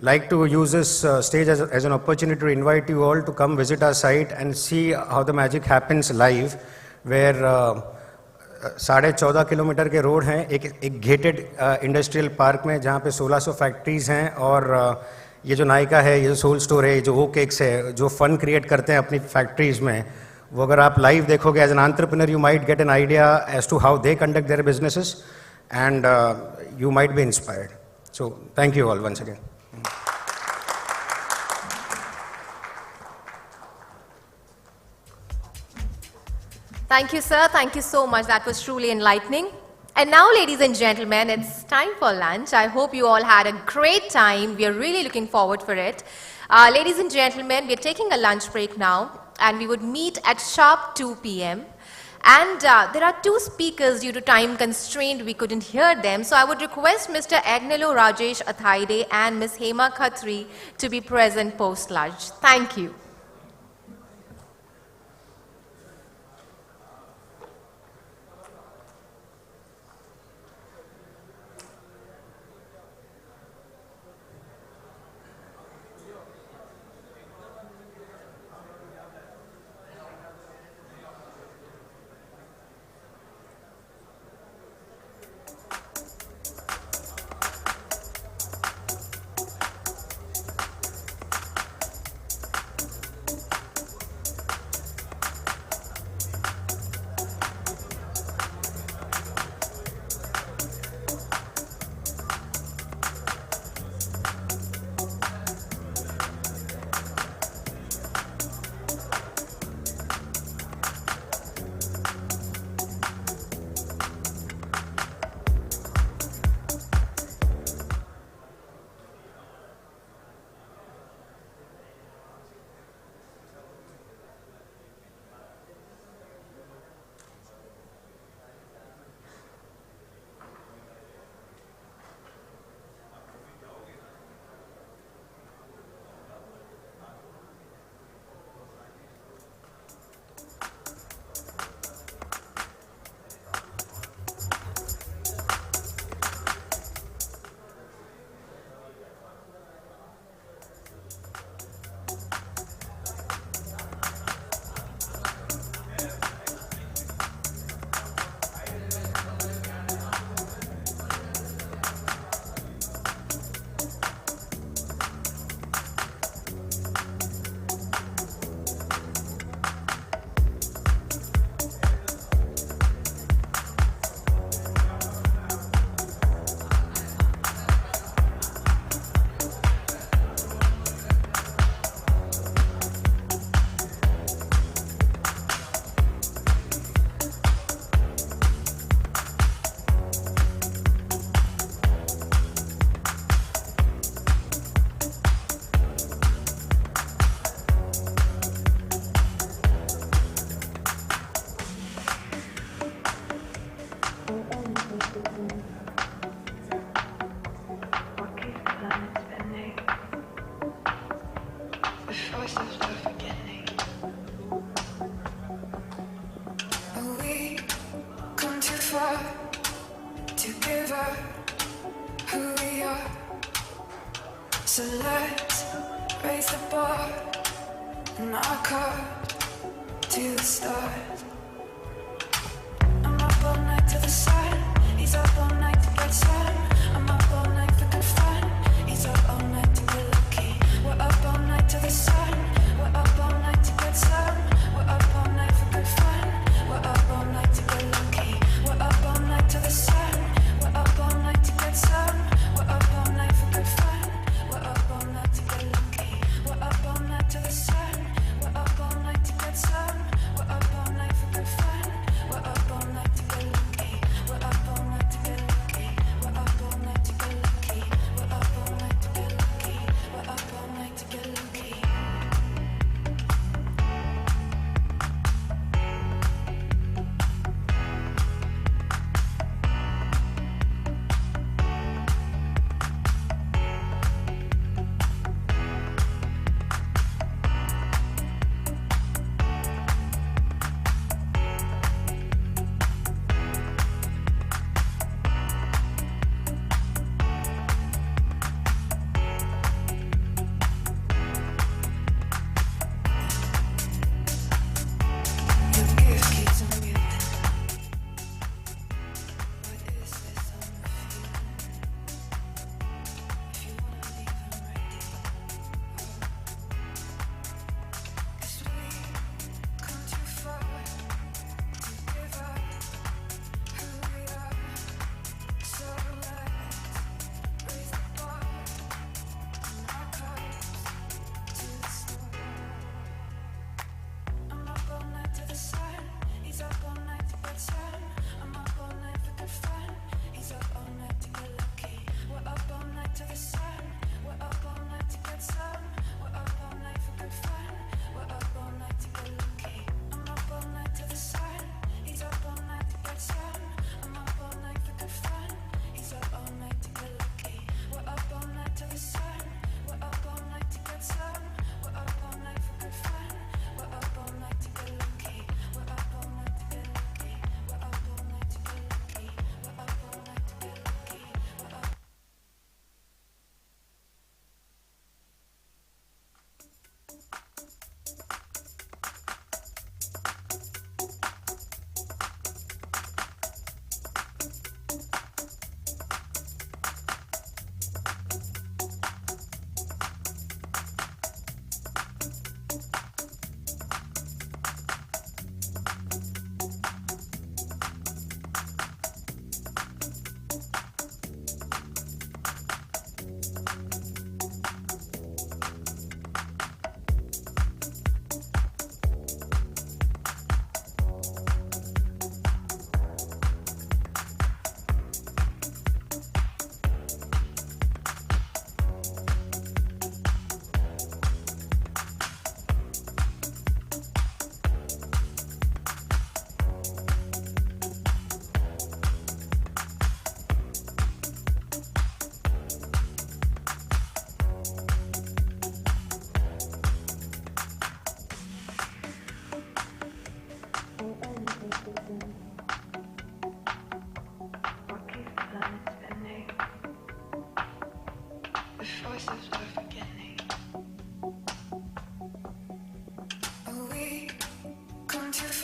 like to use this stage as an opportunity to invite you all to come visit our site and see how the magic happens live, where 14.5 kilometre के road हैं एक gated industrial park में, जहाँ पे 1600 factories हैं, और ये जो नायका है, ये जो सोल स्टोर है, ये जो वो केक्स है, जो फन क्रिएट करते हैं अपनी फैक्ट्रीज में, वो अगर आप लाइव देखोगे as an entrepreneur, you might get an idea as to how they conduct their businesses, and you might be inspired. So thank you all once again. Thank you, sir. Thank you so much. That was truly enlightening. And now, ladies and gentlemen, it's time for lunch. I hope you all had a great time. We are really looking forward for it. Ladies and gentlemen, we are taking a lunch break now, and we would meet at sharp 2 p.m. And there are two speakers. Due to time constraint, we couldn't hear them. So I would request Mr. Agnelo Rajesh Athaide and Ms. Hema Khatri to be present post-lunch. Thank you. To give up who we are. So let's raise the bar and knock hard to the stars. I'm up all night to the sun. He's up all night to get sun. I'm up all night for good fun. He's up all night to get lucky. We're up all night to the sun. We're up all night to get sun. We're up all night for good fun. We're up all night to get lucky. We're up all night to the sun. We're up all night to get sun. We're up all night for good fun. We're up all night to get lucky. We're up all night to the sun. We're up all night to get sun. We're up all night for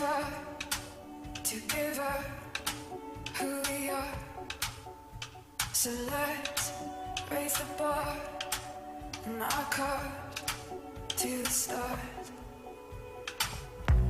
giver to give her who we are. So let's raise the bar and our card to the stars.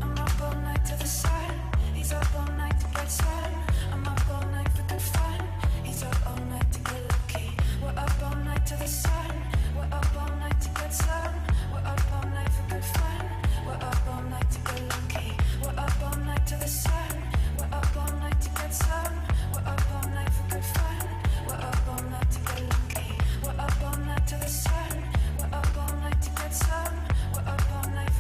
I'm up all night to the sun. He's up all night to get sun. I'm up all night for good fun. He's up all night to get lucky. We're up all night to the sun. We're up all night to get sun. We're up all night for good fun. We're up all night to get lucky. We're up all night to the sun. We're up all night to get sun. We're up all night for good fun. We're up all night to get lucky. We're up all night to the sun. We're up all night to get sun. We're up all night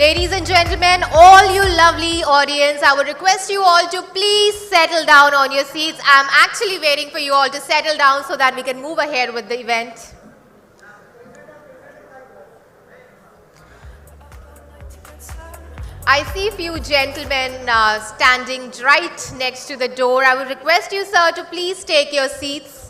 Ladies and gentlemen, all you lovely audience, I would request you all to please settle down on your seats. I'm actually waiting for you all to settle down so that we can move ahead with the event. I see a few gentlemen standing right next to the door. I would request you, sir, to please take your seats.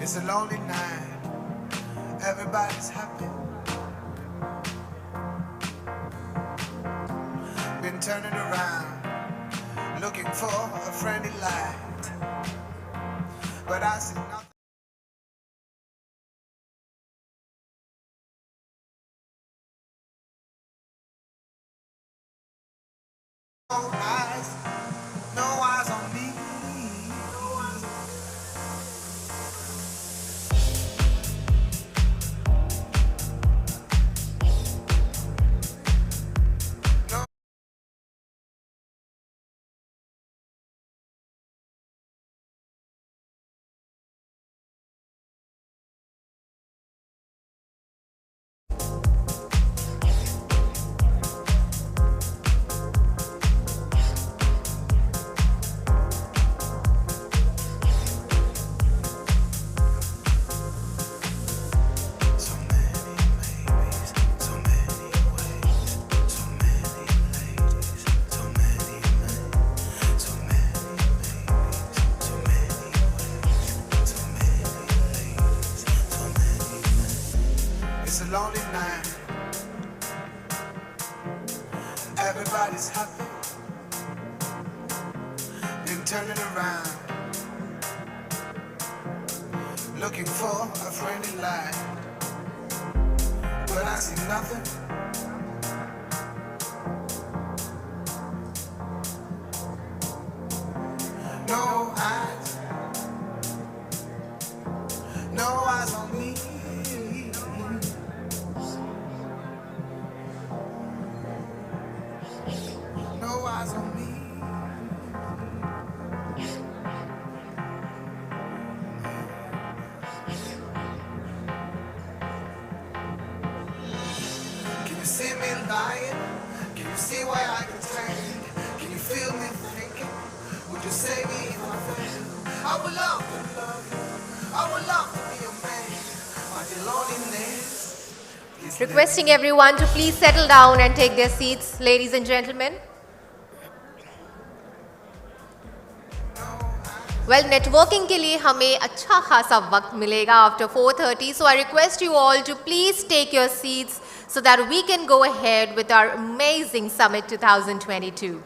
It's a lonely night, everybody's happy. Been turning around, looking for a friendly light, but I see nothing. No eyes on me. It's a lonely night, everybody's happy. Been turning around, looking for a friendly light, but I see nothing. No eyes, no eyes on me. No eyes on me. hear me lying? Can you see why I can take? Can you feel me thinking? Would you save me if I fail? I would love to love you. I would love to be your man. But your loneliness. Requesting everyone to please settle down and take their seats, ladies and gentlemen. Well, networking के लिए हमें अच्छा खासा वक्त मिलेगा after 4:30. So I request you all to please take your seats so that we can go ahead with our amazing Summit 2022.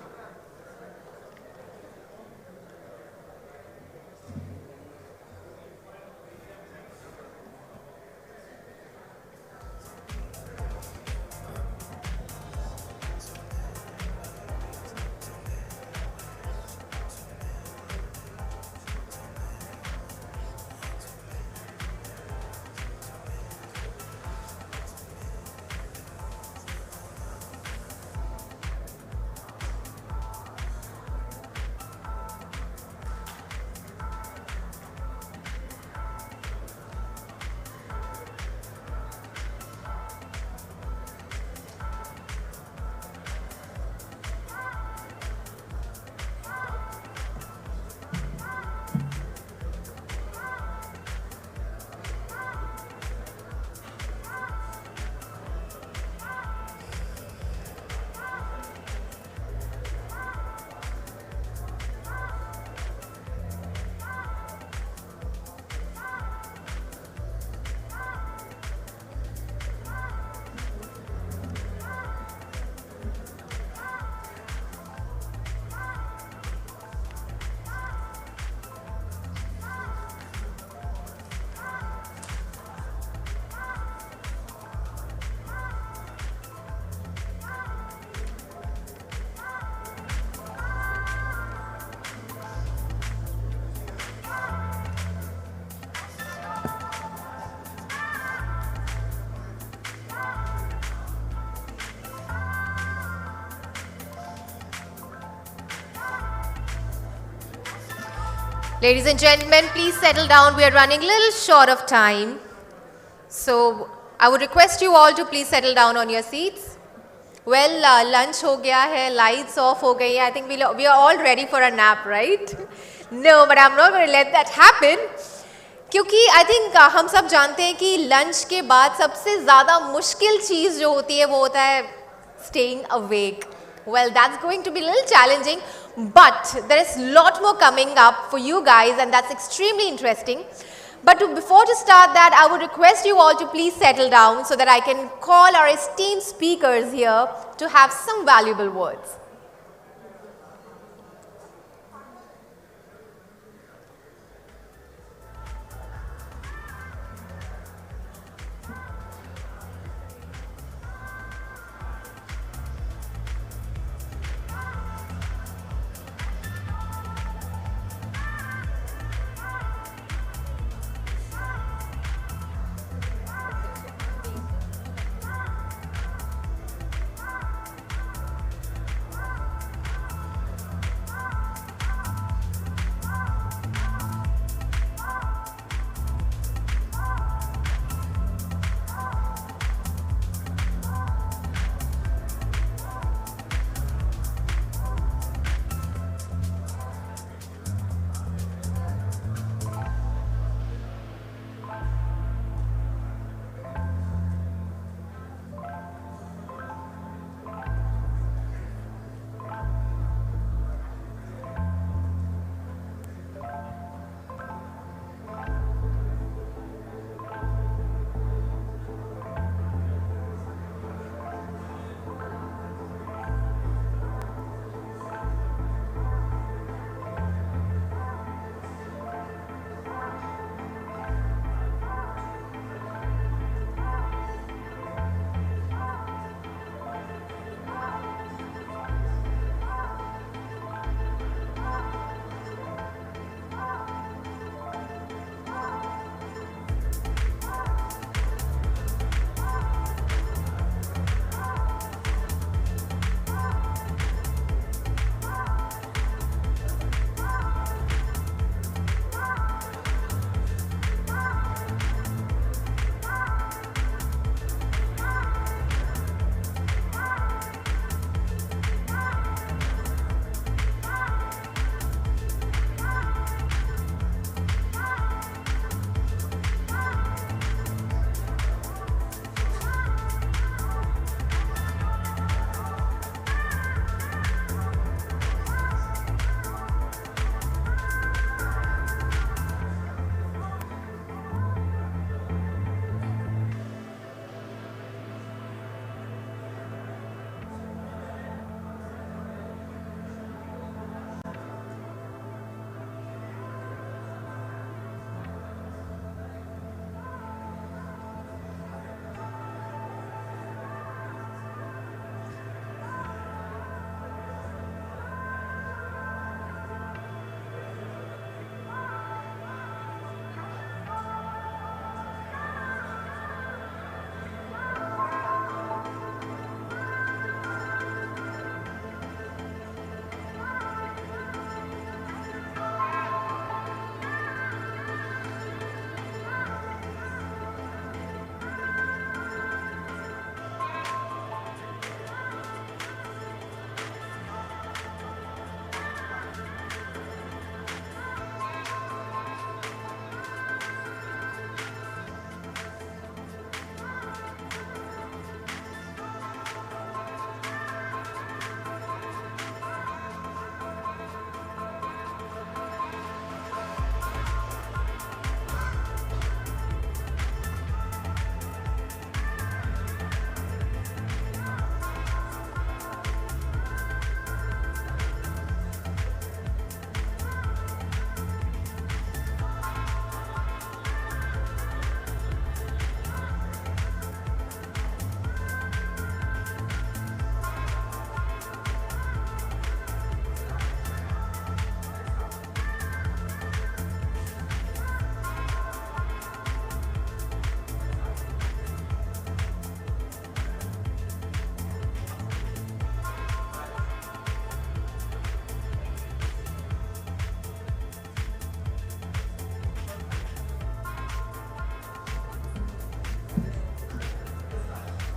Ladies and gentlemen, please settle down. We are running a little short of time. So I would request you all to please settle down on your seats. Well, lunch ho gaya hai, lights off ho gayi hai. I think we are all ready for a nap, right? No, but I'm not going to let that happen. क्योंकि I think हम सब जानते हैं कि lunch के बाद सबसे ज़्यादा मुश्किल चीज़ जो होती है वो होता है staying awake. Well, that's going to be a little challenging, but there is a lot more coming up for you guys, and that's extremely interesting. But before to start that, I would request you all to please settle down so that I can call our esteemed speakers here to have some valuable words.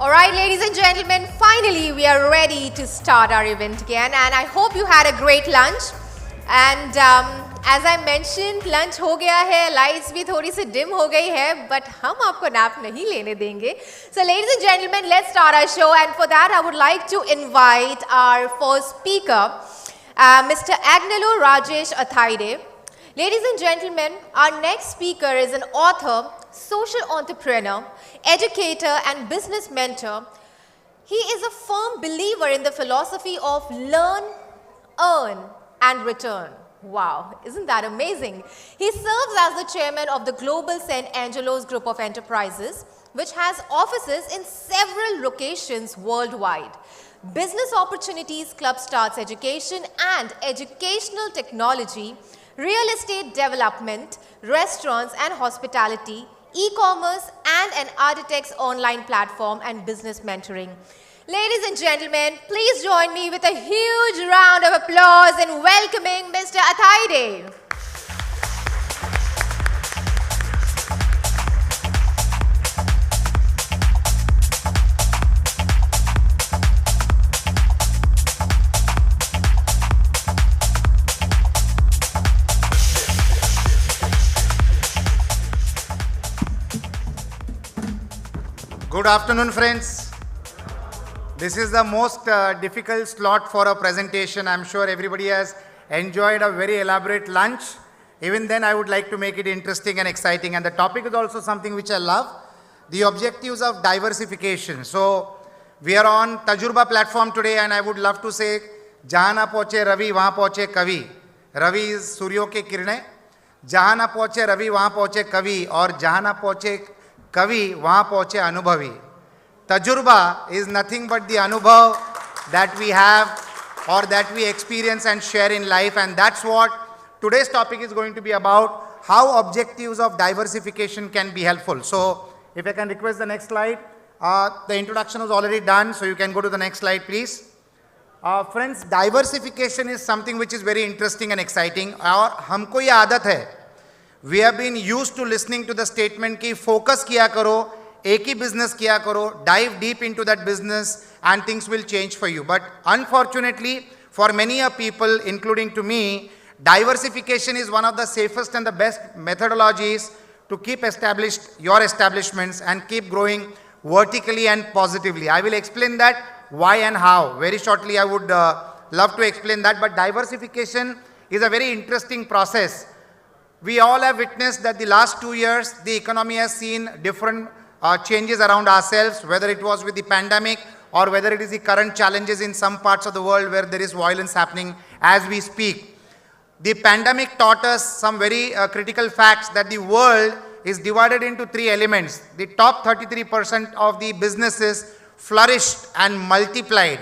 All right, ladies and gentlemen, finally we are ready to start our event again, and I hope you had a great lunch. And as I mentioned, lunch हो गया है, lights भी थोड़ी सी dim हो गई है, but हम आपको nap नहीं लेने देंगे. So, ladies and gentlemen, let's start our show, and for that, I would like to invite our first speaker, Mr. Agnelu Rajesh Athaide. Ladies and gentlemen, our next speaker is an author, social entrepreneur, educator and business mentor. He is a firm believer in the philosophy of learn, earn and return. Wow, isn't that amazing? He serves as the chairman of the Global St. Angelo's Group of Enterprises, which has offices in several locations worldwide. Business opportunities, club starts education and educational technology, real estate development, restaurants and hospitality, e-commerce and an Architect's online platform and business mentoring. Ladies and gentlemen, please join me with a huge round of applause in welcoming Mr. Athaide. Good afternoon, friends. This is the most difficult slot for a presentation. I'm sure everybody has enjoyed a very elaborate lunch. Even then, I would like to make it interesting and exciting. And the topic is also something which I love, the objectives of diversification. So, we are on Tajurba platform today, and I would love to say, Jahan na pahunche Ravi, wahan pahunche Kavi. Ravi is Suryo ke kirne. Jahan na pahunche Ravi, wahan pahunche Kavi. Aur jahan na pahunche Kavi, wahan pahunche Anubhavi. Tajurba is nothing but the anubhav that we have or that we experience and share in life, and that's what today's topic is going to be about, how objectives of diversification can be helpful. So, if I can request the next slide. The introduction was already done, so you can go to the next slide, please. Friends, diversification is something which is very interesting and exciting. और हमको ये आदत है, we have been used to listening to the statement कि focus किया करो, एक ही business किया करो, dive deep into that business and things will change for you. But unfortunately, for many of people, including to me, diversification is one of the safest and the best methodologies to keep established your establishments and keep growing vertically and positively. I will explain that why and how. Very shortly, I would love to explain that. But diversification is a very interesting process. We all have witnessed that the last 2 years, the economy has seen different changes around ourselves, whether it was with the pandemic or whether it is the current challenges in some parts of the world where there is violence happening as we speak. The pandemic taught us some very critical facts that the world is divided into 3 elements. The top 33% of the businesses flourished and multiplied.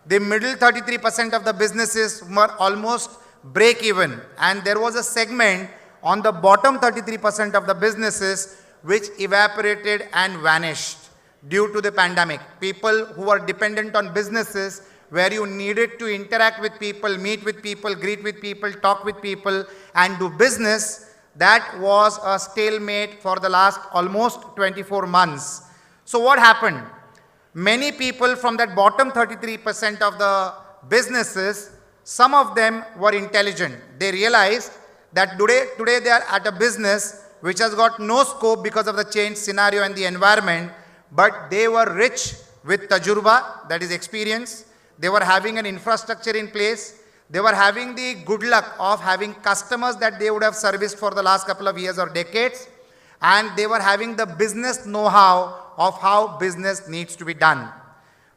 The middle 33% of the businesses were almost break even, and there was a segment on the bottom 33% of the businesses which evaporated and vanished due to the pandemic. People who were dependent on businesses where you needed to interact with people, meet with people, greet with people, talk with people and do business, that was a stalemate for the last almost 24 months. So what happened? Many people from that bottom 33% of the businesses, some of them were intelligent. They realized that today they are at a business which has got no scope because of the changed scenario and the environment, but they were rich with tajurba, that is experience. They were having an infrastructure in place. They were having the good luck of having customers that they would have serviced for the last couple of years or decades, and they were having the business know-how of how business needs to be done.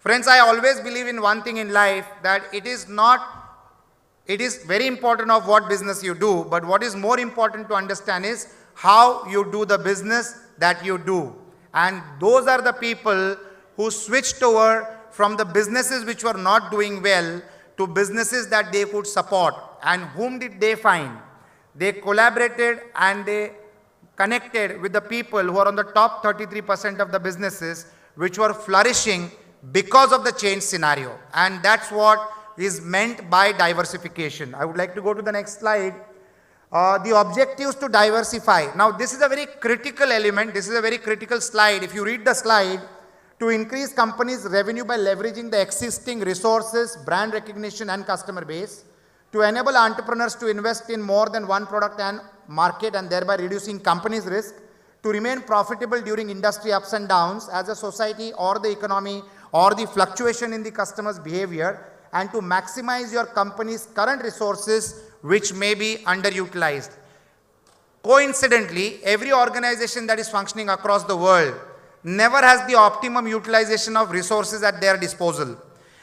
Friends, I always believe in one thing in life, that it is very important of what business you do, but what is more important to understand is how you do the business that you do. And those are the people who switched over from the businesses which were not doing well to businesses that they could support. And whom did they find? They collaborated and they connected with the people who are on the top 33% of the businesses which were flourishing because of the change scenario. And that's what is meant by diversification. I would like to go to the next slide. The objectives to diversify. Now, this is a very critical element. This is a very critical slide. If you read the slide, to increase companies' revenue by leveraging the existing resources, brand recognition and customer base, to enable entrepreneurs to invest in more than one product and market and thereby reducing companies' risk, to remain profitable during industry ups and downs as a society or the economy or the fluctuation in the customer's behavior, and to maximize your company's current resources which may be underutilized. Coincidentally, every organization that is functioning across the world never has the optimum utilization of resources at their disposal.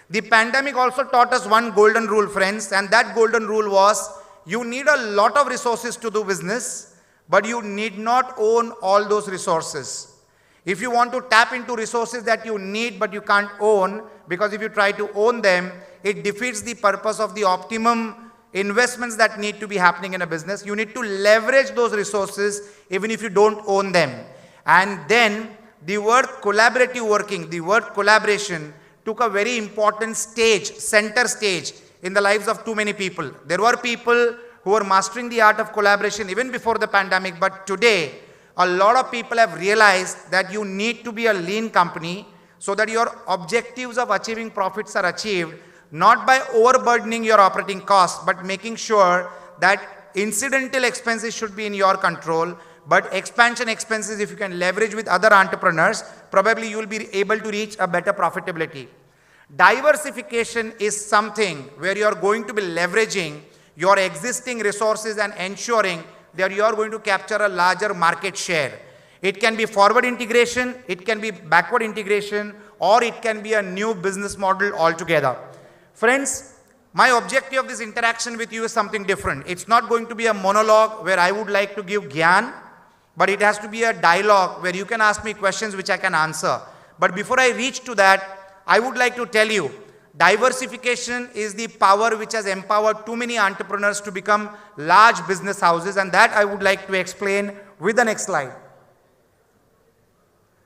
The pandemic also taught us one golden rule, friends, and that golden rule was you need a lot of resources to do business, but you need not own all those resources. If you want to tap into resources that you need but you can't own, because if you try to own them, it defeats the purpose of the optimum investments that need to be happening in a business. You need to leverage those resources even if you don't own them. And then the word collaborative working, the word collaboration took a very important stage, center stage in the lives of too many people. There were people who were mastering the art of collaboration even before the pandemic, but today a lot of people have realized that you need to be a lean company so that your objectives of achieving profits are achieved not by overburdening your operating costs, but making sure that incidental expenses should be in your control, but expansion expenses, if you can leverage with other entrepreneurs, probably you will be able to reach a better profitability. Diversification is something where you are going to be leveraging your existing resources and ensuring that you are going to capture a larger market share. It can be forward integration, it can be backward integration, or it can be a new business model altogether. Friends, my objective of this interaction with you is something different. It's not going to be a monologue where I would like to give gyan, but it has to be a dialogue where you can ask me questions which I can answer. But before I reach to that, I would like to tell you, diversification is the power which has empowered too many entrepreneurs to become large business houses, and that I would like to explain with the next slide.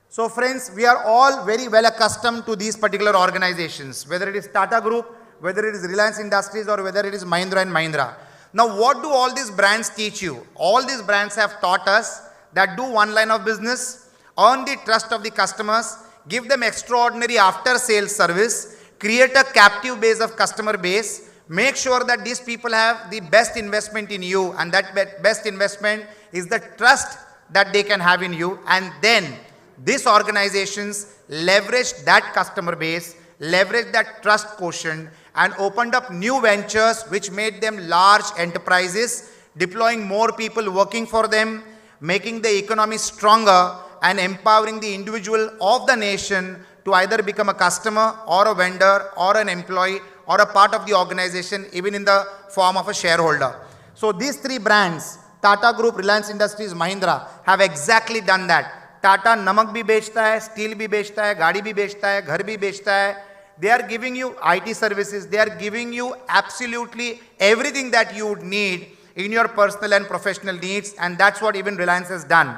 So friends, we are all very well accustomed to these particular organizations, whether it is Tata Group, whether it is Reliance Industries, or whether it is Mahindra and Mahindra. Now what do all these brands teach you? All these brands have taught us that do one line of business, earn the trust of the customers, give them extraordinary after-sales service, create a captive base of customer base, make sure that these people have the best investment in you, and that best investment is the trust that they can have in you, and then these organizations leverage that customer base, leverage that trust quotient, and opened up new ventures which made them large enterprises, deploying more people working for them, making the economy stronger, and empowering the individual of the nation to either become a customer or a vendor or an employee or a part of the organization, even in the form of a shareholder. So these three brands, Tata Group, Reliance Industries, Mahindra, have exactly done that. Tata namak bhi bechta hai, steel bhi bechta hai, gaadi bhi bechta hai, ghar bhi bechta hai. They are giving you IT services. They are giving you absolutely everything that you would need in your personal and professional needs, and that's what even Reliance has done.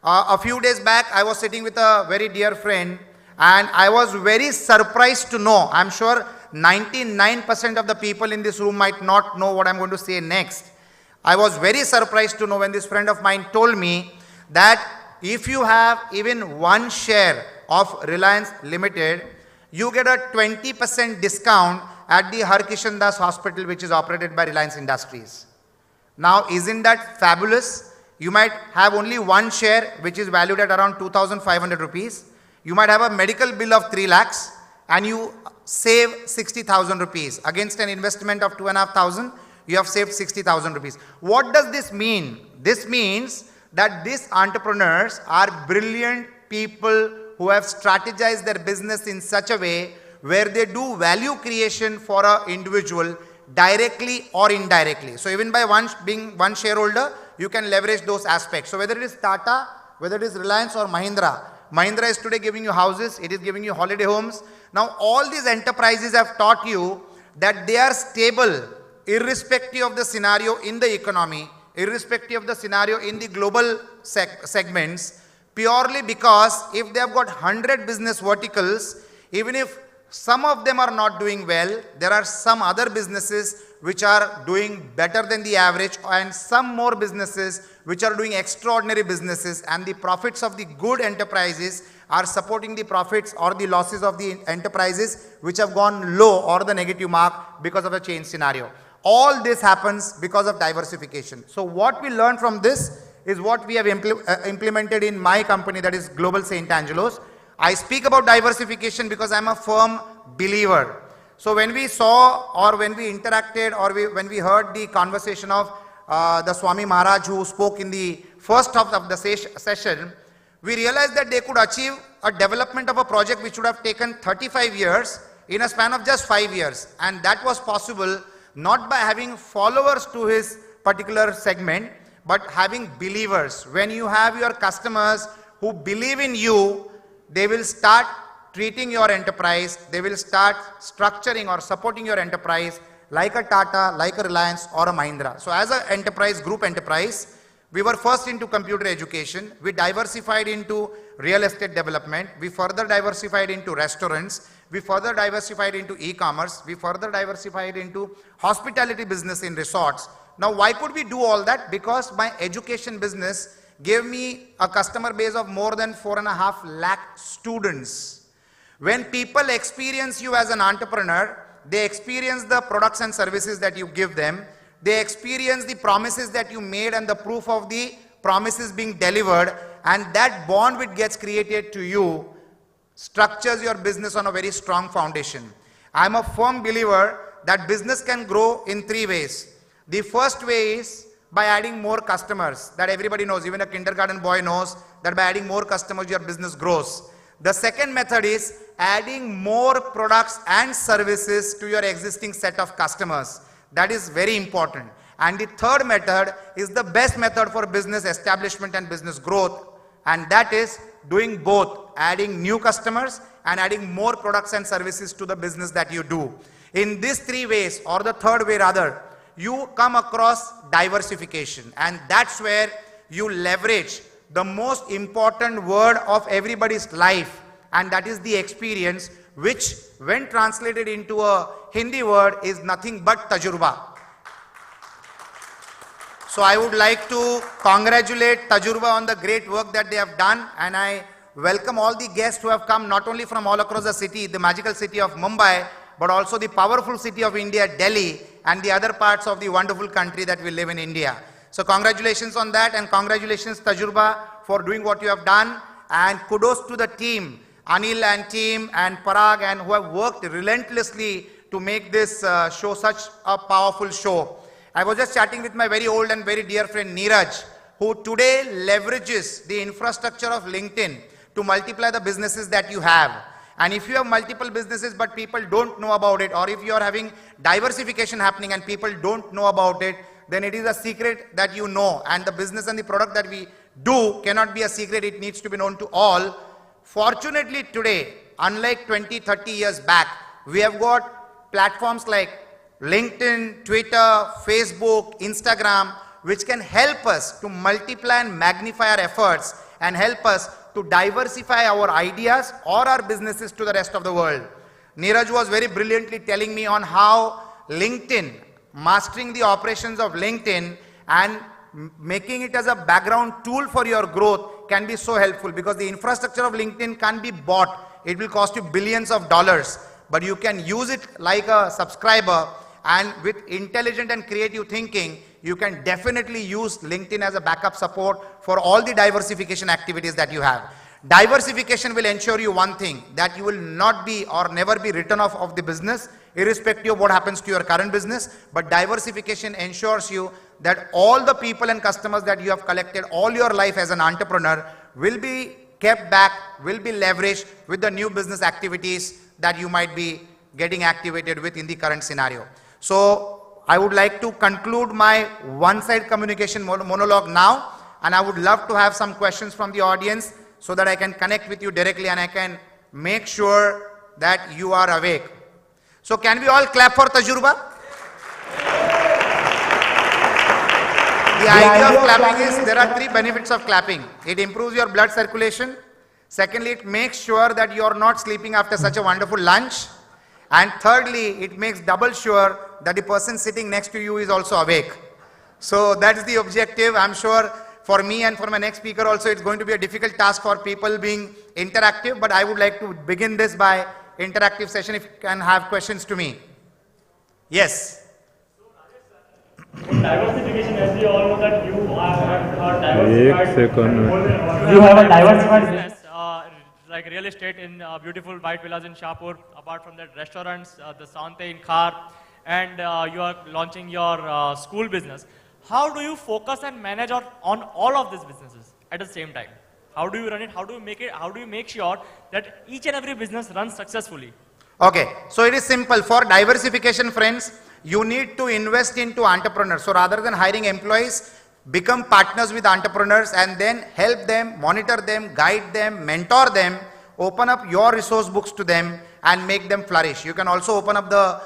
A few days back, I was sitting with a very dear friend, and I was very surprised to know, I'm sure 99% of the people in this room might not know what I'm going to say next. I was very surprised to know when this friend of mine told me that if you have even one share of Reliance Limited, you get a 20% discount at the Har Kishan Das Hospital, which is operated by Reliance Industries. Now, isn't that fabulous? You might have only one share, which is valued at around 2,500 rupees. You might have a medical bill of 3 lakhs, and you save 60,000 rupees. Against an investment of 2,500, you have saved 60,000 rupees. What does this mean? This means that these entrepreneurs are brilliant people who have strategized their business in such a way where they do value creation for an individual directly or indirectly. So even by being one shareholder, you can leverage those aspects. So whether it is Tata, whether it is Reliance or Mahindra, Mahindra is today giving you houses, it is giving you holiday homes. Now all these enterprises have taught you that they are stable irrespective of the scenario in the economy, irrespective of the scenario in the global segments, purely because if they have got 100 business verticals, even if some of them are not doing well, there are some other businesses which are doing better than the average, and some more businesses which are doing extraordinary businesses, and the profits of the good enterprises are supporting the profits or the losses of the enterprises which have gone low or the negative mark because of a change scenario. All this happens because of diversification. So what we learned from this is what we have implemented in my company, that is Global St. Angelo's. I speak about diversification because I'm a firm believer. So when we saw or when we interacted or when we heard the conversation of the Swami Maharaj who spoke in the first half of the session, we realized that they could achieve a development of a project which would have taken 35 years in a span of just 5 years. And that was possible not by having followers to his particular segment, but having believers. When you have your customers who believe in you, they will start treating your enterprise, they will start structuring or supporting your enterprise like a Tata, like a Reliance or a Mahindra. So as an enterprise, group enterprise, we were first into computer education, we diversified into real estate development, we further diversified into restaurants, we further diversified into e-commerce, we further diversified into hospitality business in resorts. Now why could we do all that? Because my education business gave me a customer base of more than 4.5 lakh students. When people experience you as an entrepreneur, they experience the products and services that you give them, they experience the promises that you made and the proof of the promises being delivered, and that bond which gets created to you structures your business on a very strong foundation. I am a firm believer that business can grow in 3 ways. The first way is by adding more customers. That everybody knows, even a kindergarten boy knows that by adding more customers your business grows. The second method is adding more products and services to your existing set of customers. That is very important. And the third method is the best method for business establishment and business growth, and that is doing both, adding new customers and adding more products and services to the business that you do. In these 3 ways, or the third way rather, you come across diversification, and that's where you leverage the most important word of everybody's life, and that is the experience, which when translated into a Hindi word is nothing but Tajurba. So I would like to congratulate Tajurba on the great work that they have done, and I welcome all the guests who have come not only from all across the city, the magical city of Mumbai, but also the powerful city of India, Delhi, and the other parts of the wonderful country that we live in, India. So congratulations on that, and congratulations Tajurba for doing what you have done, and kudos to the team, Anil and team and Parag, and who have worked relentlessly to make this show such a powerful show. I was just chatting with my very old and very dear friend Neeraj, who today leverages the infrastructure of LinkedIn to multiply the businesses that you have. And if you have multiple businesses but people don't know about it, or if you are having diversification happening and people don't know about it, then it is a secret that you know, and the business and the product that we do cannot be a secret, it needs to be known to all. Fortunately today, unlike 20-30 years back, we have got platforms like LinkedIn, Twitter, Facebook, Instagram, which can help us to multiply and magnify our efforts and help us to diversify our ideas or our businesses to the rest of the world. Neeraj was very brilliantly telling me on how LinkedIn, mastering the operations of LinkedIn and making it as a background tool for your growth can be so helpful, because the infrastructure of LinkedIn can't be bought. It will cost you billions of dollars, but you can use it like a subscriber, and with intelligent and creative thinking, you can definitely use LinkedIn as a backup support for all the diversification activities that you have. Diversification will ensure you one thing, that you will not be or never be written off of the business, irrespective of what happens to your current business. But diversification ensures you that all the people and customers that you have collected all your life as an entrepreneur will be kept back, will be leveraged with the new business activities that you might be getting activated with in the current scenario. So I would like to conclude my one-side communication monologue now, and I would love to have some questions from the audience so that I can connect with you directly and I can make sure that you are awake. So can we all clap for Tajurba? The idea of clapping is, there are 3 benefits of clapping. It improves your blood circulation. Secondly, it makes sure that you are not sleeping after such a wonderful lunch. And thirdly, it makes double sure that the person sitting next to you is also awake. So that's the objective. I'm sure for me and for my next speaker also, it's going to be a difficult task for people being interactive, but I would like to begin this by interactive session if you can have questions to me. Yes. Diversification, as we all know that you are diversified. You have a diversified business, like real estate in beautiful white villas in Shahpur. Apart from that, restaurants, the Sante in Khar, and you are launching your school business. How do you focus and manage on all of these businesses at the same time? How do you run it? How do you make it? How do you make sure that each and every business runs successfully? Okay, so it is simple. For diversification, friends, you need to invest into entrepreneurs. So rather than hiring employees, become partners with entrepreneurs and then help them, monitor them, guide them, mentor them, open up your resource books to them and make them flourish. You can also open up the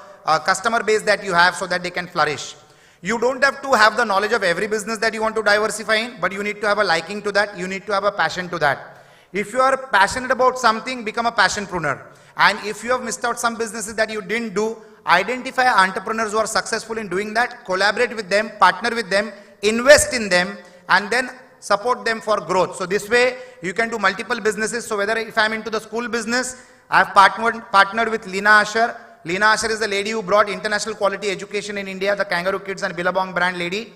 customer base that you have so that they can flourish. You don't have to have the knowledge of every business that you want to diversify in, but you need to have a liking to that. You need to have a passion to that. If you are passionate about something, become a passionpreneur. And if you have missed out some businesses that you didn't do, identify entrepreneurs who are successful in doing that, collaborate with them, partner with them, invest in them, and then support them for growth. So this way, you can do multiple businesses. So whether if I'm into the school business, I've partnered with Lina Asher. Lina Asher is the lady who brought international quality education in India, the Kangaroo Kids and Billabong brand lady.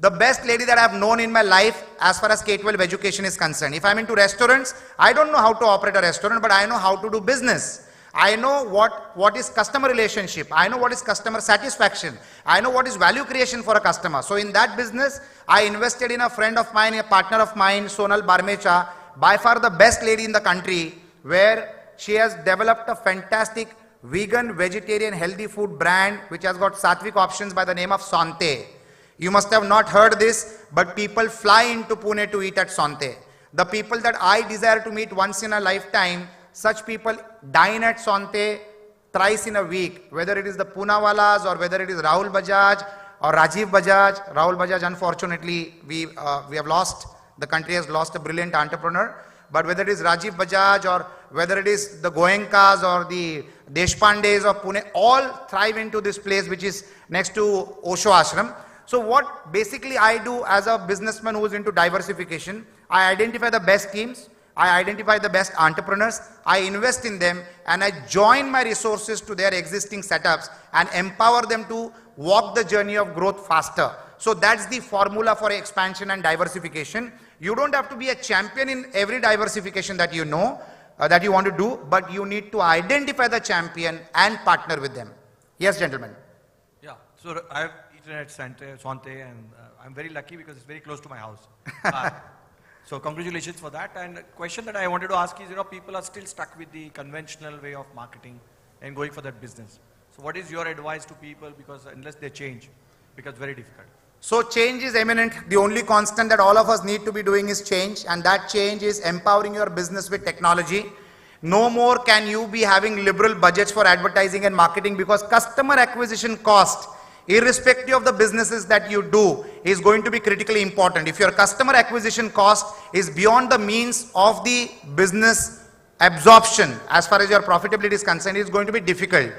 The best lady that I've known in my life as far as K-12 education is concerned. If I'm into restaurants, I don't know how to operate a restaurant, but I know how to do business. I know what is customer relationship. I know what is customer satisfaction. I know what is value creation for a customer. So in that business, I invested in a friend of mine, a partner of mine, Sonal Barmecha, by far the best lady in the country, where she has developed a fantastic vegan, vegetarian, healthy food brand, which has got sattvic options by the name of Sante. You must have not heard this, but people fly into Pune to eat at Sante. The people that I desire to meet once in a lifetime, such people dine at Sante thrice in a week, whether it is the Poonawala's or whether it is Rahul Bajaj or Rajiv Bajaj. Rahul Bajaj, unfortunately, we have lost, the country has lost a brilliant entrepreneur. But whether it is Rajiv Bajaj or whether it is the Goenkas or the Deshpandes of Pune, all thrive into this place which is next to Osho Ashram. So what basically I do as a businessman who is into diversification, I identify the best teams, I identify the best entrepreneurs, I invest in them and I join my resources to their existing setups and empower them to walk the journey of growth faster. So that's the formula for expansion and diversification. You don't have to be a champion in every diversification that you know, that you want to do, but you need to identify the champion and partner with them. Yes, gentlemen. Yeah, so I've eaten at Sante and I'm very lucky because it's very close to my house. So congratulations for that. And a question that I wanted to ask is, people are still stuck with the conventional way of marketing and going for that business. So what is your advice to people, because unless they change, it becomes very difficult. So change is imminent. The only constant that all of us need to be doing is change, and that change is empowering your business with technology. No more can you be having liberal budgets for advertising and marketing, because customer acquisition cost, irrespective of the businesses that you do, is going to be critically important. If your customer acquisition cost is beyond the means of the business absorption, as far as your profitability is concerned, it's going to be difficult.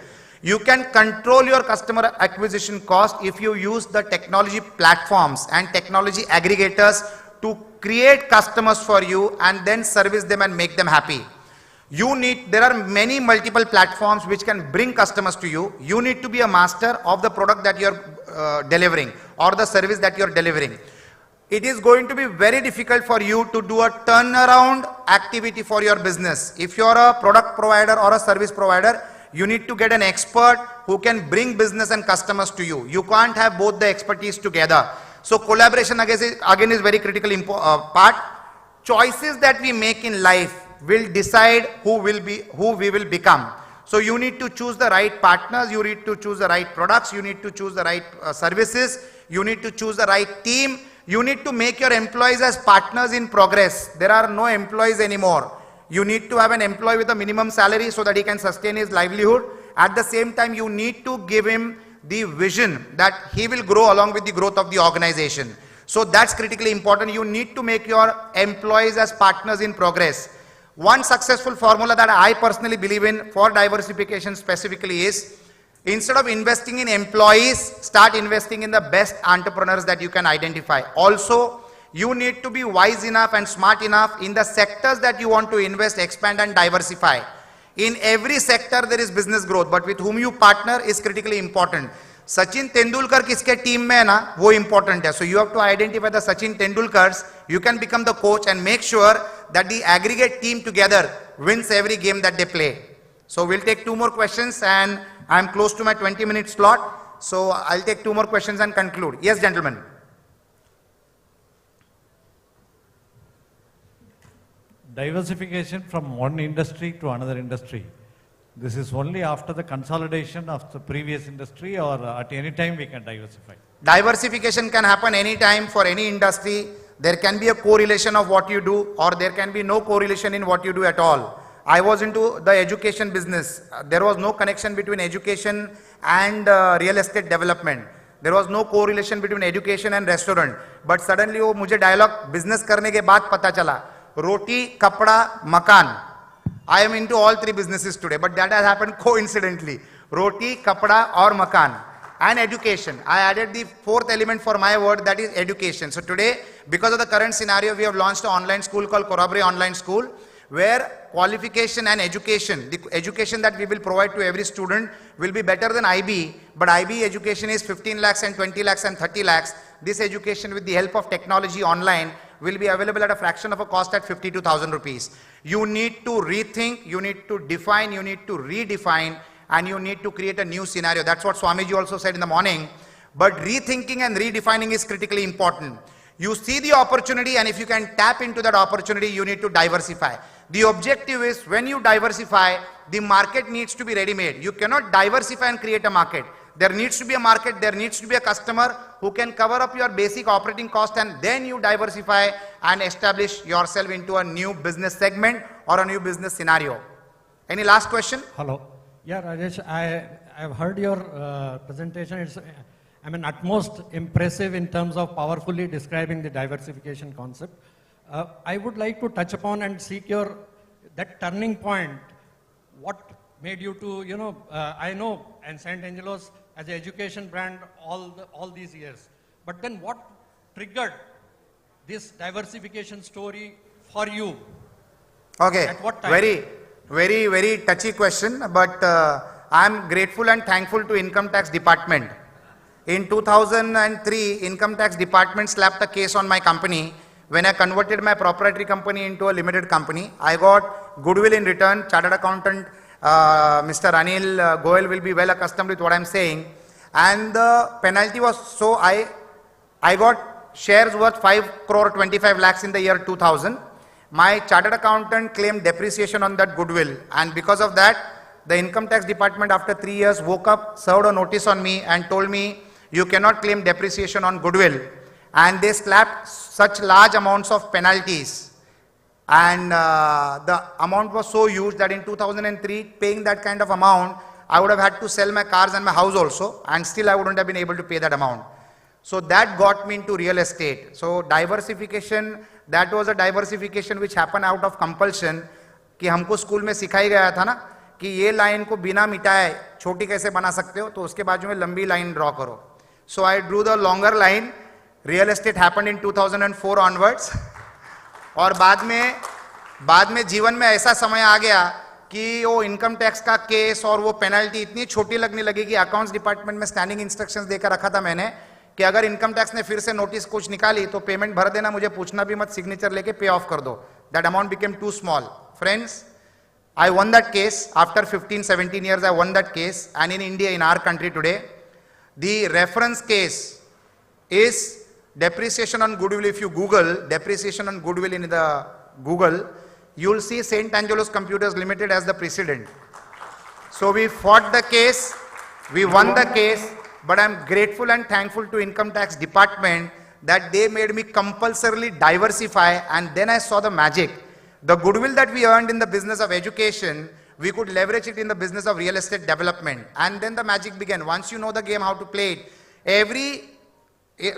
You can control your customer acquisition cost if you use the technology platforms and technology aggregators to create customers for you and then service them and make them happy. There are many multiple platforms which can bring customers to you. You need to be a master of the product that you're delivering or the service that you're delivering. It is going to be very difficult for you to do a turnaround activity for your business. If you're a product provider or a service provider, you need to get an expert who can bring business and customers to you. You can't have both the expertise together. So collaboration again is very critical part. Choices that we make in life will decide who we will become. So you need to choose the right partners, you need to choose the right products, you need to choose the right services, you need to choose the right team, you need to make your employees as partners in progress. There are no employees anymore. You need to have an employee with a minimum salary so that he can sustain his livelihood. At the same time, you need to give him the vision that he will grow along with the growth of the organization. So that's critically important. You need to make your employees as partners in progress. One successful formula that I personally believe in for diversification specifically is, instead of investing in employees, start investing in the best entrepreneurs that you can identify. Also, you need to be wise enough and smart enough in the sectors that you want to invest, expand and diversify. In every sector there is business growth, but with whom you partner is critically important. Sachin Tendulkar kiske team mein hai na, wo important hai. So you have to identify the Sachin Tendulkars, you can become the coach and make sure that the aggregate team together wins every game that they play. So we'll take 2 more questions and I'm close to my 20-minute slot. So I'll take 2 more questions and conclude. Yes, gentlemen. Diversification from one industry to another industry. This is only after the consolidation of the previous industry, or at any time we can diversify? Diversification can happen anytime for any industry. There can be a correlation of what you do, or there can be no correlation in what you do at all. I was into the education business. There was no connection between education and real estate development. There was no correlation between education and restaurant. But suddenly वो मुझे dialogue business करने के बाद पता चला. Roti, kapda, makan. I am into all 3 businesses today, but that has happened coincidentally. Roti, kapda or makan. And education. I added the 4th element for my word, that is education. So today, because of the current scenario, we have launched an online school called Corroborate Online School, where qualification and education, the education that we will provide to every student will be better than IB, but IB education is 15 lakhs and 20 lakhs and 30 lakhs. This education with the help of technology online will be available at a fraction of a cost at 52,000 rupees. You need to rethink, you need to define, you need to redefine, and you need to create a new scenario. That's what Swamiji also said in the morning. But rethinking and redefining is critically important. You see the opportunity, and if you can tap into that opportunity, you need to diversify. The objective is, when you diversify, the market needs to be ready-made. You cannot diversify and create a market. There needs to be a market, there needs to be a customer who can cover up your basic operating cost, and then you diversify and establish yourself into a new business segment or a new business scenario. Any last question? Hello. Yeah, Rajesh, I've heard your presentation. It's, utmost impressive in terms of powerfully describing the diversification concept. I would like to touch upon and seek your, that turning point. What made you to, I know, and St. Angelo's as an education brand all these years. But then what triggered this diversification story for you? Okay, at what time? very touchy question, but I am grateful and thankful to Income Tax Department. In 2003, Income Tax Department slapped a case on my company when I converted my proprietary company into a limited company. I got goodwill in return. Chartered accountant Mr. Anil Goel will be well accustomed with what I am saying. And the penalty was, so I got shares worth 5 crore 25 lakhs in the year 2000. My chartered accountant claimed depreciation on that goodwill, and because of that, the Income Tax Department after 3 years woke up, served a notice on me and told me, you cannot claim depreciation on goodwill. And they slapped such large amounts of penalties. And the amount was so huge that in 2003, paying that kind of amount, I would have had to sell my cars and my house also, and still I wouldn't have been able to pay that amount. So that got me into real estate. So diversification, that was a diversification which happened out of compulsion. कि हमको school में सिखाई गया था ना कि ये line को बिना मिटाए छोटी कैसे बना सकते हो, तो उसके बाजू में लंबी लाइन ड्रॉ करो. So I drew the longer line. Real estate happened in 2004 onwards. और बाद में जीवन में ऐसा समय आ गया कि वो इनकम टैक्स का केस और वो पेनल्टी इतनी छोटी लगने लगी कि अकाउंट्स डिपार्टमेंट में स्टैंडिंग इंस्ट्रक्शंस देकर रखा था मैंने कि अगर इनकम टैक्स ने फिर से नोटिस कुछ निकाली तो पेमेंट भर देना, मुझे पूछना भी मत, सिग्नेचर लेके पे ऑफ कर दो. That amount became too small. Friends, I won that case. After 15-17 years, I won that case. And in India, in our country today, the reference case is depreciation on goodwill. If you Google depreciation on goodwill in the Google, you will see St. Angelo's Computers Limited as the precedent. So we fought the case, we won the case, but I am grateful and thankful to Income Tax Department that they made me compulsorily diversify, and then I saw the magic. The goodwill that we earned in the business of education, we could leverage it in the business of real estate development. And then the magic began. Once you know the game, how to play it. Every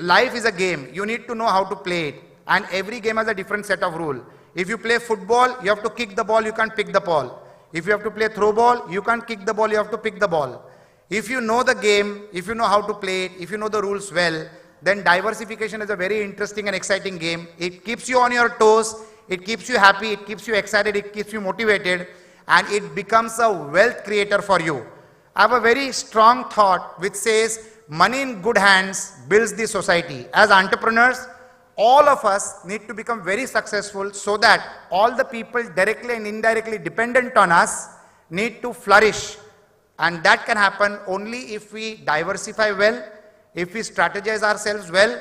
life is a game. You need to know how to play it. And every game has a different set of rules. If you play football, you have to kick the ball, you can't pick the ball. If you have to play throw ball, you can't kick the ball, you have to pick the ball. If you know the game, if you know how to play it, if you know the rules well, then diversification is a very interesting and exciting game. It keeps you on your toes, it keeps you happy, it keeps you excited, it keeps you motivated, and it becomes a wealth creator for you. I have a very strong thought which says money in good hands builds the society. As entrepreneurs, all of us need to become very successful so that all the people directly and indirectly dependent on us need to flourish. And that can happen only if we diversify well, if we strategize ourselves well.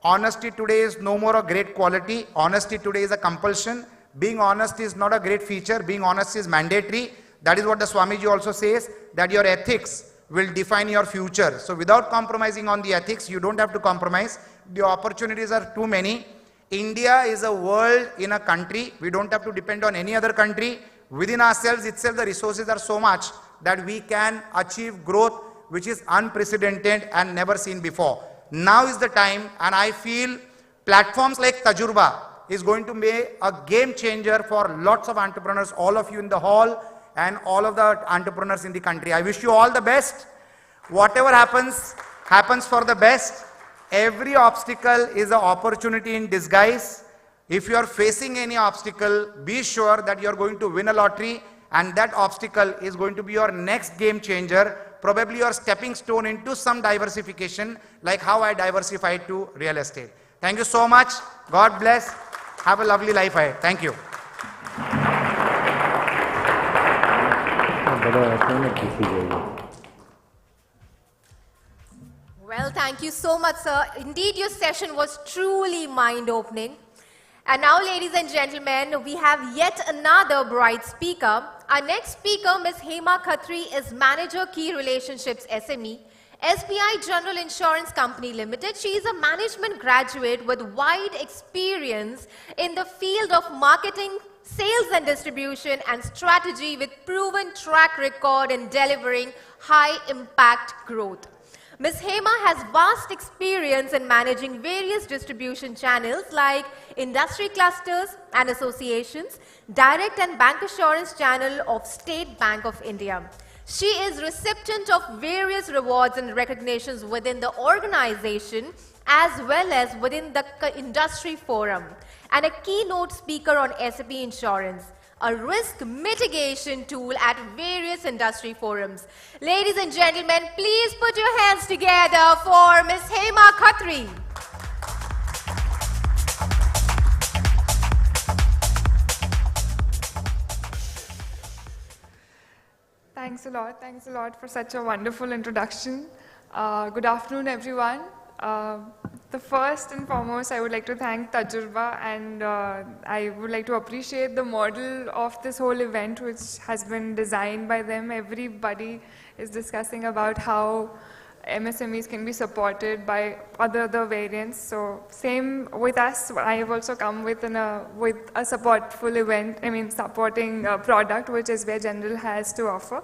Honesty today is no more a great quality. Honesty today is a compulsion. Being honest is not a great feature. Being honest is mandatory. That is what the Swamiji also says, that your ethics will define your future. So without compromising on the ethics, you don't have to compromise. The opportunities are too many. India is a world in a country. We don't have to depend on any other country. Within ourselves itself, the resources are so much that we can achieve growth which is unprecedented and never seen before. Now is the time, and I feel platforms like Tajurba is going to be a game changer for lots of entrepreneurs, all of you in the hall and all of the entrepreneurs in the country. I wish you all the best. Whatever happens, happens for the best. Every obstacle is an opportunity in disguise. If you are facing any obstacle, be sure that you are going to win a lottery, and that obstacle is going to be your next game changer, probably your stepping stone into some diversification, like how I diversified to real estate. Thank you so much. God bless. Have a lovely life ahead. Thank you. Well, thank you so much, sir. Indeed, your session was truly mind-opening. And now, ladies and gentlemen, we have yet another bright speaker. Our next speaker, Ms. Hema Khatri, is Manager Key Relationships SME, SBI General Insurance Company Limited. She is a management graduate with wide experience in the field of marketing, sales and distribution, and strategy, with proven track record in delivering high-impact growth. Ms. Hema has vast experience in managing various distribution channels like industry clusters and associations, direct and bancassurance channel of State Bank of India. She is recipient of various rewards and recognitions within the organization as well as within the industry forum, and a keynote speaker on SAP Insurance, a risk mitigation tool at various industry forums. Ladies and gentlemen, please put your hands together for Ms. Hema Khatri. Thanks a lot for such a wonderful introduction. Good afternoon, everyone. The first and foremost, I would like to thank Tajurba, and I would like to appreciate the model of this whole event, which has been designed by them. Everybody is discussing about how MSMEs can be supported by other variants. So same with us. I have also come with a supportful event, supporting product, which SBI General has to offer.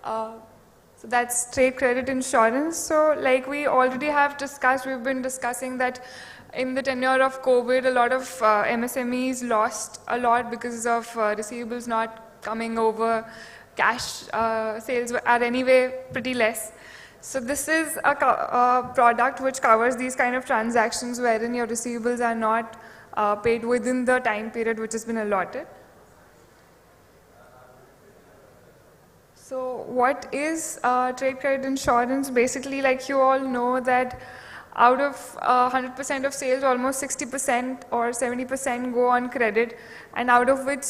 So that's trade credit insurance. So like we already have discussed, we've been discussing that in the tenure of COVID, a lot of MSMEs lost a lot because of receivables not coming over. Cash sales are anyway pretty less. So this is a product which covers these kind of transactions wherein your receivables are not paid within the time period which has been allotted. So what is trade credit insurance? Basically, like you all know that out of 100% of sales, almost 60% or 70% go on credit, and out of which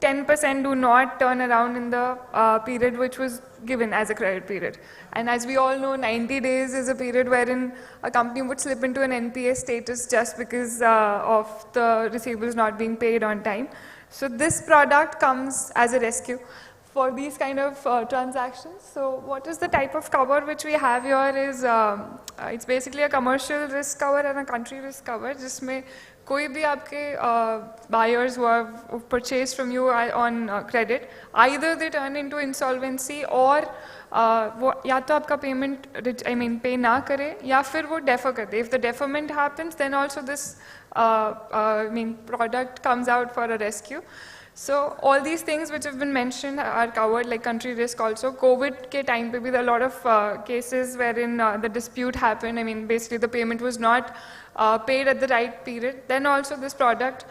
10% do not turn around in the period which was given as a credit period. And as we all know, 90 days is a period wherein a company would slip into an NPA status just because of the receivables not being paid on time. So this product comes as a rescue for these kind of transactions. So what is the type of cover which we have here is, it's basically a commercial risk cover and a country risk cover. जिसमें कोई भी आपके buyers who have purchased from you on credit, either they turn into insolvency or वो या तो आपका payment pay ना करे या फिर वो defer कर दे. If the deferment happens, then also this product comes out for a rescue. So all these things which have been mentioned are covered, like country risk also. COVID ke time pe bhi there are a lot of cases wherein the dispute happened. I mean, basically the payment was not paid at the right period. Then also this product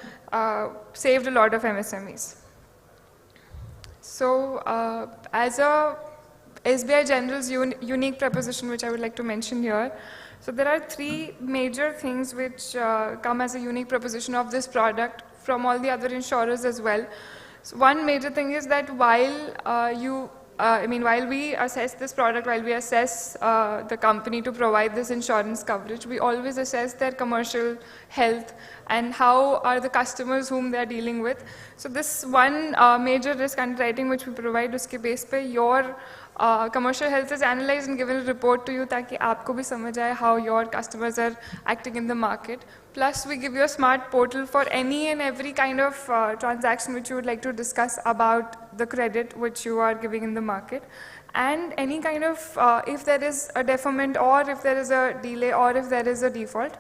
saved a lot of MSMEs. So as a SBI General's unique proposition, which I would like to mention here. So there are three major things which come as a unique proposition of this product from all the other insurers as well. So one major thing is that while while we assess this product, while we assess the company to provide this insurance coverage, we always assess their commercial health and how are the customers whom they are dealing with. So this one major risk underwriting which we provide, uske base pe your commercial health is analyzed and given a report to you ताकि आपको भी समझ आए how your customers are acting in the market. Plus we give you a smart portal for any and every kind of transaction which you would like to discuss about the credit which you are giving in the market. And any kind of, if there is a deferment or if there is a delay or if there is a default,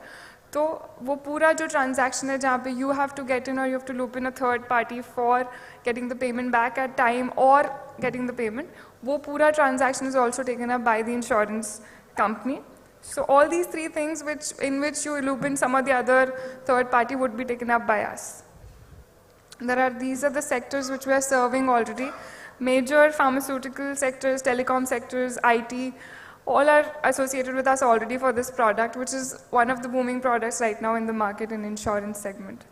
तो वो पूरा जो transaction है जहाँ पे you have to get in or you have to loop in a third party for getting the payment back at time or getting the payment, वो पूरा transaction is also taken up by the insurance company. So all these three things in which you loop in some of the other third party would be taken up by us. These are the sectors which we are serving already. Major pharmaceutical sectors, telecom sectors, IT, all are associated with us already for this product, which is one of the booming products right now in the market in insurance segment.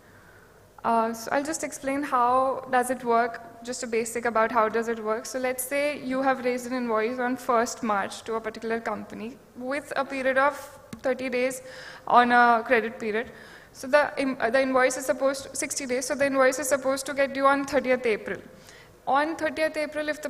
So I'll just explain how does it work, just a basic about how does it work. So let's say you have raised an invoice on 1st March to a particular company with a period of 30 days on a credit period. So the invoice is supposed to, 60 days, so the invoice is supposed to get due on 30th April. On 30th April, if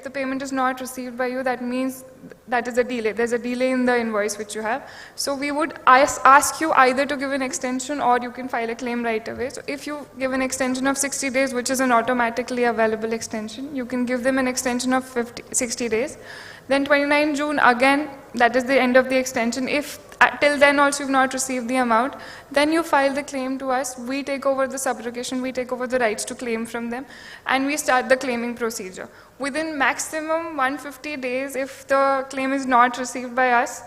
the payment is not received by you, that means that is a delay. There's a delay in the invoice which you have. So we would ask you either to give an extension or you can file a claim right away. So if you give an extension of 60 days, which is an automatically available extension, you can give them an extension of 60 days. Then 29 June, again, that is the end of the extension. If till then also you've not received the amount, then you file the claim to us. We take over the subrogation, we take over the rights to claim from them, and we start the claiming procedure. Within maximum 150 days, if the claim is not received by us,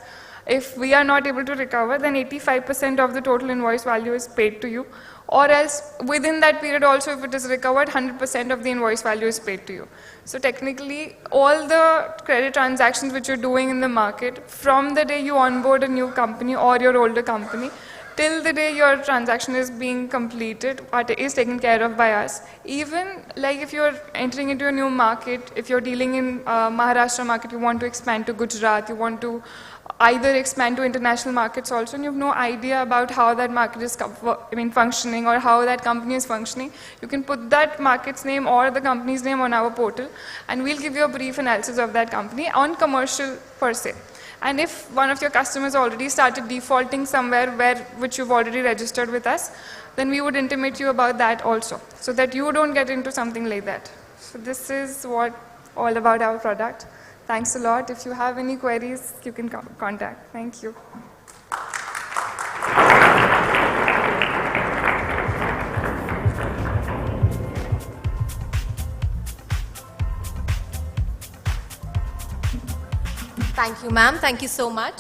if we are not able to recover, then 85% of the total invoice value is paid to you. Or else, within that period also, if it is recovered, 100% of the invoice value is paid to you. So technically, all the credit transactions which you're doing in the market, from the day you onboard a new company or your older company, till the day your transaction is being completed, is taken care of by us. Even like if you're entering into a new market, if you're dealing in Maharashtra market, you want to expand to Gujarat, you want to either expand to international markets also, and you have no idea about how that market is functioning or how that company is functioning, you can put that market's name or the company's name on our portal, and we'll give you a brief analysis of that company on commercial per se. And if one of your customers already started defaulting somewhere which you've already registered with us, then we would intimate you about that also, so that you don't get into something like that. So this is all about our product. Thanks a lot. If you have any queries, you can contact. Thank you. Thank you, ma'am. Thank you so much.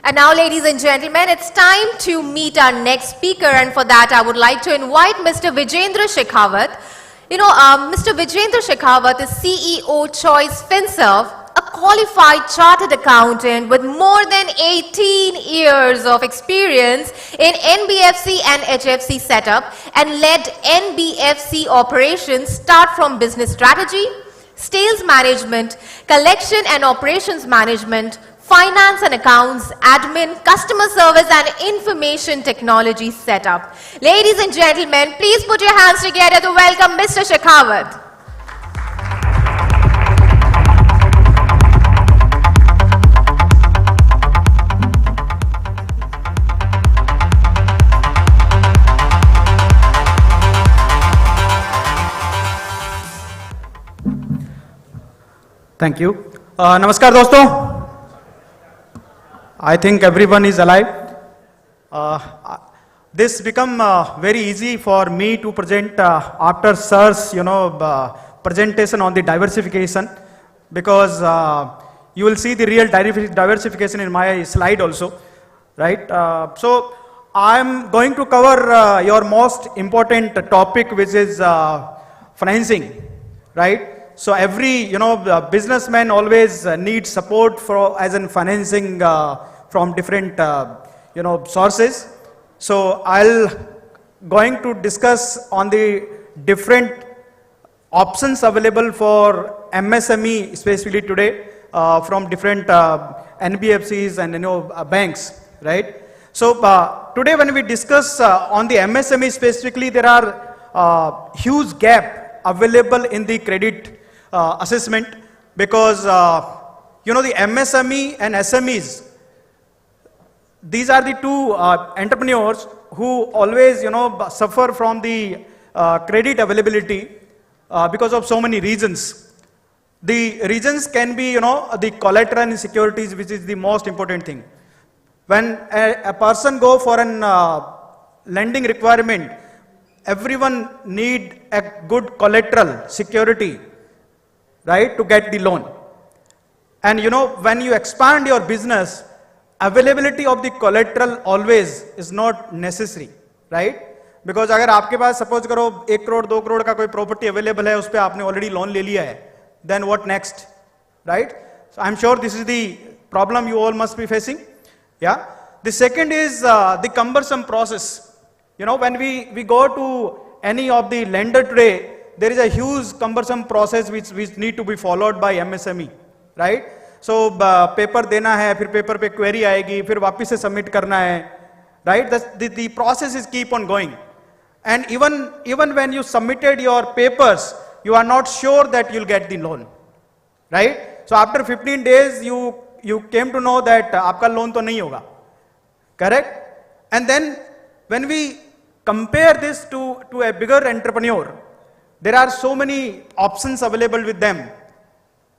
And now, ladies and gentlemen, it's time to meet our next speaker. And for that, I would like to invite Mr. Vijendra Shekhawat. You know, Mr. Vijendra Shekhawat is CEO Choice FinServe, a qualified chartered accountant with more than 18 years of experience in NBFC and HFC setup, and led NBFC operations start from business strategy, sales management, collection and operations management, finance and accounts, admin, customer service and information technology setup. Ladies and gentlemen, please put your hands together to welcome Mr. Shekhawat. Thank you. Namaskar दोस्तों. I think everyone is alive. this become very easy for me to present after sir's, presentation on the diversification, because you will see the real diversification in my slide also, right? So I'm going to cover your most important topic, which is financing, right? So every, businessman always needs support as in financing from different, sources. So I'll going to discuss on the different options available for MSME specifically today from different NBFCs and banks, right? So today when we discuss on the MSME specifically, there are huge gap available in the credit assessment, because the MSME and SMEs, these are the two entrepreneurs who always suffer from the credit availability because of so many reasons. The reasons can be the collateral and securities, which is the most important thing. When a person go for an lending requirement, everyone need a good collateral security, right, to get the loan. And when you expand your business, availability of the collateral always is not necessary, right? Because अगर आपके पास suppose करो 1 करोड़ 2 करोड़ का कोई property available है, उस पे आपने already loan ले लिया है, then what next, right? So I'm sure this is the problem you all must be facing. Yeah. The second is the cumbersome process. When we go to any of the lender today, there is a huge cumbersome process which need to be followed by MSME, right? So paper देना है, फिर paper पे query आएगी, फिर वापस से submit करना है, right? The process is keep on going, and even when you submitted your papers, you are not sure that you'll get the loan, right? So after 15 days, you came to know that आपका loan तो नहीं होगा, correct? And then when we compare this to a bigger entrepreneur, there are so many options available with them,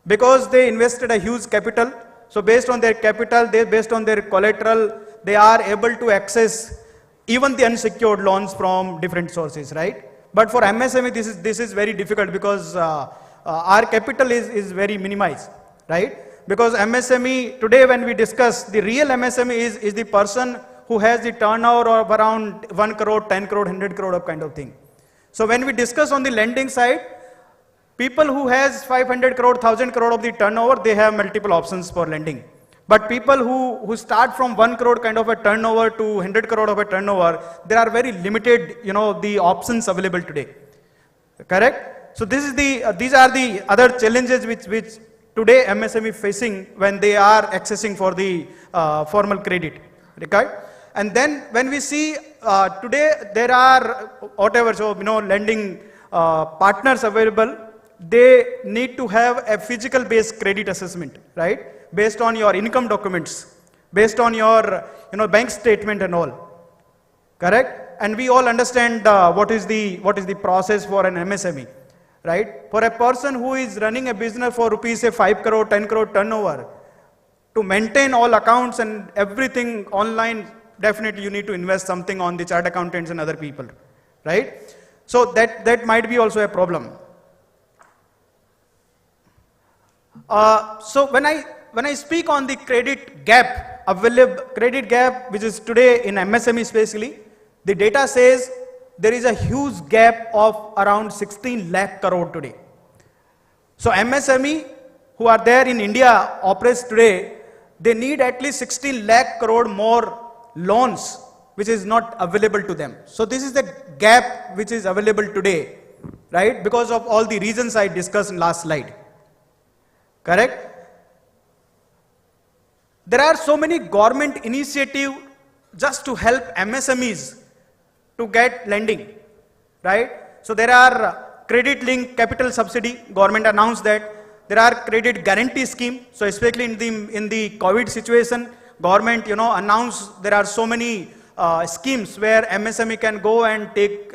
because they invested a huge capital. So based on their capital, based on their collateral, they are able to access even the unsecured loans from different sources, right? But for MSME, this is very difficult, because our capital is very minimized, right? Because MSME, today when we discuss, the real MSME is the person who has the turnover of around 1 crore, 10 crore, 100 crore of kind of thing. So when we discuss on the lending side, people who has 500 crore, 1000 crore of the turnover, they have multiple options for lending. But people who start from 1 crore kind of a turnover to 100 crore of a turnover, there are very limited, the options available today. Correct? So these are the other challenges which today MSME facing when they are accessing for the formal credit. Okay? And then when we see today there are whatever, so lending partners available, they need to have a physical based credit assessment, right? Based on your income documents, based on your bank statement and all, correct? And we all understand what is the process for an MSME, right? For a person who is running a business for rupees say 5 crore, 10 crore turnover, to maintain all accounts and everything online, definitely you need to invest something on the chart accountants and other people, right? So that might be also a problem. So when I speak on the credit gap, which is today in MSME especially, the data says there is a huge gap of around 16 lakh crore today. So MSME who are there in India operates today, they need at least 16 lakh crore more loans which is not available to them. So this is the gap which is available today, right? Because of all the reasons I discussed in last slide. Correct? There are so many government initiatives just to help MSMEs to get lending, right? So there are credit linked capital subsidy, government announced that. There are credit guarantee scheme. So especially in the COVID situation, government announced there are so many schemes where MSME can go and take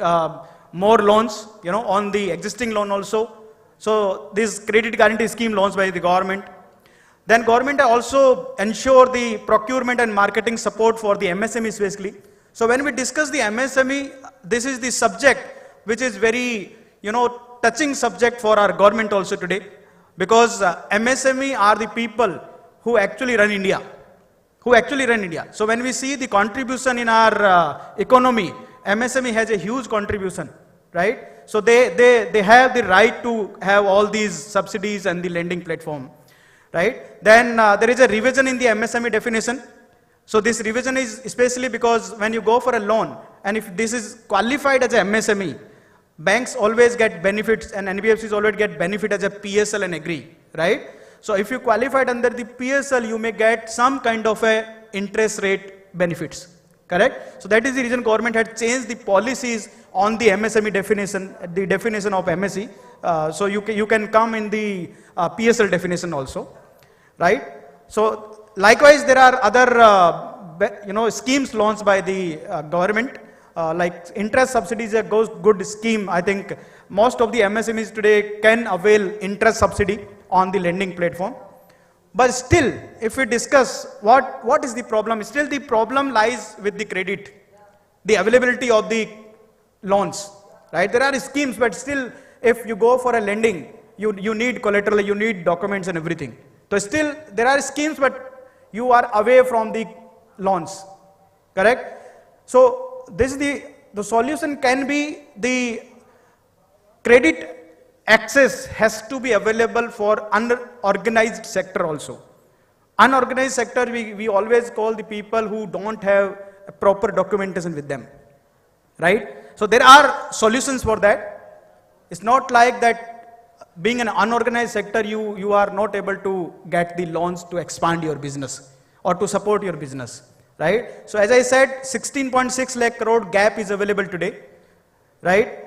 more loans, on the existing loan also. So this credit guarantee scheme launched by the government. Then government also ensure the procurement and marketing support for the MSMEs basically. So when we discuss the MSME, this is the subject which is very, touching subject for our government also today, because MSME are the people who actually run India. So when we see the contribution in our economy, MSME has a huge contribution, right? So they have the right to have all these subsidies and the lending platform, right? Then there is a revision in the MSME definition. So this revision is especially because when you go for a loan, and if this is qualified as a MSME, banks always get benefits and NBFCs always get benefit as a PSL and agree, right? So if you qualified under the PSL, you may get some kind of a interest rate benefits, correct? So that is the reason government had changed the policies on the MSME definition, the definition of MSE. So you can come in the PSL definition also, right? So likewise, there are other schemes launched by the government, like interest subsidies, a good scheme. I think most of the MSMEs today can avail interest subsidy on the lending platform. But still, if we discuss what is the problem, still the problem lies with the credit, the availability of the loans, right? There are schemes, but still, if you go for a lending, you need collateral, you need documents and everything. So still, there are schemes, but you are away from the loans, correct? So this is the solution can be the credit access has to be available for unorganized sector also. Unorganized sector, we always call the people who don't have a proper documentation with them, right? So there are solutions for that. It's not like that being an unorganized sector, you are not able to get the loans to expand your business or to support your business, right? So as I said, 16.6 lakh crore gap is available today, right?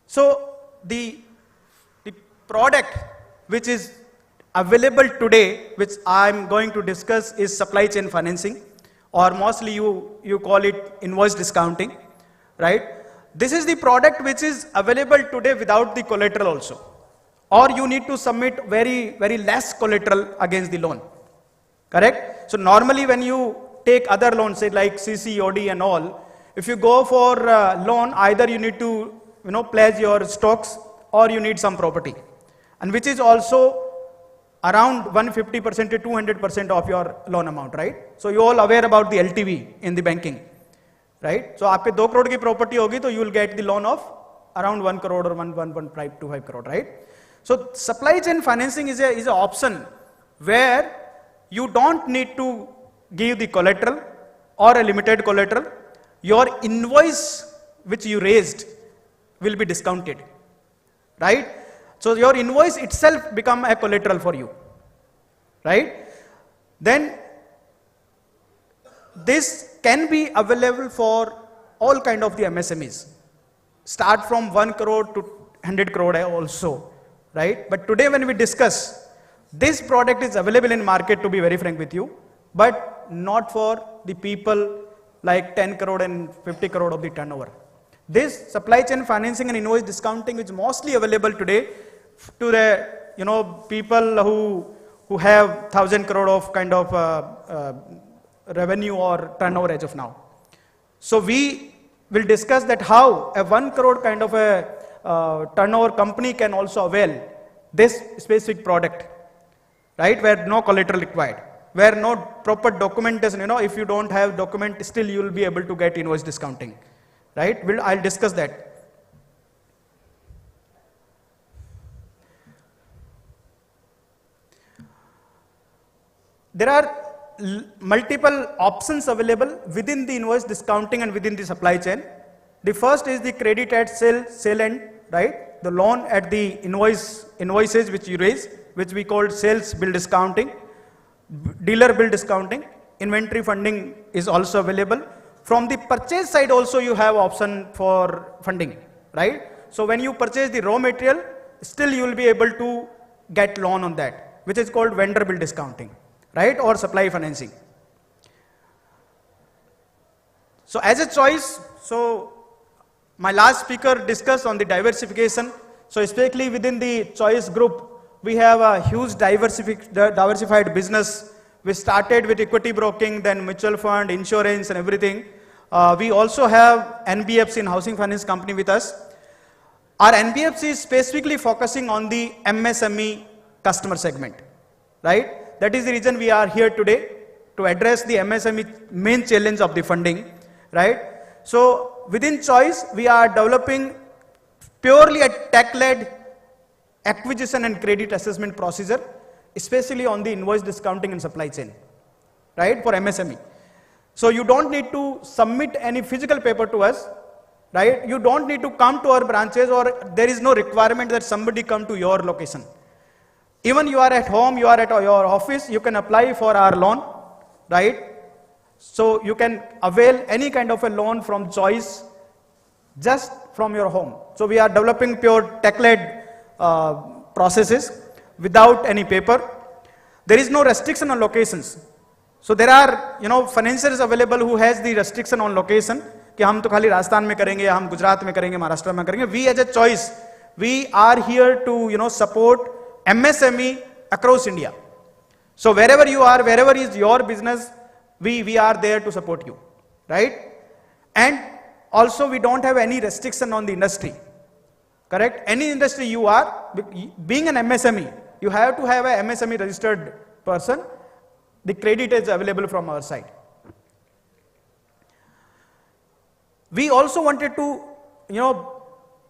So the product which is available today, which I'm going to discuss, is supply chain financing, or mostly you call it invoice discounting, right? This is the product which is available today without the collateral also, or you need to submit very less collateral against the loan, correct? So normally when you take other loans, say like CC, OD and all, if you go for loan, either you need to pledge your stocks or you need some property, and which is also around 150% to 200% of your loan amount, right? So you all aware about the LTV in the banking, right? So आपके 2 crore की property होगी तो you will get the loan of around 1 crore or 1.25 crore, right? So supply chain financing is an option where you don't need to give the collateral or a limited collateral. Your invoice which you raised will be discounted, right? So your invoice itself become a collateral for you, right? Then this can be available for all kind of the MSMEs. Start from 1 crore to 100 crore also, right? But today when we discuss, this product is available in market, to be very frank with you, but not for the people like 10 crore and 50 crore of the turnover. This supply chain financing and invoice discounting is mostly available today to the people who have 1,000 crore of kind of revenue or turnover as of now. So we will discuss that how a 1 crore kind of a turnover company can also avail this specific product, right? Where no collateral required, where no proper documentation. If you don't have document, still you will be able to get invoice discounting, right? I'll discuss that. There are multiple options available within the invoice discounting and within the supply chain. The first is the credit at sale end, right? The loan at the invoices which you raise, which we call sales bill discounting, dealer bill discounting. Inventory funding is also available. From the purchase side also you have option for funding, right? So when you purchase the raw material, still you will be able to get loan on that, which is called vendor bill discounting, right? Or supply financing. So as a choice, so my last speaker discussed on the diversification. So especially within the choice group, we have a huge diversified business We started with equity broking, then mutual fund, insurance and everything. We also have NBFC in Housing Finance Company with us. Our NBFC is specifically focusing on the MSME customer segment, right? That is the reason we are here today, to address the MSME main challenge of the funding, right? So within Choice, we are developing purely a tech-led acquisition and credit assessment procedure, especially on the invoice discounting and supply chain, right, for MSME. So you don't need to submit any physical paper to us, right? You don't need to come to our branches, or there is no requirement that somebody come to your location. Even you are at home, you are at your office, you can apply for our loan, right? So you can avail any kind of a loan from Choice just from your home. So we are developing pure tech-led processes without any paper. There is no restriction on locations. So there are, financiers available who has the restriction on location, कि हम तो खाली राजस्थान में करेंगे, हम गुजरात में करेंगे, महाराष्ट्र में करेंगे. We as a Choice, we are here to, support MSME across India. So wherever you are, wherever is your business, we are there to support you, right? And also we don't have any restriction on the industry, correct? Any industry you are, being an MSME, you have to have a MSME registered person. The credit is available from our side. We also wanted to,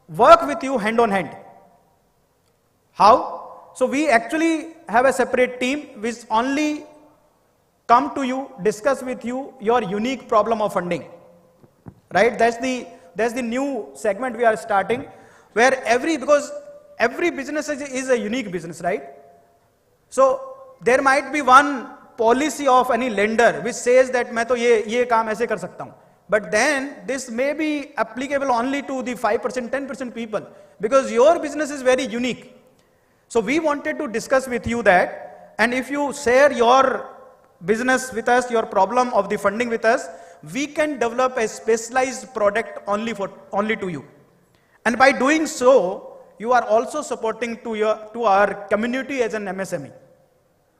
work with you hand on hand. How? So we actually have a separate team which only come to you, discuss with you your unique problem of funding, right? That's the new segment we are starting, where because every business is a unique business, right? So there might be one policy of any lender which says that मैं तो ये काम ऐसे कर सकता हूँ. But then this may be applicable only to the 5%, 10% people, because your business is very unique. So we wanted to discuss with you that, and if you share your business with us, your problem of the funding with us, we can develop a specialized product only to you. And by doing so, you are also supporting to our community as an MSME,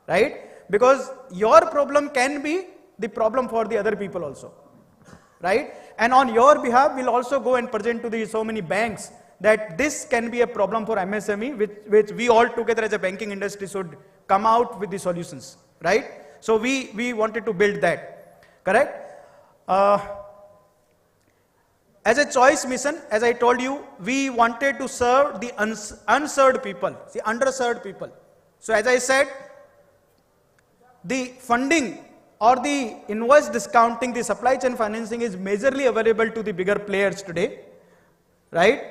right? Because your problem can be the problem for the other people also, right? And on your behalf, we'll also go and present to so many banks that this can be a problem for MSME, which we all together as a banking industry should come out with the solutions, right? So we wanted to build that, correct? As a Choice mission, as I told you, we wanted to serve the unserved people, the underserved people. So as I said, the funding or the invoice discounting, the supply chain financing is majorly available to the bigger players today, right?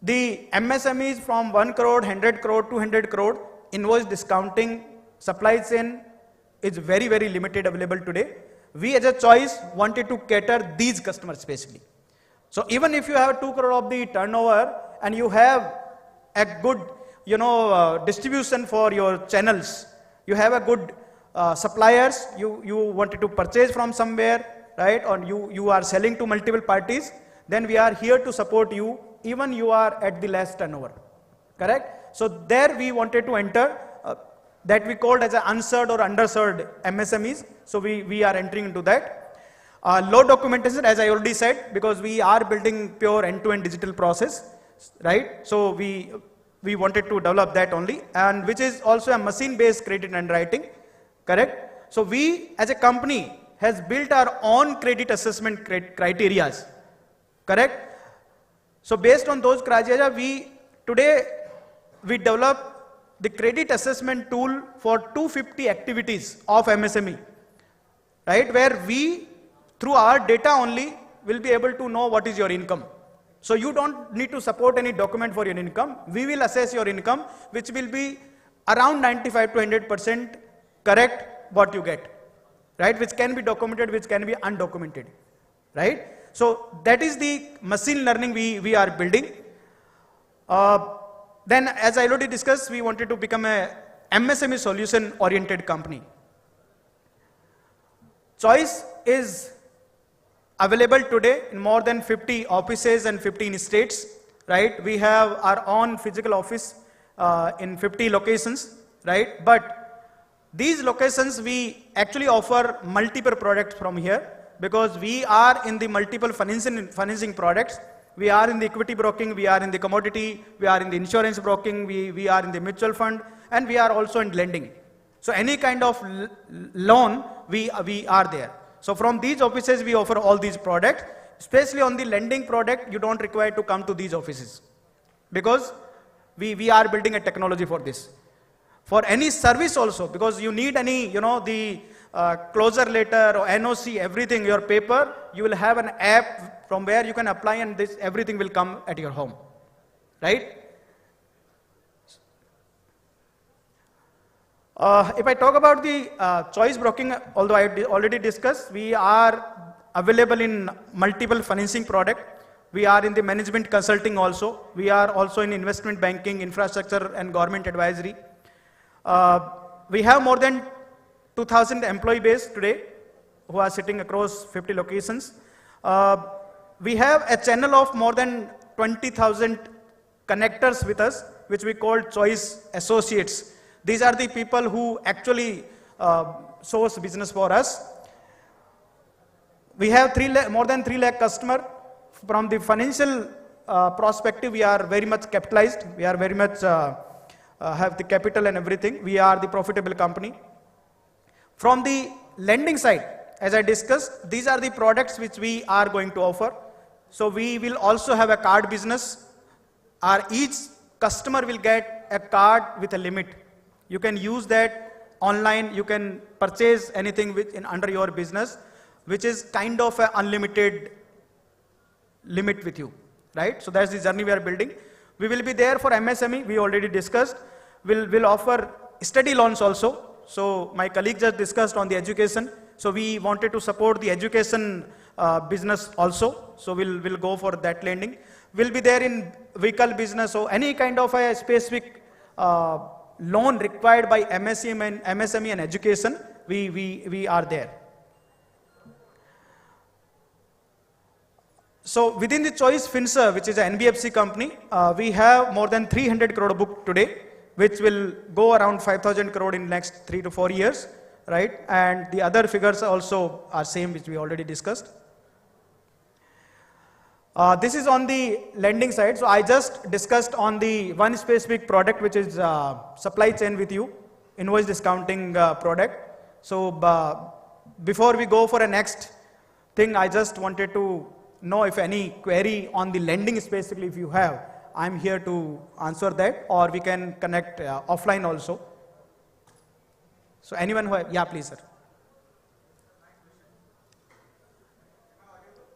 The MSMEs from 1 crore, 100 crore, 200 crore, invoice discounting, supply chain is very, very limited available today. We as a Choice wanted to cater these customers especially. So even if you have 2 crore of the turnover and you have a good, distribution for your channels, you have a good suppliers, you wanted to purchase from somewhere, right? Or you are selling to multiple parties, then we are here to support you, even you are at the less turnover, correct? So there we wanted to enter that we called as an unserved or underserved MSMEs. So we are entering into that. Low documentation, as I already said, because we are building pure end-to-end digital process, right? So we wanted to develop that only, and which is also a machine-based credit underwriting, correct? So we as a company has built our own credit assessment criteria, correct? So based on those criteria, today we develop the credit assessment tool for 250 activities of MSME, right? Where we, through our data only, will be able to know what is your income. So you don't need to support any document for your income. We will assess your income, which will be around 95 to 100% correct what you get, right? Which can be documented, which can be undocumented, right? So that is the machine learning we are building. Then, as I already discussed, we wanted to become a MSME solution oriented company. Choice is available today in more than 50 offices and 15 states, right? We have our own physical office in 50 locations, right? But These locations we actually offer multiple products from here because we are in the multiple financing products. We are in the equity broking, we are in the commodity, we are in the insurance broking, we are in the mutual fund, and we are also in lending. So any kind of loan, we are there. So from these offices, we offer all these products. Especially on the lending product, you don't require to come to these offices because we are building a technology for this. For any service also, because you need any, the closure letter or NOC, everything, your paper, you will have an app from where you can apply and this everything will come at your home, right? If I talk about the choice broking, although I already discussed, we are available in multiple financing product. We are in the management consulting also. We are also in investment banking, infrastructure and government advisory. We have more than 2,000 employee base today who are sitting across 50 locations. We have a channel of more than 20,000 connectors with us, which we call choice associates. These are the people who actually source business for us. We have more than 3 lakh customers. From the financial perspective, we are very much capitalized. We are very much have the capital and everything. We are the profitable company. From the lending side, as I discussed, these are the products which we are going to offer. So we will also have a card business. Each customer will get a card with a limit. You can use that online. You can purchase anything under your business, which is kind of an unlimited limit with you, right? So that's the journey we are building. We will be there for MSME. We already discussed. We'll offer study loans also. So my colleague just discussed on the education. So we wanted to support the education business also. So we'll go for that lending. We'll be there in vehicle business. So any kind of a specific loan required by MSME and education, we are there. So within the Choice FinServe, which is an NBFC company, we have more than 300 crore book today, which will go around 5,000 crore in next 3 to 4 years, right? And the other figures also are same, which we already discussed. This is on the lending side. So I just discussed on the one specific product, which is supply chain with you, invoice discounting product. So before we go for a next thing, I just wanted to know if any query on the lending specifically, if you have, I'm here to answer that, or we can connect offline also. So anyone who, yeah, please, sir.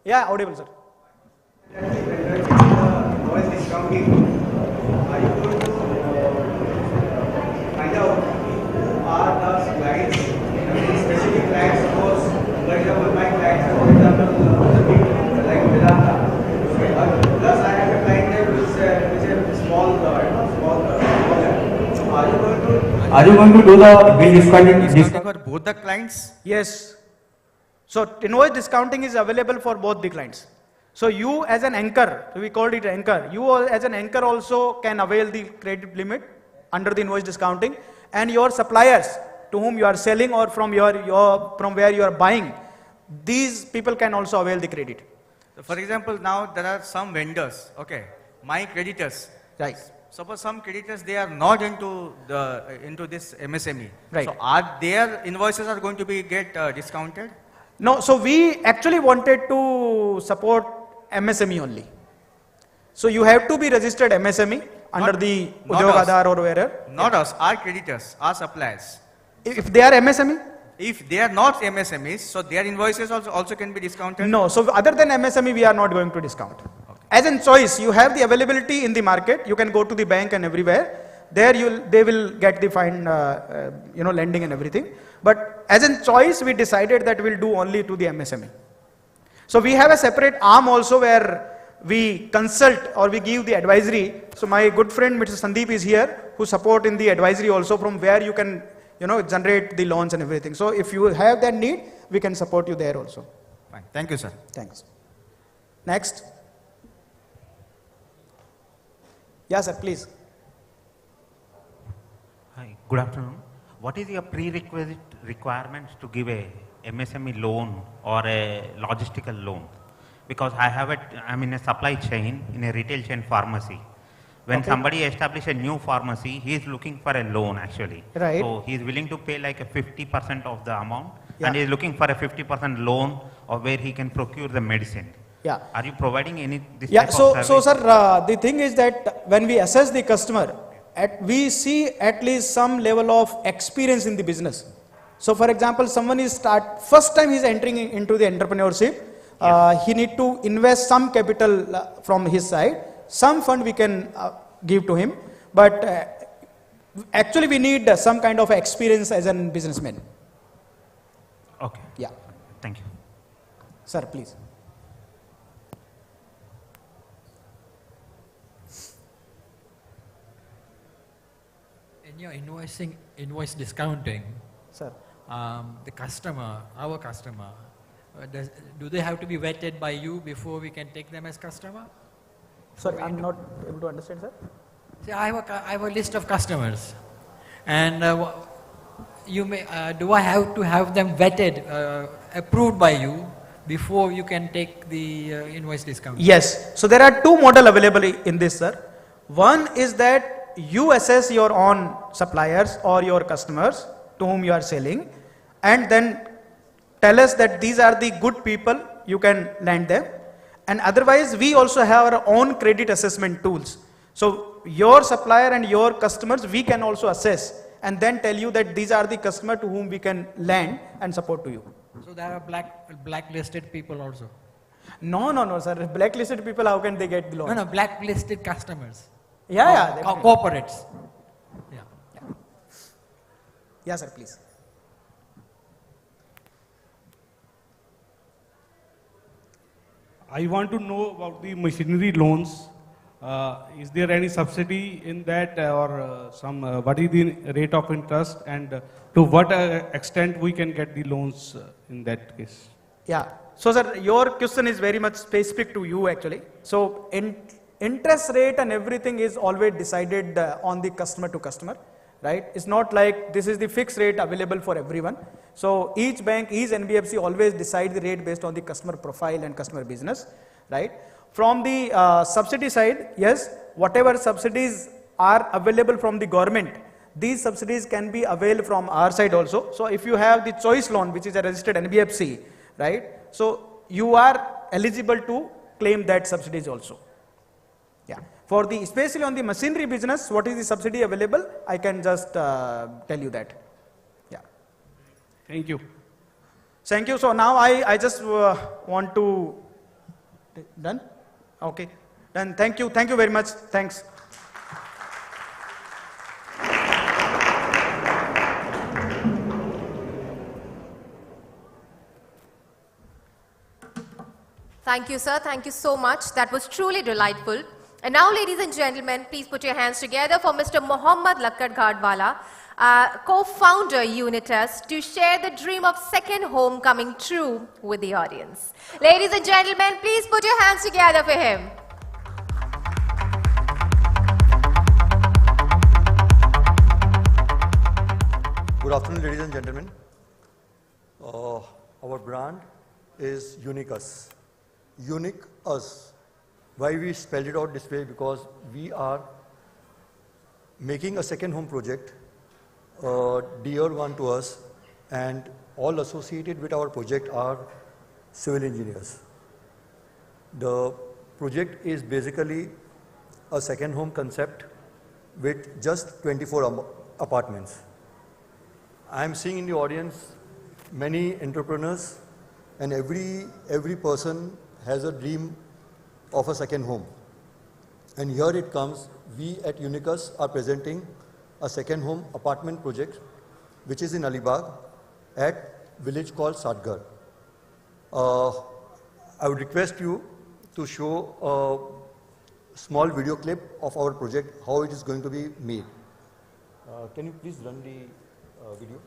Yeah, audible, sir. Are you going to do the bill discounting for both the clients? Yes. So invoice discounting is available for both the clients. So you as an anchor, we called it anchor, you as an anchor also can avail the credit limit under the invoice discounting, and your suppliers to whom you are selling or from from where you are buying, these people can also avail the credit. So for example, now there are some vendors, okay, my creditors. Right. Suppose some creditors, they are not into this MSME. Right. So are their invoices are going to be get discounted? No, so we actually wanted to support MSME only. So you have to be registered MSME under the Udyog Aadhar or wherever. Not us, our creditors, our suppliers. If they are MSME? If they are not MSMEs, so their invoices also can be discounted? No, so other than MSME, we are not going to discount. Okay. As in choice, you have the availability in the market, you can go to the bank and everywhere. There they will get the fine, lending and everything. But as in choice, we decided that we'll do only to the MSME. So we have a separate arm also where we consult or we give the advisory. So my good friend, Mr. Sandeep is here, who support in the advisory also, from where you can, generate the loans and everything. So if you have that need, we can support you there also. Fine. Thank you, sir. Thanks. Next. Yeah, sir, please. Hi, good afternoon. what is your prerequisite requirements to give a MSME loan or a logistical loan? Because I'm in a supply chain, in a retail chain pharmacy. When somebody establishes a new pharmacy, he is looking for a loan actually. Right. So he is willing to pay like a 50% of the amount, Yeah. and he is looking for a 50% loan of where he can procure the medicine. Yeah. Are you providing any this Yeah, type so, of so service? sir, the thing is that when we assess the customer, we see at least some level of experience in the business. So for example, someone is first time he's entering into the entrepreneurship, he need to invest some capital from his side, some fund we can give to him, but actually we need some kind of experience as a businessman. Okay. Yeah. Thank you. Sir, please. In your invoice discounting, sir, the customer, our customer, do they have to be vetted by you before we can take them as customer? Sorry, I'm not able to understand, sir. See, I have a list of customers, and do I have to have them vetted, approved by you before you can take the invoice discount? Yes. So there are two models available in this, sir. One is that you assess your own suppliers or your customers to whom you are selling, and then tell us that these are the good people, you can lend them. And otherwise, we also have our own credit assessment tools. So your supplier and your customers, we can also assess and then tell you that these are the customers to whom we can lend and support to you. So there are blacklisted people also? No, sir. Blacklisted people, how can they get the loan? No, blacklisted customers. Yeah. Corporates. Yeah, sir, please. I want to know about the machinery loans. Is there any subsidy in that, or what is the rate of interest, and to what extent we can get the loans in that case? Yeah. So, sir, your question is very much specific to you actually. So, interest rate and everything is always decided on the customer to customer, right? It's not like this is the fixed rate available for everyone. So, each bank, each NBFC always decide the rate based on the customer profile and customer business, right? From the subsidy side, yes, whatever subsidies are available from the government, these subsidies can be availed from our side also. So, if you have the choice loan, which is a registered NBFC, right? So, you are eligible to claim that subsidies also. Yeah. For the, especially on the machinery business, what is the subsidy available? I can just tell you that. Yeah. Thank you. Thank you. So now I just want to, done? Okay. Done. Thank you. Thank you very much. Thanks. Thank you, sir. Thank you so much. That was truly delightful. And now, ladies and gentlemen, please put your hands together for Mr. Mohammad Lakkad Ghadwala, co-founder Unitas, to share the dream of second home coming true with the audience. Ladies and gentlemen, please put your hands together for him. Good afternoon, ladies and gentlemen. Our brand is Unicus. Unique us. Why we spelled it out this way? Because we are making a second home project, dear one to us, and all associated with our project are civil engineers. The project is basically a second home concept with just 24 apartments. I am seeing in the audience many entrepreneurs, and every person has a dream of a second home. And here it comes, we at Unicus are presenting a second home apartment project which is in Alibag at village called Satgar. I would request you to show a small video clip of our project, how it is going to be made. Can you please run the video?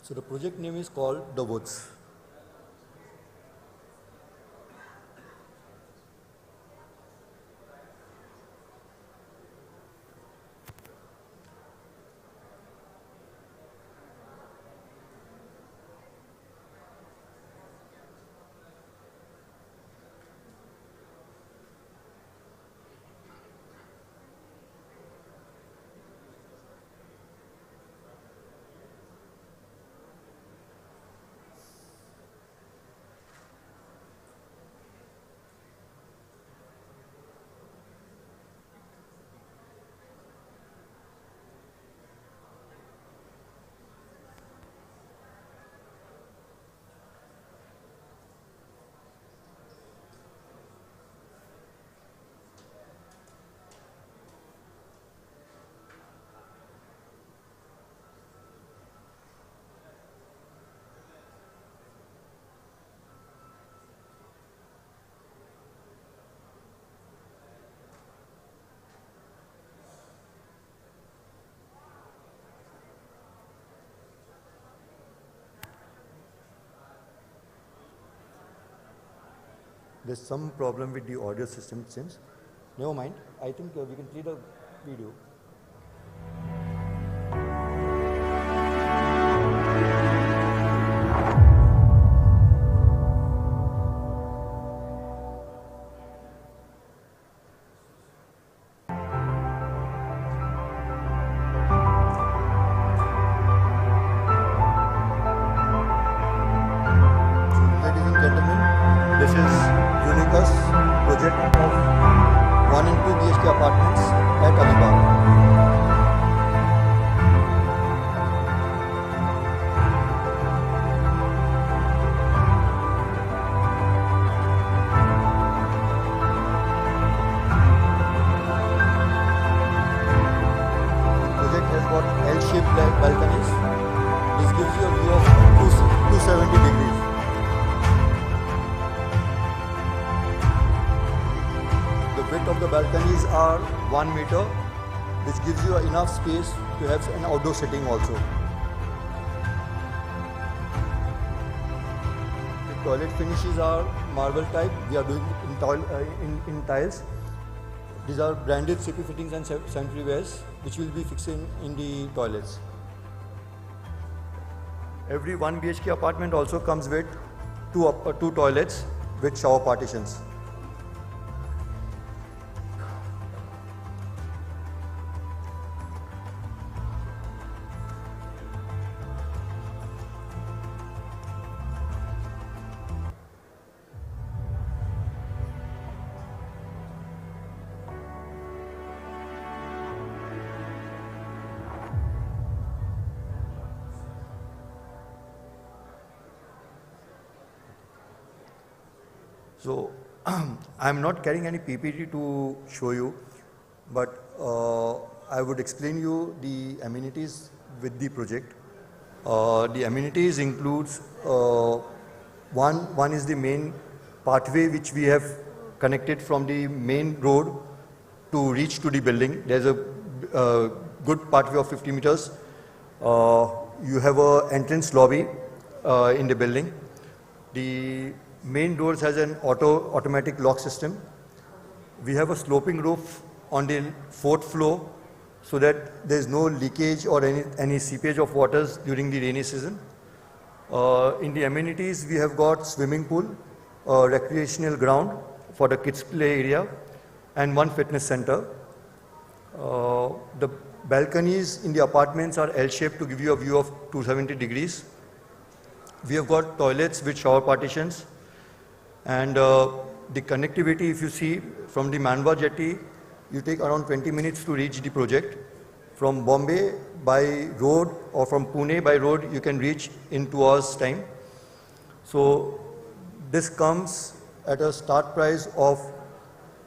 So the project name is called The Woods. There's some problem with the audio system since. Never mind. I think we can play the video. Ladies and gentlemen, this is Unica's project of 1 and 2 BHK apartments at Alibag. The project has got L-shaped balconies. This gives you a view of 270 degrees. The width of the balconies are 1 meter, which gives you enough space to have an outdoor sitting also. The toilet finishes are marble type. We are doing in tiles. These are branded CP fittings and sanitary wares, which will be fixing in the toilets. Every 1 BHK apartment also comes with two toilets with shower partitions. So I'm not carrying any PPT to show you, but I would explain you the amenities with the project. The amenities includes one is the main pathway which we have connected from the main road to reach to the building. There's a good pathway of 50 meters. You have an entrance lobby in the building. The main doors has an automatic lock system. We have a sloping roof on the 4th floor so that there is no leakage or any seepage of waters during the rainy season. In the amenities, we have got swimming pool, recreational ground for the kids play area, and 1 fitness center. The balconies in the apartments are L-shaped to give you a view of 270 degrees. We have got toilets with shower partitions. And the connectivity, if you see from the Manwa jetty, you take around 20 minutes to reach the project. From Bombay by road or from Pune by road, you can reach in 2 hours time. So this comes at a start price of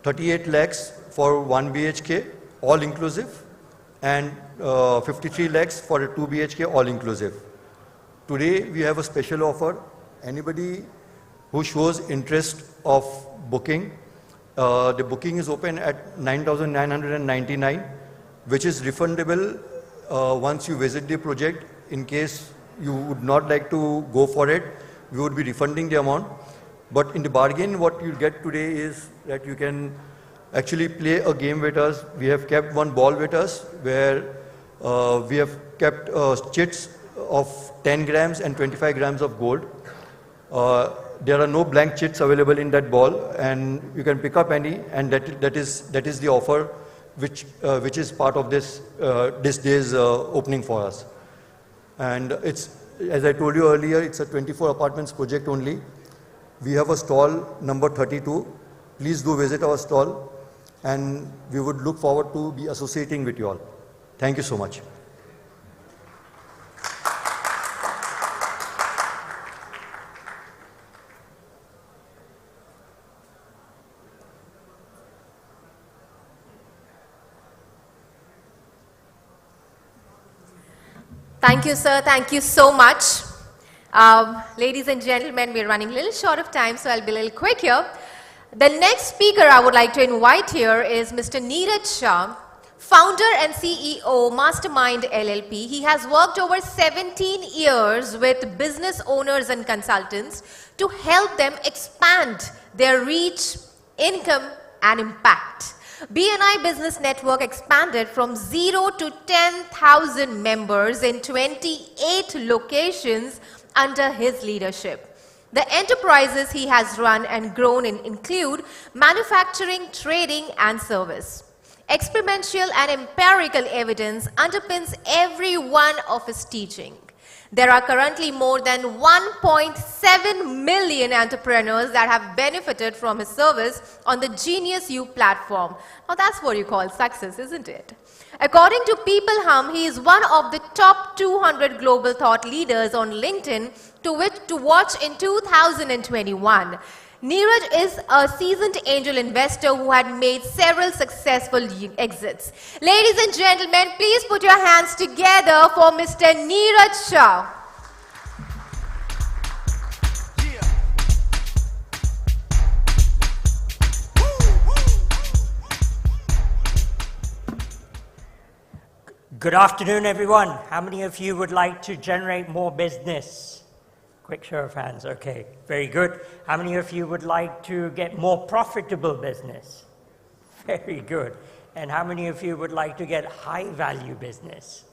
38 lakhs for 1 BHK, all inclusive, and 53 lakhs for a 2 BHK, all inclusive. Today we have a special offer. Anybody who shows interest of booking, the booking is open at 9,999, which is refundable once you visit the project in case you would not like to go for it, we would be refunding the amount. But in the bargain, what you get today is that you can actually play a game with us. We have kept one ball with us where we have kept chits of 10 grams and 25 grams of gold. There are no blank chits available in that ball, and you can pick up any, and that is the offer which is part of this day's opening for us. And it's, as I told you earlier, it's a 24 apartments project only. We have a stall number 32. Please do visit our stall, and we would look forward to be associating with you all. Thank you so much. Thank you, sir. Thank you so much. Ladies and gentlemen, we're running a little short of time, so I'll be a little quick here. The next speaker I would like to invite here is Mr. Neeraj Shah, founder and CEO, Mastermind LLP. He has worked over 17 years with business owners and consultants to help them expand their reach, income, and impact. BNI Business Network expanded from 0 to 10,000 members in 28 locations under his leadership. The enterprises he has run and grown in include manufacturing, trading, and service. Experiential and empirical evidence underpins every one of his teaching. There are currently more than 1.7 million entrepreneurs that have benefited from his service on the Genius U platform. Now that's what you call success, isn't it? According to People Hum, he is one of the top 200 global thought leaders on LinkedIn to watch in 2021. Neeraj is a seasoned angel investor who had made several successful exits. Ladies and gentlemen, please put your hands together for Mr. Neeraj Shah. Good afternoon, everyone. How many of you would like to generate more business? Quick show of hands. Okay, very good. How many of you would like to get more profitable business? Very good. And how many of you would like to get high value business?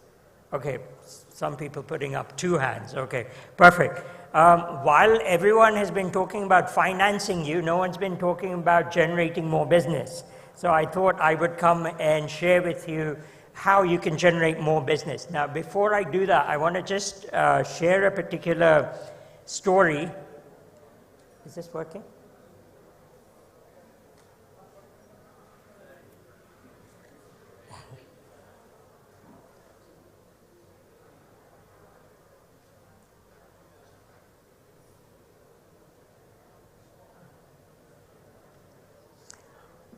Okay, some people putting up 2 hands. Okay, perfect. While everyone has been talking about financing you, no one's been talking about generating more business. So I thought I would come and share with you how you can generate more business. Now, before I do that, I want to just share a particular story. Is this working?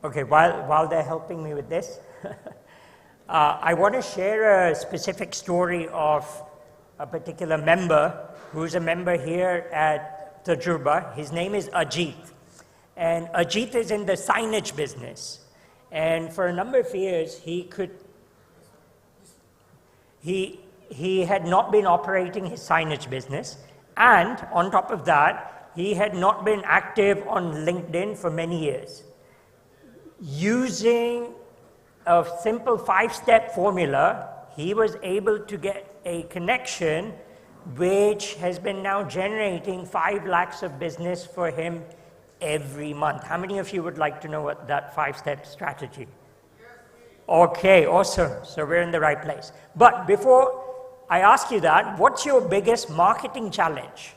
Okay, while they're helping me with this, I want to share a specific story of a particular member who's a member here at Tajurba. His name is Ajit. And Ajit is in the signage business. And for a number of years, he had not been operating his signage business. And on top of that, he had not been active on LinkedIn for many years. Using a simple 5-step formula, he was able to get a connection which has been now generating 5 lakhs of business for him every month. How many of you would like to know what that 5-step strategy? Okay, awesome. So we're in the right place. But before I ask you that, what's your biggest marketing challenge?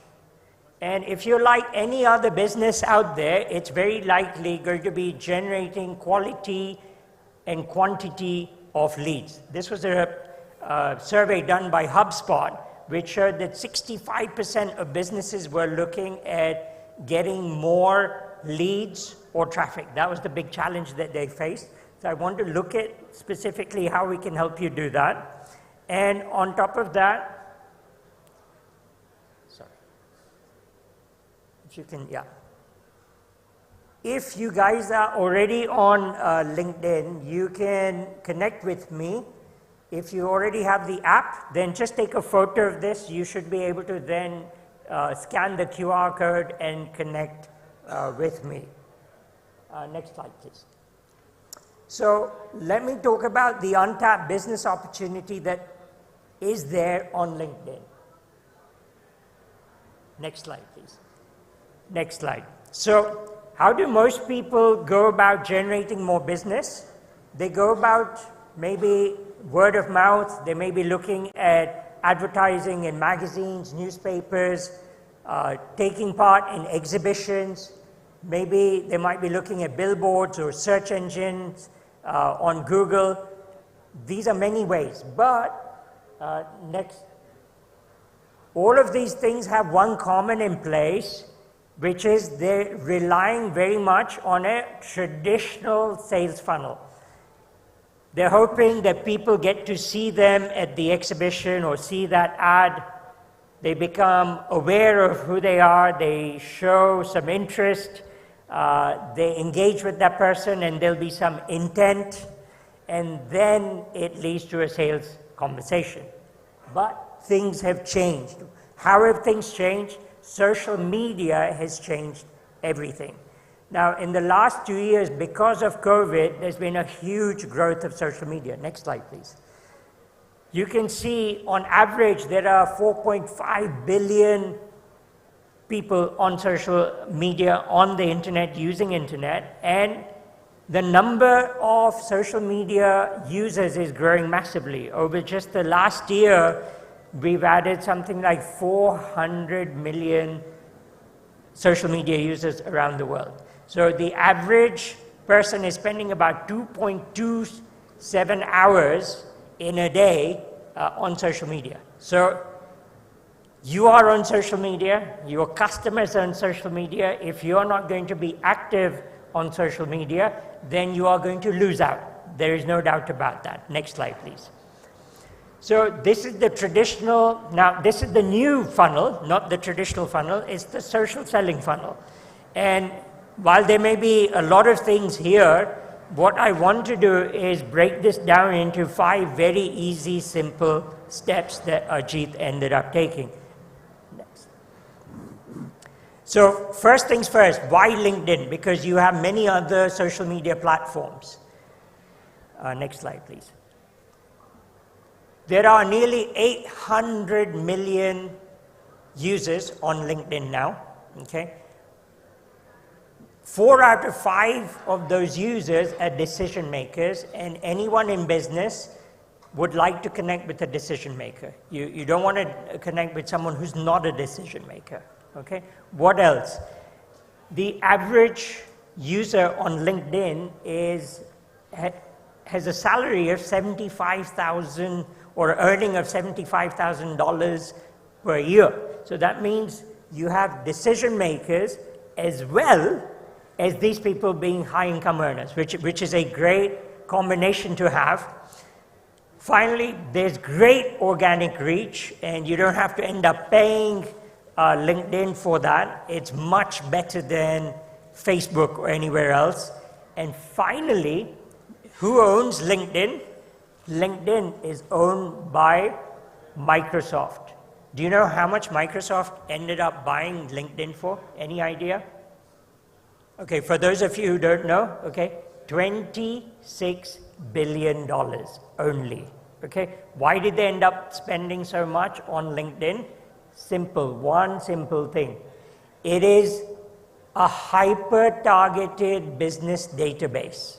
And if you're like any other business out there, it's very likely going to be generating quality and quantity of leads. This was a survey done by HubSpot, which showed that 65% of businesses were looking at getting more leads or traffic. That was the big challenge that they faced. So I want to look at specifically how we can help you do that. And on top of that, if you can, yeah. If you guys are already on LinkedIn, you can connect with me If you already have the app, then just take a photo of this. You should be able to then scan the QR code and connect with me. Next slide, please. So let me talk about the untapped business opportunity that is there on LinkedIn. Next slide, please. Next slide. So how do most people go about generating more business? They go about maybe word of mouth. They may be looking at advertising in magazines, newspapers, taking part in exhibitions. Maybe they might be looking at billboards or search engines on Google. These are many ways. But next, all of these things have one common in place, which is they're relying very much on a traditional sales funnel. They're hoping that people get to see them at the exhibition or see that ad. They become aware of who they are. They show some interest. They engage with that person, and there'll be some intent, and then it leads to a sales conversation. But things have changed. How have things changed? Social media has changed everything. Now, in the last 2 years, because of COVID, there's been a huge growth of social media. Next slide, please. You can see, on average, there are 4.5 billion people on social media, on the internet, using internet, and the number of social media users is growing massively. Over just the last year, we've added something like 400 million social media users around the world. So the average person is spending about 2.27 hours in a day on social media. So you are on social media, your customers are on social media. If you're not going to be active on social media, then you are going to lose out. There is no doubt about that. Next slide, please. So this is the traditional, now this is the new funnel, not the traditional funnel, it's the social selling funnel. And while there may be a lot of things here, what I want to do is break this down into 5 very easy, simple steps that Ajit ended up taking. Next. So first things first, why LinkedIn? Because you have many other social media platforms. Next slide, please. There are nearly 800 million users on LinkedIn now, okay? 4 out of 5 of those users are decision makers, and anyone in business would like to connect with a decision maker. You don't want to connect with someone who's not a decision maker, okay? What else? The average user on LinkedIn has a salary of $75,000 or earning of $75,000 per year. So that means you have decision makers as well as these people being high income earners, which is a great combination to have. Finally, there's great organic reach, and you don't have to end up paying LinkedIn for that. It's much better than Facebook or anywhere else. And finally, who owns LinkedIn? LinkedIn is owned by Microsoft. Do you know how much Microsoft ended up buying LinkedIn for? Any idea? Okay, for those of you who don't know, okay, $26 billion only. Okay, why did they end up spending so much on LinkedIn? Simple, one simple thing. It is a hyper-targeted business database.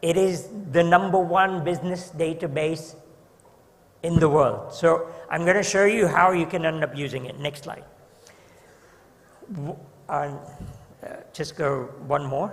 It is the #1 business database in the world. So I'm going to show you how you can end up using it. Next slide. Just go one more.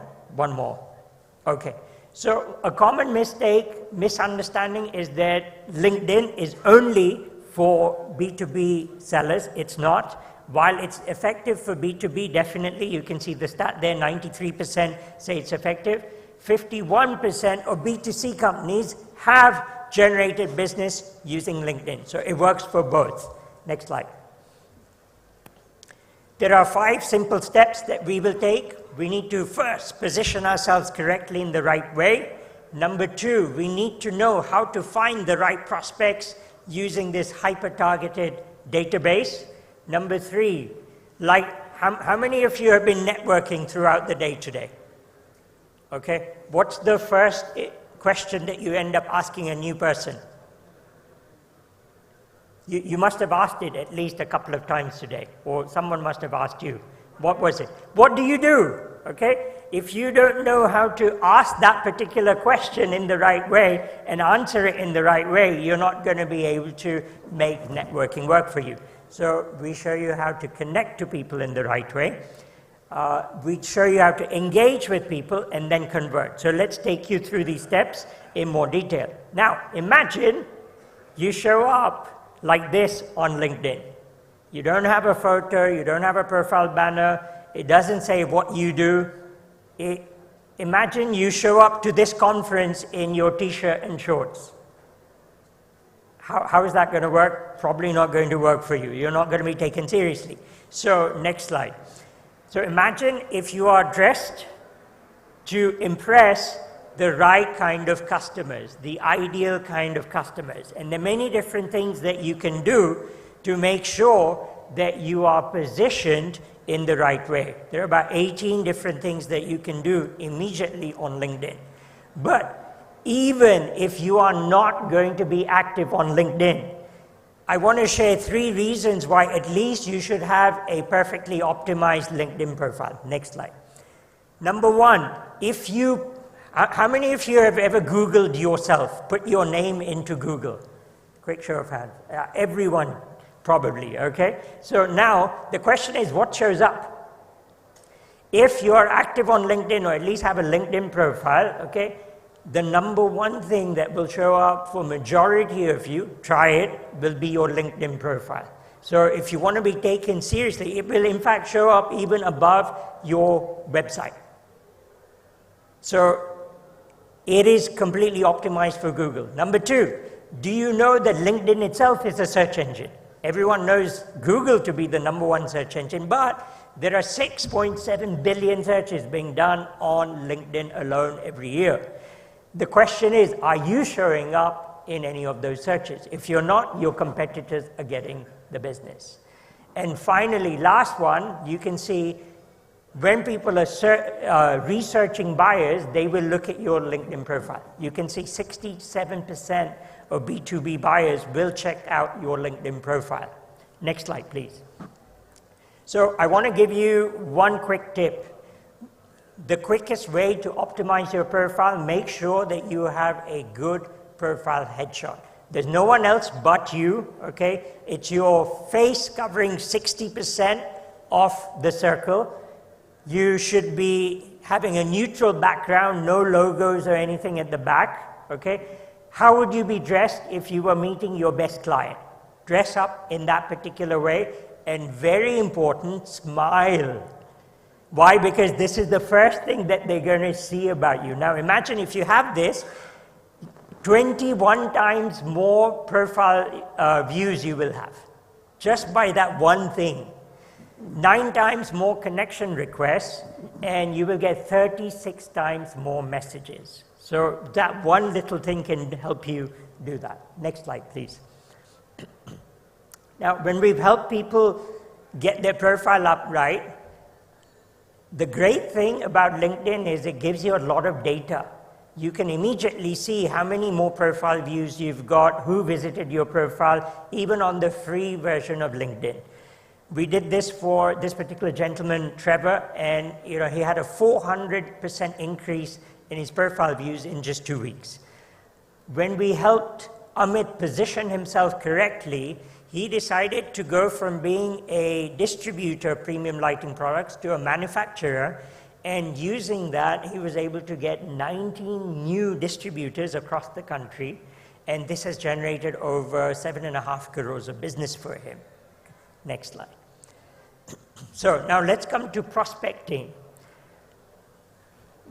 Okay. So a common misunderstanding is that LinkedIn is only for B2B sellers. It's not. While it's effective for B2B, definitely, you can see the stat there, 93% say it's effective. 51% of B2C companies have generated business using LinkedIn. So it works for both. Next slide. There are 5 simple steps that we will take. We need to first position ourselves correctly in the right way. Number 2, we need to know how to find the right prospects using this hyper-targeted database. Number 3, like how many of you have been networking throughout the day today? Okay, what's the first question that you end up asking a new person? You must have asked it at least a couple of times today, or someone must have asked you. What was it? What do you do? Okay, if you don't know how to ask that particular question in the right way and answer it in the right way, you're not going to be able to make networking work for you. So we show you how to connect to people in the right way. We show you how to engage with people and then convert. So let's take you through these steps in more detail. Now, imagine you show up like this on LinkedIn. You don't have a photo, you don't have a profile banner, it doesn't say what you do. Imagine you show up to this conference in your t-shirt and shorts. How is that going to work? Probably not going to work for you. You're not going to be taken seriously. So next slide. So imagine if you are dressed to impress the right kind of customers, the ideal kind of customers. And there are many different things that you can do to make sure that you are positioned in the right way. There are about 18 different things that you can do immediately on LinkedIn. But even if you are not going to be active on LinkedIn, I want to share 3 reasons why at least you should have a perfectly optimized LinkedIn profile. Next slide. Number 1, how many of you have ever Googled yourself, put your name into Google? Quick show of hands. Everyone, probably, okay? So now, the question is, what shows up? If you are active on LinkedIn, or at least have a LinkedIn profile, okay, the number 1 thing that will show up for majority of you, try it, will be your LinkedIn profile. So if you want to be taken seriously, it will in fact show up even above your website. So it is completely optimized for Google. Number 2, do you know that LinkedIn itself is a search engine? Everyone knows Google to be the number 1 search engine, but there are 6.7 billion searches being done on LinkedIn alone every year. The question is, are you showing up in any of those searches? If you're not, your competitors are getting the business. And finally, last one, you can see when people are researching buyers, they will look at your LinkedIn profile. You can see 67% of B2B buyers will check out your LinkedIn profile. Next slide, please. So I want to give you one quick tip. The quickest way to optimize your profile, make sure that you have a good profile headshot. There's no one else but you, okay? It's your face covering 60% of the circle. You should be having a neutral background, no logos or anything at the back, okay? How would you be dressed if you were meeting your best client? Dress up in that particular way, and very important, smile. Why? Because this is the first thing that they're going to see about you. Now imagine if you have this, 21 times more profile views you will have, just by that one thing. 9 times more connection requests, and you will get 36 times more messages. So that one little thing can help you do that. Next slide, please. Now, when we've helped people get their profile up right, the great thing about LinkedIn is it gives you a lot of data. You can immediately see how many more profile views you've got, who visited your profile, even on the free version of LinkedIn. We did this for this particular gentleman, Trevor, and he had a 400% increase in his profile views in just 2 weeks. When we helped Amit position himself correctly, he decided to go from being a distributor of premium lighting products to a manufacturer, and using that, he was able to get 19 new distributors across the country, and this has generated over 7.5 crores of business for him. Next slide. So now let's come to prospecting.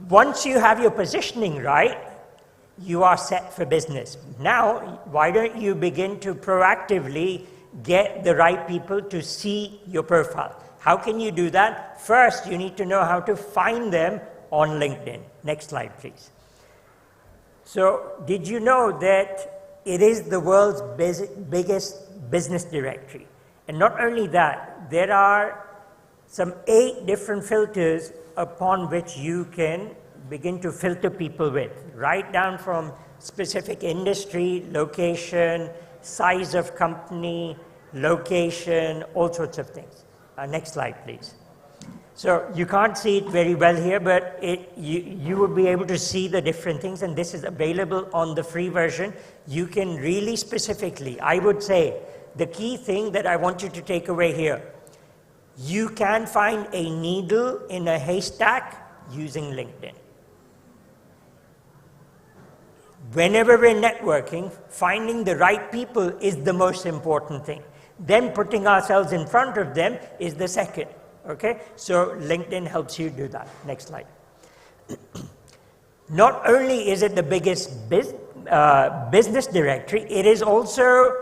Once you have your positioning right, you are set for business. Now, why don't you begin to proactively get the right people to see your profile? How can you do that? First, you need to know how to find them on LinkedIn. Next slide, please. So did you know that it is the world's biggest business directory? And not only that, there are some 8 different filters upon which you can begin to filter people with, right down from specific industry, location, size of company, location, all sorts of things. Next slide, please. So you can't see it very well here, but you will be able to see the different things, and this is available on the free version. You can really specifically, I would say, the key thing that I want you to take away here, you can find a needle in a haystack using LinkedIn. Whenever we're networking, finding the right people is the most important thing. Then putting ourselves in front of them is the second. Okay? So LinkedIn helps you do that. Next slide. Not only is it the biggest business directory, it is also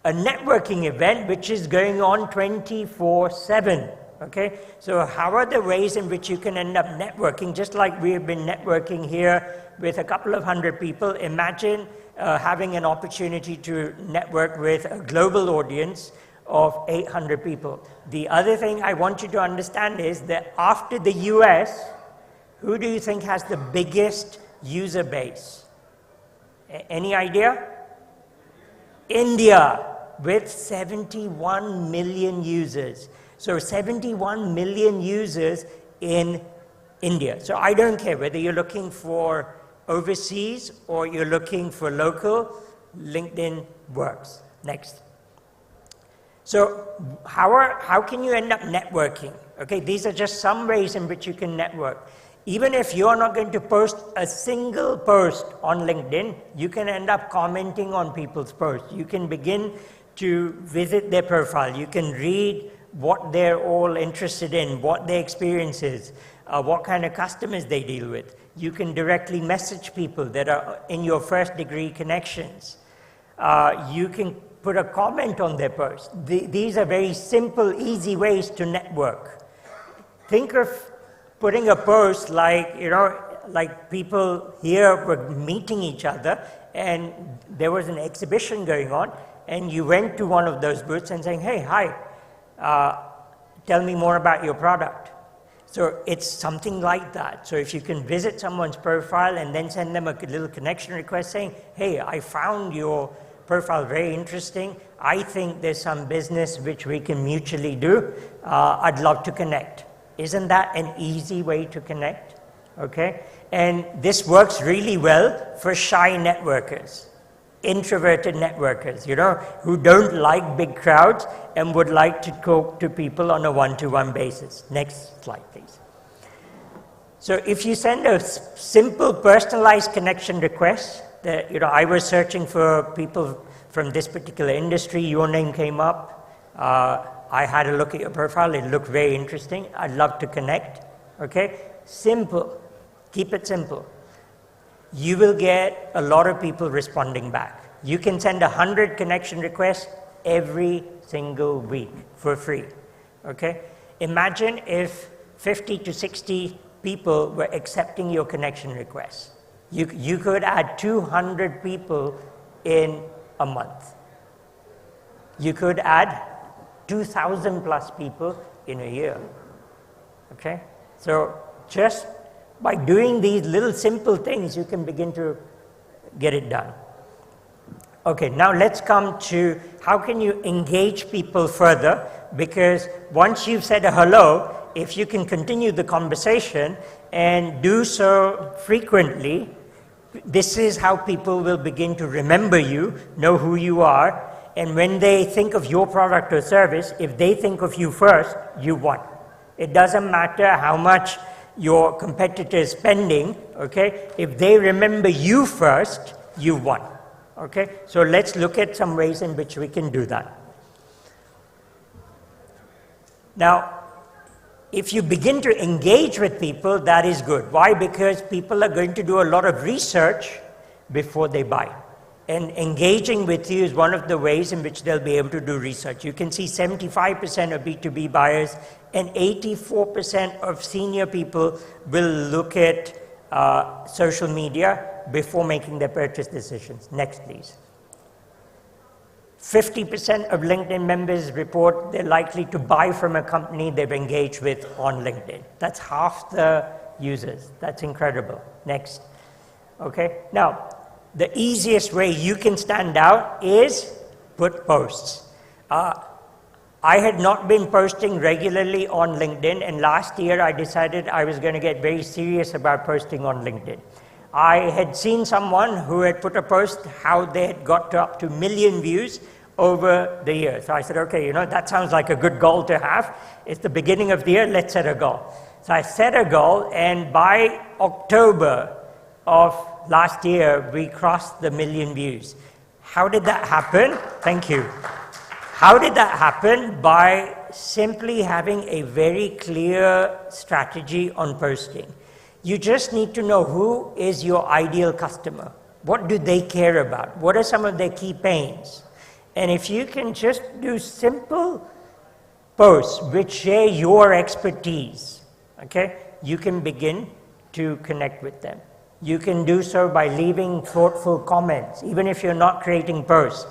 a networking event which is going on 24/7. Okay? So how are the ways in which you can end up networking? Just like we've been networking here with a couple of hundred people, imagine having an opportunity to network with a global audience of 800 people. The other thing I want you to understand is that after the US, who do you think has the biggest user base? Any idea? India, with 71 million users. So 71 million users in India. So I don't care whether you're looking for overseas or you're looking for local, LinkedIn works. Next. So how can you end up networking? Okay, these are just some ways in which you can network. Even if you're not going to post a single post on LinkedIn, you can end up commenting on people's posts. You can begin to visit their profile. You can read what they're all interested in, what their experience is, what kind of customers they deal with. You can directly message people that are in your first degree connections. You can put a comment on their post. These are very simple, easy ways to network. Think of putting a post like, like people here were meeting each other and there was an exhibition going on and you went to one of those booths and saying, hey, hi, tell me more about your product. So it's something like that. So if you can visit someone's profile and then send them a little connection request saying, hey, I found your profile very interesting. I think there's some business which we can mutually do. I'd love to connect. Isn't that an easy way to connect? Okay? And this works really well for shy networkers, introverted networkers, who don't like big crowds and would like to talk to people on a one-to-one basis. Next slide, please. So if you send a simple personalized connection request, that, I was searching for people from this particular industry, your name came up, I had a look at your profile, it looked very interesting, I'd love to connect, okay? Simple, keep it simple. You will get a lot of people responding back. You can send 100 connection requests every single week for free, okay? Imagine if 50 to 60 people were accepting your connection requests. You could add 200 people in a month. You could add 2,000 plus people in a year, okay? So just by doing these little simple things, you can begin to get it done. Okay, now let's come to how can you engage people further, because once you've said a hello, if you can continue the conversation and do so frequently, this is how people will begin to remember you, know who you are, and when they think of your product or service, if they think of you first, you won. It doesn't matter how much your competitor is spending, okay? If they remember you first, you won, okay? So let's look at some ways in which we can do that. Now, if you begin to engage with people, that is good. Why? Because people are going to do a lot of research before they buy. And engaging with you is one of the ways in which they'll be able to do research. You can see 75% of B2B buyers and 84% of senior people will look at social media before making their purchase decisions. Next, please. 50% of LinkedIn members report they're likely to buy from a company they've engaged with on LinkedIn. That's half the users. That's incredible. Next. Okay. Now, the easiest way you can stand out is put posts. I had not been posting regularly on LinkedIn, and last year I decided I was going to get very serious about posting on LinkedIn. I had seen someone who had put a post how they had got to up to 1 million views over the year. So I said, okay, you know, that sounds like a good goal to have. It's the beginning of the year, let's set a goal. So I set a goal, and by October of last year, we crossed the 1 million views. How did that happen? Thank you. How did that happen? By simply having a very clear strategy on posting. You just need to know who is your ideal customer. What do they care about? What are some of their key pains? And if you can just do simple posts which share your expertise, okay, you can begin to connect with them. You can do so by leaving thoughtful comments, even if you're not creating posts.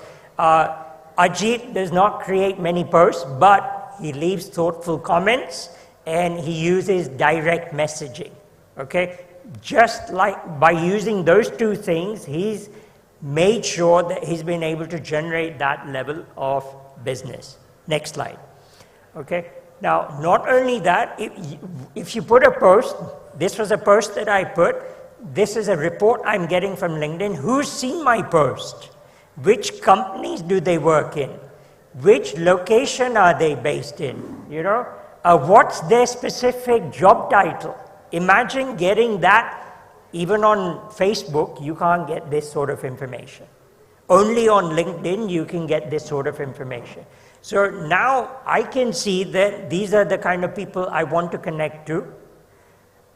Ajit does not create many posts, but he leaves thoughtful comments and he uses direct messaging. Okay, just like by using those two things, he's made sure that he's been able to generate that level of business. Next slide. Okay, now not only that, if you put a post, this was a post that I put, this is a report I'm getting from LinkedIn. Who's seen my post? Which companies do they work in? Which location are they based in? You know, what's their specific job title? Imagine getting that. Even on Facebook, you can't get this sort of information. Only on LinkedIn, you can get this sort of information. So now I can see that these are the kind of people I want to connect to.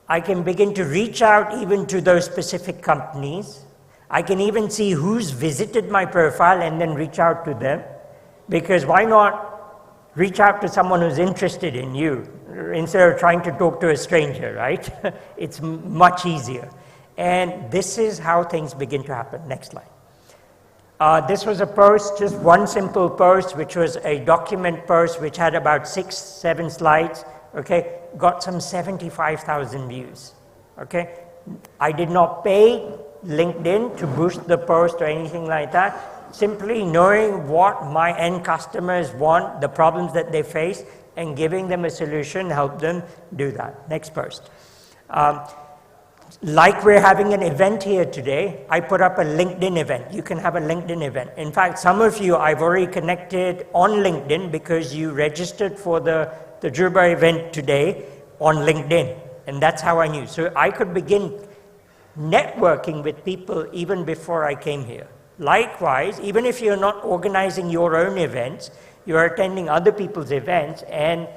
I can begin to reach out even to those specific companies. I can even see who's visited my profile and then reach out to them. Because why not reach out to someone who's interested in you instead of trying to talk to a stranger, right? It's much easier. And this is how things begin to happen. Next slide. This was a post, just one simple post, which was a document post, which had about 6-7 slides. Okay, got some 75,000 views. Okay, I did not pay LinkedIn to boost the post or anything like that. Simply knowing what my end customers want, the problems that they face, and giving them a solution, help them do that. Next post. Like we're having an event here today, I put up a LinkedIn event. You can have a LinkedIn event. In fact, some of you I've already connected on LinkedIn because you registered for the Tajurba event today on LinkedIn. And that's how I knew. So I could begin networking with people even before I came here. Likewise, even if you're not organizing your own events, you're attending other people's events and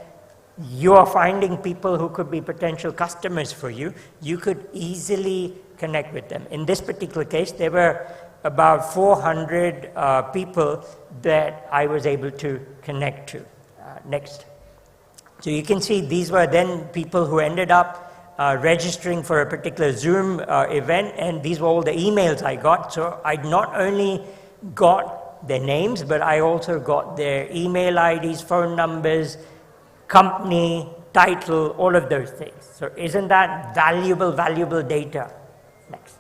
you are finding people who could be potential customers for you, you could easily connect with them. In this particular case, there were about 400 people that I was able to connect to. Next. So you can see these were then people who ended up registering for a particular Zoom event, and these were all the emails I got. So I not only got their names, but I also got their email IDs, phone numbers, company, title, all of those things. So isn't that valuable data? Next.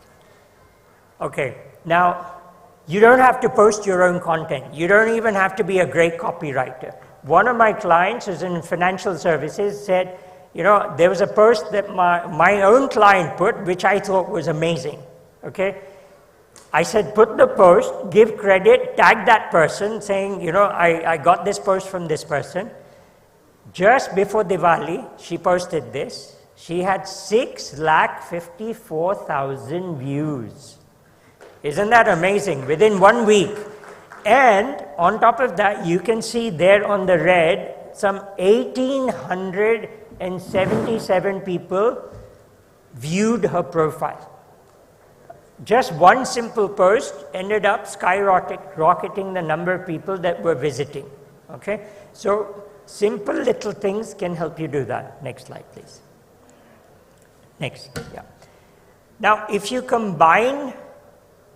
Okay, now you don't have to post your own content. You don't even have to be a great copywriter. One of my clients who's in financial services said, you know, there was a post that my own client put, which I thought was amazing, okay? I said, put the post, give credit, tag that person saying, you know, I got this post from this person. Just before Diwali, she posted this. She had 6,54,000 views. Isn't that amazing? Within 1 week. And on top of that, you can see there on the red, some 1,877 people viewed her profile. Just one simple post ended up skyrocketing the number of people that were visiting. Okay? So simple little things can help you do that. Next slide, please. Next, yeah. Now, if you combine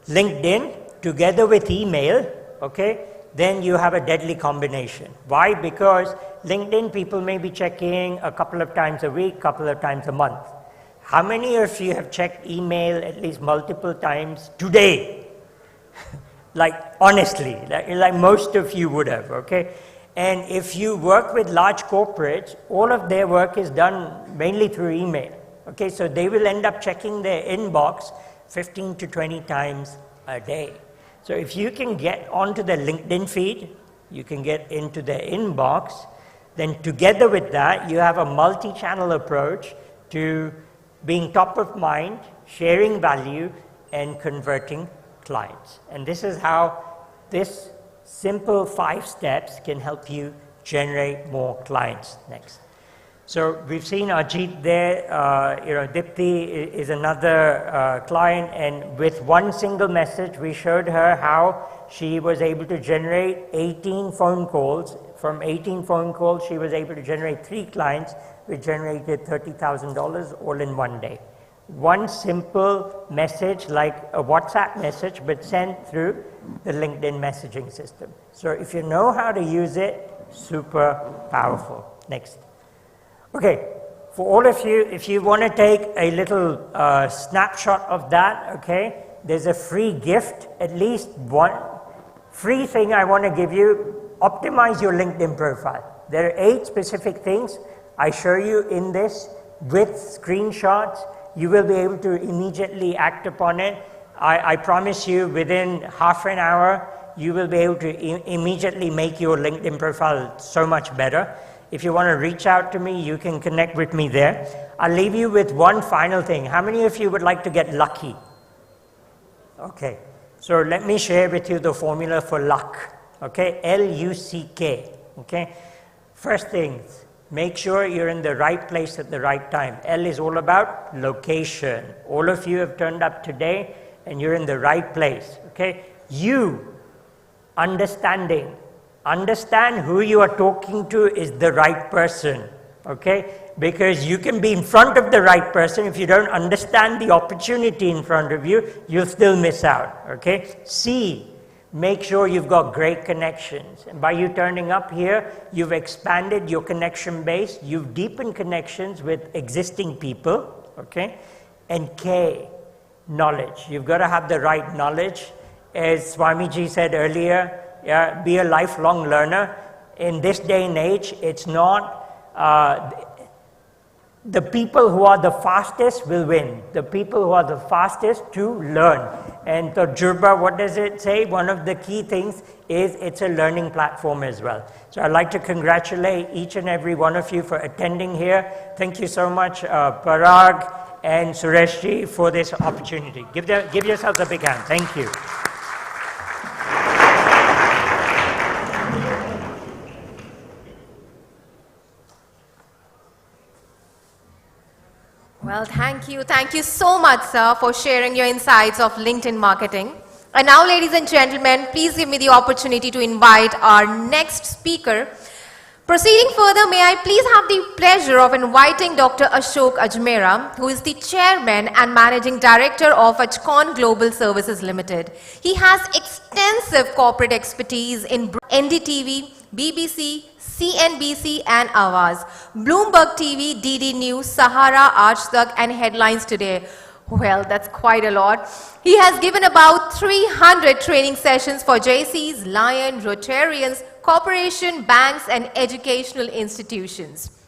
LinkedIn together with email, okay, then you have a deadly combination. Why? Because LinkedIn people may be checking a couple of times a week, couple of times a month. How many of you have checked email at least multiple times today? Like, honestly, like most of you would have, okay? And if you work with large corporates, all of their work is done mainly through email. Okay, so they will end up checking their inbox 15 to 20 times a day. So if you can get onto the LinkedIn feed, you can get into their inbox, then together with that, you have a multi-channel approach to being top of mind, sharing value, and converting clients. And this is how this simple 5 steps can help you generate more clients. Next. So we've seen Ajit there, Dipti is another client, and with one single message, we showed her how she was able to generate 18 phone calls. From 18 phone calls, she was able to generate 3 clients, which generated $30,000 all in one day. One simple message, like a WhatsApp message, but sent through the LinkedIn messaging system. So if you know how to use it, super powerful. Next. Okay, for all of you, if you want to take a little snapshot of that, okay, there's a free gift, at least one free thing I want to give you. Optimize your LinkedIn profile. There are 8 specific things I show you in this with screenshots. You will be able to immediately act upon it. I promise you, within half an hour, you will be able to immediately make your LinkedIn profile so much better. If you want to reach out to me, you can connect with me there. I'll leave you with one final thing. How many of you would like to get lucky? Okay, so let me share with you the formula for luck. Okay, L-U-C-K. Okay, first things, make sure you're in the right place at the right time. L is all about location. All of you have turned up today and you're in the right place. Okay, you, understanding. Understand who you are talking to is the right person, okay? Because you can be in front of the right person. If you don't understand the opportunity in front of you, you'll still miss out, okay? C, make sure you've got great connections. And by you turning up here, you've expanded your connection base, you've deepened connections with existing people, okay? And K, knowledge. You've got to have the right knowledge. As Swamiji said earlier, be a lifelong learner. In this day and age, it's not, the people who are the fastest will win. The people who are the fastest to learn. And Tajurba, what does it say? One of the key things is it's a learning platform as well. So I'd like to congratulate each and every one of you for attending here. Thank you so much, Parag and Sureshji, for this opportunity. Give yourselves a big hand. Thank you. Well, thank you. Thank you so much, sir, for sharing your insights of LinkedIn marketing. And now, ladies and gentlemen, please give me the opportunity to invite our next speaker. Proceeding further, may I please have the pleasure of inviting Dr. Ashok Ajmera, who is the Chairman and Managing Director of Ajcon Global Services Limited. He has extensive corporate expertise in NDTV, BBC, CNBC and Awaz, Bloomberg TV, DD News, Sahara, Aaj Tak and Headlines Today. Well, that's quite a lot. He has given about 300 training sessions for JCs, Lion, Rotarians, corporation, banks and educational institutions.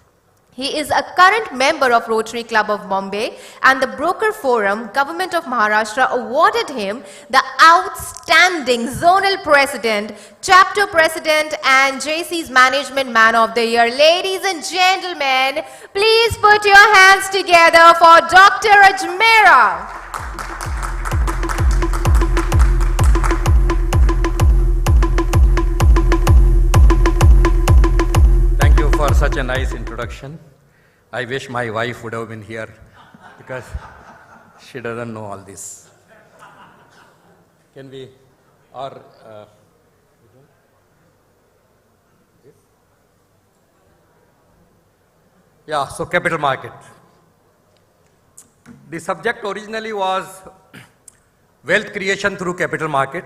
He is a current member of Rotary Club of Bombay, and the Broker Forum, Government of Maharashtra awarded him the Outstanding Zonal President, Chapter President and JC's Management Man of the Year. Ladies and gentlemen, please put your hands together for Dr. Ajmera. Thank you for such a nice introduction. I wish my wife would have been here because she doesn't know all this. Can we, or yeah, so capital market. The subject originally was wealth creation through capital market,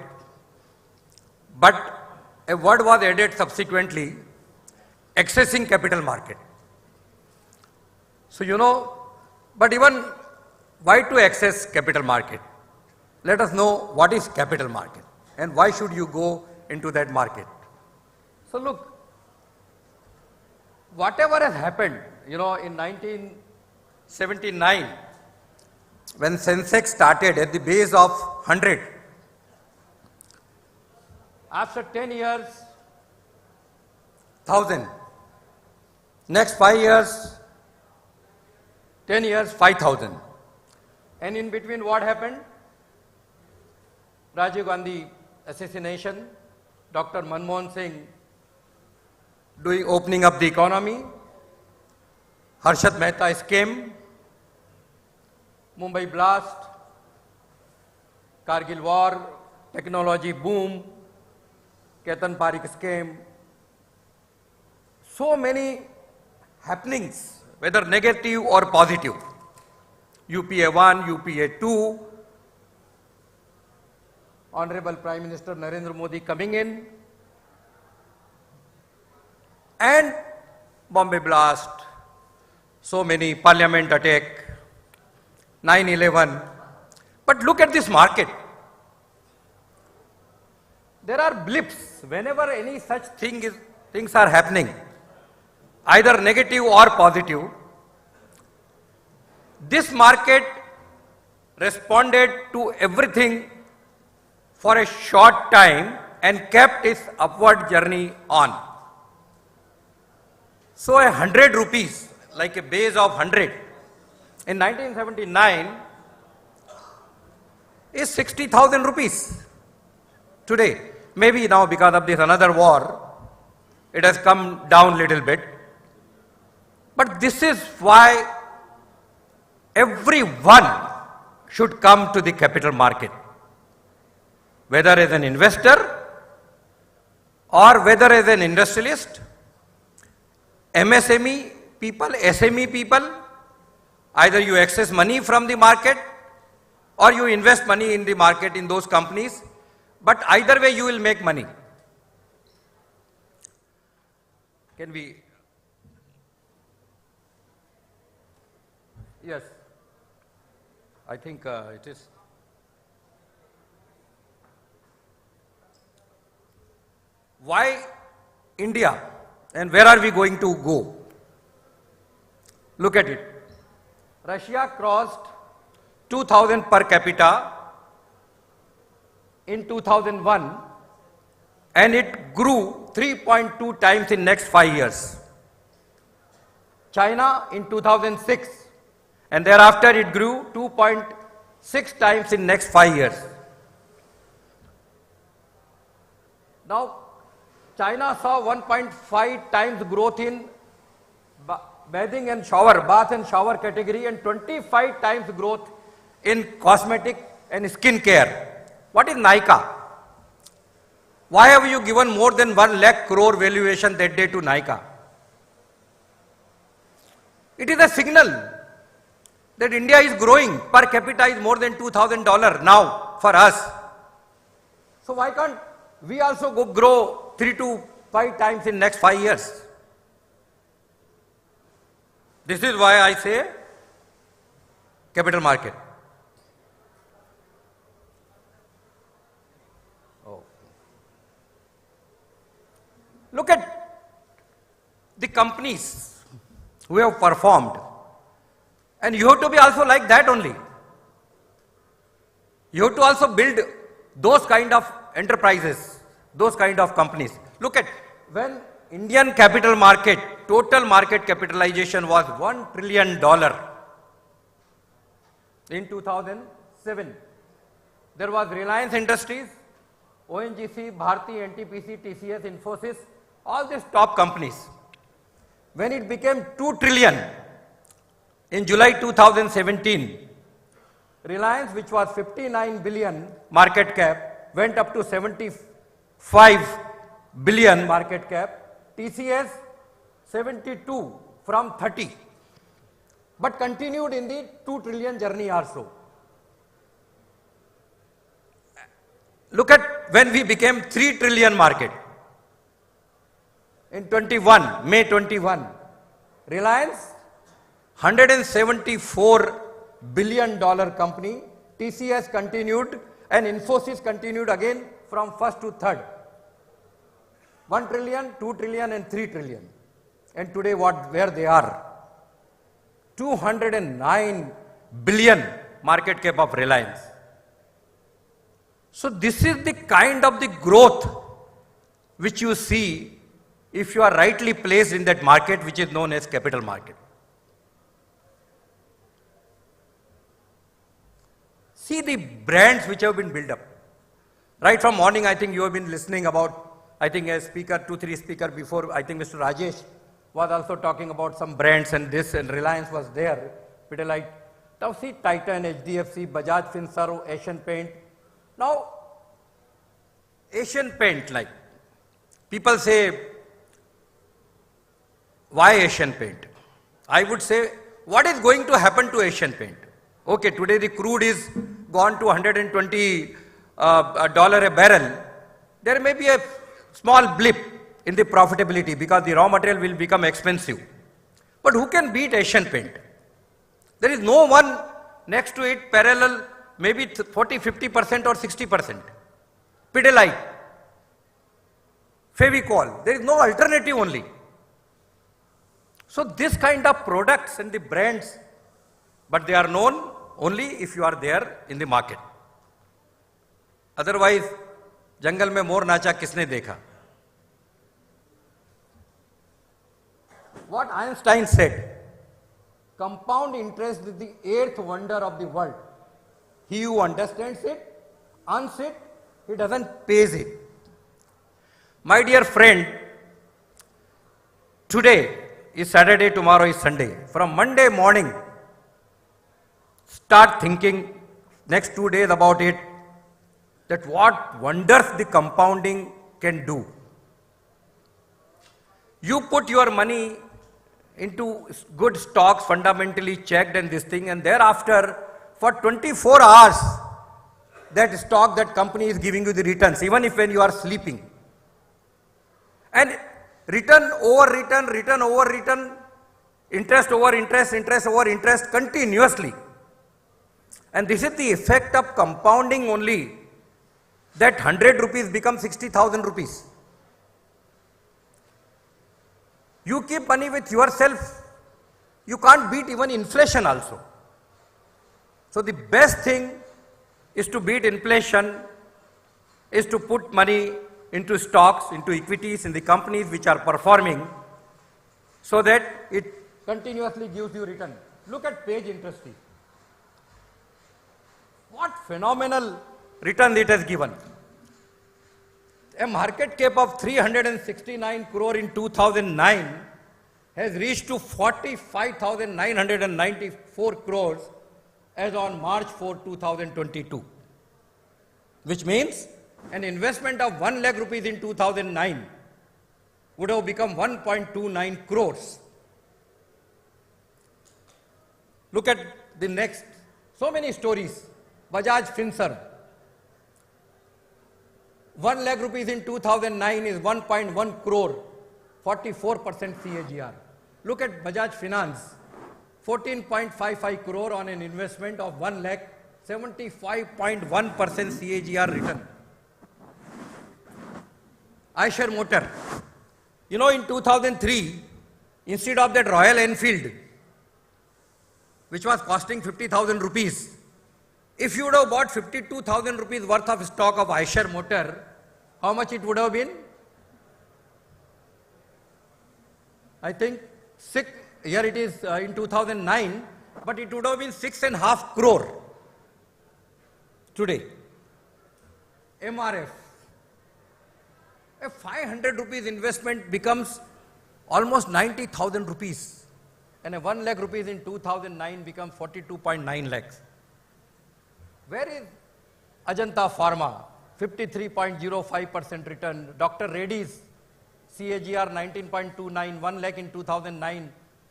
but a word was added subsequently, accessing capital market. So, but even why to access capital market? Let us know what is capital market and why should you go into that market. So look, whatever has happened, in 1979, when Sensex started at the base of 100, after 10 years, 1000, next 5 years, 10 years, 5000. And in between what happened? Rajiv Gandhi assassination, Dr. Manmohan Singh opening up the economy, Harshad Mehta scam, Mumbai blast, Kargil war, technology boom, Ketan Parikh scam. So many happenings, whether negative or positive. UPA 1, UPA 2, Honorable Prime Minister Narendra Modi coming in, and Bombay blast, so many parliament attack, 9/11. But look at this market. There are blips whenever any such things are happening, either negative or positive. This market responded to everything for a short time and kept its upward journey on. So 100 rupees, like a base of 100, in 1979 is 60,000 rupees today. Maybe now because of this another war, it has come down little bit. But this is why everyone should come to the capital market, whether as an investor or whether as an industrialist, MSME people, SME people. Either you access money from the market or you invest money in the market in those companies, but either way you will make money. Can we? Yes. I think it is. Why India and where are we going to go? Look at it. Russia crossed 2000 per capita in 2001 and it grew 3.2 times in next 5 years. China in 2006 and thereafter it grew 2.6 times in next 5 years. Now China saw 1.5 times growth in bath and shower category and 25 times growth in cosmetic and skin care. What is Nykaa? Why have you given more than 1 lakh crore valuation that day to Nykaa? It is a signal that India is growing. Per capita is more than $2,000 now for us. So why can't we also grow 3 to 5 times in next 5 years? This is why I say capital market. Oh. Look at the companies who have performed. And you have to be also like that only. You have to also build those kind of enterprises, those kind of companies. Look at when Indian capital market, total market capitalization was $1 trillion in 2007. There was Reliance Industries, ONGC, Bharti, NTPC, TCS, Infosys, all these top companies. When it became 2 trillion in July 2017, Reliance, which was 59 billion market cap, went up to 75 billion market cap. TCS 72 from 30. but continued in the 2 trillion journey also. Look at when we became 3 trillion market. In 21, May 21, Reliance, $174 billion company, TCS continued and Infosys continued again from first to third. 1 trillion, 2 trillion and 3 trillion. And today where they are? 209 billion market cap of Reliance. So this is the kind of the growth which you see if you are rightly placed in that market which is known as capital market. See the brands which have been built up. Right from morning, I think you have been listening about, I think a speaker, 2-3 speakers before, I think Mr. Rajesh was also talking about some brands and this, and Reliance was there, Pidilite. Now see Titan, HDFC, Bajaj Finserv, Asian Paint. Now, Asian Paint, like, people say, why Asian Paint? I would say, what is going to happen to Asian Paint? Okay, today the crude is gone to $120 a barrel. There may be a small blip in the profitability because the raw material will become expensive. But who can beat Asian Paint? There is no one next to it parallel, maybe 40, 50% or 60%. Pidilite, Fevicol, there is no alternative only. So this kind of products and the brands, but they are known only if you are there in the market. Otherwise, jungle mein mor nacha kisne dekha? What Einstein said, compound interest is the 8th wonder of the world. He who understands it, earns it, he doesn't pays it. My dear friend, today is Saturday, tomorrow is Sunday. From Monday morning, start thinking next 2 days about it, that what wonders the compounding can do. You put your money into good stocks, fundamentally checked and this thing, and thereafter for 24 hours, that stock, that company is giving you the returns, even if when you are sleeping. And return over return, return over return, interest over interest, interest over interest continuously. And this is the effect of compounding only, that 100 rupees becomes 60,000 rupees. You keep money with yourself, you can't beat even inflation also. So the best thing is to beat inflation, is to put money into stocks, into equities, in the companies which are performing, so that it continuously gives you return. Look at Page Industries. What phenomenal return it has given. A market cap of 369 crore in 2009 has reached to 45,994 crores as on March 4, 2022. Which means an investment of 1 lakh rupees in 2009 would have become 1.29 crores. Look at the next, so many stories. Bajaj Finserv, 1 lakh rupees in 2009 is 1.1 crore, 44% CAGR. Look at Bajaj Finance, 14.55 crore on an investment of 1 lakh, 75.1% CAGR return. Eicher Motor, you know, in 2003, instead of that Royal Enfield, which was costing 50,000 rupees, if you would have bought 52,000 rupees worth of stock of Eicher Motor, how much it would have been? I think here it is in 2009, but it would have been 6.5 crore today. MRF, a 500 rupees investment becomes almost 90,000 rupees, and a 1 lakh rupees in 2009 becomes 42.9 lakhs. Where is Ajanta Pharma? 53.05% return. Dr. Reddy's CAGR 19.29, 1 lakh in 2009,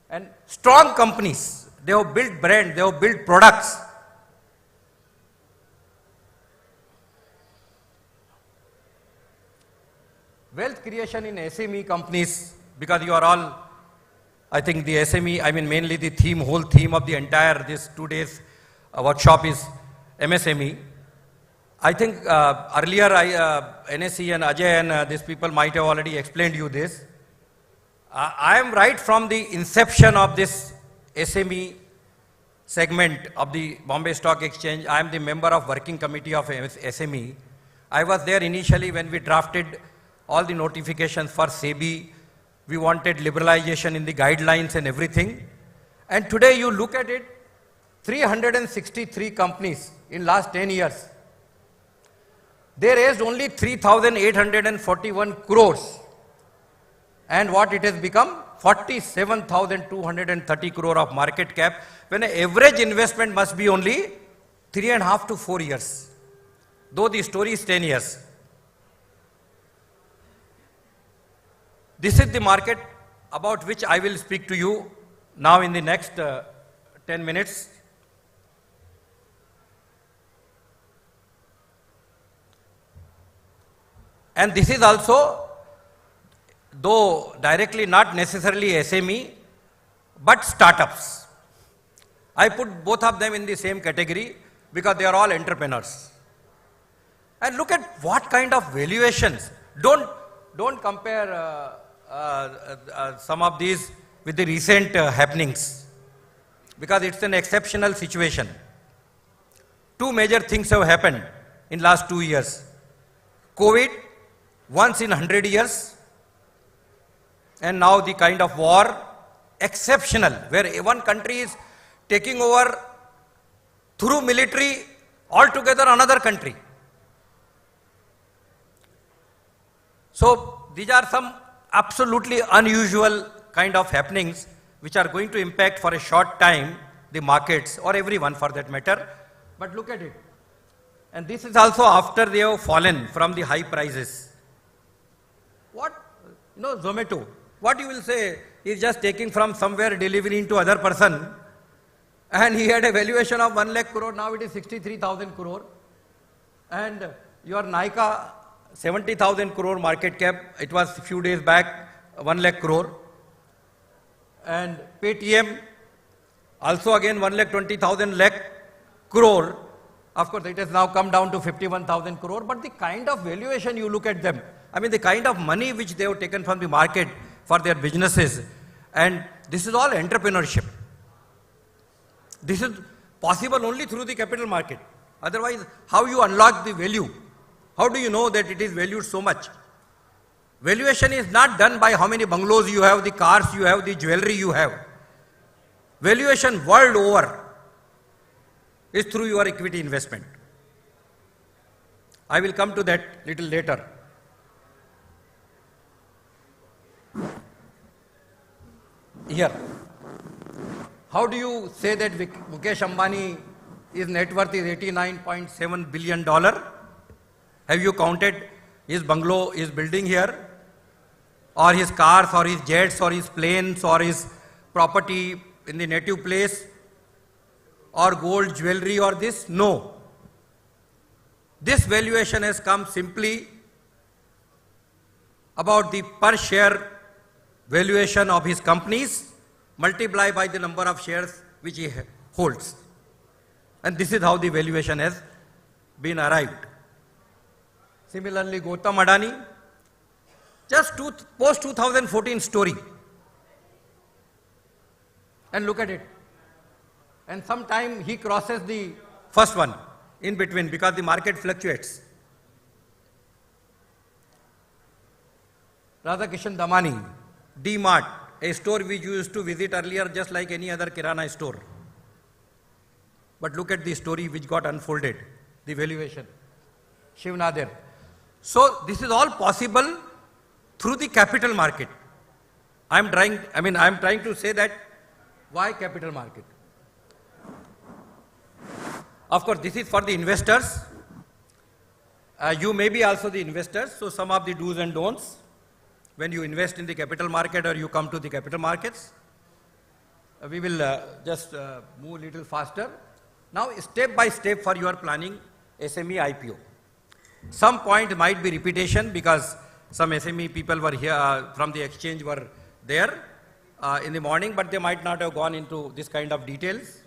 And strong companies, they have built brand, they have built products. Wealth creation in SME companies, because you are all, I think the SME, I mean mainly the theme, whole theme of the entire this 2 days workshop is MSME. I think earlier NSE and Ajay and these people might have already explained you this. I am right from the inception of this SME segment of the Bombay Stock Exchange. I am the member of working committee of SME. I was there initially when we drafted all the notifications for SEBI. We wanted liberalization in the guidelines and everything. And today you look at it, 363 companies in last 10 years. They raised only 3,841 crores. And what it has become? 47,230 crore of market cap, when an average investment must be only 3.5 to 4 years. Though the story is 10 years. This is the market about which I will speak to you now in the next 10 minutes. And this is also, though directly not necessarily SME, but startups. I put both of them in the same category because they are all entrepreneurs. And look at what kind of valuations. Don't compare some of these with the recent happenings, because it's an exceptional situation. Two major things have happened in last 2 years. COVID, once in 100 years, and now the kind of war, exceptional, where one country is taking over through military altogether another country. So these are some absolutely unusual kind of happenings which are going to impact for a short time the markets, or everyone for that matter. But look at it. And this is also after they have fallen from the high prices. What, Zomato, what you will say is just taking from somewhere, delivering to other person, and he had a valuation of 1 lakh crore, now it is 63,000 crore. And your Nykaa, 70,000 crore market cap, it was a few days back, 1 lakh crore. And Paytm, also again 1,20,000 lakh crore. Of course, it has now come down to 51,000 crore, but the kind of valuation you look at them, I mean the kind of money which they have taken from the market for their businesses, and this is all entrepreneurship. This is possible only through the capital market. Otherwise, how you unlock the value? How do you know that it is valued so much? Valuation is not done by how many bungalows you have, the cars you have, the jewelry you have. Valuation world over is through your equity investment. I will come to that little later. Here, how do you say that Mukesh Ambani, his net worth is $89.7 billion? Have you counted his bungalow, his building here? Or his cars, or his jets, or his planes, or his property in the native place? Or gold, jewelry, or this? No. This valuation has come simply about the per share valuation of his companies multiplied by the number of shares which he holds. And this is how the valuation has been arrived. Similarly, Gautam Adani, just post 2014 story. And look at it. And sometime he crosses the first one in between because the market fluctuates. Radhakishan Damani, D-Mart, a store we used to visit earlier just like any other Kirana store. But look at the story which got unfolded, the valuation. Shiv Nadir. So this is all possible through the capital market. I'm trying to say that why capital market? Of course, this is for the investors. You may be also the investors, so some of the do's and don'ts when you invest in the capital market or you come to the capital markets. we will just move a little faster. Now, step by step for your planning SME IPO. Some point might be repetition because some SME people were here from the exchange were there in the morning, but they might not have gone into this kind of details.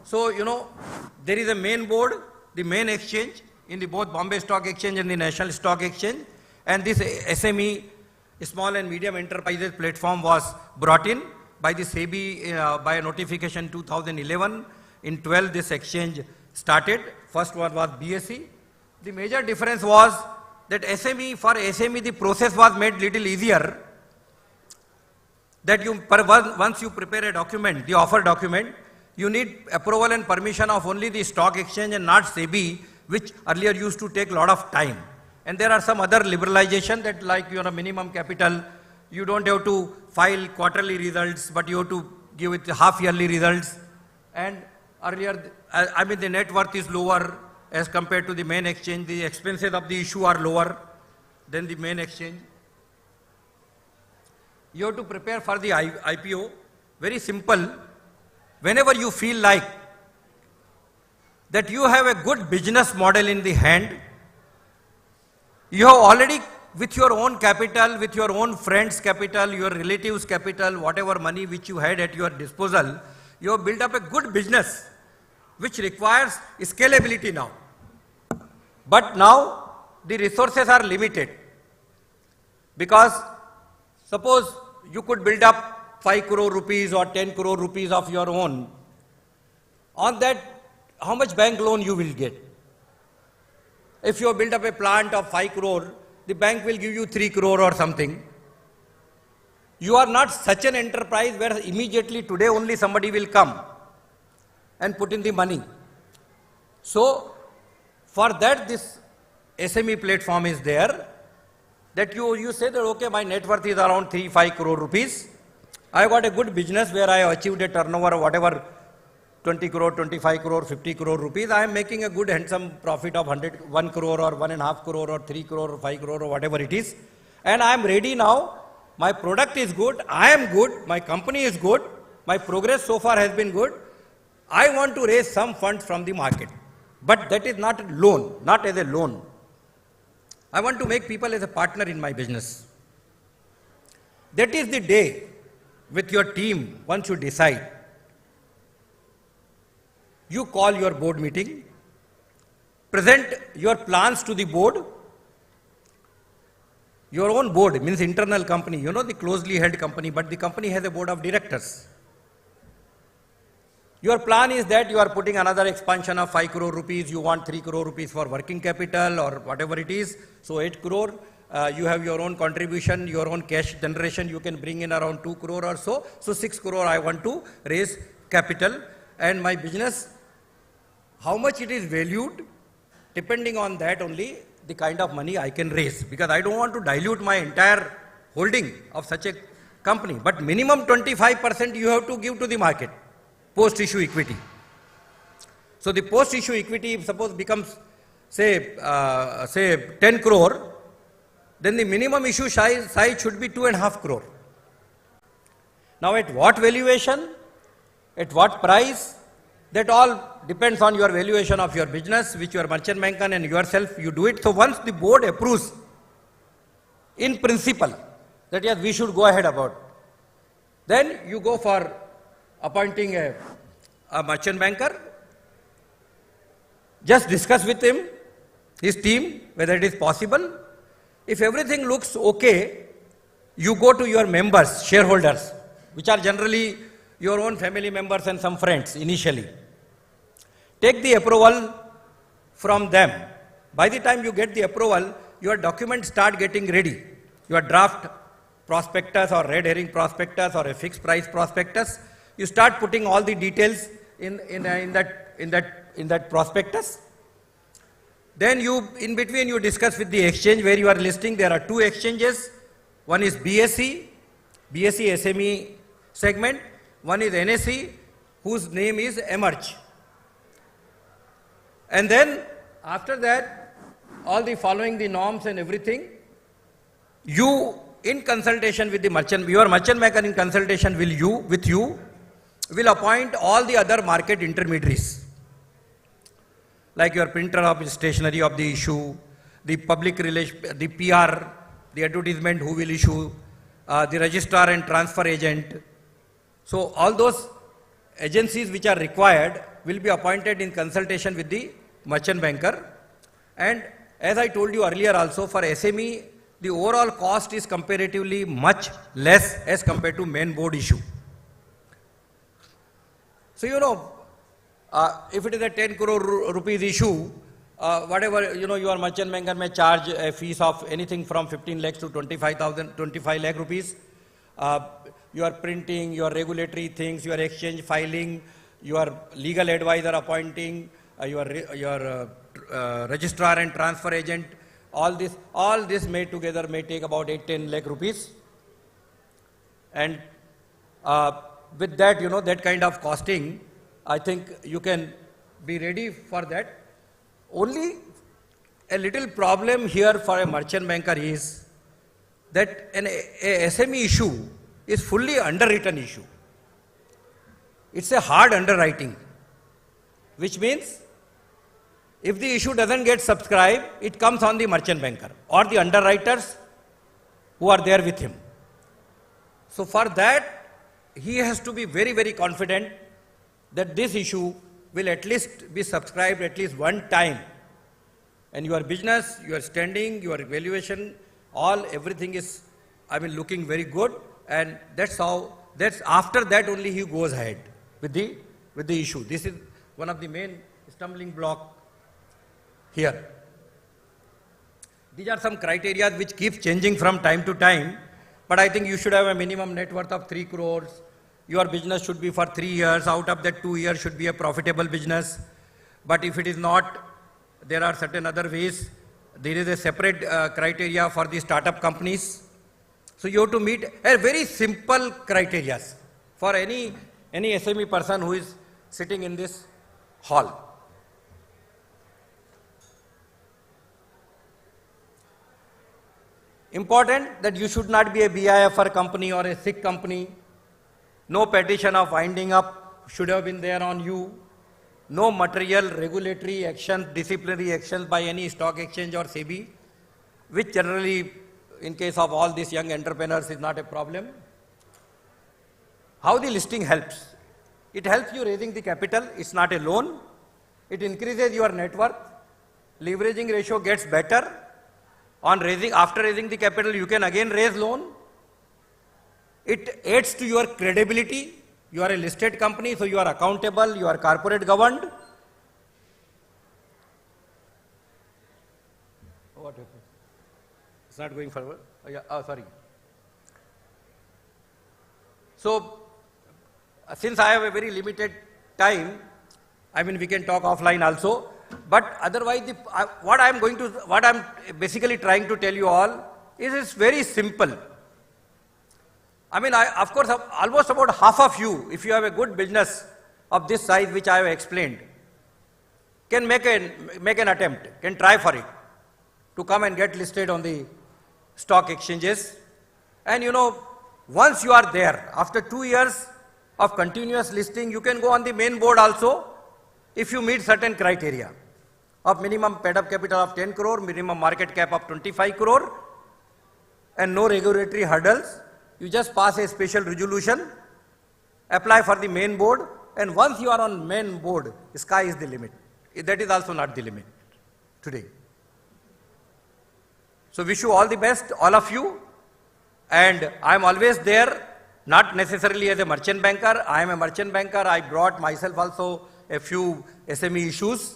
So, you know, there is a main board, the main exchange in the both Bombay Stock Exchange and the National Stock Exchange, and this SME, Small and Medium Enterprises platform was brought in by the SEBI by a notification 2011. In 12, this exchange started. First one was BSE. The major difference was that for SME, the process was made little easier. That once you prepare a document, the offer document, you need approval and permission of only the stock exchange and not SEBI, which earlier used to take a lot of time. And there are some other liberalization that, like, you know, minimum capital, you don't have to file quarterly results, but you have to give it half-yearly results. And earlier, I mean, the net worth is lower as compared to the main exchange. The expenses of the issue are lower than the main exchange. You have to prepare for the IPO. Very simple. Whenever you feel like that you have a good business model in the hand, you have already, with your own capital, with your own friends' capital, your relatives' capital, whatever money which you had at your disposal, you have built up a good business which requires scalability now. But now the resources are limited because suppose you could build up 5 crore rupees or 10 crore rupees of your own. On that, how much bank loan you will get? If you build up a plant of 5 crore, the bank will give you 3 crore or something. You are not such an enterprise where immediately today only somebody will come and put in the money. So, for that this SME platform is there, that you say that, okay, my net worth is around 3-5 crore rupees. I got a good business where I have achieved a turnover of whatever 20 crore, 25 crore, 50 crore rupees. I am making a good handsome profit of 1 crore or 1.5 crore or 3 crore or 5 crore or whatever it is. And I am ready now. My product is good. I am good. My company is good. My progress so far has been good. I want to raise some funds from the market. But that is not a loan, not as a loan. I want to make people as a partner in my business. That is the day with your team, once you decide. You call your board meeting, present your plans to the board. Your own board means internal company, you know, the closely held company, but the company has a board of directors. Your plan is that you are putting another expansion of 5 crore rupees, you want 3 crore rupees for working capital or whatever it is, so 8 crore. You have your own contribution, your own cash generation, you can bring in around 2 crore or so. So 6 crore I want to raise capital, and my business, how much it is valued, depending on that only the kind of money I can raise, because I don't want to dilute my entire holding of such a company. But minimum 25% you have to give to the market, post-issue equity. So the post-issue equity, if suppose becomes say 10 crore, then the minimum issue size should be 2.5 crore. Now at what valuation, at what price, that all depends on your valuation of your business, which your merchant banker and yourself, you do it. So once the board approves, in principle, that yes, we should go ahead about, then you go for appointing a merchant banker. Just discuss with him, his team, whether it is possible. If everything looks okay, you go to your members, shareholders, which are generally your own family members and some friends initially. Take the approval from them. By the time you get the approval, your documents start getting ready. Your draft prospectus or red herring prospectus or a fixed price prospectus, you start putting all the details in that prospectus. Then in between you discuss with the exchange where you are listing. There are 2 exchanges. One is BSE SME segment. One is NSE, whose name is Emerge. And then after that, all the following the norms and everything, you in consultation with the merchant, your merchant banker in consultation with you, will appoint all the other market intermediaries, like your printer of stationery of the issue, the public relation, the PR, the advertisement who will issue, the registrar and transfer agent. So all those agencies which are required will be appointed in consultation with the merchant banker. And as I told you earlier also, for SME, the overall cost is comparatively much less as compared to main board issue. So if it is a 10 crore rupees issue, whatever, your merchant banker may charge a fees of anything from 15 lakhs to 25 lakh rupees. Your printing, your regulatory things, your exchange filing, your legal advisor appointing, your registrar and transfer agent, all this made together may take about 8-10 lakh rupees. And with that, that kind of costing, I think you can be ready for that. Only a little problem here for a merchant banker is that a SME issue is fully underwritten issue. It's a hard underwriting, which means if the issue doesn't get subscribed, it comes on the merchant banker or the underwriters who are there with him. So for that, he has to be very, very confident that this issue will at least be subscribed at least one time. And your business, your standing, your valuation, everything is, looking very good. And that's after that only he goes ahead with the issue. This is one of the main stumbling block here. These are some criteria which keep changing from time to time, but I think you should have a minimum net worth of 3 crores. Your business should be for 3 years. Out of that 2 years should be a profitable business. But if it is not, there are certain other ways. There is a separate criteria for the startup companies. So you have to meet a very simple criteria for any SME person who is sitting in this hall. Important that you should not be a BIFR company or a SIC company. No petition of winding up should have been there on you. No material regulatory actions, disciplinary actions by any stock exchange or SEBI, which generally in case of all these young entrepreneurs is not a problem. How the listing helps? It helps you raising the capital. It's not a loan. It increases your net worth. Leveraging ratio gets better. After raising the capital, you can again raise loan. It adds to your credibility. You are a listed company, so you are accountable, you are corporate governed. What happened? It's not going forward? Sorry. So, since I have a very limited time, we can talk offline also. But otherwise, what I'm basically trying to tell you all is it's very simple. Of course, almost about half of you, if you have a good business of this size, which I have explained, can make an attempt, can try for it, to come and get listed on the stock exchanges. And once you are there, after 2 years of continuous listing, you can go on the main board also, if you meet certain criteria of minimum paid up capital of 10 crore, minimum market cap of 25 crore, and no regulatory hurdles. You just pass a special resolution, apply for the main board, and once you are on main board, sky is the limit. That is also not the limit today. So wish you all the best, all of you. And I am always there, not necessarily as a merchant banker. I am a merchant banker. I brought myself also a few SME issues.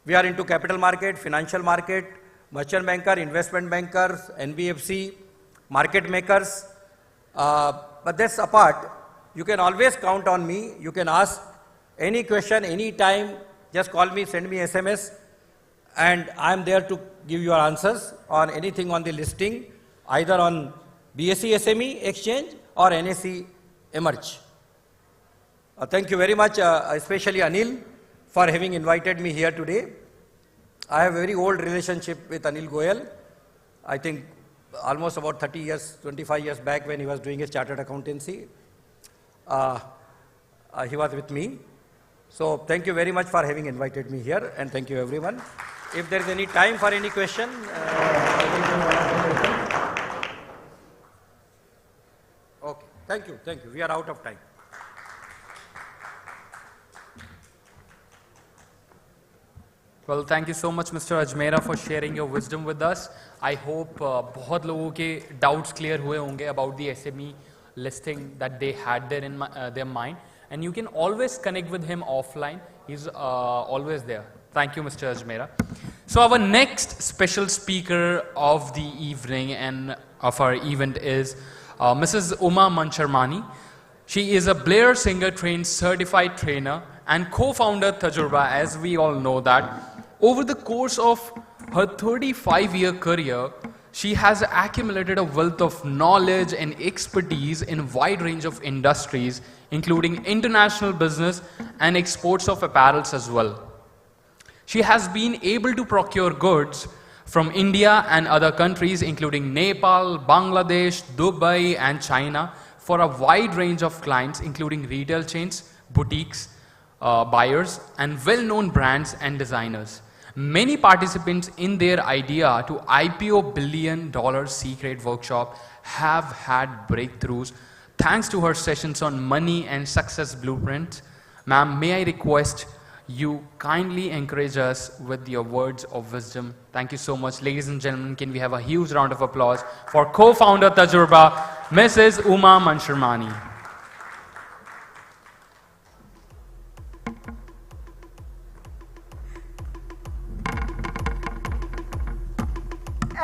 We are into capital market, financial market, merchant banker, investment bankers, NBFC, market makers. But that's apart. You can always count on me. You can ask any question, any time. Just call me, send me SMS, and I'm there to give you answers on anything on the listing, either on BSE SME exchange or NSE Emerge. Thank you very much, especially Anil, for having invited me here today. I have a very old relationship with Anil Goyal. I think almost about 30 years, 25 years back when he was doing his chartered accountancy. He was with me. So thank you very much for having invited me here, and thank you everyone. If there is any time for any question. Okay, thank you, thank you. We are out of time. Well, thank you so much, Mr. Ajmera, for sharing your wisdom with us. I hope बहुत लोगों के doubts clear हुए होंगे about the SME listing that they had there in their mind. And you can always connect with him offline. He's always there. Thank you, Mr. Ajmera. So our next special speaker of the evening and of our event is Mrs. Uma Mancharmani. She is a Blair Singer trained certified trainer and co-founder Tajurba, as we all know that. Over the course of her 35-year career, she has accumulated a wealth of knowledge and expertise in a wide range of industries, including international business and exports of apparels as well. She has been able to procure goods from India and other countries, including Nepal, Bangladesh, Dubai, and China, for a wide range of clients, including retail chains, boutiques, buyers, and well-known brands and designers. Many participants in their idea to IPO billion-dollar secret workshop have had breakthroughs thanks to her sessions on money and success blueprint. Ma'am, may I request you kindly encourage us with your words of wisdom. Thank you so much. Ladies and gentlemen, can we have a huge round of applause for co-founder Tajurba, Mrs. Uma Mancharmani.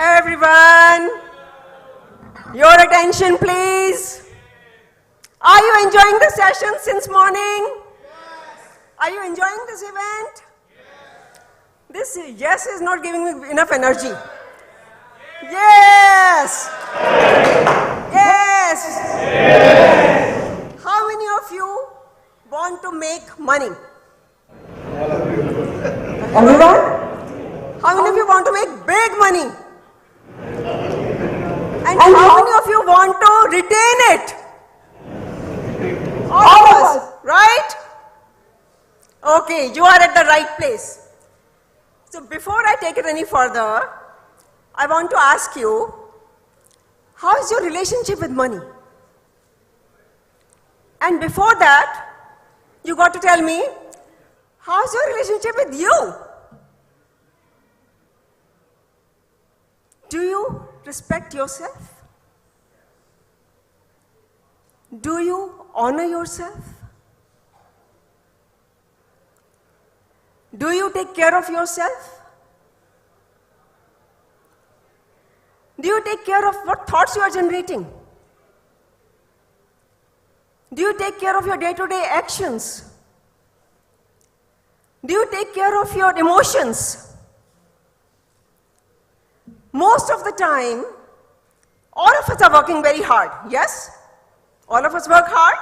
Everyone, your attention please. Are you enjoying the session since morning? Yes. Are you enjoying this event? Yes. This yes is not giving me enough energy. Yes. Yes. Yes. How many of you want to make money? Everyone? How many of you want to make big money? And how many of you want to retain it? All of us, right? Okay, you are at the right place. So before I take it any further, I want to ask you, how is your relationship with money? And before that, you got to tell me, how is your relationship with you? Do you respect yourself? Do you honor yourself? Do you take care of yourself? Do you take care of what thoughts you are generating? Do you take care of your day-to-day actions? Do you take care of your emotions? Most of the time, all of us are working very hard, yes? All of us work hard,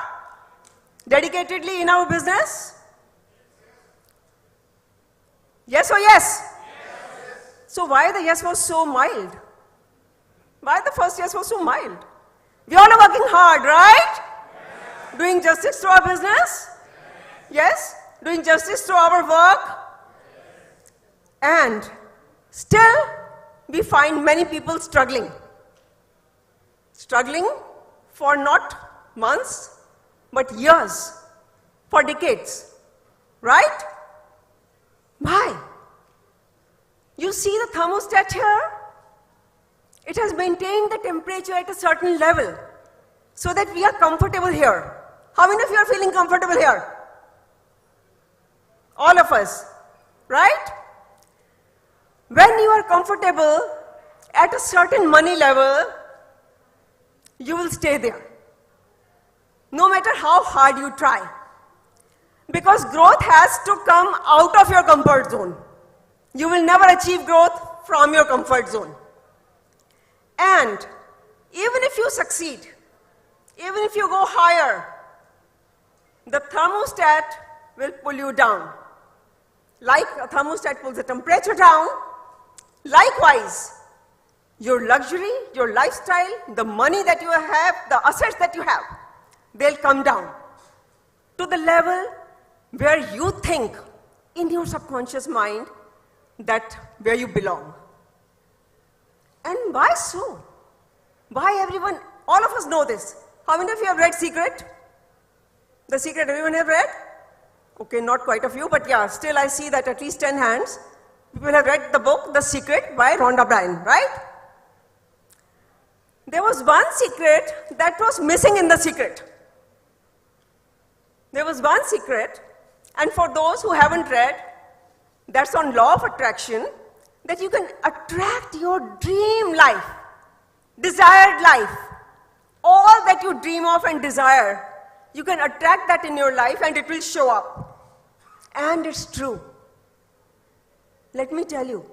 dedicatedly in our business? Yes or yes? Yes. So why the yes was so mild? Why the first yes was so mild? We all are working hard, right? Yes. Doing justice to our business? Yes. Doing justice to our work? And still, we find many people struggling. Struggling for not months, but years, for decades, right? Why? You see the thermostat here? It has maintained the temperature at a certain level so that we are comfortable here. How many of you are feeling comfortable here? All of us, right? When you are comfortable at a certain money level, you will stay there, no matter how hard you try. Because growth has to come out of your comfort zone. You will never achieve growth from your comfort zone. And even if you succeed, even if you go higher, the thermostat will pull you down. Like a thermostat pulls the temperature down, likewise, your luxury, your lifestyle, the money that you have, the assets that you have, they'll come down to the level where you think in your subconscious mind that where you belong. And why so? Why everyone, all of us know this. How many of you have read Secret? The Secret, everyone have read? Okay, not quite a few, but yeah, still I see that at least 10 hands. People have read the book, The Secret by Rhonda Byrne, right? There was one secret that was missing in The Secret. There was one secret, and for those who haven't read, that's on law of attraction, that you can attract your dream life, desired life. All that you dream of and desire, you can attract that in your life and it will show up. And it's true. Let me tell you,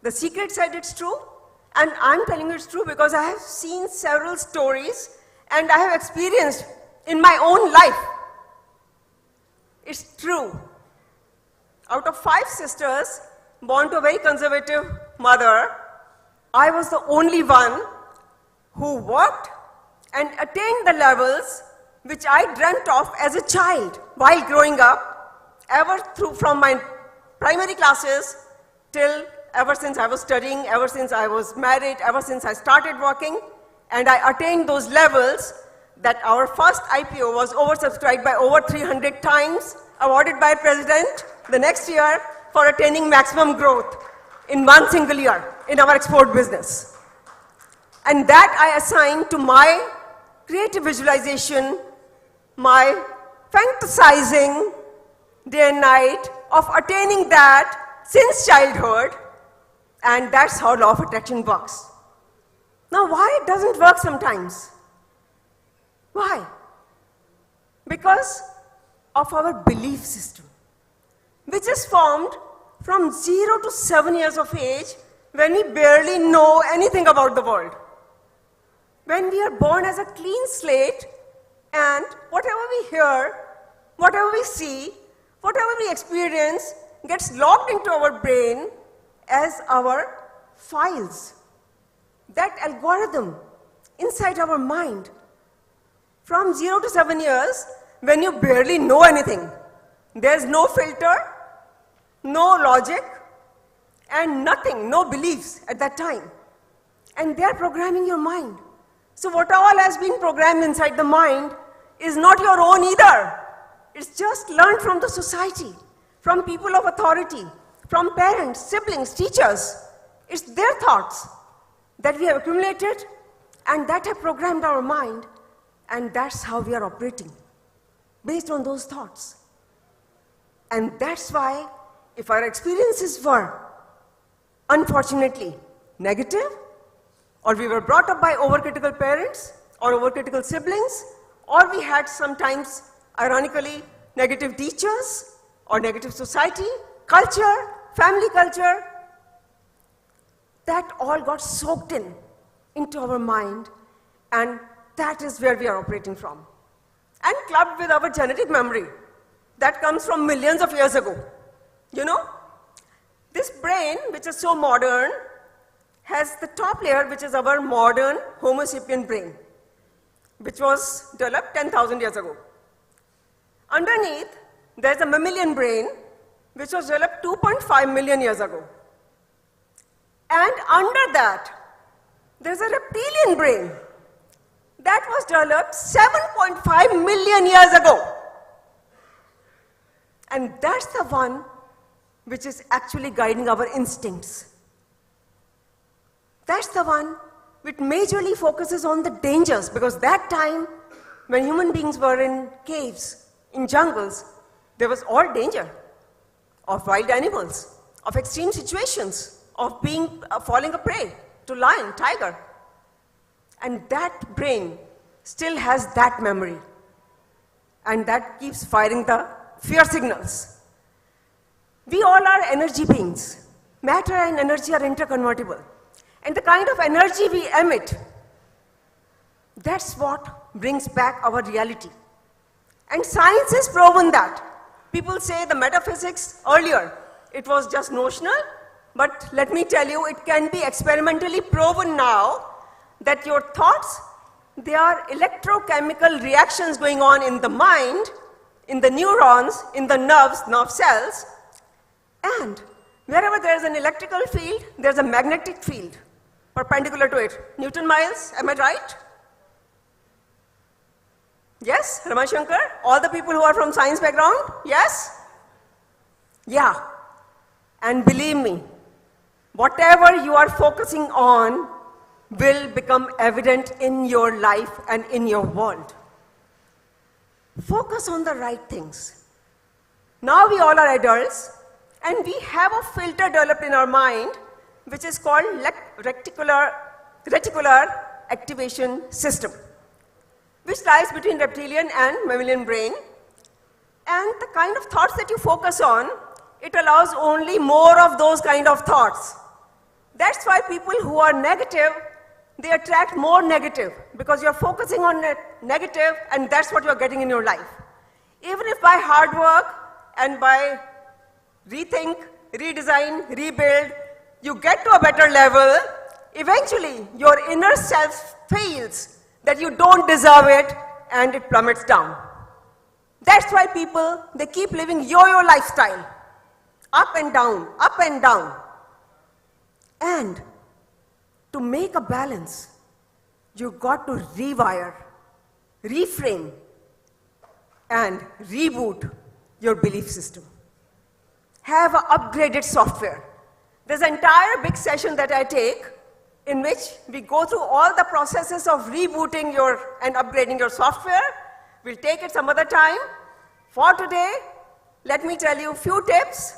The Secret said it's true, and I'm telling you it's true because I have seen several stories and I have experienced in my own life. It's true. Out of 5 sisters born to a very conservative mother, I was the only one who worked and attained the levels which I dreamt of as a child while growing up, ever through from my primary classes till ever since I was studying, ever since I was married, ever since I started working, and I attained those levels that our first IPO was oversubscribed by over 300 times, awarded by President the next year for attaining maximum growth in one single year in our export business. And that I assign to my creative visualization, my fantasizing day and night of attaining that since childhood, and that's how law of attraction works. Now, why it doesn't work sometimes? Why? Because of our belief system, which is formed from 0 to 7 years of age when we barely know anything about the world. When we are born as a clean slate and whatever we hear, whatever we see, whatever we experience gets locked into our brain as our files. That algorithm inside our mind. From 0 to 7 years, when you barely know anything, there's no filter, no logic, and nothing, no beliefs at that time. And they're programming your mind. So what all has been programmed inside the mind is not your own either. It's just learned from the society, from people of authority, from parents, siblings, teachers. It's their thoughts that we have accumulated and that have programmed our mind, and that's how we are operating, based on those thoughts. And that's why if our experiences were, unfortunately, negative, or we were brought up by overcritical parents or overcritical siblings, or we had sometimes, ironically, negative teachers or negative society, culture, family culture, that all got soaked into our mind, and that is where we are operating from. And clubbed with our genetic memory that comes from millions of years ago. You know, this brain, which is so modern, has the top layer, which is our modern Homo sapien brain, which was developed 10,000 years ago. Underneath, there's a mammalian brain, which was developed 2.5 million years ago. And under that, there's a reptilian brain that was developed 7.5 million years ago. And that's the one which is actually guiding our instincts. That's the one which majorly focuses on the dangers, because that time when human beings were in caves, in jungles, there was all danger of wild animals, of extreme situations, of falling a prey to lion, tiger. And that brain still has that memory, and that keeps firing the fear signals. We all are energy beings. Matter and energy are interconvertible. And the kind of energy we emit, that's what brings back our reality. And science has proven that. People say the metaphysics earlier, it was just notional, but let me tell you, it can be experimentally proven now that your thoughts, they are electrochemical reactions going on in the mind, in the neurons, in the nerve cells, and wherever there is an electrical field, there is a magnetic field perpendicular to it. Newton miles, am I right? Yes, Ramashankar? All the people who are from science background? Yes? Yeah. And believe me, whatever you are focusing on will become evident in your life and in your world. Focus on the right things. Now we all are adults, and we have a filter developed in our mind which is called reticular activation system, which lies between reptilian and mammalian brain. And the kind of thoughts that you focus on, it allows only more of those kind of thoughts. That's why people who are negative, they attract more negative, because you're focusing on negative, and that's what you're getting in your life. Even if by hard work and by rethink, redesign, rebuild, you get to a better level, eventually your inner self feels that you don't deserve it and it plummets down. That's why people, they keep living yo-yo lifestyle, up and down, up and down. And to make a balance, you've got to rewire, reframe, and reboot your belief system. Have an upgraded software. There's an entire big session that I take in which we go through all the processes of rebooting and upgrading your software. We'll take it some other time. For today, let me tell you a few tips.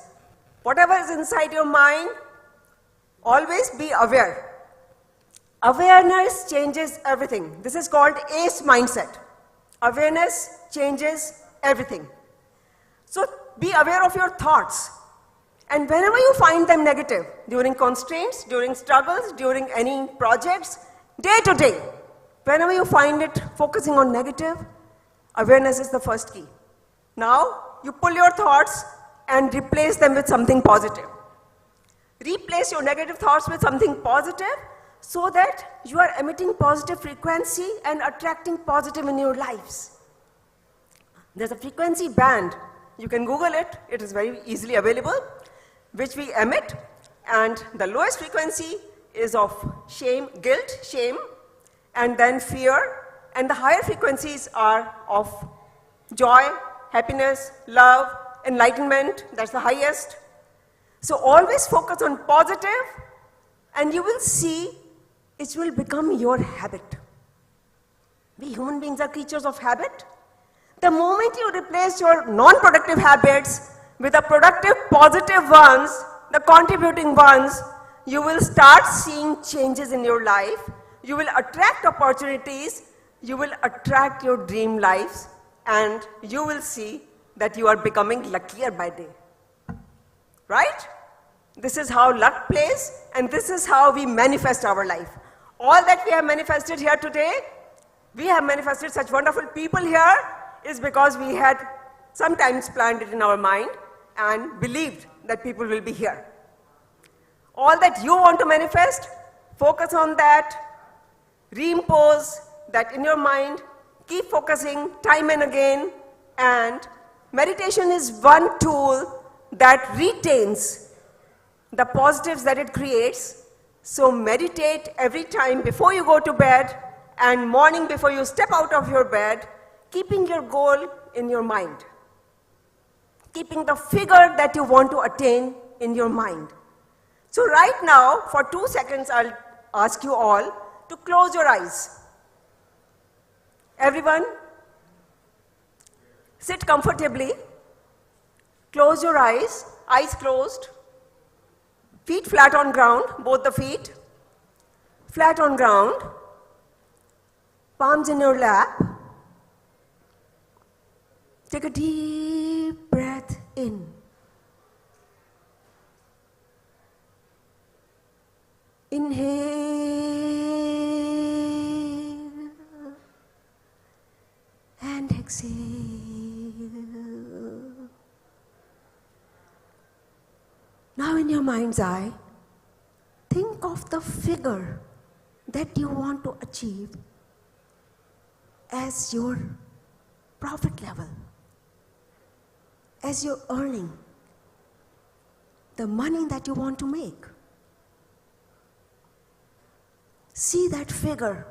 Whatever is inside your mind, always be aware. Awareness changes everything. This is called ACE mindset. Awareness changes everything. So be aware of your thoughts. And whenever you find them negative, during constraints, during struggles, during any projects, day to day, whenever you find it focusing on negative, awareness is the first key. Now, you pull your thoughts and replace them with something positive. Replace your negative thoughts with something positive so that you are emitting positive frequency and attracting positive in your lives. There's a frequency band. You can Google it. It is very easily available, which we emit, and the lowest frequency is of shame, guilt, shame, and then fear, and the higher frequencies are of joy, happiness, love, enlightenment. That's the highest. So always focus on positive, and you will see it will become your habit. We human beings are creatures of habit. The moment you replace your non-productive habits with the productive, positive ones, the contributing ones, you will start seeing changes in your life. You will attract opportunities. You will attract your dream lives. And you will see that you are becoming luckier by day. Right? This is how luck plays, and this is how we manifest our life. All that we have manifested here today, we have manifested such wonderful people here, is because we had sometimes planned it in our mind and believed that people will be here. All that you want to manifest, focus on that, reimpose that in your mind, keep focusing time and again, and meditation is one tool that retains the positives that it creates. So meditate every time before you go to bed and morning before you step out of your bed, keeping your goal in your mind. Keeping the figure that you want to attain in your mind. So right now, for 2 seconds, I'll ask you all to close your eyes. Everyone, sit comfortably. Close your eyes closed. Feet flat on ground, both the feet. Flat on ground. Palms in your lap. Take a deep breath in. Inhale and exhale. Now in your mind's eye, think of the figure that you want to achieve as your profit level, as your earning, the money that you want to make. See that figure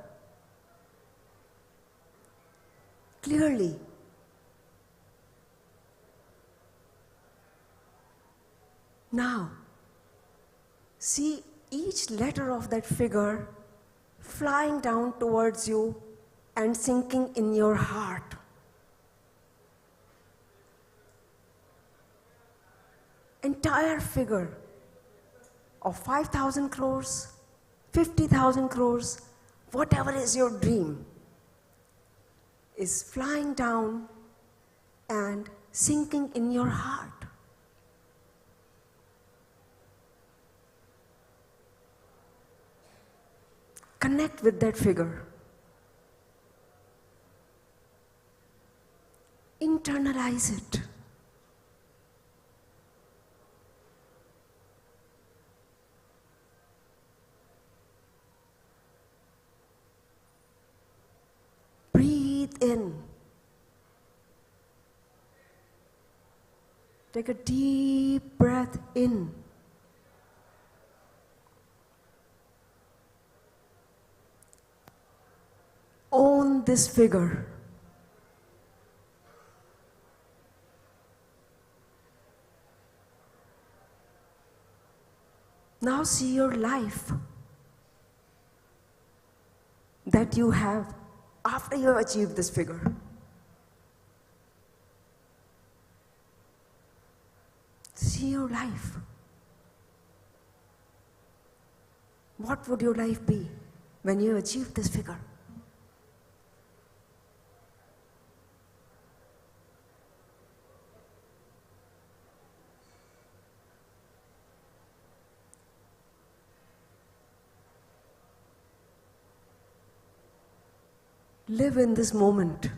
clearly. Now, see each letter of that figure flying down towards you and sinking in your heart. Entire figure of 5,000 crores, 50,000 crores, whatever is your dream, is flying down and sinking in your heart. Connect with that figure. Internalize it. Breathe in. Take a deep breath in. Own this figure. Now see your life that you have after you have achieved this figure. See your life. What would your life be when you achieve this figure? Live in this moment.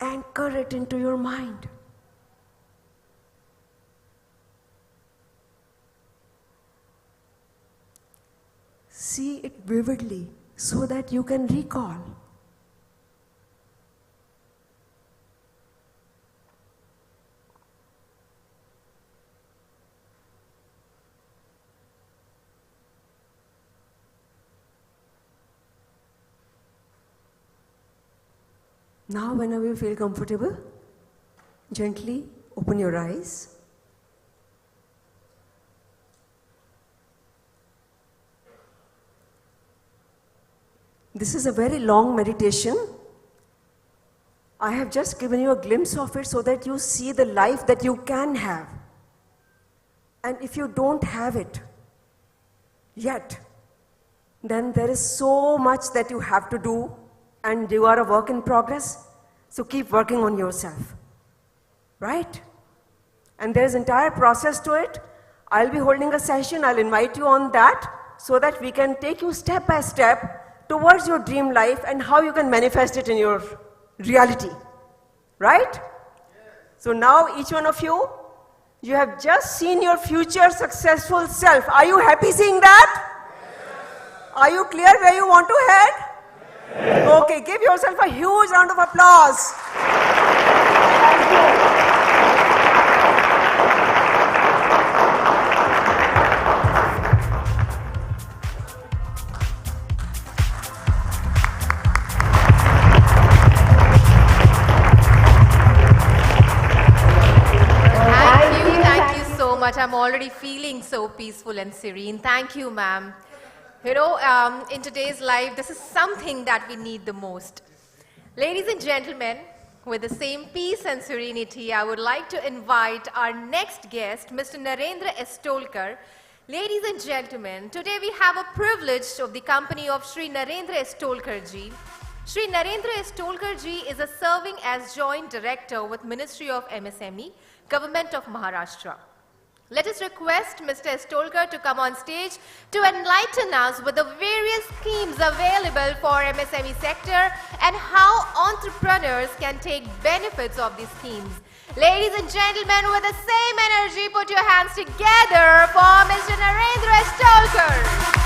Anchor it into your mind. See it vividly so that you can recall. Now, whenever you feel comfortable, gently open your eyes. This is a very long meditation. I have just given you a glimpse of it so that you see the life that you can have. And if you don't have it yet, then there is so much that you have to do, and you are a work in progress, so keep working on yourself, right? And there is entire process to it. I'll be holding a session, I'll invite you on that, so that we can take you step by step towards your dream life and how you can manifest it in your reality, right? So now each one of you, you have just seen your future successful self. Are you happy seeing that? Are you clear where you want to head? Okay, give yourself a huge round of applause. Thank you so much. I'm already feeling so peaceful and serene. Thank you, ma'am. You know, in today's life, this is something that we need the most. Ladies and gentlemen, with the same peace and serenity, I would like to invite our next guest, Mr. Narendra Estolkar. Ladies and gentlemen, today we have a privilege of the company of Sri Narendra Estolkar ji. Sri Narendra Estolkar ji is serving as Joint Director with Ministry of MSME, Government of Maharashtra. Let us request Mr. Estolkar to come on stage to enlighten us with the various schemes available for MSME sector and how entrepreneurs can take benefits of these schemes. Ladies and gentlemen, with the same energy, put your hands together for Mr. Narendra Estolkar.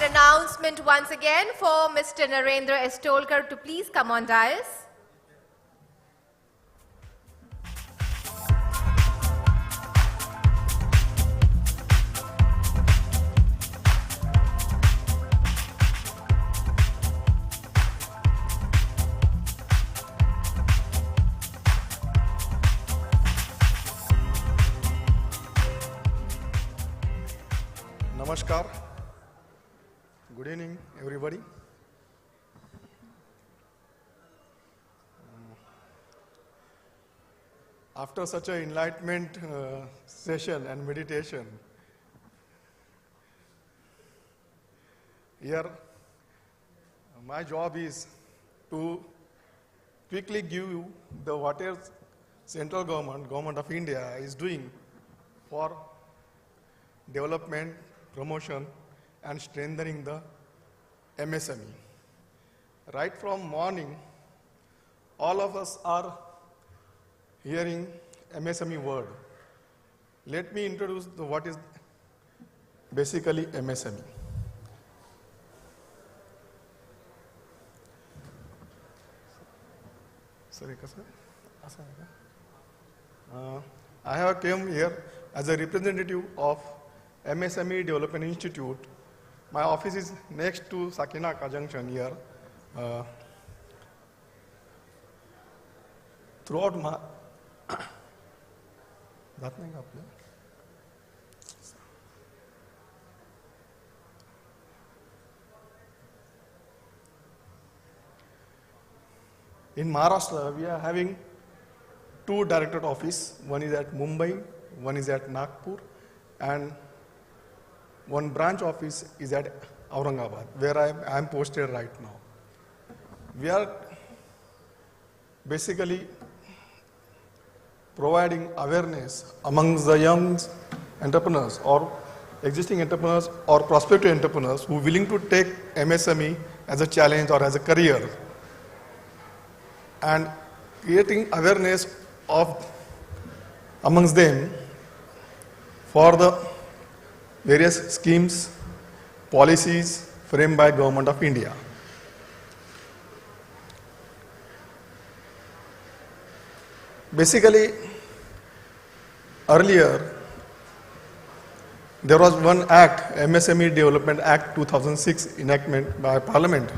Announcement once again for Mr. Narendra Estolkar to please come on dais. Namaskar. Good evening, everybody. After such an enlightenment session and meditation, here my job is to quickly give you the what is central government of India is doing for development, promotion, and strengthening the MSME. Right from morning, all of us are hearing MSME word. Let me introduce what is basically MSME. Sorry, I have come here as a representative of MSME Development Institute. My office is next to Sakinaka Junction here. Throughout my in Maharashtra, we are having two directorate offices. One is at Mumbai, one is at Nagpur, and one branch office is at Aurangabad, where I am posted right now. We are basically providing awareness amongst the young entrepreneurs or existing entrepreneurs or prospective entrepreneurs who are willing to take MSME as a challenge or as a career, and creating awareness of amongst them for the various schemes, policies framed by Government of India. Basically, earlier there was one act, MSME Development Act 2006, enacted by Parliament,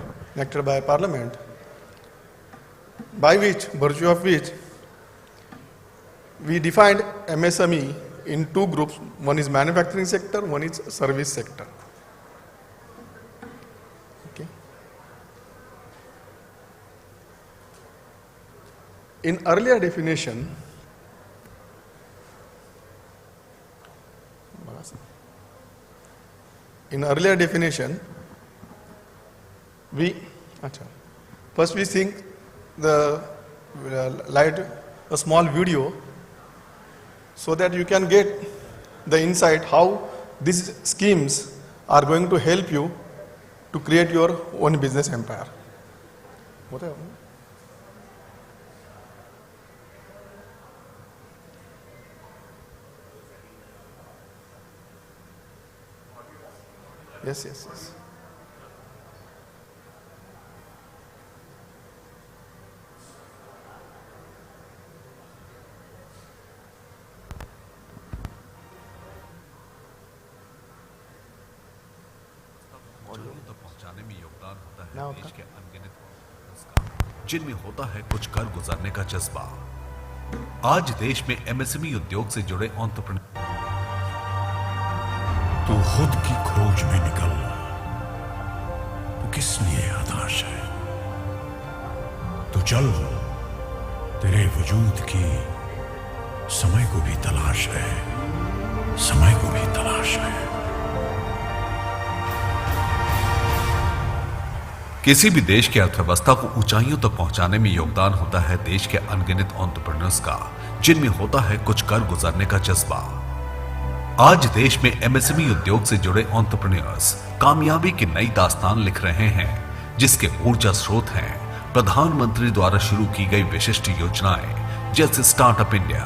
by which, virtue of which, we defined MSME in two groups. One is manufacturing sector, one is service sector. Okay. In earlier definition, first we think the a small video so that you can get the insight how these schemes are going to help you to create your own business empire. Yes. देश के अनगिनत जिनमें होता है कुछ कर गुजरने का जज्बा। आज देश में एमएसएमई उद्योग से जुड़े एंटरप्रेन्योर तू खुद की खोज में निकल, तू किस लिए हताश है? तू चल, तेरे वजूद की समय को भी तलाश है, समय को भी तलाश है। किसी भी देश की अर्थव्यवस्था को ऊंचाइयों तक पहुंचाने में योगदान होता है देश के अनगिनत एंटरप्रेन्योर्स का, जिनमें होता है कुछ कर गुजरने का जज्बा। आज देश में एमएसएमई उद्योग से जुड़े एंटरप्रेन्योर्स कामयाबी की नई दास्तान लिख रहे हैं, जिसके ऊर्जा स्रोत हैं प्रधानमंत्री द्वारा शुरू की गई विशिष्ट योजनाएं जैसे startup India,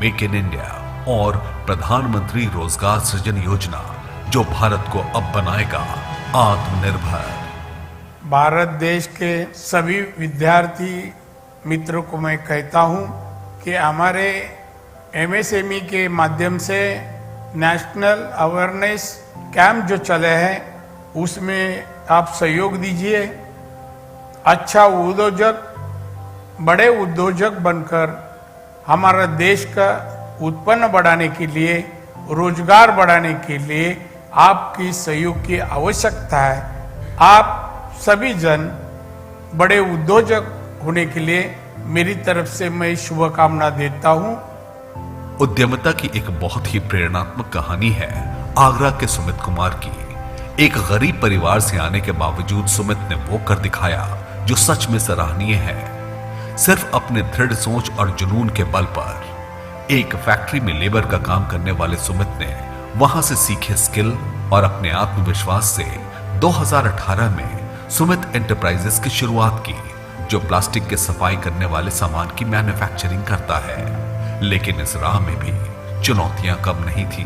make in India और प्रधानमंत्री रोजगार सृजन योजना, जो भारत को अब बनाएगा आत्मनिर्भर। भारत देश के सभी विद्यार्थी मित्रों को मैं कहता हूं कि हमारे एमएसएमई के माध्यम से नेशनल अवेयरनेस कैंप जो चले हैं उसमें आप सहयोग दीजिए। अच्छा उद्योजक, बड़े उद्योजक बनकर हमारा देश का उत्पन्न बढ़ाने के लिए, रोजगार बढ़ाने के लिए आपकी सहयोग की आवश्यकता है। आप सभी जन बड़े उद्योजक होने के लिए मेरी तरफ से मैं शुभकामना देता हूं। उद्यमिता की एक बहुत ही प्रेरणात्मक कहानी है आगरा के सुमित कुमार की। एक गरीब परिवार से आने के बावजूद सुमित ने वो कर दिखाया जो सच में सराहनीय है। सिर्फ अपने दृढ़ सोच और जुनून के बल पर एक फैक्ट्री में लेबर का काम करने वाले सुमित ने वहां से सीखे स्किल और अपने आत्मविश्वास से 2018 में सुमित एंटरप्राइजेस की शुरुआत की, जो प्लास्टिक के सफाई करने वाले सामान की मैन्युफैक्चरिंग करता है। लेकिन इस राह में भी चुनौतियां कम नहीं थी।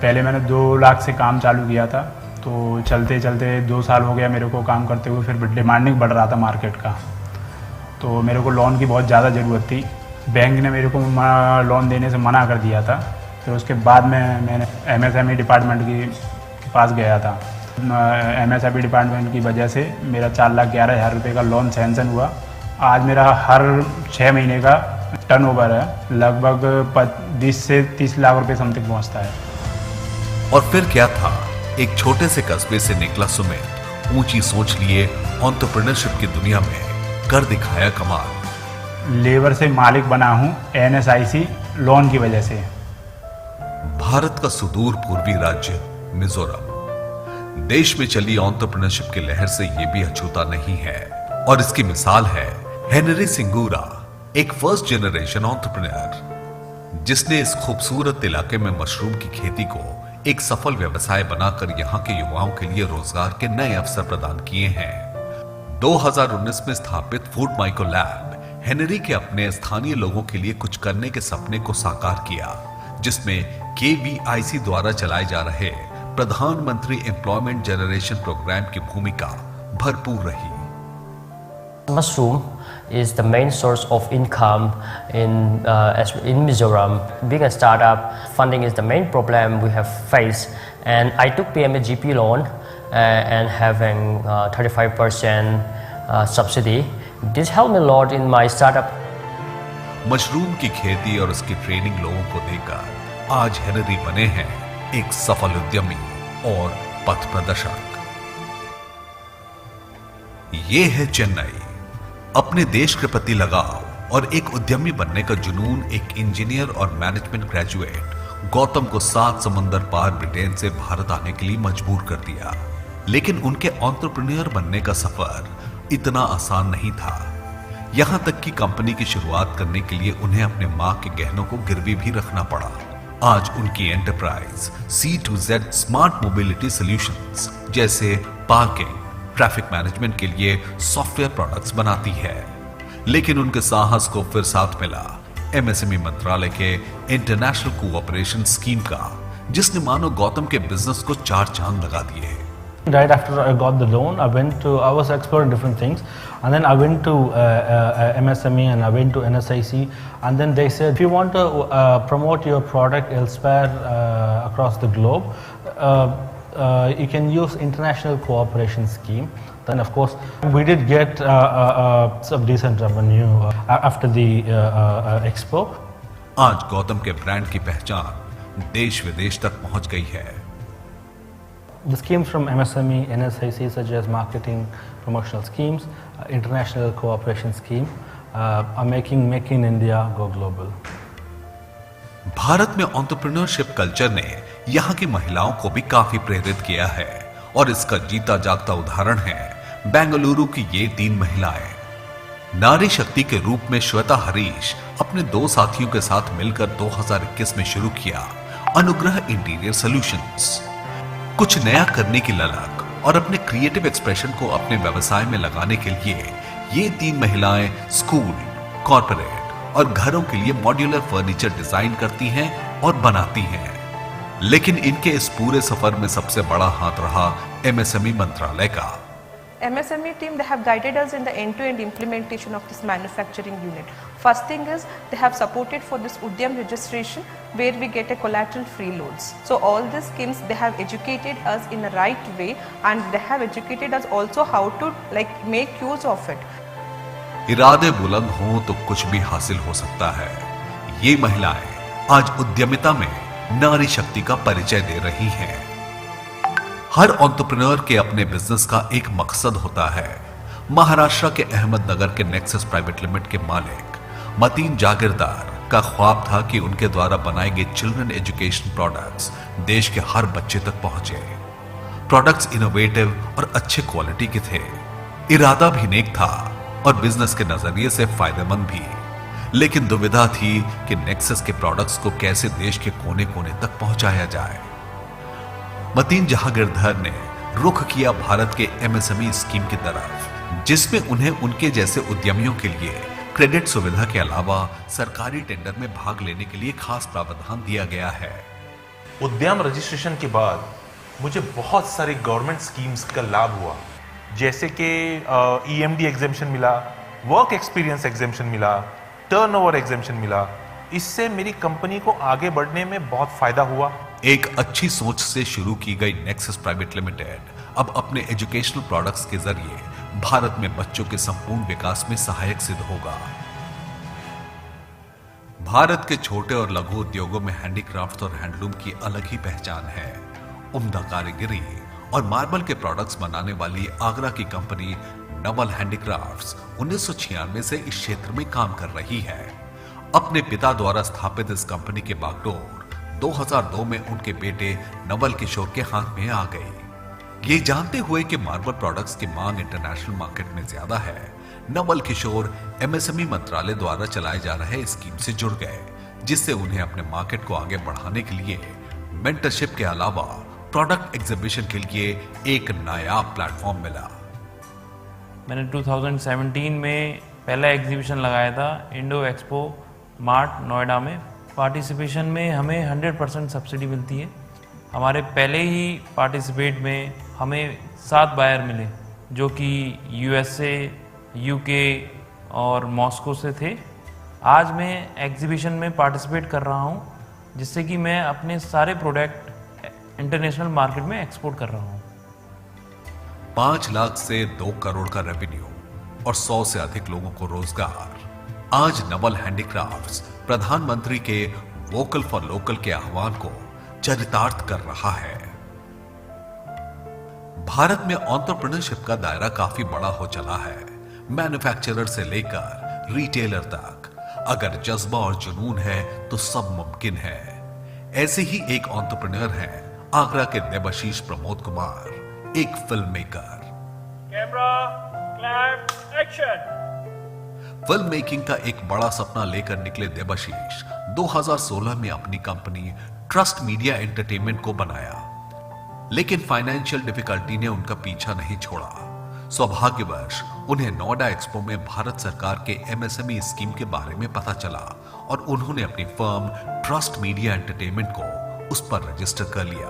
पहले मैंने 2 लाख से काम चालू किया था, तो चलते चलते 2 साल हो गया मेरे को काम करते हुए। फिर डिमांडिंग बढ़ रहा था मार्केट का, तो मेरे को लोन की बहुत ज़्यादा ज़रूरत थी। बैंक ने मेरे को लोन देने से मना कर दिया था। फिर उसके बाद मैंने एमएसएमई डिपार्टमेंट के पास गया था। एमएसएमई डिपार्टमेंट की वजह से मेरा 4,11,000 रुपये का लोन सैंक्शन हुआ। आज मेरा हर 6 महीने का टर्नओवर है लगभग 20 से 30 लाख रुपए समथिंग पहुंचता है। और फिर क्या था, एक छोटे से कस्बे से निकला सुमित ऊंची सोच लिए एंटरप्रेन्योरशिप की दुनिया में कर दिखाया कमाल। लेबर से मालिक बना हूं एनएसआईसी लोन की वजह से। भारत का सुदूर पूर्वी राज्य मिजोरम देश में चली एंटरप्रेन्योरशिप की लहर से ये भी अछूता नहीं है, और इसकी मिसाल है हेनरी सिंगूरा, एक फर्स्ट जनरेशन एंटरप्रेन्योर जिसने इस खूबसूरत इलाके में मशरूम की खेती को एक सफल व्यवसाय बनाकर यहां के युवाओं के लिए रोजगार के नए अवसर प्रदान किए हैं। 2019 में स्थापित फूड माइक्रो लैब हेनरी के अपने स्थानीय लोगों के लिए कुछ करने के सपने को साकार किया, जिसमें केवीआईसी द्वारा चलाए जा रहे प्रधानमंत्री एम्प्लॉयमेंट जनरेशन प्रोग्राम की भूमिका भरपूर रही। Mushroom is the main source of income in Mizoram. Being a startup, funding is the main problem we have faced, and I took PMAGP loan and having 35% subsidy. This helped me a lot in my startup. Mushroom की खेती और उसकी training लोगों को देकर आज Henry बने हैं एक सफल उद्यमी और पथ प्रदर्शक। ये है चेन्नई। अपने देश के प्रति लगाव और एक उद्यमी बनने का जुनून एक इंजीनियर और मैनेजमेंट ग्रेजुएट गौतम को 7 समुंदर पार ब्रिटेन से भारत आने के लिए मजबूर कर दिया। लेकिन उनके एंटरप्रेन्योर बनने का सफर इतना आसान नहीं था। यहां तक कि कंपनी की शुरुआत करने के लिए उन्हें अपने मां के गहनों को गिरवी भी रखना पड़ा। आज उनकी enterprise C2Z smart mobility solutions जैसे पार्किंग, ट्रैफिक मैनेजमेंट के लिए सॉफ्टवेयर प्रोडक्ट्स बनाती है। लेकिन उनके साहस को फिर साथ मिला एमएसएमई मंत्रालय के इंटरनेशनल कोऑपरेशन स्कीम का, जिसने मानो गौतम के बिजनेस को 4 चांद लगा दिए। Right after I got the loan, I was exploring different things, and then I went to MSME and I went to NSIC, and then they said if you want to promote your product elsewhere across the globe, you can use international cooperation scheme. Then of course we did get some decent revenue after the expo. आज गौतम के brand की पहचान देश विदेश तक पहुंच गई है। The schemes from MSME, NSIC such as marketing, promotional schemes, international cooperation scheme are making Make in India go global. Bharat में एंटरप्रेन्योरशिप कल्चर ने यहाँ की महिलाओं को भी काफी प्रेरित किया है और इसका जीता जागता उदाहरण है बेंगलुरु की ये 3 महिलाएं। नारी शक्ति के रूप में श्वेता हरीश अपने 2 साथियों के साथ मिलकर 2021 में शुरू किया अनुग्रह इंटीरियर सॉल्यूशंस। कुछ नया करने की ललक और अपने क्रिएटिव एक्सप्रेशन को अपने व्यवसाय में लगाने के लिए ये 3 महिलाएं स्कूल, कॉर्पोरेट और घरों के लिए मॉड्यूलर फर्नीचर डिजाइन करती हैं और बनाती हैं। लेकिन इनके इस पूरे सफर में सबसे बड़ा हाथ रहा एमएसएमई मंत्रालय का। MSME team, they have guided us in the end-to-end implementation of this manufacturing unit. First thing is they have supported for this Udyam registration where we get a collateral-free loans. So all these schemes, they have educated us in the right way and they have educated us also how to make use of it. इरादे बुलंद हों तो कुछ भी हासिल हो सकता है। ये महिलाएं आज उद्यमिता में नारी शक्ति का परिचय दे रही हैं। हर एंटरप्रेन्योर के अपने बिजनेस का एक मकसद होता है। महाराष्ट्र के अहमदनगर के नेक्सस प्राइवेट लिमिटेड के मालिक मतीन जागीरदार का ख्वाब था कि उनके द्वारा बनाए गए चिल्ड्रन एजुकेशन प्रोडक्ट्स देश के हर बच्चे तक पहुंचे। प्रोडक्ट्स इनोवेटिव और अच्छे क्वालिटी के थे। इरादा भी नेक था और बिजनेस के नजरिए से फायदेमंद भी, लेकिन दुविधा थी कि नेक्सस के प्रोडक्ट्स को कैसे देश के कोने कोने तक पहुंचाया जाए। मतीन जागीरदार ने रुख किया भारत के एमएसएमई स्कीम की तरफ, जिसमें उन्हें उनके जैसे उद्यमियों के लिए क्रेडिट सुविधा के अलावा सरकारी टेंडर में भाग लेने के लिए खास प्रावधान दिया गया है। उद्यम रजिस्ट्रेशन के बाद मुझे बहुत सारी गवर्नमेंट स्कीम्स का लाभ हुआ, जैसे कि ईएमडी एग्जेम्पशन मिला, वर्क एक्सपीरियंस एग्जेम्पशन मिला, टर्नओवर एग्जेम्पशन मिला। इससे मेरी कंपनी को आगे बढ़ने में बहुत फायदा हुआ। एक अच्छी सोच से शुरू की गई नेक्सस प्राइवेट लिमिटेड अब अपने एजुकेशनल प्रोडक्ट्स के जरिए भारत में बच्चों के संपूर्ण विकास में सहायक सिद्ध होगा। भारत के छोटे और लघु उद्योगों में हैंडीक्राफ्ट और हैंडलूम की अलग ही पहचान है। उम्दा कारीगरी और मार्बल के प्रोडक्ट्स बनाने वाली आगरा की कंपनी नवल हैंडीक्राफ्ट्स 1996 से इस क्षेत्र में काम कर रही है। अपने पिता द्वारा स्थापित इस कंपनी के बागडोर 2002 में उनके बेटे नवल किशोर के हाथ में आ गई। ये जानते हुए कि मार्बल प्रोडक्ट्स की मांग इंटरनेशनल मार्केट में ज्यादा है, नवल किशोर एमएसएमई मंत्रालय द्वारा चलाए जा रहे स्कीम से जुड़ गए, जिससे उन्हें अपने मार्केट को आगे बढ़ाने के लिए मेंटरशिप के अलावा प्रोडक्ट एग्जीबिशन के लिए एक नायाब प्लेटफॉर्म मिला। मैंने 2017 में पहला एग्जीबिशन लगाया था इंडो एक्सपो मार्ट नोएडा में। पार्टिसिपेशन में हमें 100% सब्सिडी मिलती है। हमारे पहले ही पार्टिसिपेट में हमें 7 बायर मिले, जो कि यूएसए, यूके और मॉस्को से थे। आज मैं एग्जीबिशन में पार्टिसिपेट कर रहा हूँ, जिससे कि मैं अपने सारे प्रोडक्ट इंटरनेशनल मार्केट में एक्सपोर्ट कर रहा हूँ। 5 लाख से 2 करोड़ का रेवेन्यू और 100 से अधिक लोगों को रोजगार। आज नवल हैंडीक्राफ्ट्स प्रधानमंत्री के वोकल फॉर लोकल के आह्वान को चरितार्थ कर रहा है। भारत में एंटरप्रेन्योरशिप का दायरा काफी बड़ा हो चला है, मैन्युफैक्चरर से लेकर रिटेलर तक। अगर जज्बा और जुनून है तो सब मुमकिन है। ऐसे ही एक एंटरप्रेन्योर हैं आगरा के देवाशीष प्रमोद कुमार, एक film maker. Camera, clap, action. Film making का एक बड़ा सपना लेकर निकले देवाशीष 2016 में अपनी कंपनी ट्रस्ट मीडिया एंटरटेनमेंट को बनाया, लेकिन फाइनेंशियल डिफिकल्टी ने उनका पीछा नहीं छोड़ा। सौभाग्यवश उन्हें नोएडा एक्सपो में भारत सरकार के एमएसएमई स्कीम के बारे में पता चला और उन्होंने अपनी फर्म ट्रस्ट मीडिया एंटरटेनमेंट को उस पर रजिस्टर कर लिया।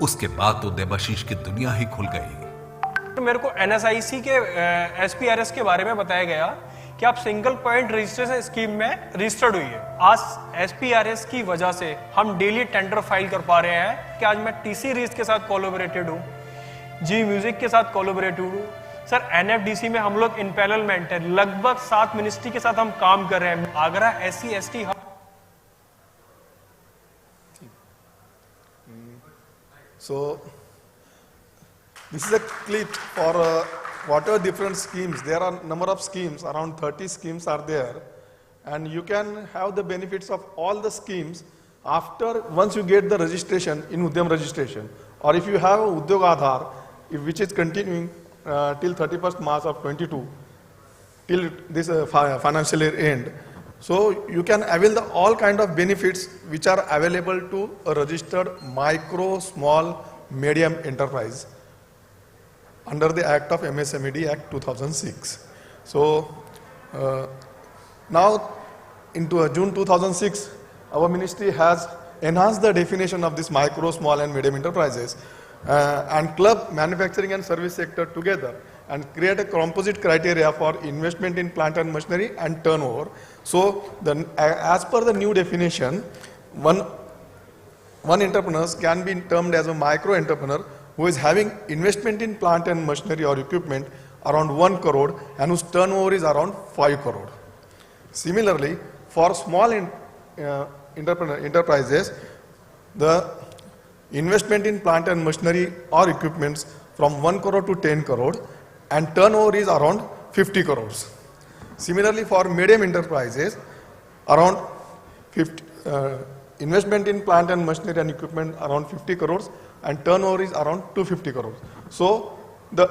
उसके बाद तो देवाशीष की दुनिया ही खुल गई। तो मेरे को एनएसआईसी के एसपीआरएस के बारे में बताया गया कि आप सिंगल पॉइंट रजिस्ट्रेशन स्कीम में रजिस्टर्ड हुई है। आज एसपीआरएस की वजह से हम डेली टेंडर फाइल कर पा रहे हैं कि आज मैं टीसी रीज के साथ कोलैबोरेटेड हूँ, जी म्यूजिक के साथ कोलैबोरेटेड हूँ। सर एनएफडीसी में हम लोग इन पैरेलमेंट है, लगभग 7 मिनिस्ट्री के साथ हम काम कर रहे हैं। Agra SC ST hub. So this is a clip for whatever different schemes. There are number of schemes, around 30 schemes are there, and you can have the benefits of all the schemes after once you get the registration in Udyam registration, or if you have Udyog Aadhaar, which is continuing till 31st March of 22, till this financial year end. So you can avail the all kind of benefits which are available to a registered micro, small, medium enterprise under the Act of MSMED Act 2006. So now into June 2006, our ministry has enhanced the definition of this micro, small and medium enterprises and club manufacturing and service sector together and create a composite criteria for investment in plant and machinery and turnover. So as per the new definition, one entrepreneur can be termed as a micro entrepreneur who is having investment in plant and machinery or equipment around 1 crore and whose turnover is around 5 crore. Similarly, for small enterprises, the investment in plant and machinery or equipments from 1 crore to 10 crore and turnover is around 50 crores. Similarly, for medium enterprises, around investment in plant and machinery and equipment around 50 crores and turnover is around 250 crores. So the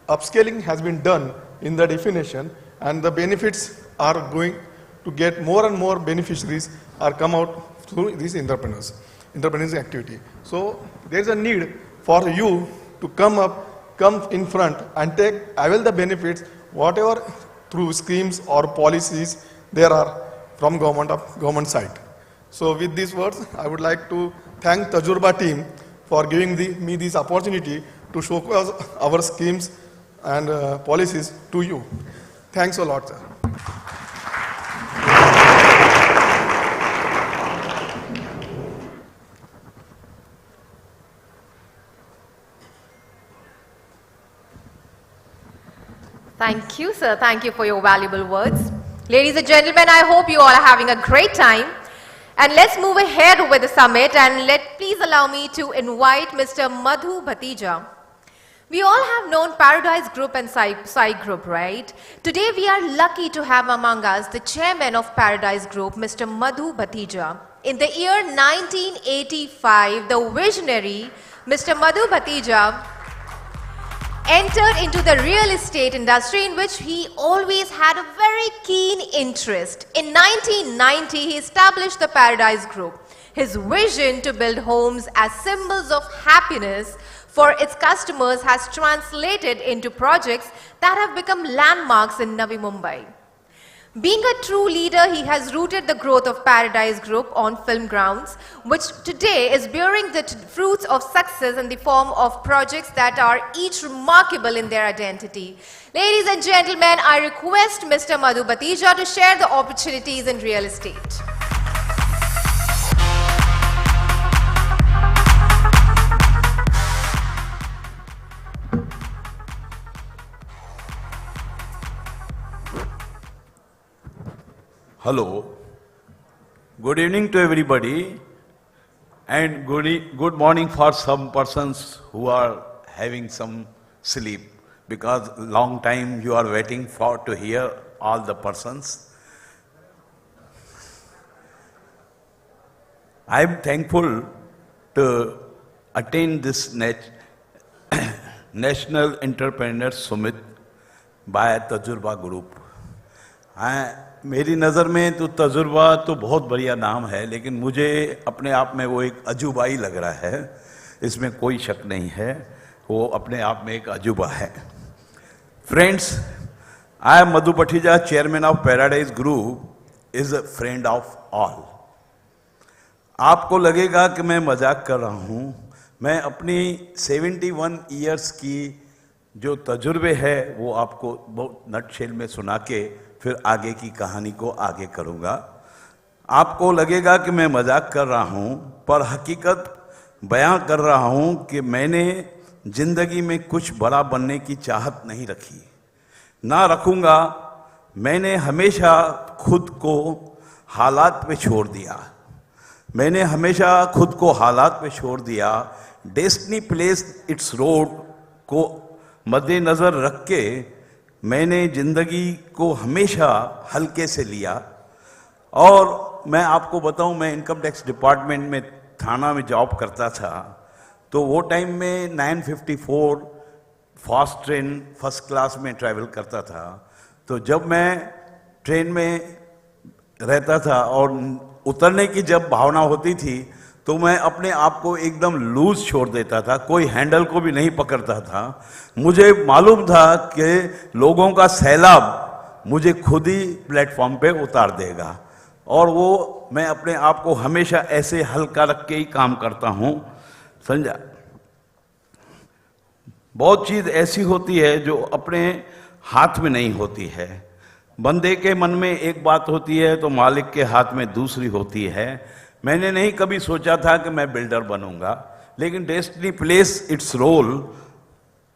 upscaling has been done in the definition, and the benefits are going to get more and more beneficiaries are come out through these entrepreneurs activity. So there is a need for you to come in front and avail the benefits whatever through schemes or policies there are from government side. So with these words, I would like to thank Tajurba team for giving me this opportunity to showcase our schemes and policies to you. Thanks a lot, sir. Thank you, sir. Thank you for your valuable words. Ladies and gentlemen, I hope you all are having a great time. And let's move ahead with the summit, and please allow me to invite Mr. Madhu Bhatija. We all have known Paradise Group and Sai Group, right? Today we are lucky to have among us the chairman of Paradise Group, Mr. Madhu Bhatija. In the year 1985, the visionary Mr. Madhu Bhatija entered into the real estate industry, in which he always had a very keen interest. In 1990, he established the Paradise Group. His vision to build homes as symbols of happiness for its customers has translated into projects that have become landmarks in Navi Mumbai. Being a true leader, he has rooted the growth of Paradise Group on film grounds, which today is bearing the fruits of success in the form of projects that are each remarkable in their identity. Ladies and gentlemen, I request Mr. Madhu Bhatija to share the opportunities in real estate. Hello, good evening to everybody, and good morning for some persons who are having some sleep, because long time you are waiting for to hear all the persons. I am thankful to attend this National Entrepreneurs Summit by Tajurba Group. मेरी नज़र में तो तजुर्बा तो बहुत बढ़िया नाम है, लेकिन मुझे अपने आप में वो एक अजूबा ही लग रहा है, इसमें कोई शक नहीं है, वो अपने आप में एक अजूबा है. Friends, I am Madhu Bathija, chairman of Paradise Group, is a friend of all. आपको लगेगा कि मैं मजाक कर रहा हूँ. मैं अपनी 71 ईयर्स की जो तजुर्बे है वो आपको बहुत नटशेल में सुना के फिर आगे की कहानी को आगे करूँगा. आपको लगेगा कि मैं मजाक कर रहा हूँ, पर हकीकत बयां कर रहा हूँ कि मैंने ज़िंदगी में कुछ बड़ा बनने की चाहत नहीं रखी, ना रखूँगा. मैंने हमेशा खुद को हालात पे छोड़ दिया. मैंने हमेशा खुद को हालात पे छोड़ दिया. डेस्टिनी प्लेस इट्स रोड को मद्देनज़र रख के मैंने ज़िंदगी को हमेशा हल्के से लिया। और मैं आपको बताऊं, मैं इनकम टैक्स डिपार्टमेंट में थाना में जॉब करता था, तो वो टाइम में 954 फास्ट ट्रेन फर्स्ट क्लास में ट्रैवल करता था। तो जब मैं ट्रेन में रहता था और उतरने की जब भावना होती थी तो मैं अपने आप को एकदम लूज छोड़ देता था, कोई हैंडल को भी नहीं पकड़ता था। मुझे मालूम था कि लोगों का सैलाब मुझे खुद ही प्लेटफॉर्म पे उतार देगा, और वो मैं अपने आप को हमेशा ऐसे हल्का रख के ही काम करता हूँ। समझा? बहुत चीज़ ऐसी होती है जो अपने हाथ में नहीं होती है। बंदे के मन में एक बात होती है तो मालिक के हाथ में दूसरी होती है। मैंने नहीं कभी सोचा था कि मैं बिल्डर बनूंगा, लेकिन डेस्टिनी प्लेस इट्स रोल।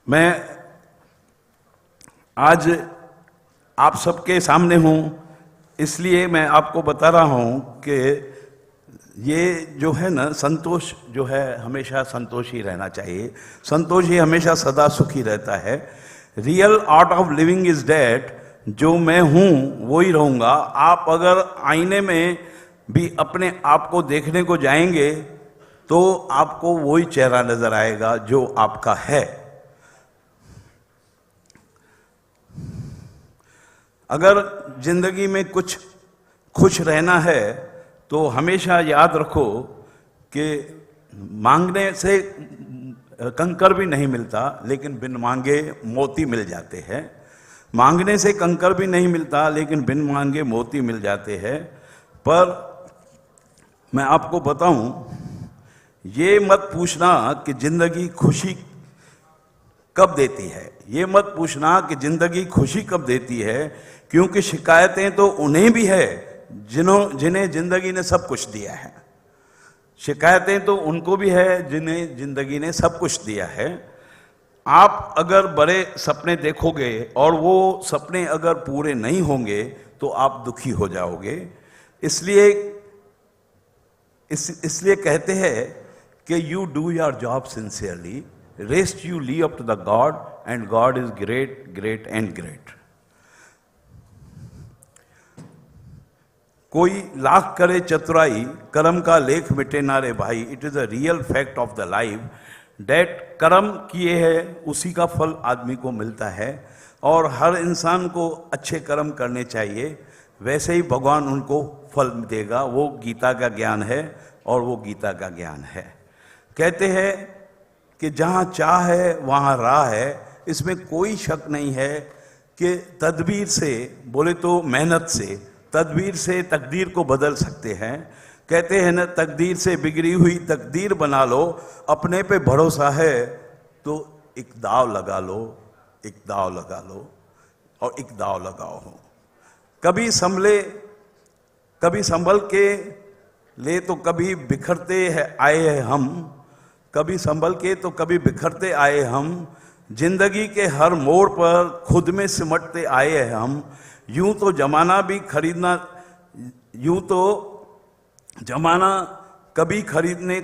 मैं आज आप सबके सामने हूँ, इसलिए मैं आपको बता रहा हूँ कि ये जो है ना, संतोष जो है हमेशा संतोष ही रहना चाहिए। संतोष ही हमेशा सदा सुखी रहता है। Real art of living is that, जो मैं हूँ वो ही रहूँगा। आप अगर आईने में भी अपने आप को देखने को जाएंगे तो आपको वही चेहरा नजर आएगा जो आपका है। अगर जिंदगी में कुछ खुश रहना है तो हमेशा याद रखो कि मांगने से कंकर भी नहीं मिलता, लेकिन बिन मांगे मोती मिल जाते हैं। मांगने से कंकर भी नहीं मिलता, लेकिन बिन मांगे मोती मिल जाते हैं। पर मैं आपको बताऊं, ये मत पूछना कि जिंदगी खुशी कब देती है। ये मत पूछना कि जिंदगी खुशी कब देती है, क्योंकि शिकायतें तो उन्हें भी है जिन्हें जिंदगी ने सब कुछ दिया है। शिकायतें तो उनको भी है जिन्हें जिंदगी ने सब कुछ दिया है। आप अगर बड़े सपने देखोगे और वो सपने अगर पूरे नहीं होंगे तो आप दुखी हो जाओगे। इसलिए कहते हैं कि you do your job sincerely, rest you leave up to the God, and God is great great and great. कोई लाख करे चतुराई, कर्म का लेख मिटे ना रे भाई। It is a real fact of the life that कर्म किए है उसी का फल आदमी को मिलता है, और हर इंसान को अच्छे कर्म करने चाहिए, वैसे ही भगवान उनको फल देगा। वो गीता का ज्ञान है और वो गीता का ज्ञान है। कहते हैं कि जहाँ चाह है वहाँ राह है। इसमें कोई शक नहीं है कि तदबीर से, बोले तो मेहनत से, तदबीर से तकदीर को बदल सकते हैं। कहते हैं ना, तकदीर से बिगड़ी हुई तकदीर बना लो। अपने पे भरोसा है तो एक दाव लगा लो, एक दाव लगा लो और एक दाव लगाओ। कभी संभल के ले तो कभी बिखरते आए हैं हम, कभी संभल के तो कभी बिखरते आए हम। जिंदगी के हर मोड़ पर खुद में सिमटते आए हैं हम। यूं तो जमाना कभी खरीद नहीं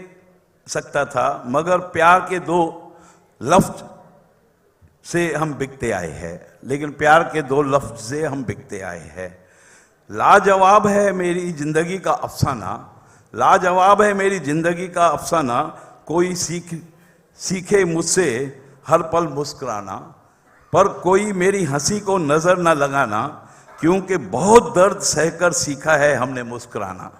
सकता था, मगर प्यार के दो लफ्ज से हम बिकते आए हैं। लेकिन प्यार के दो लफ्ज से हम बिकते आए हैं। लाजवाब है मेरी जिंदगी का अफसाना, लाजवाब है मेरी जिंदगी का अफसाना। कोई सीखे मुझसे हर पल मुस्कुराना, पर कोई मेरी हंसी को नजर न लगाना, क्योंकि बहुत दर्द सहकर सीखा है हमने मुस्कुराना।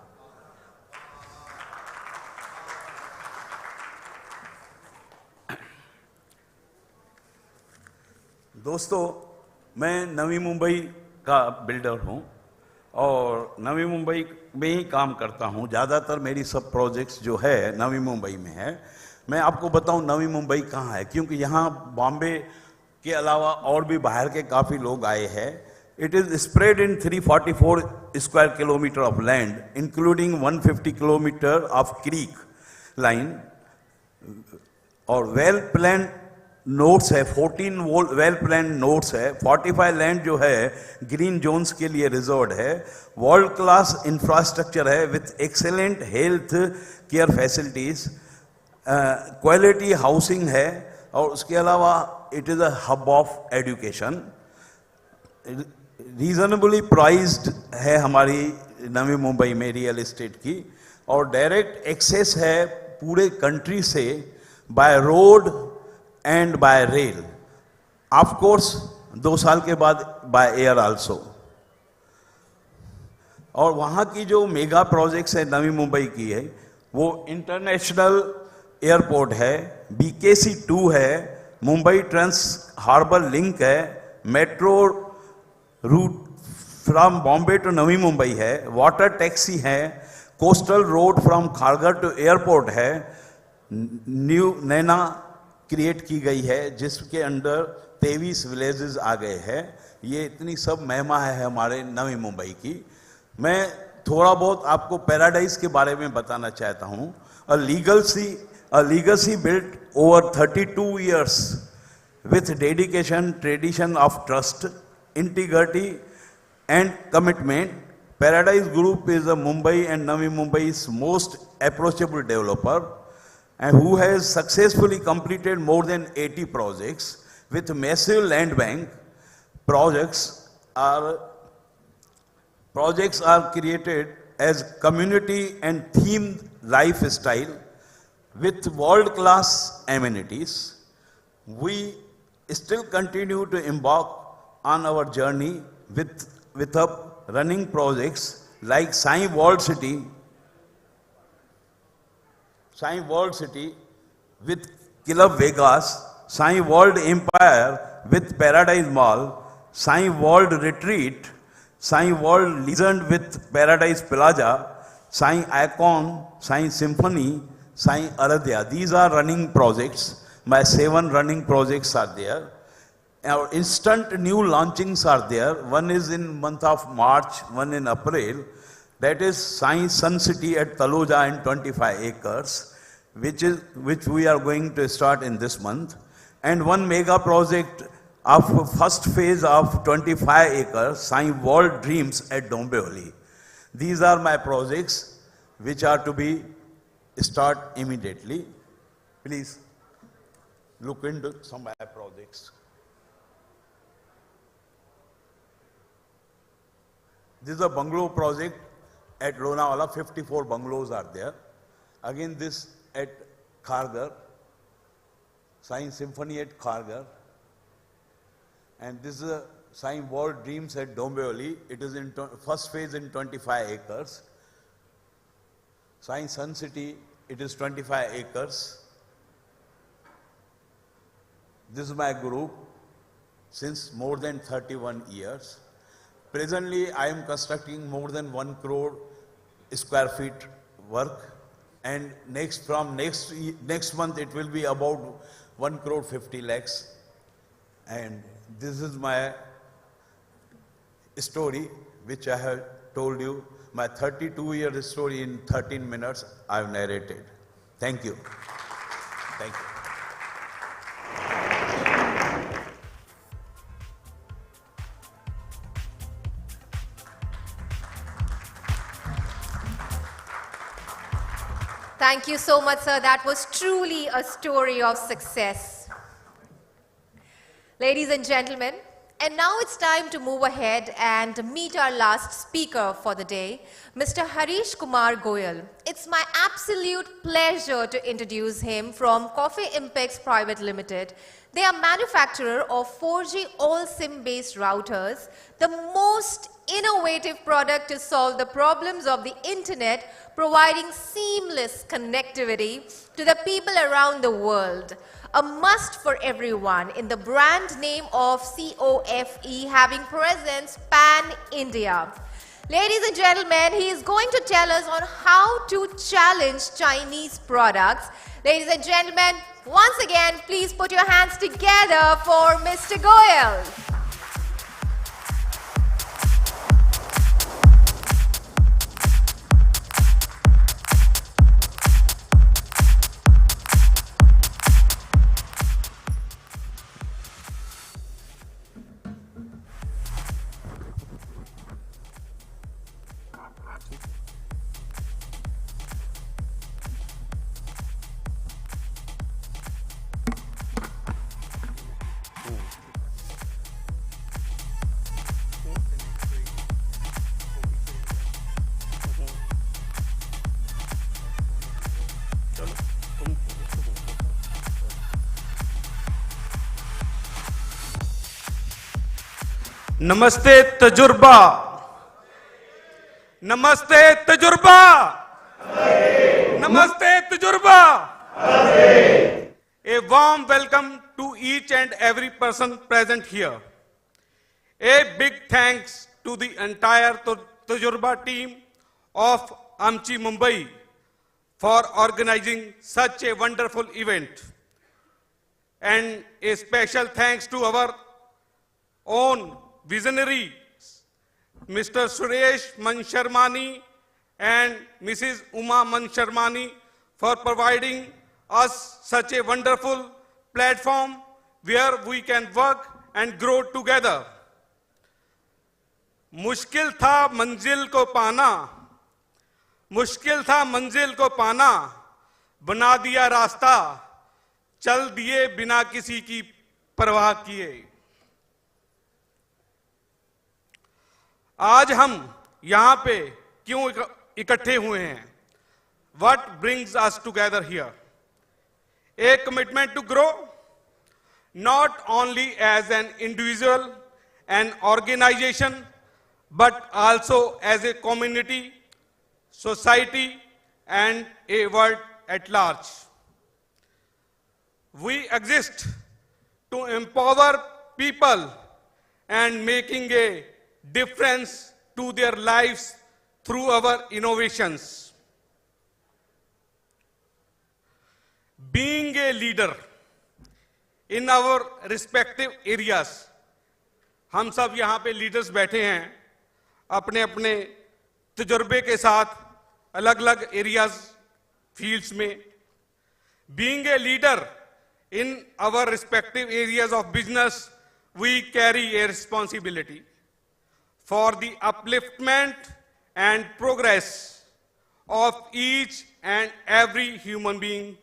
दोस्तों, मैं नवी मुंबई का बिल्डर हूँ और नवी मुंबई में ही काम करता हूँ। ज़्यादातर मेरी सब प्रोजेक्ट्स जो है नवी मुंबई में है। मैं आपको बताऊँ नवी मुंबई कहाँ है, क्योंकि यहाँ बॉम्बे के अलावा और भी बाहर के काफ़ी लोग आए हैं। It is spread in 344 square kilometre of land, including 150 kilometre of creek line, और वेल प्लान नोट्स है, 14 वेल प्लान नोट्स है। 45 लैंड जो है ग्रीन जोन्स के लिए रिजर्व है। वर्ल्ड क्लास इंफ्रास्ट्रक्चर है with excellent health care facilities, quality housing है, और उसके अलावा it is a hub of education. Reasonably priced है हमारी नवी मुंबई में रियल एस्टेट की, और डायरेक्ट एक्सेस है पूरे कंट्री से by road and bye rail, of course 2 साल के बाद बाय एयर आल्सो। और वहाँ की जो मेगा प्रोजेक्ट्स है नवी मुंबई की है, वो इंटरनेशनल एयरपोर्ट है, BKC 2 है, मुंबई ट्रांस हार्बर लिंक है, metro route from Bombay to Navi Mumbai है, वाटर टैक्सी है, coastal road from Kharghar to airport है, न्यू नैना क्रिएट की गई है जिसके अंडर 23 विलेजेस आ गए हैं। ये इतनी सब महिमा है हमारे नवी मुंबई की। मैं थोड़ा बहुत आपको पैराडाइज के बारे में बताना चाहता हूँ। A legacy built over 32 years with dedication, tradition of trust, integrity and commitment. Paradise Group is a Mumbai and Navi Mumbai's most approachable developer and who has successfully completed more than 80 projects with massive land bank. Projects are created as community and themed lifestyle with world-class amenities. We still continue to embark on our journey with up running projects like Sai World City with Club Vegas, Sai World Empire with Paradise Mall, Sai World Retreat, Sai World Legend with Paradise Plaza, Sai Icon, Sai Symphony, Sai Aradhya. These are running projects. My 7 running projects are there. Our instant new launchings are there. One is in month of March, one in April. That is Sai Sun City at Taloja in 25 acres, which we are going to start in this month. And one mega project of first phase of 25 acres, Sai World Dreams at Dombivli. These are my projects which are to be start immediately. Please look into some of my projects. This is a bungalow project at Lonavala. 54 bungalows are there. Again, this at Kharghar, Sai Symphony at Kharghar. And this is a Sai World Dreams at Dombivli. It is in first phase in 25 acres. Sai Sun City, it is 25 acres. This is my group since more than 31 years. Presently, I am constructing more than 1 crore square feet work, and next month it will be about 1 crore 50 lakhs. And this is my story, which I have told you. My 32-year story in 13 minutes I have narrated. Thank you. Thank you. Thank you so much, sir. That was truly a story of success. Ladies and gentlemen, and now it's time to move ahead and meet our last speaker for the day, Mr. Harish Kumar Goyal. It's my absolute pleasure to introduce him from Coffee Impex Private Limited. They are manufacturer of 4G all SIM-based routers, the most innovative product to solve the problems of the internet, providing seamless connectivity to the people around the world. A must for everyone in the brand name of COFE, having presence pan-India. Ladies and gentlemen, he is going to tell us on how to challenge Chinese products. Ladies and gentlemen, once again, please put your hands together for Mr. Goyal. नमस्ते तजुर्बा, नमस्ते तजुर्बा, नमस्ते तजुर्बा. A warm welcome to each and every person present here. A big thanks to the entire Tajurba team of Amchi Mumbai for organizing such a wonderful event. And a special thanks to our own visionary, Mr. Suresh Mansharmani and Mrs. Uma Mansharmani, for providing us such a wonderful platform where we can work and grow together. मुश्किल था मंजिल को पाना, मुश्किल था मंजिल को पाना, बना दिया रास्ता, चल दिए बिना किसी की परवाह किए. आज हम यहां पे क्यों इकट्ठे हुए हैं? What brings us together here? A commitment to grow, not only as an individual and organization, but also as a community, society, and a world at large. We exist to empower people and making a difference to their lives through our innovations. Being a leader in our respective areas, हम सब यहाँ पे leaders बैठे हैं अपने अपने तजुर्बे के साथ अलग अलग एरियाज फील्ड्स में. Being a leader in our respective areas of business, we carry a responsibility for the upliftment and progress of each and every human being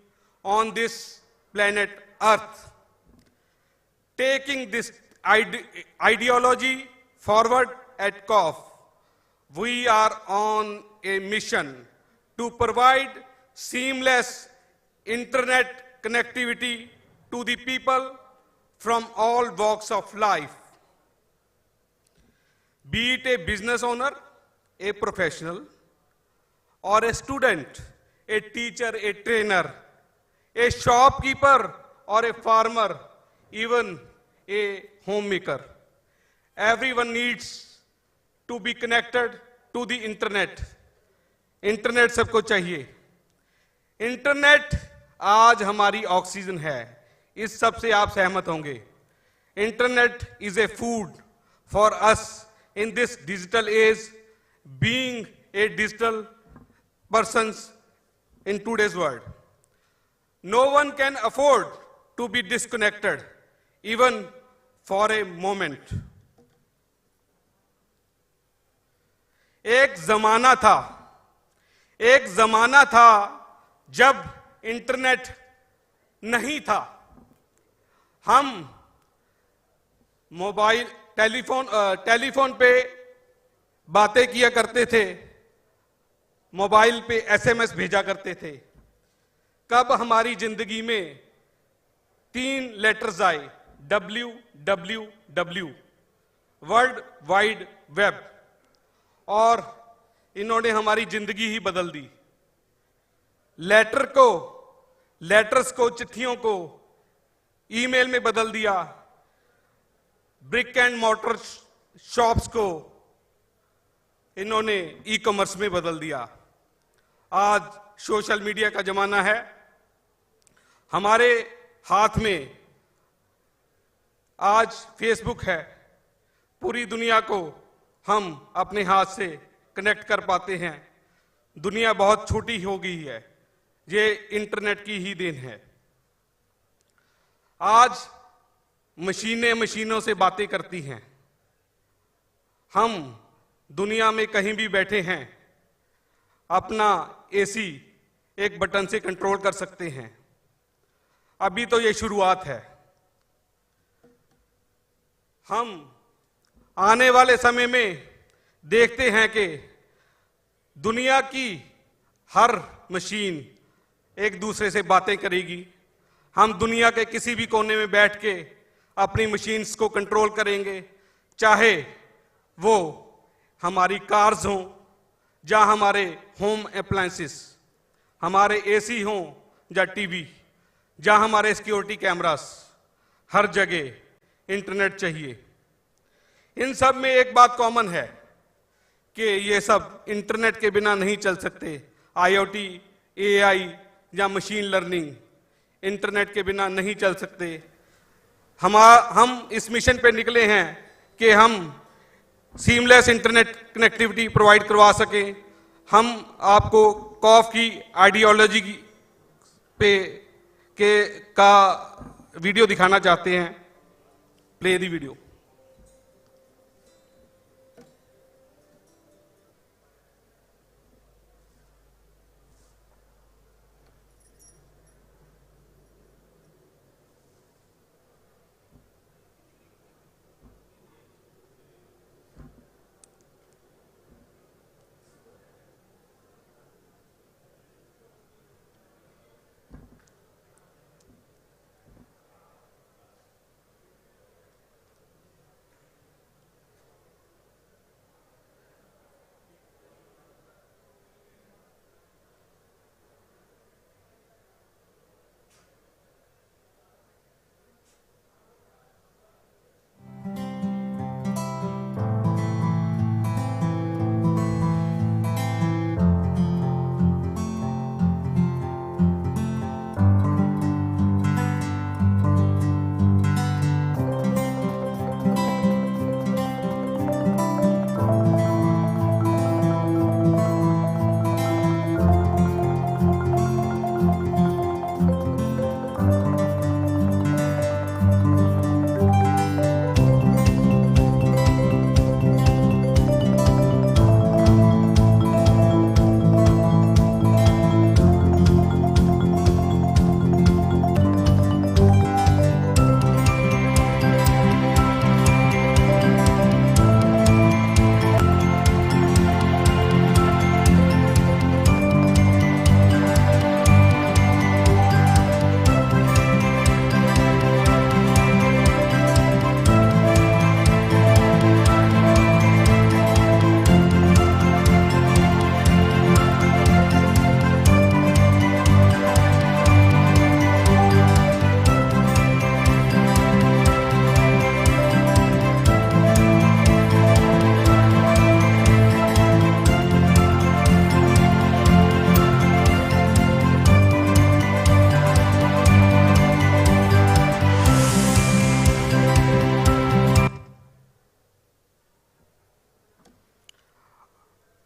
on this planet Earth. Taking this ideology forward at COF, we are on a mission to provide seamless internet connectivity to the people from all walks of life. Be it a business owner, a professional, or a student, a teacher, a trainer, a shopkeeper, or a farmer, even a homemaker. Everyone needs to be connected to the internet. Internet सबको चाहिए. Internet आज हमारी oxygen है, इस सब से आप सहमत होंगे. Internet is a food for us in this digital age, being a digital persons in today's world. No one can afford to be disconnected, even for a moment. एक जमाना था जब इंटरनेट नहीं था. हम मोबाइल टेलीफोन पे बातें किया करते थे, मोबाइल पे एसएमएस भेजा करते थे. कब हमारी जिंदगी में 3 लेटर्स आए, WWW, वर्ल्ड वाइड वेब, और इन्होंने हमारी जिंदगी ही बदल दी. लेटर्स को, चिट्ठियों को ईमेल में बदल दिया. ब्रिक एंड मोटर शॉप्स को इन्होंने ई कॉमर्स में बदल दिया. आज सोशल मीडिया का जमाना है. हमारे हाथ में आज फेसबुक है. पूरी दुनिया को हम अपने हाथ से कनेक्ट कर पाते हैं. दुनिया बहुत छोटी हो गई है, ये इंटरनेट की ही देन है. आज मशीनों से बातें करती हैं. हम दुनिया में कहीं भी बैठे हैं, अपना एसी एक बटन से कंट्रोल कर सकते हैं. अभी तो ये शुरुआत है. हम आने वाले समय में देखते हैं कि दुनिया की हर मशीन एक दूसरे से बातें करेगी. हम दुनिया के किसी भी कोने में बैठ के अपनी मशीन्स को कंट्रोल करेंगे, चाहे वो हमारी कार्स हों या हमारे होम अप्लायंसेस, हमारे एसी हों या टीवी, या हमारे सिक्योरिटी कैमरास, हर जगह इंटरनेट चाहिए। इन सब में एक बात कॉमन है कि ये सब इंटरनेट के बिना नहीं चल सकते। आईओटी, एआई या मशीन लर्निंग इंटरनेट के बिना नहीं चल सकते। हम इस मिशन पे निकले हैं कि हम सीमलेस इंटरनेट कनेक्टिविटी प्रोवाइड करवा सकें। हम आपको कॉफ की आइडियोलॉजी पे का वीडियो दिखाना चाहते हैं। Play the video.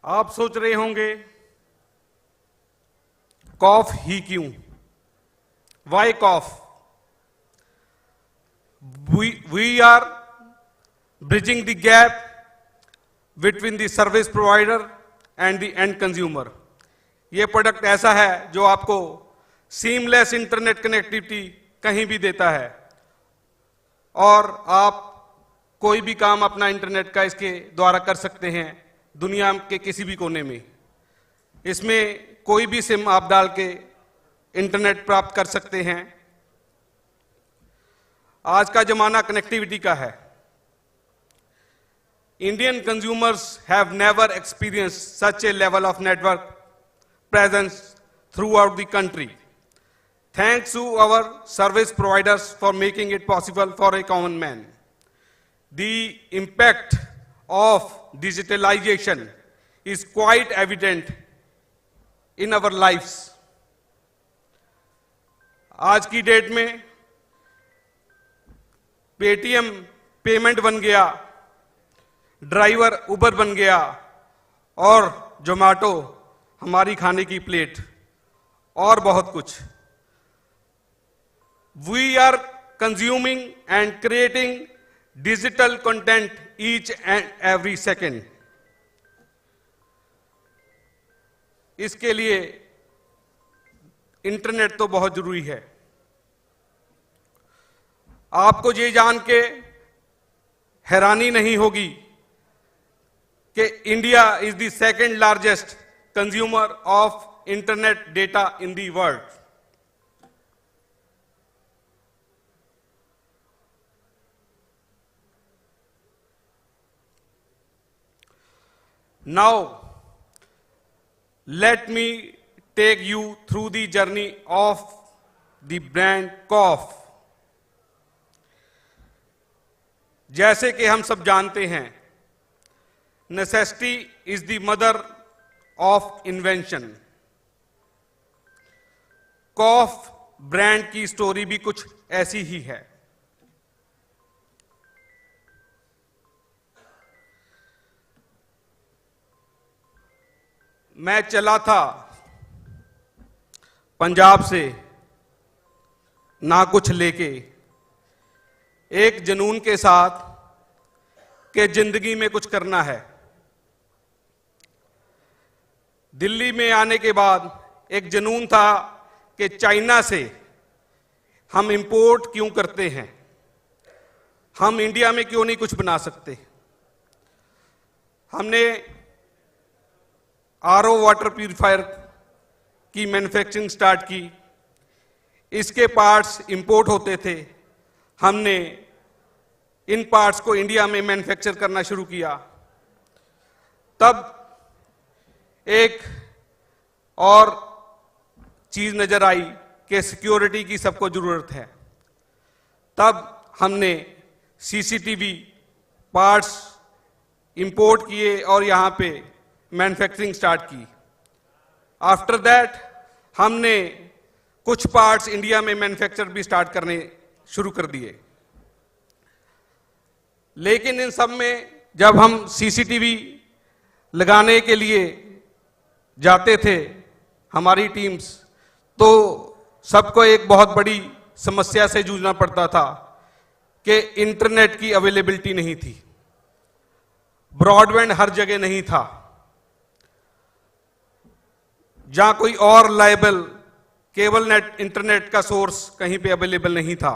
आप सोच रहे होंगे कॉफ ही क्यों, why Kof? We are bridging the gap between the service provider and the end consumer. ये प्रोडक्ट ऐसा है जो आपको सीमलेस इंटरनेट कनेक्टिविटी कहीं भी देता है और आप कोई भी काम अपना इंटरनेट का इसके द्वारा कर सकते हैं दुनिया के किसी भी कोने में। इसमें कोई भी सिम आप डाल के इंटरनेट प्राप्त कर सकते हैं। आज का जमाना कनेक्टिविटी का है। Indian consumers have never experienced such A level of network presence throughout the country. Thanks to our service providers for making it possible for a common man. The impact of digitalization is quite evident in our lives. आज की date में Paytm payment बन गया, driver उबर बन गया और जोमेटो हमारी खाने की प्लेट और बहुत कुछ। We are consuming and creating digital content each and every second. इसके लिए इंटरनेट तो बहुत जरूरी है। आपको ये जान के हैरानी नहीं होगी कि India is the second largest consumer of internet data in the world. Now, let me take you through the journey of the brand Kof. जैसे कि हम सब जानते हैं, necessity is the mother of invention. Kof brand की story भी कुछ ऐसी ही है। मैं चला था पंजाब से ना कुछ लेके, एक जुनून के साथ कि जिंदगी में कुछ करना है। दिल्ली में आने के बाद एक जुनून था कि चाइना से हम इंपोर्ट क्यों करते हैं, हम इंडिया में क्यों नहीं कुछ बना सकते। हमने आरओ वाटर प्यूरिफायर की मैन्युफैक्चरिंग स्टार्ट की। इसके पार्ट्स इंपोर्ट होते थे, हमने इन पार्ट्स को इंडिया में मैन्युफैक्चर करना शुरू किया। तब एक और चीज नजर आई कि सिक्योरिटी की सबको जरूरत है। तब हमने सीसीटीवी पार्ट्स इंपोर्ट किए और यहां पे मैन्युफैक्चरिंग स्टार्ट की। आफ्टर दैट हमने कुछ पार्ट्स इंडिया में मैन्युफैक्चर भी स्टार्ट करने शुरू कर दिए। लेकिन इन सब में जब हम सीसीटीवी लगाने के लिए जाते थे हमारी टीम्स, तो सबको एक बहुत बड़ी समस्या से जूझना पड़ता था कि इंटरनेट की अवेलेबिलिटी नहीं थी, ब्रॉडबैंड हर जगह नहीं था, जहां कोई और लाइबल केबल नेट इंटरनेट का सोर्स कहीं पे अवेलेबल नहीं था।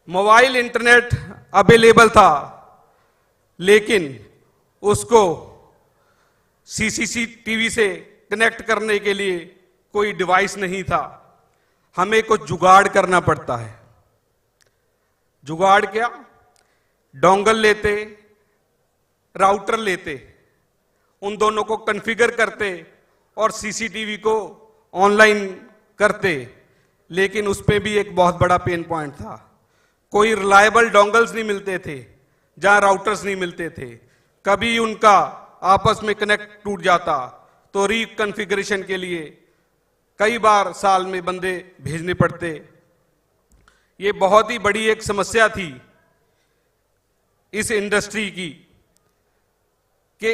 मोबाइल इंटरनेट अवेलेबल था, लेकिन उसको सीसीटीवी से कनेक्ट करने के लिए कोई डिवाइस नहीं था। हमें कुछ जुगाड़ करना पड़ता है। जुगाड़ क्या? डोंगल लेते, राउटर लेते, उन दोनों को कॉन्फ़िगर करते और सीसीटीवी को ऑनलाइन करते। लेकिन उसपे भी एक बहुत बड़ा पेन पॉइंट था, कोई रिलायबल डोंगल्स नहीं मिलते थे, जहां राउटर्स नहीं मिलते थे। कभी उनका आपस में कनेक्ट टूट जाता तो रिकॉन्फ़िगरेशन के लिए कई बार साल में बंदे भेजने पड़ते। ये बहुत ही बड़ी एक समस्या थी इस इंडस्ट्री की कि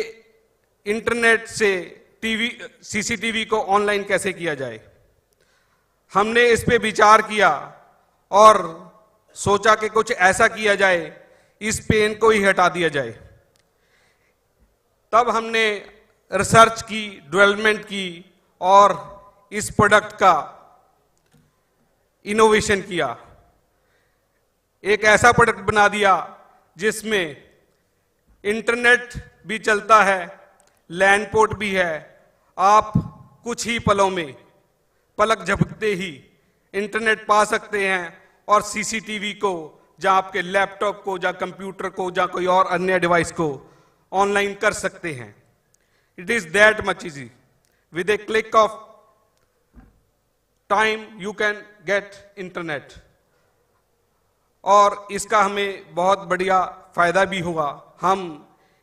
इंटरनेट से सीसीटीवी को ऑनलाइन कैसे किया जाए। हमने इस पे विचार किया और सोचा कि कुछ ऐसा किया जाए, इस पेन को ही हटा दिया जाए। तब हमने रिसर्च की, डेवलपमेंट की और इस प्रोडक्ट का इनोवेशन किया। एक ऐसा प्रोडक्ट बना दिया जिसमें इंटरनेट भी चलता है, लैंड पोर्ट भी है। आप कुछ ही पलों में, पलक झपकते ही इंटरनेट पा सकते हैं और सीसीटीवी को, जहां आपके लैपटॉप को, जहां कंप्यूटर को, जहां कोई और अन्य डिवाइस को ऑनलाइन कर सकते हैं। It is that much easy. With A click of time you can get internet. और इसका हमें बहुत बढ़िया फायदा भी हुआ। हम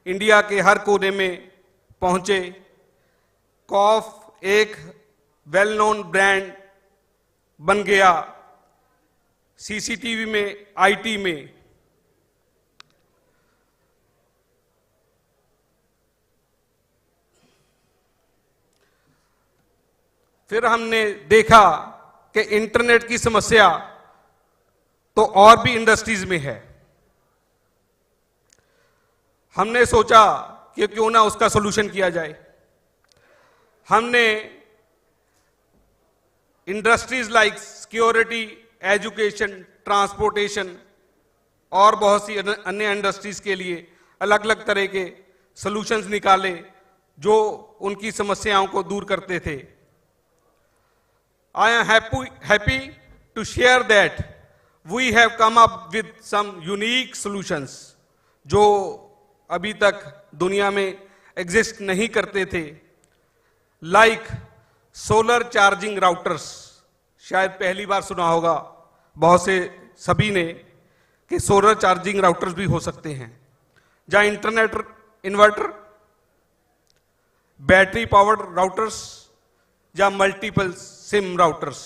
इंडिया के हर कोने में पहुंचे। कॉफ एक वेल नोन ब्रांड बन गया सीसीटीवी में, आईटी में। फिर हमने देखा कि इंटरनेट की समस्या तो और भी इंडस्ट्रीज में है। हमने सोचा कि क्यों ना उसका सॉल्यूशन किया जाए। हमने industries like security, education, transportation और बहुत सी अन्य इंडस्ट्रीज के लिए अलग अलग तरह के सॉल्यूशंस निकाले जो उनकी समस्याओं को दूर करते थे। I am happy to share that we have come up with some unique solutions जो अभी तक दुनिया में एग्जिस्ट नहीं करते थे, लाइक सोलर चार्जिंग राउटर्स। शायद पहली बार सुना होगा बहुत से सभी ने कि सोलर चार्जिंग राउटर्स भी हो सकते हैं, जहां internet inverter, battery powered routers या मल्टीपल सिम राउटर्स।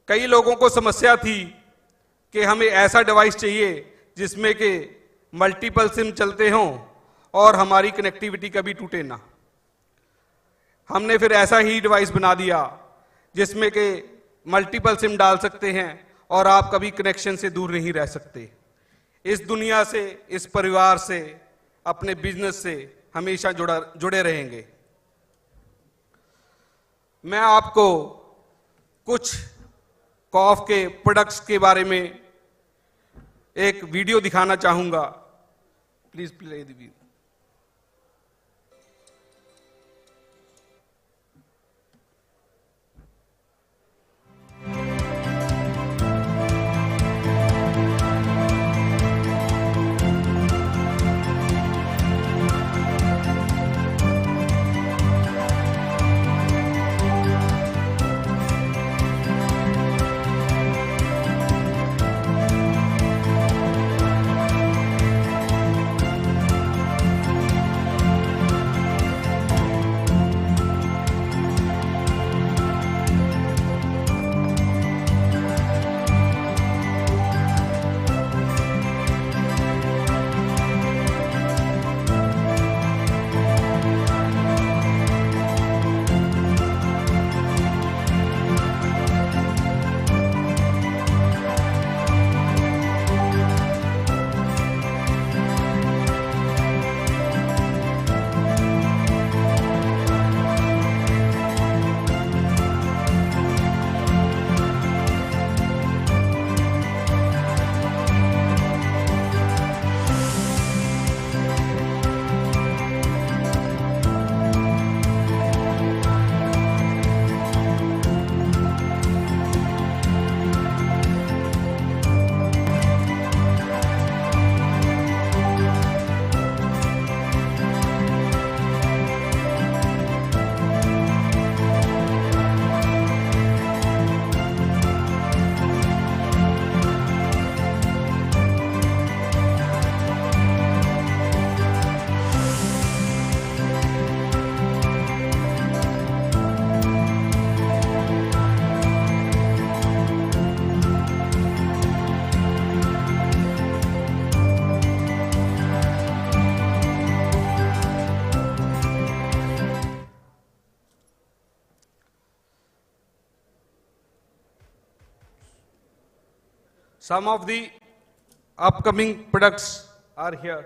कई लोगों को समस्या थी कि हमें ऐसा डिवाइस चाहिए जिसमें के मल्टीपल सिम चलते हों और हमारी कनेक्टिविटी कभी टूटे ना। हमने फिर ऐसा ही डिवाइस बना दिया जिसमें के मल्टीपल सिम डाल सकते हैं और आप कभी कनेक्शन से दूर नहीं रह सकते। इस दुनिया से, इस परिवार से, अपने बिजनेस से हमेशा जुड़े रहेंगे। मैं आपको कुछ कॉफ के प्रोडक्ट्स के बारे में एक वीडियो दिखाना चाहूंगा। Please play the video. Some of the upcoming products are here.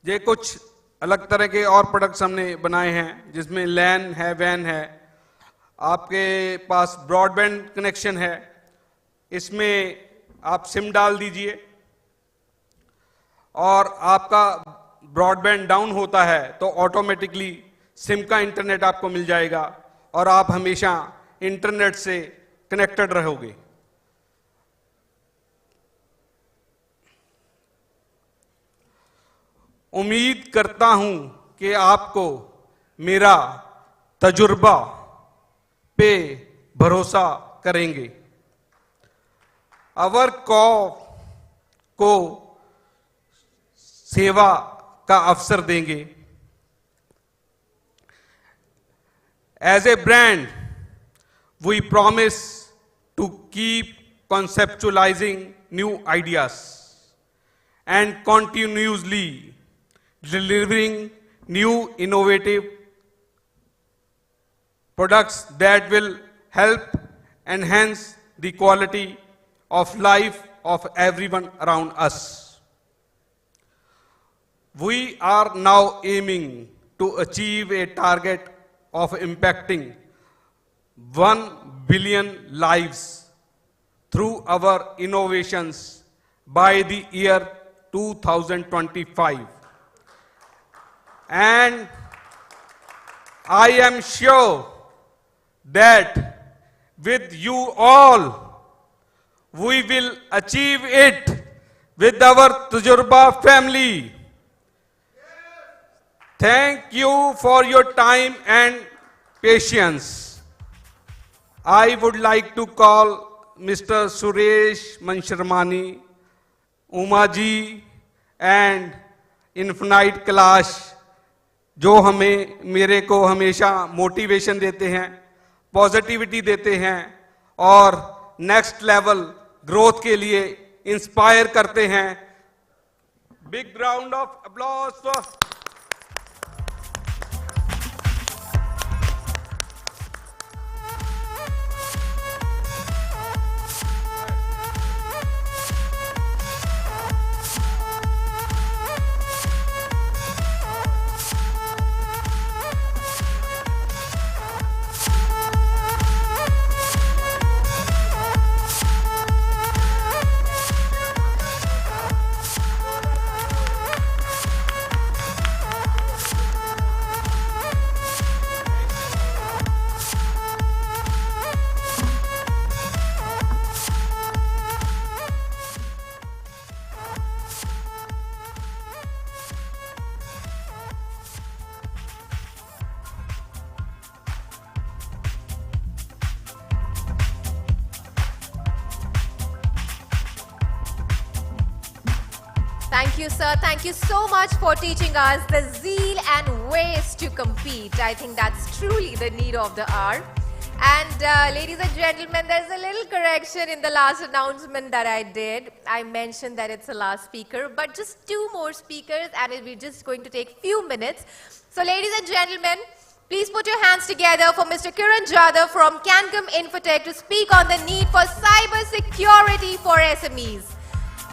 ये कुछ अलग तरह के और प्रोडक्ट्स हमने बनाए हैं जिसमें लैन है, वैन है, आपके पास ब्रॉडबैंड कनेक्शन है, इसमें आप सिम डाल दीजिए और आपका ब्रॉडबैंड डाउन होता है तो ऑटोमेटिकली सिम का इंटरनेट आपको मिल जाएगा और आप हमेशा इंटरनेट से कनेक्टेड रहोगे। उम्मीद करता हूं कि आपको मेरा तजुर्बा पे भरोसा करेंगे। अवर कॉफ को सेवा का अवसर देंगे। As a brand, we promise to keep conceptualizing new ideas and continuously delivering new innovative products that will help enhance the quality of life of everyone around us. We are now aiming to achieve a target of impacting 1 billion lives through our innovations by the year 2025. And I am sure that with you all. We will achieve it with our Tajurba family. Thank you for your time and patience. I would like to call Mr. Suresh Mansharmani, Umaji and Infinite Kailash, जो हमें मेरे को हमेशा motivation देते हैं, positivity देते हैं और नेक्स्ट लेवल ग्रोथ के लिए इंस्पायर करते हैं. Big round of applause. Thank you, sir. Thank you so much for teaching us the zeal and ways to compete. I think that's truly the need of the hour. And ladies and gentlemen, there's a little correction in the last announcement that I did. I mentioned that it's the last speaker, but just 2 more speakers and we're just going to take few minutes. So ladies and gentlemen, please put your hands together for Mr. Kiran Jadhav from Cancom Infotech to speak on the need for cyber security for SMEs.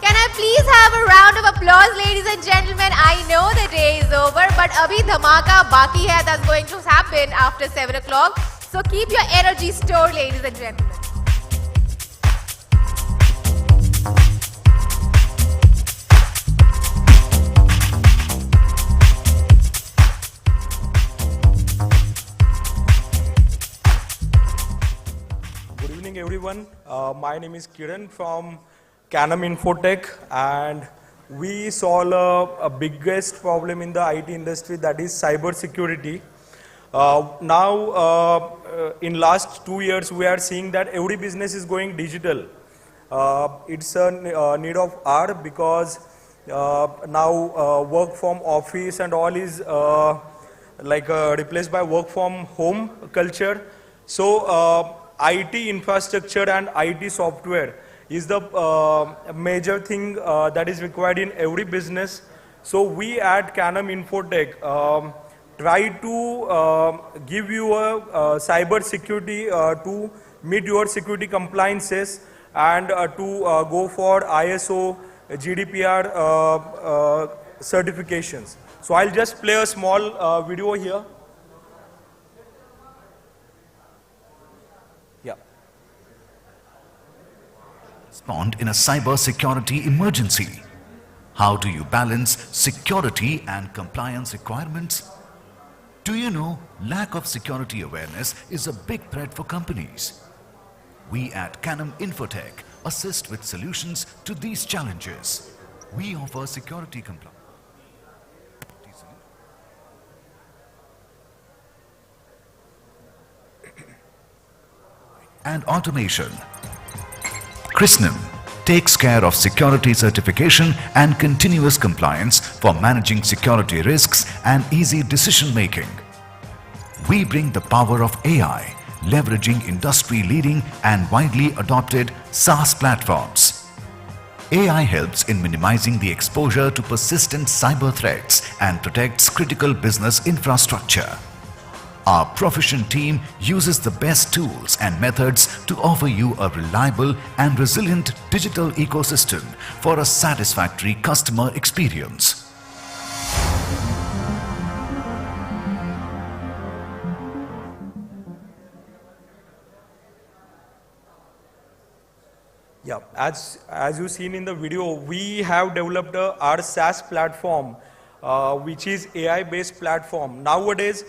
Can I please have a round of applause, ladies and gentlemen? I know the day is over, but abhi dhamaka baki hai that's going to happen after 7 o'clock. So keep your energy stored, ladies and gentlemen. Good evening, everyone. My name is Kiran from Cancom Infotech, and we solve a biggest problem in the IT industry, that is cyber security. Now, in last 2 years, we are seeing that every business is going digital. It's a need of hour because now work from office and all is replaced by work from home culture. So IT infrastructure and IT software is the major thing that is required in every business. So we at Cancom Infotech try to give you a cyber security to meet your security compliances and to go for ISO, GDPR certifications. So I'll just play a small video here. Respond in a cyber security emergency. How do you balance security and compliance requirements? Do you know lack of security awareness is a big threat for companies? We at Cancom Infotech assist with solutions to these challenges. We offer security compliance and automation. Krishnam takes care of security certification and continuous compliance for managing security risks and easy decision making. We bring the power of AI, leveraging industry-leading and widely adopted SaaS platforms. AI helps in minimizing the exposure to persistent cyber threats and protects critical business infrastructure. Our proficient team uses the best tools and methods to offer you a reliable and resilient digital ecosystem for a satisfactory customer experience. Yeah, as you seen in the video, we have developed our SaaS platform, which is AI-based platform. Nowadays,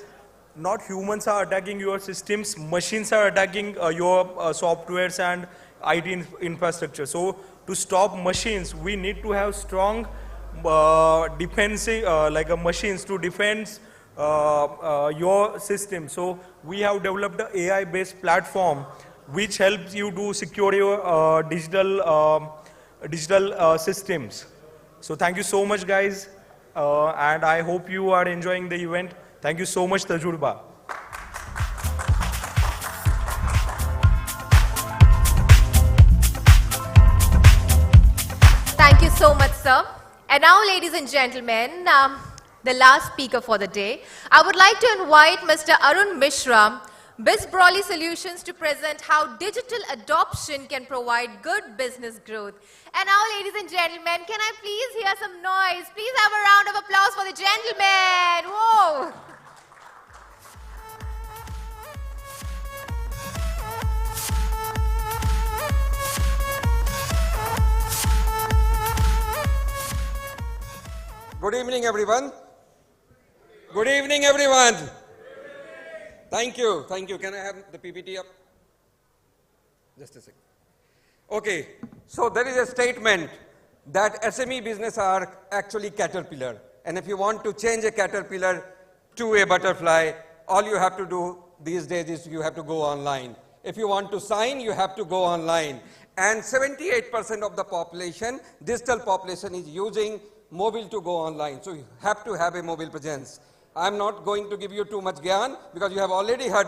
not humans are attacking your systems, machines are attacking your softwares and IT infrastructure. So to stop machines, we need to have strong defensive, machines to defend your system. So we have developed an AI-based platform which helps you to secure your digital systems. So thank you so much, guys, and I hope you are enjoying the event. Thank you so much, Tajurba. Thank you so much, sir. And now, ladies and gentlemen, the last speaker for the day, I would like to invite Mr. Arun Mishra, BizBrawly Solutions, to present how digital adoption can provide good business growth. And now, ladies and gentlemen, can I please hear some noise? Please have a round of applause for the gentleman. Whoa! Good evening, everyone. Good evening, everyone. Thank you. Thank you. Can I have the PPT up? Just a second. Okay. So there is a statement that SME business are actually caterpillar. And if you want to change a caterpillar to a butterfly, all you have to do these days is you have to go online. If you want to sign, you have to go online. And 78% of the population, digital population, is using mobile to go online. So you have to have a mobile presence. I'm not going to give you too much gyan because you have already heard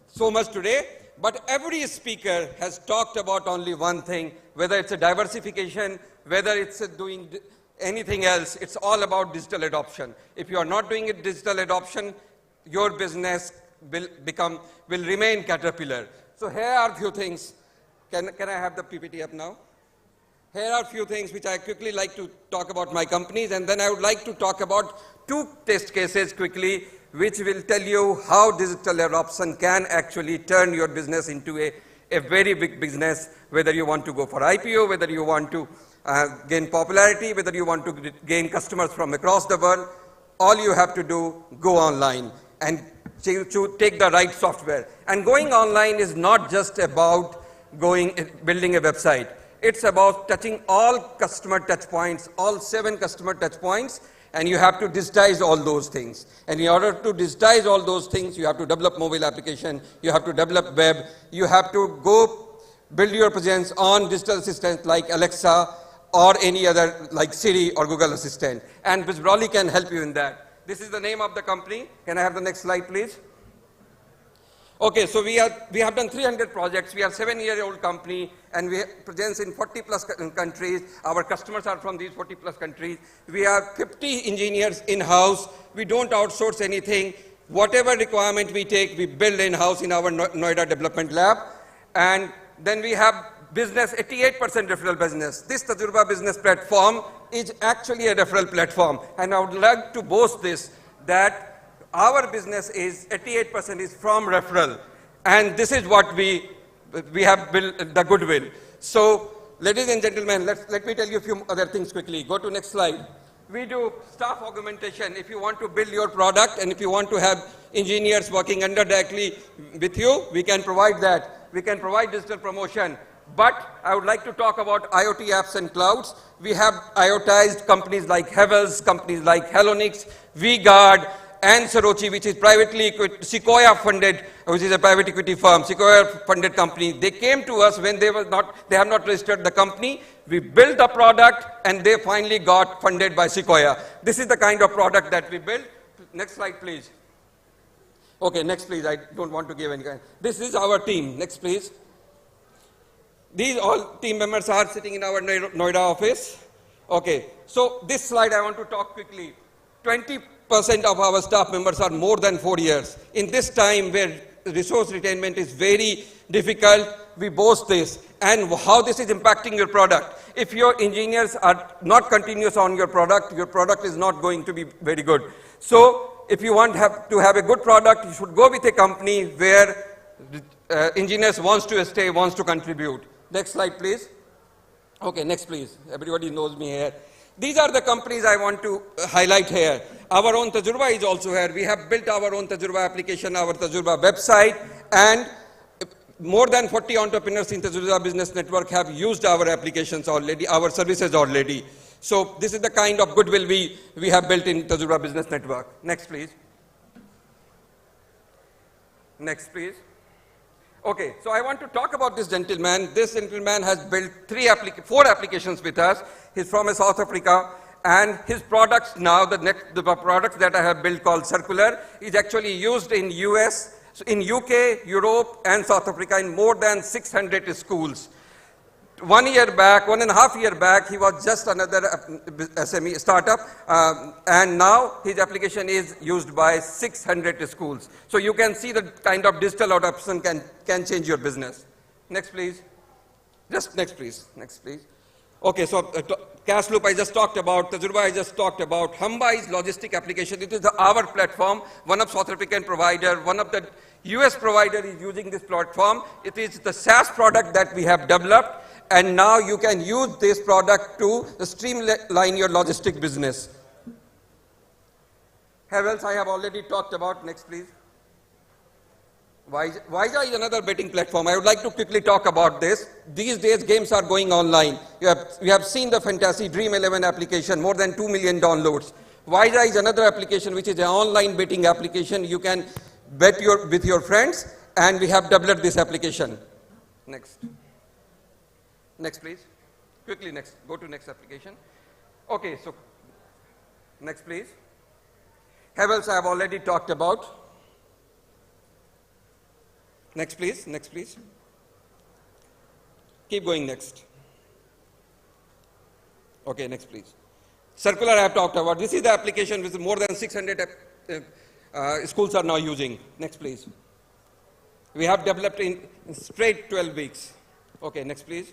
so much today. But every speaker has talked about only one thing, whether it's a diversification, whether it's doing anything else, it's all about digital adoption. If you are not doing it digital adoption, your business will remain caterpillar. So here are a few things. Can I have the PPT up now? Here are a few things which I quickly like to talk about my companies, and then I would like to talk about 2 test cases quickly, which will tell you how digital adoption can actually turn your business into a very big business, whether you want to go for IPO, whether you want to gain popularity, whether you want to gain customers from across the world. All you have to do, go online and take the right software. And going online is not just about building a website. It's about touching all customer touch points, all 7 customer touch points, and you have to digitize all those things. And in order to digitize all those things, you have to develop mobile application, you have to develop web, you have to go build your presence on digital assistants like Alexa or any other like Siri or Google Assistant. And BizBrawly can help you in that. This is the name of the company. Can I have the next slide, please? Okay, so we have done 300 projects. We are a 7-year-old company, and we have presence in 40+ countries. Our customers are from these 40+ countries. We have 50 engineers in-house. We don't outsource anything. Whatever requirement we take, we build in-house in our Noida development lab. And then we have business, 88% referral business. This Tajurba business platform is actually a referral platform. And I would like to boast this, that our business is 88% is from referral, and this is what we have built the goodwill. So, ladies and gentlemen, let me tell you a few other things quickly. Go to next slide. We do staff augmentation. If you want to build your product and if you want to have engineers working under directly with you, we can provide that. We can provide digital promotion. But I would like to talk about IoT apps and clouds. We have IoTized companies like Havels, companies like Hellonix, VGuard, and Sarochi, which is privately Sequoia funded, which is a private equity firm, Sequoia funded company. They came to us when they have not registered the company. We built the product and they finally got funded by Sequoia. This is the kind of product that we built. Next slide, please. Okay, next please. I don't want to give any kind. This is our team. Next please. These all team members are sitting in our Noida office. Okay, so this slide I want to talk quickly. 20% of our staff members are more than 4 years. In this time where resource retainment is very difficult, we boast this. And how this is impacting your product. If your engineers are not continuous on your product is not going to be very good. So if you want to have a good product, you should go with a company where engineers wants to stay, wants to contribute. Next slide, please. Okay, next please. Everybody knows me here. These are the companies I want to highlight here. Our own Tajurba is also here. We have built our own Tajurba application, our Tajurba website, and more than 40 entrepreneurs in Tajurba Business Network have used our applications already, our services already. So this is the kind of goodwill we have built in Tajurba Business Network. Next, please. Next, please. Okay, so I want to talk about this gentleman. This gentleman has built 4 applications with us. He's from South Africa, and his products now, the products that I have built called Circular, is actually used in US, in UK, Europe, and South Africa in more than 600 schools. 1.5 year back, he was just another SME startup, and now his application is used by 600 schools. So you can see the kind of digital adoption can change your business. Next, please. Just next, please. Next, please. Okay, so Cash Loop I just talked about, Tajurba I just talked about, Hamba is logistic application. It is our platform. One of South African provider, one of the US provider is using this platform. It is the SaaS product that we have developed. And now you can use this product to streamline your logistic business. Havels I have already talked about. Next, please. Visa is another betting platform. I would like to quickly talk about this. These days, games are going online. We have seen the Fantasy Dream 11 application, more than 2 million downloads. Visa is another application, which is an online betting application. You can bet with your friends, and we have developed this application. Next. Next, please. Quickly, next. Go to next application. Okay, so next, please. Havels I have already talked about. Next, please. Next, please. Keep going next. Okay, next, please. Circular I have talked about. This is the application which more than 600 schools are now using. Next, please. We have developed in straight 12 weeks. Okay, next, please.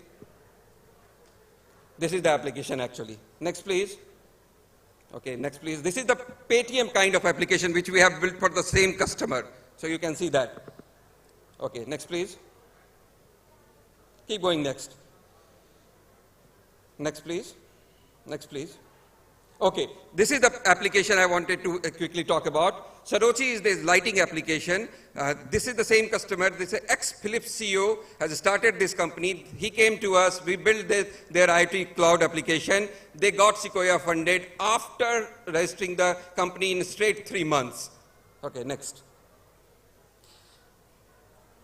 This is the application actually. Next, please. Okay, next, please. This is the Paytm kind of application which we have built for the same customer. So you can see that. Okay, next, please. Keep going next. Next, please. Next, please. Okay, this is the application I wanted to quickly talk about. Sarochi is this lighting application. This is the same customer. This is ex-Philips CEO has started this company. He came to us. We built their IT cloud application. They got Sequoia funded after registering the company in straight 3 months. Okay, next.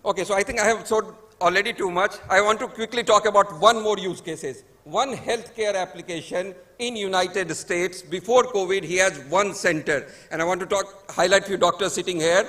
Okay, so I think I have showed already too much. I want to quickly talk about one more use cases. One healthcare application in United States. Before COVID, he has one center. And I want to highlight few doctors sitting here.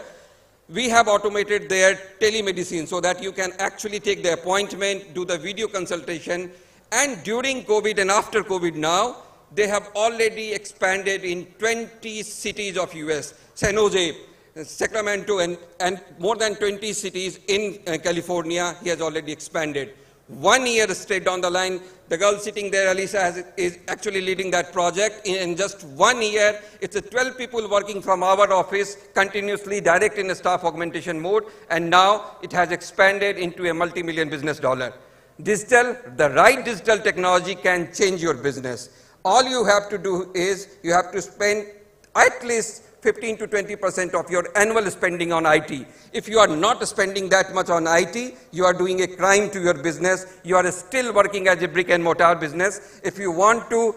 We have automated their telemedicine so that you can actually take the appointment, do the video consultation. And during COVID and after COVID now, they have already expanded in 20 cities of US. San Jose, Sacramento, and more than 20 cities in California, he has already expanded. 1 year straight down the line, the girl sitting there, Alisa, is actually leading that project. In just 1 year, it's 12 people working from our office continuously, direct in a staff augmentation mode, and now it has expanded into a multi-million business dollar. Digital, the right digital technology can change your business. All you have to do is you have to spend at least 15 to 20% of your annual spending on IT. If you are not spending that much on IT, you are doing a crime to your business. You are still working as a brick and mortar business. If you want to,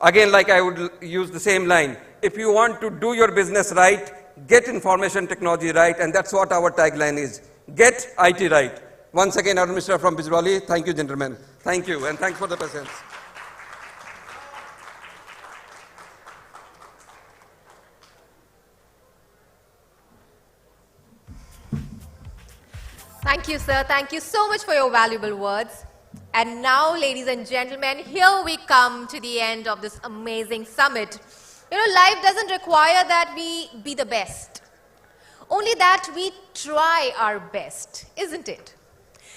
again, like I would use the same line, if you want to do your business right, get information technology right, and that's what our tagline is. Get IT right. Once again, Arun Mishra from Bijwali. Thank you, gentlemen. Thank you, and thanks for the presence. Thank you, sir. Thank you so much for your valuable words. And now, ladies and gentlemen, here we come to the end of this amazing summit. You know, life doesn't require that we be the best, only that we try our best, isn't it?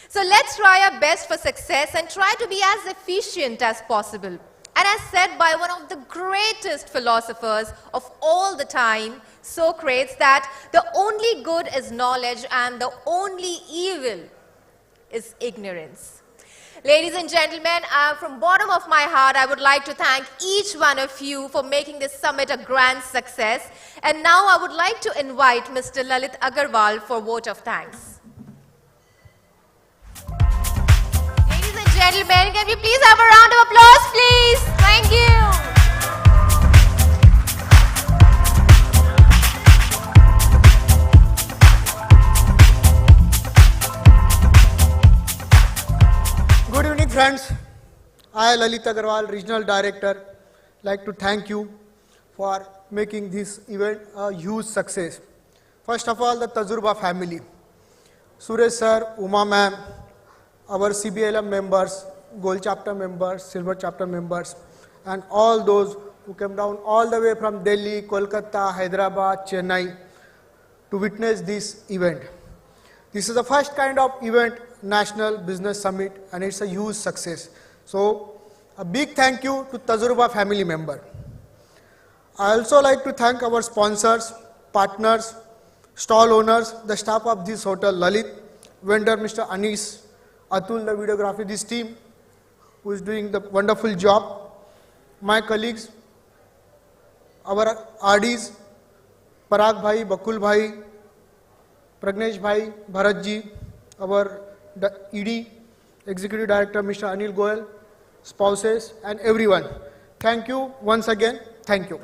So let's try our best for success and try to be as efficient as possible. And as said by one of the greatest philosophers of all the time, Socrates, that the only good is knowledge and the only evil is ignorance. Ladies and gentlemen, from bottom of my heart, I would like to thank each one of you for making this summit a grand success. And now I would like to invite Mr. Lalit Agarwal for vote of thanks. Ladies and gentlemen, can we please have a round of applause, please? Thank you. Good evening, friends. I, Lalit Agarwal, Regional Director, like to thank you for making this event a huge success. First of all, the Tajurba family. Suresh sir, Uma ma'am, our CBLM members, Gold chapter members, Silver chapter members, and all those who came down all the way from Delhi, Kolkata, Hyderabad, Chennai to witness this event. This is the first kind of event, National Business Summit, and it's a huge success. So, a big thank you to Tajurba family member. I also like to thank our sponsors, partners, stall owners, the staff of this hotel, Lalit, vendor Mr. Anis, Atul, the videography, this team who is doing the wonderful job, my colleagues, our RDs, Parag Bhai, Bakul Bhai, Pragnesh Bhai, Bharat ji, our ED, Executive Director Mr. Anil Goyal, spouses and everyone. Thank you once again. Thank you.